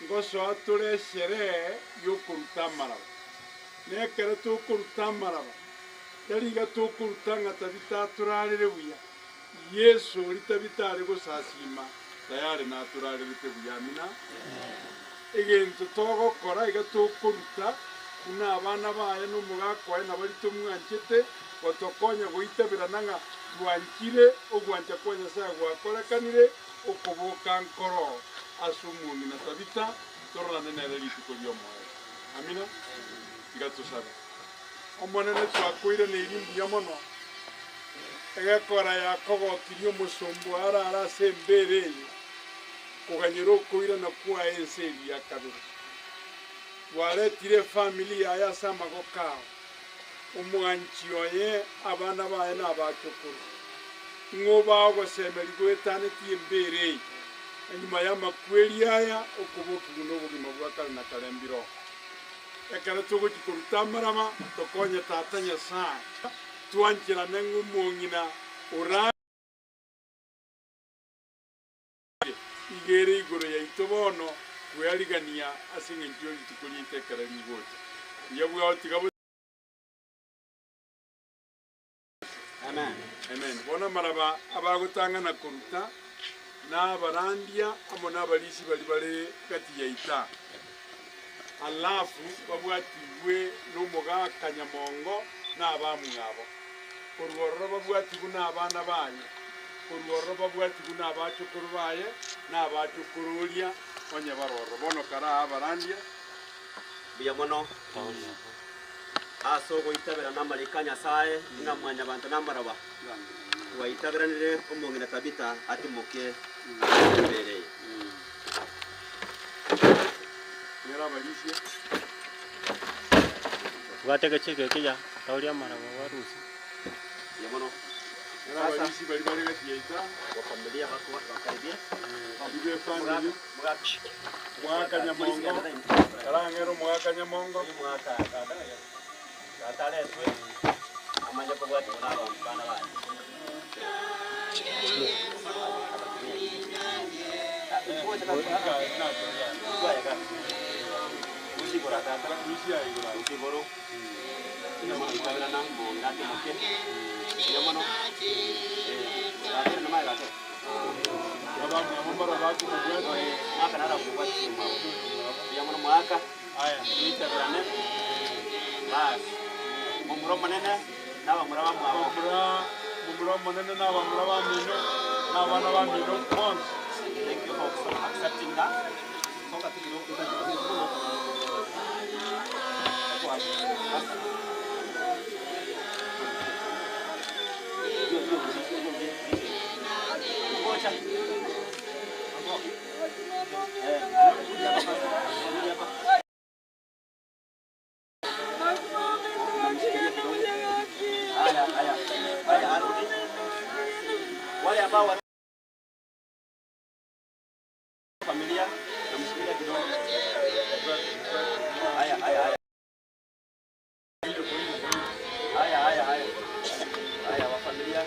ngoso tureshere yokuruta maraba nekere tukuruta maraba tariga tukuruta ngatabita turarire buya Yesu ritabitare gusasima tayari na turarire bitebuya mina egento togokora iga tukuruta kuna abana baye n'umugako wawe nabari tumwanchete gotokonya goitabira nanga twankire ogwanja kwa Nyasaye gwakorekanire okuboka nkoro asumuni na tabita torana nene litiko lyomoyo amina igatusaba omonene twakwire ne irimbi yamono egakora yakogokirio omusumbu arara sembere kuganyira okwira na kwa enseri ya kabiri waretire familia ya samagoka omwanchi oye abana baye n'abacukuru ngoba ogosemeri gwetane tiembere enyuma y'amakweri aya okubukigu n'obugima bwa kale na kalembiro ekara tugukikuruta marama tokonye tata Nyasaye twankira n'eng'umong'ina ora igere igoro ya itobono kuyarigania asinge njyo litukulite kara nigote yabwa otigabo. Amen. Amen. Bona maraba abagutanga na kuruta na barandia amo na balisi bali kati ya ita. Alafu babwatiwe n'umuga Kanyamongo na abamwabo. Kurworro babwatiwe na abana baye. Kurworro babwatiwe na abacukuru baye na abacukurulia onye barorro bono kara barandia biya mono aso goitabera na marika Nyasaye ina mwanya bantu namaraba waitaberanire omongina tabita ati muke bereye yara balisi watega chike kija taulia maraba warusi biya mono abalisi bali bali kati yaita Wafamilia wakaribia. Ibe family. Mwaka Nyamongo. Kalangero mwaka Nyamongo. Mwaka kataletwe. Amanya kwa watu wanao bana bana. Thank you for accepting that. Wale ambao familia namshikilia kidogo. Haya. Haya wa familia.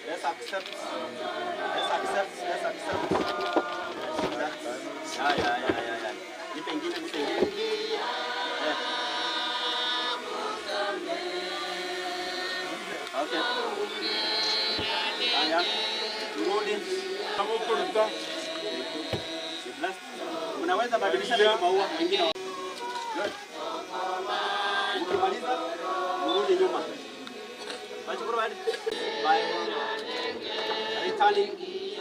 Let's accept. Ya. Nipe ingine. Okay. Haya. Turudi. Unaweza badilisha ile maua mengine. Ukimaliza urudi nyuma. Wachukuru hadi. By returning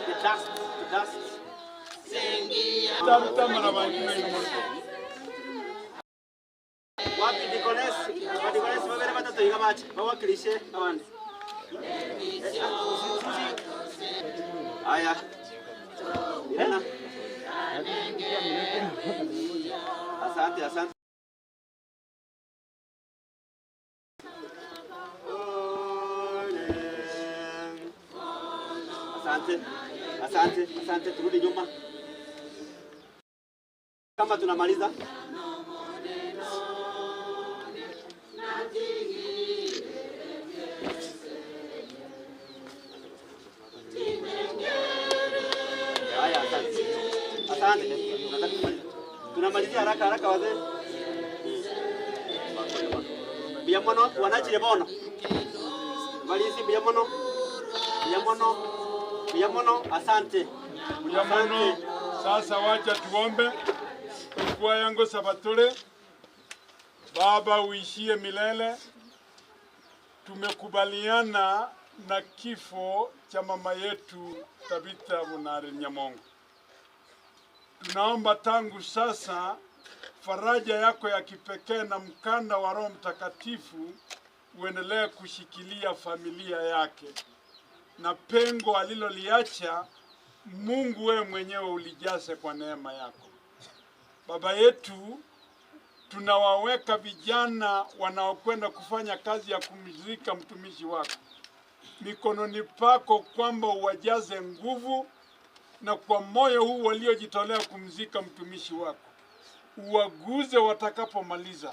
the dust to dust. Wapi Nicholas? Nicholas wabere batatu igabache. Bawakilishe abandi. Haya. Irena. Asante. Asante, turudi nyuma. Kama tunamaliza. Haya, asante. Tunamalizia haraka wazee. Biamono wanachile bono. Malisi biamono. Asante. Biamono, sasa wacha tuombe. Kwa yangu Sabatole, Baba uishie milele. Tumekubaliana na kifo cha mama yetu Tabitha Bonare Nyamongo. Tunaomba tangu sasa faraja yako ya kipekee na mkanda wa Roho Mtakatifu uendelee kushikilia familia yake, na pengo aliloliacha Mungu wewe mwenyewe ulijaze kwa neema yako. Baba yetu, tunawaweka vijana wanaokwenda kufanya kazi ya kumzika mtumishi wako mikononi pako, kwamba uwajaze nguvu, na kwa moyo huu waliojitolea kumzika mtumishi wako uwaguze watakapomaliza,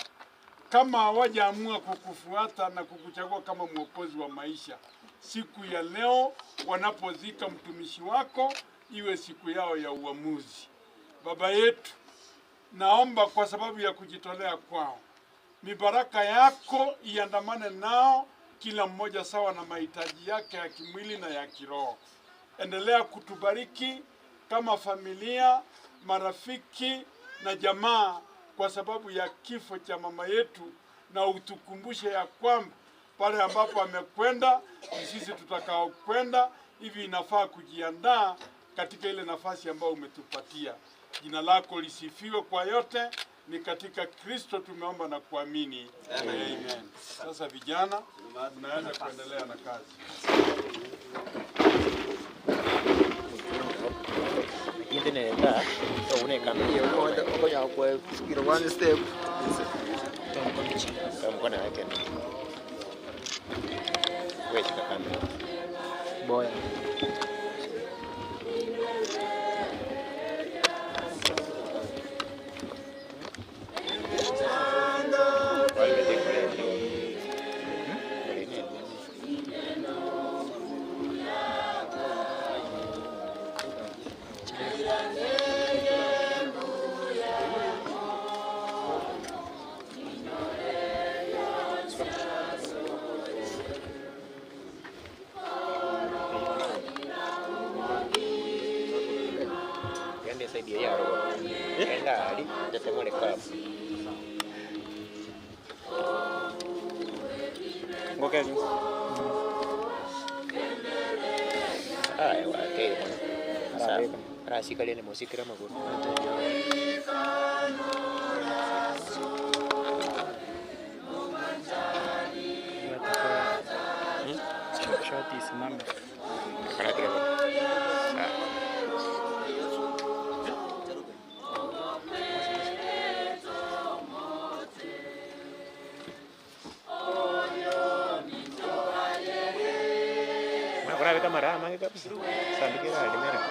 kama hawajaamua kukufuata na kukuchagua kama mwokozi wa maisha. Siku ya leo wanapozika mtumishi wako iwe siku yao ya uamuzi. Baba yetu, naomba kwa sababu ya kujitolea kwao, mibaraka yako iandamane nao kila mmoja sawa na mahitaji yake ya kimwili na ya kiroho. Endelea kutubariki kama familia, marafiki na jamaa kwa sababu ya kifo cha mama yetu, na utukumbushe ya kwamba pale ambapo amekwenda ni sisi tutakao kwenda. Hivi inafaa kujiandaa katika ile nafasi ambayo umetupatia. Jina lako lisifiwe kwa yote, ni katika Kristo tumeomba na kuamini. Amen. Sasa vijana, mnaweza kuendelea na kazi. Internet da so ne kan yo ko ya ko kiro one step kama kana yake wewe kaka boy dia ya robo kenda ali tetemo le kafu ngokeju ai wa ke rasi kali ni musik kira maguru shoti simame kana kira kamera mah kita sambil kira di merah.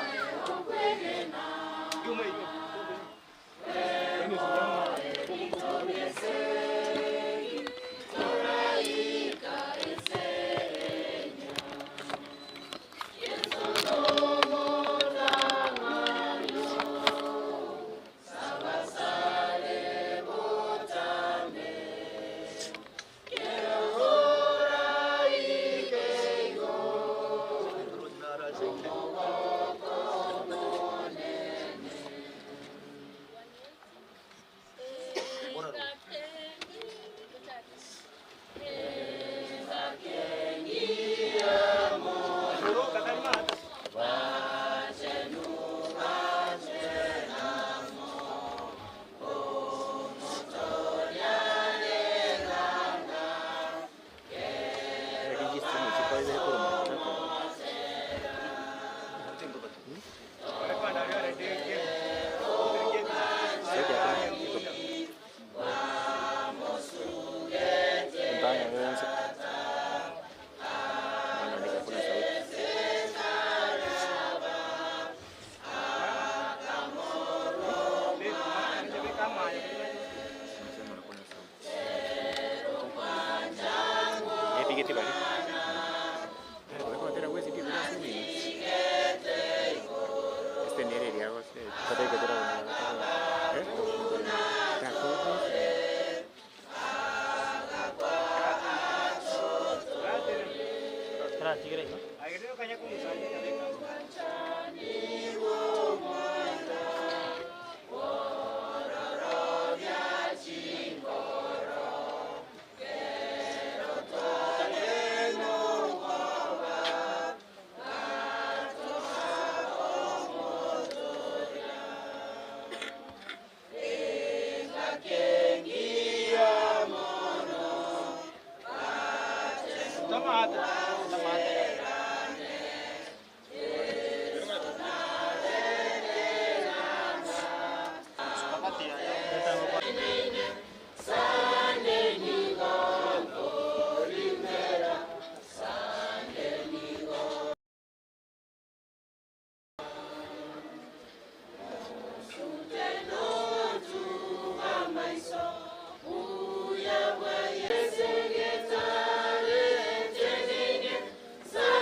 Sa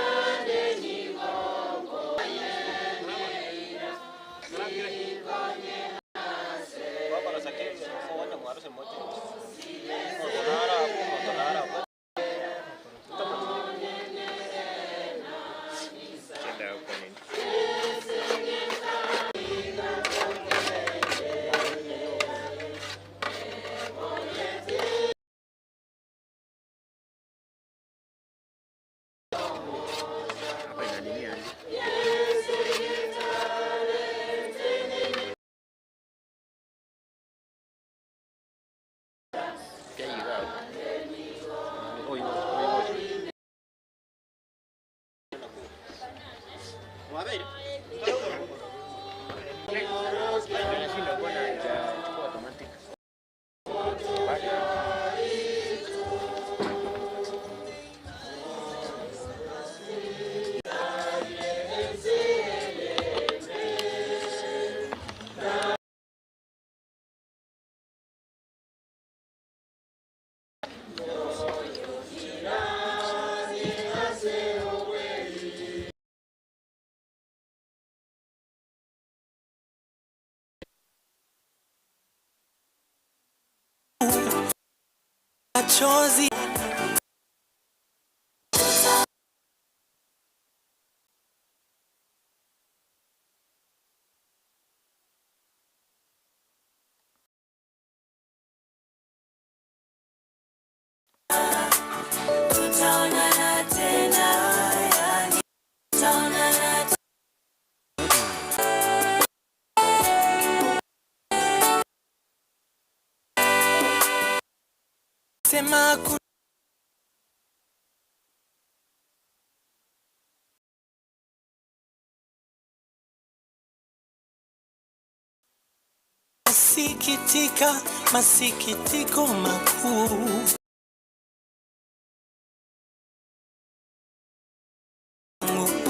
machozi tutaonana tena, yani tutaonana tena. Sema sikitika, masikitiko makuu.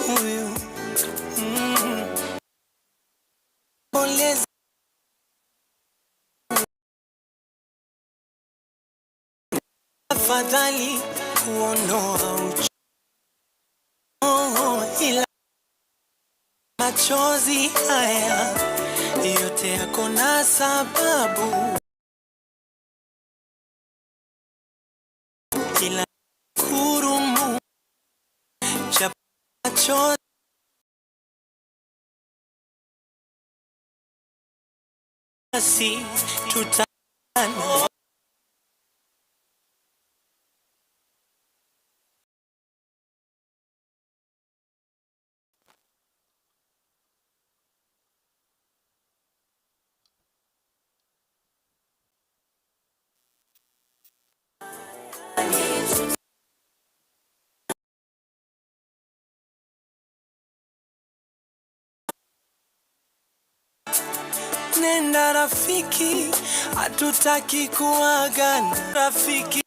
Huyu polezi afadhali kuondoa ila machozi haya yote yako na sababu, ila kurumu cha machozi si tutana. Nenda rafiki, hatutaki kuagana rafiki.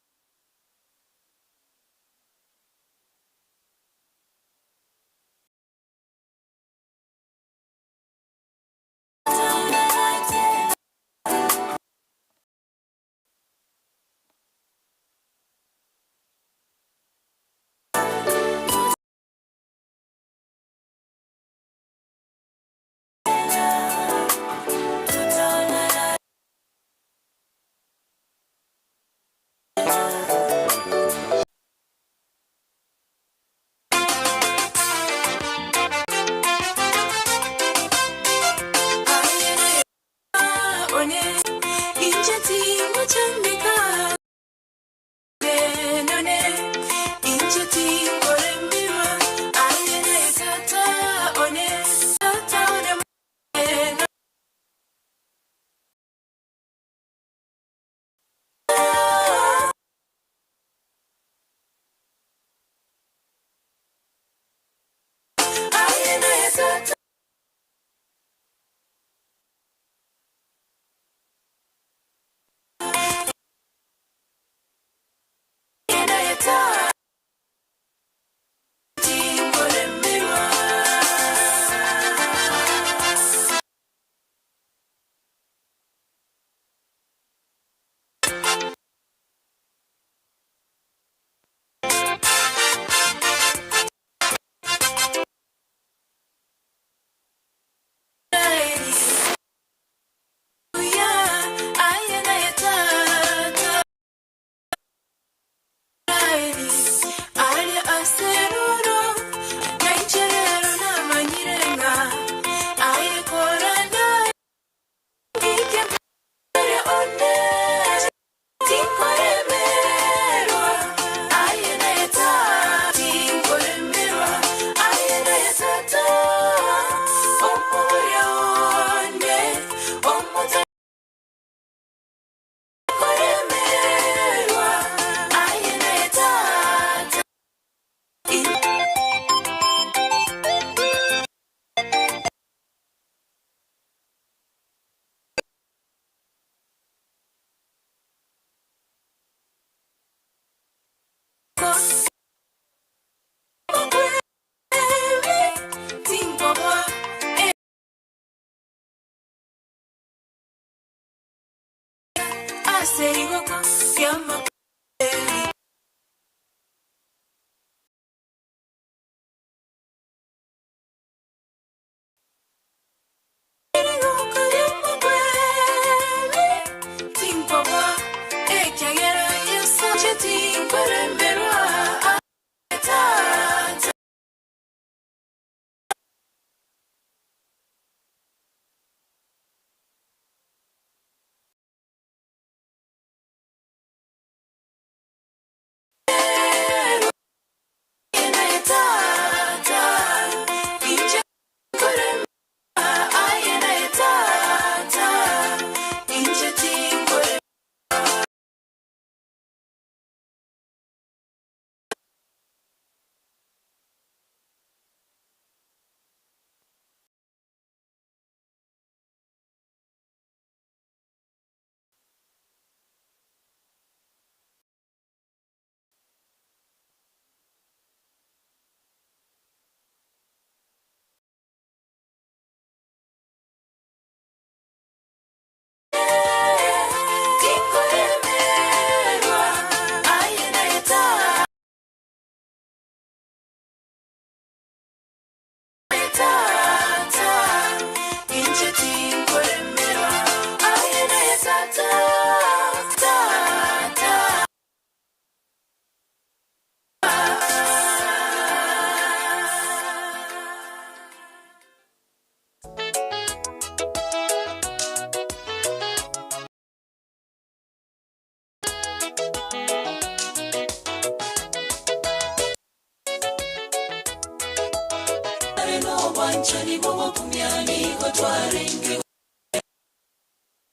obwanchani bobo kumyani gotwarenge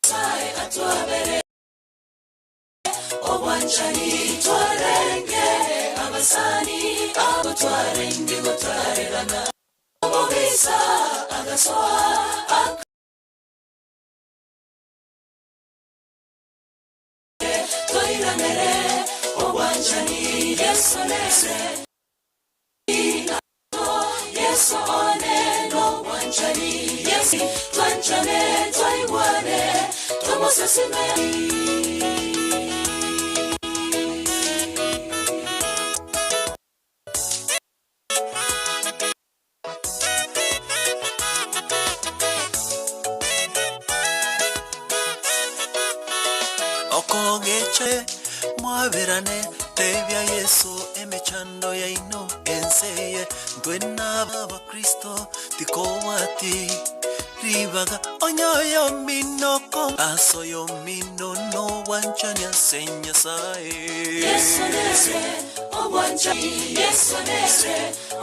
sai atwabere obwanchani twarenge abasani agotwarenge gotwarerana obisa agasoa toiranere obwanchani yesonese Yeso one no wanchani yesi twanchane twaiwane tomosasime okogeche mwaberane tebya Yesu emechando ya ino enseye ntwena baba Kristo tikowati ribaga onyoyo minoko asoyo minono wanchanya senya sae Yesu nesre obwanchani Yesu nesre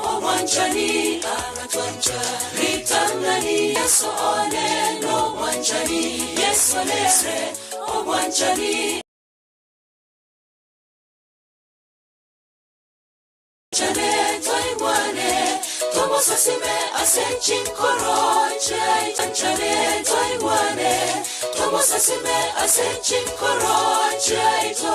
obwanchani aratwancha ritangani Yesu one no wanchani Yesu nesre obwanchani Chane twaimwane tomosasime asenchin koroche chane twaimwane tomosasime asenchin koroche to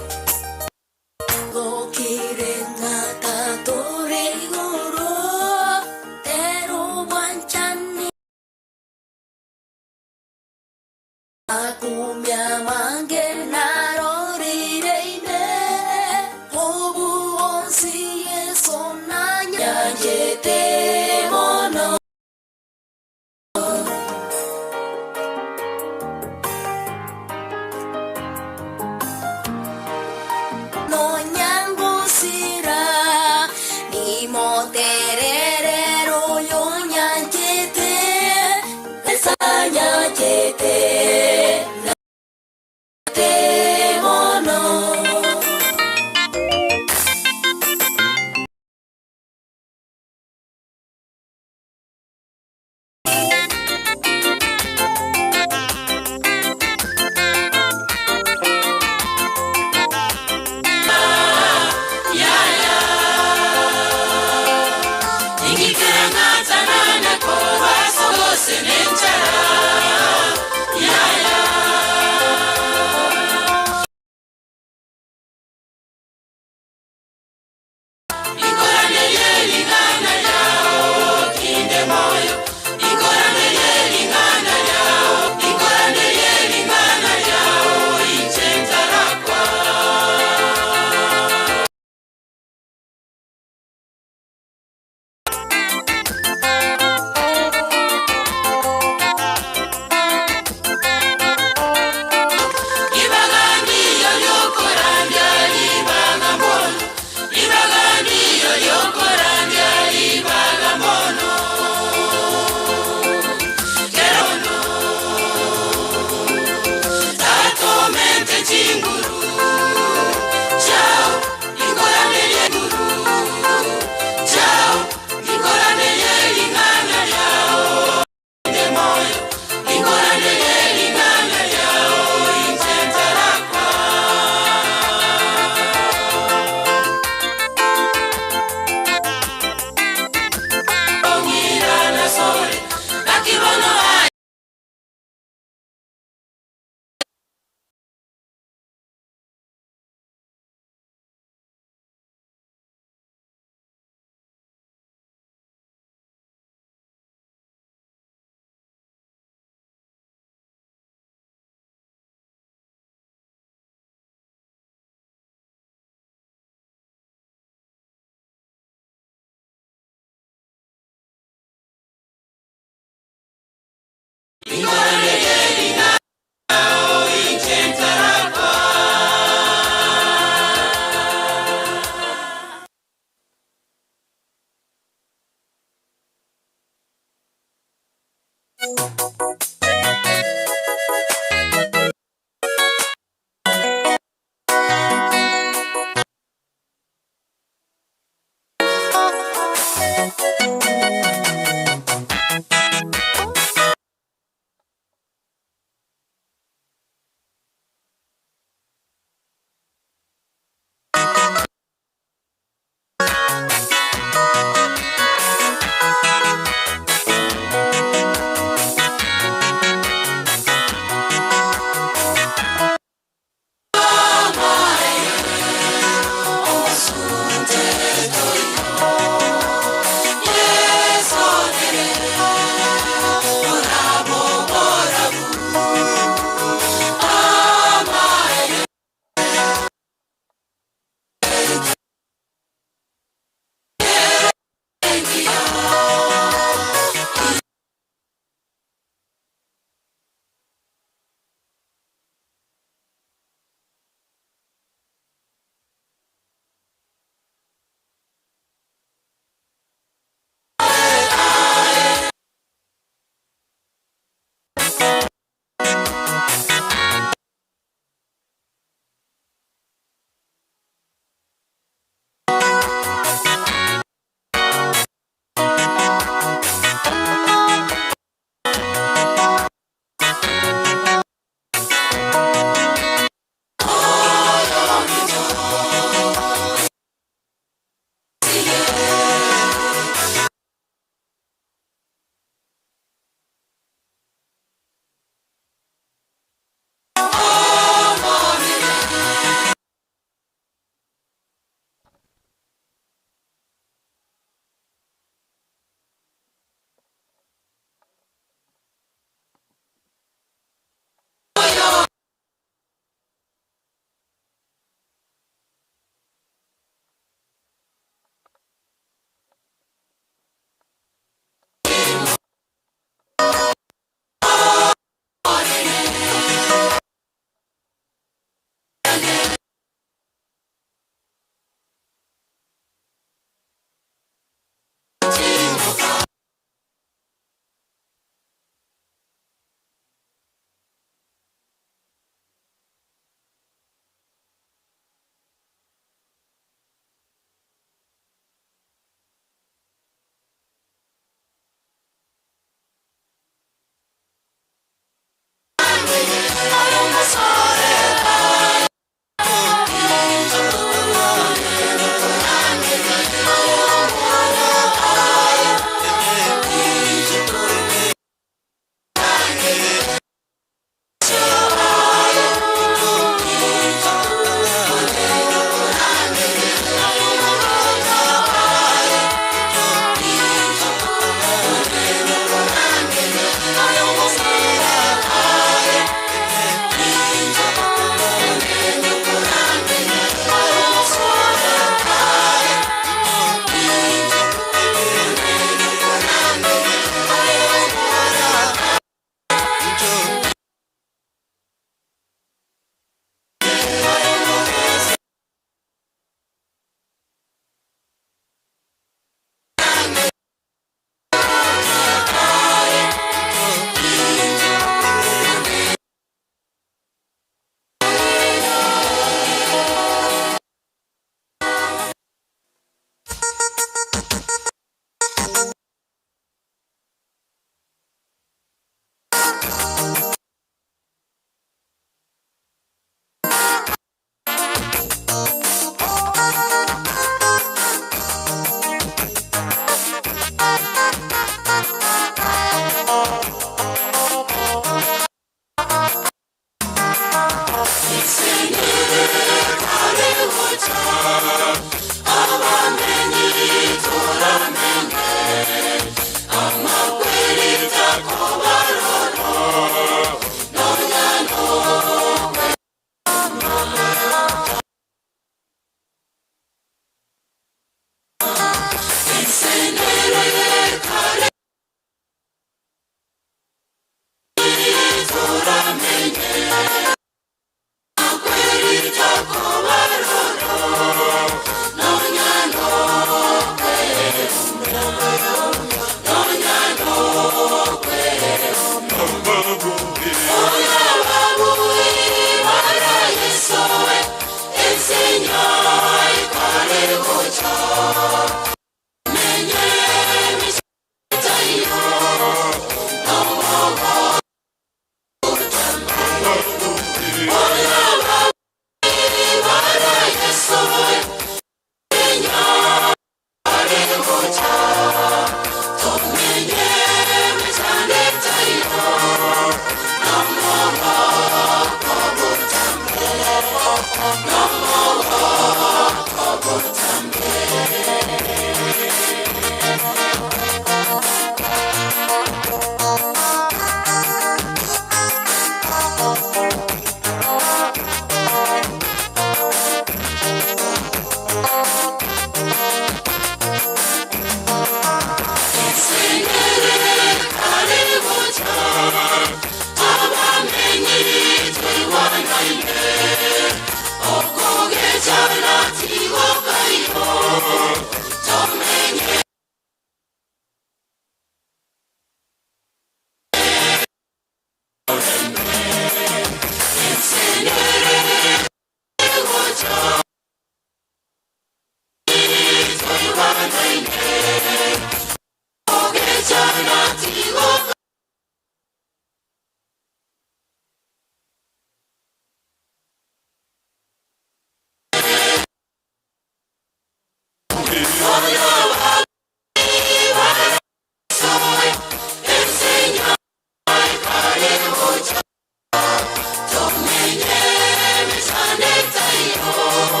Oh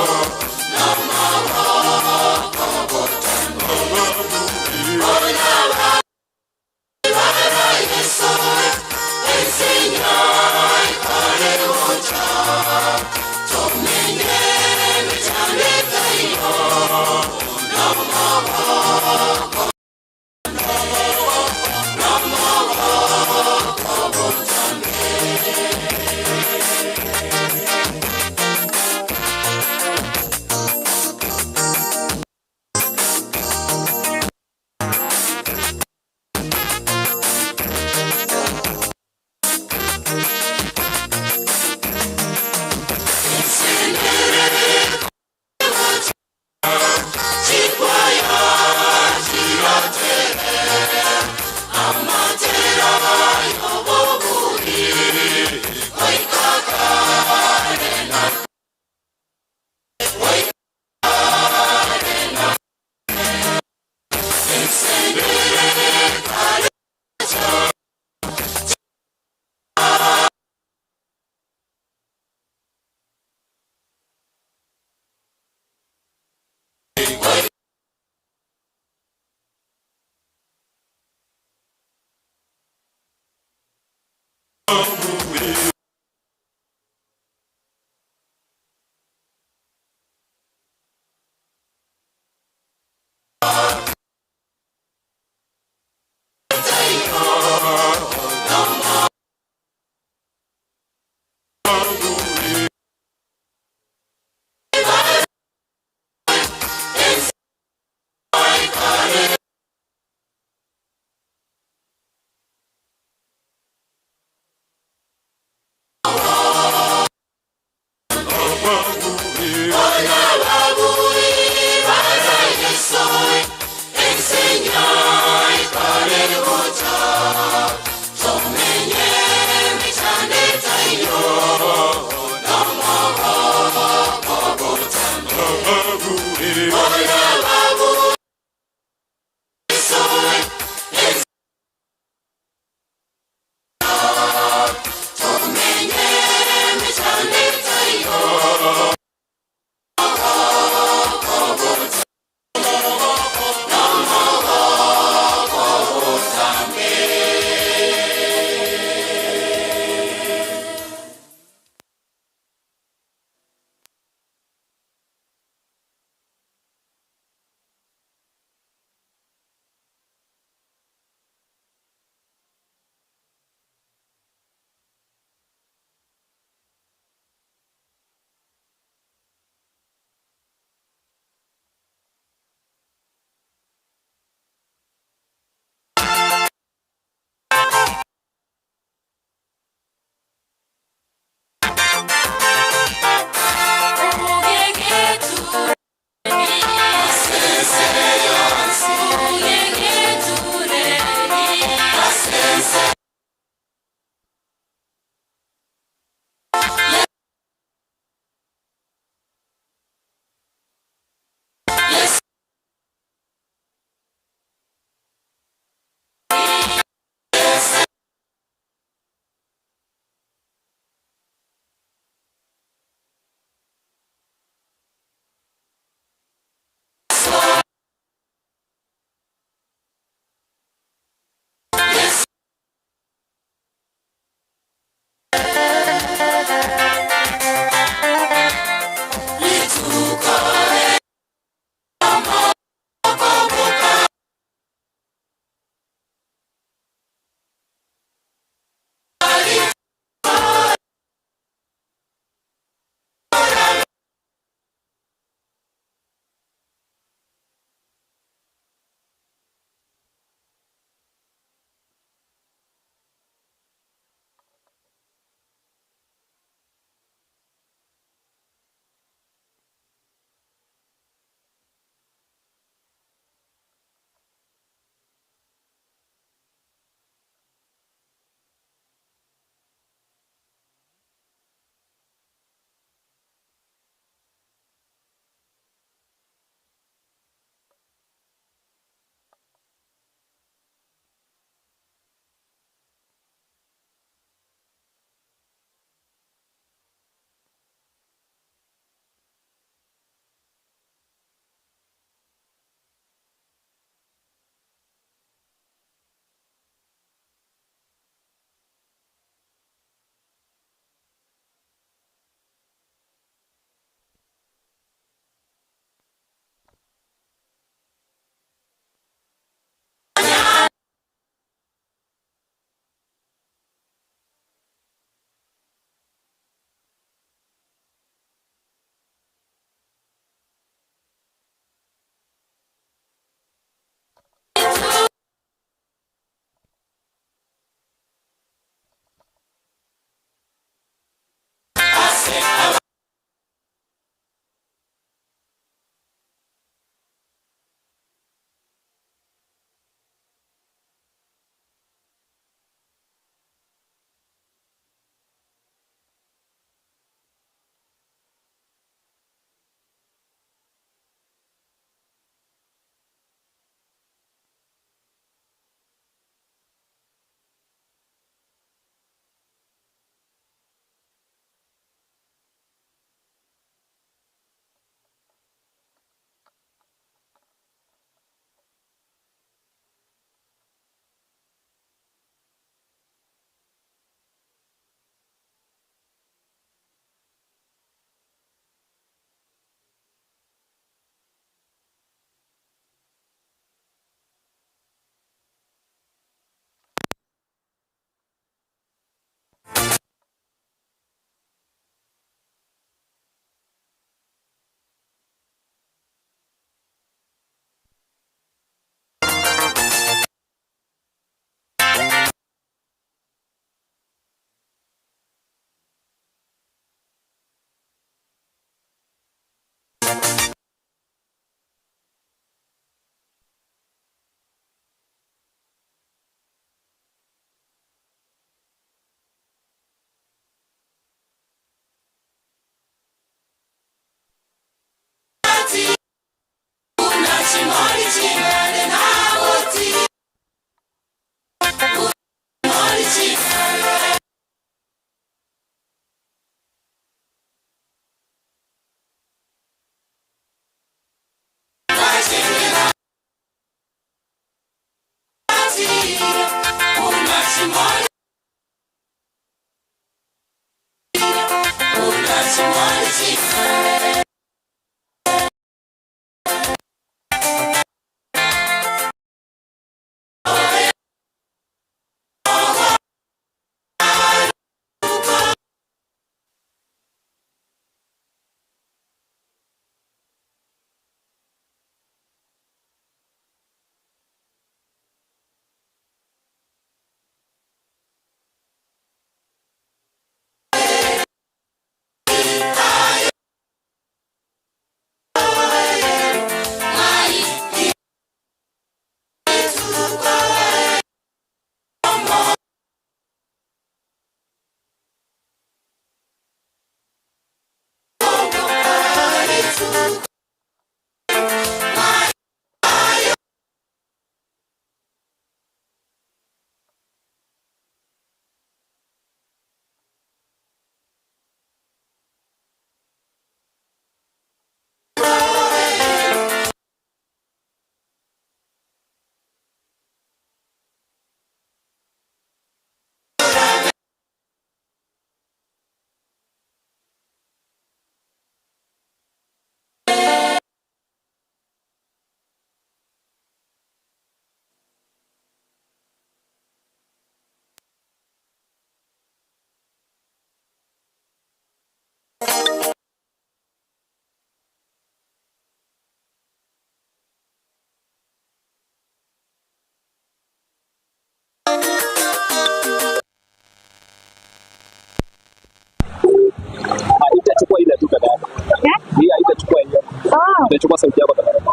Chukua sauti yako tafadhali.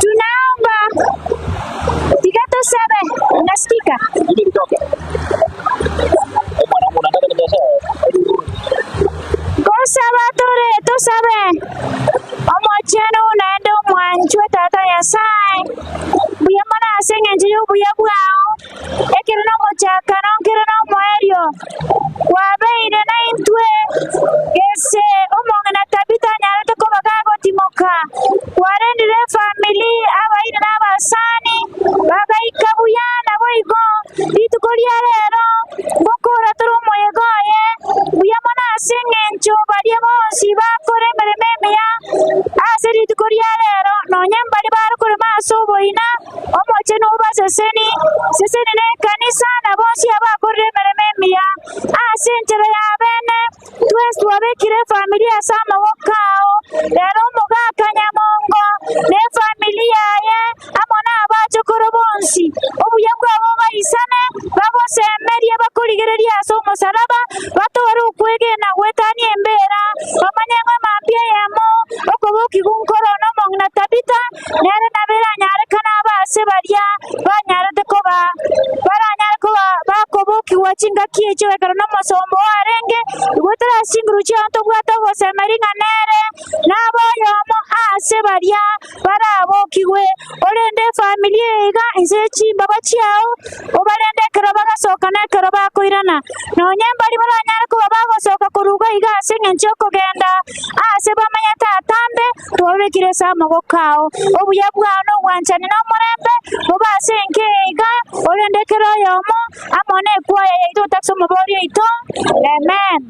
Tunaomba Tigato 7 unasikika? Mimi nitoke. Bwana Mungu nataka nitasema. Kusaba tore tusabe. Omocheno unaenda mwanchwe tata ya sai. Buya mana asenga njiyo buya bwao. Ekirino mochaka no kirino moerio. Wabeire na intwe. Kese omonga na tabita nyarete ko bagago timoka. Warendire family abaire na basani. Bagaika buya na boigo. Itukoria rero. Bokora turu moyegoye. Buya mana asenga ncho baria bonsi bakore merememia. Aseri itukoria rero. No nyambari barukure maso boina. Omocheno ubaseseni. Seseni ne kanisa na bonsi abakore merememia. Asentere ya bene. Twestu wabekire familia sama wokao. Lero mugaka Nyamongo. Ne familia ye. Amona abacho korobonsi. Obuyabwa abo bayisane. Babo semeria bakurigereria so musaraba. Bato wari ukwege na wetani embera. Bamanyanga mambia yamo. Okoboki gunkoro no mongna tabita. Nere nabera nyare kana base baria. Banyare dekoba. Baranyare koba bakoboki wachinga kiecho ekaro no masombo arenge. Gutara singru chanto bwata bose maringa nere. Nabo yomo ase baria. Barabokiwe. Orende familia ega insechi babachiao. Obarende karabaga soka ne karaba koirana. No nyambari baranyare koba bago soka koruga iga singa nchoko genda. Ase bamanya tatambe tuwabekire sama gokao. Obuya bwano wanchane no murembe. Boba senke ega. Orende kero yomo. Amone kwa ya ito takso mabori ito. Amen.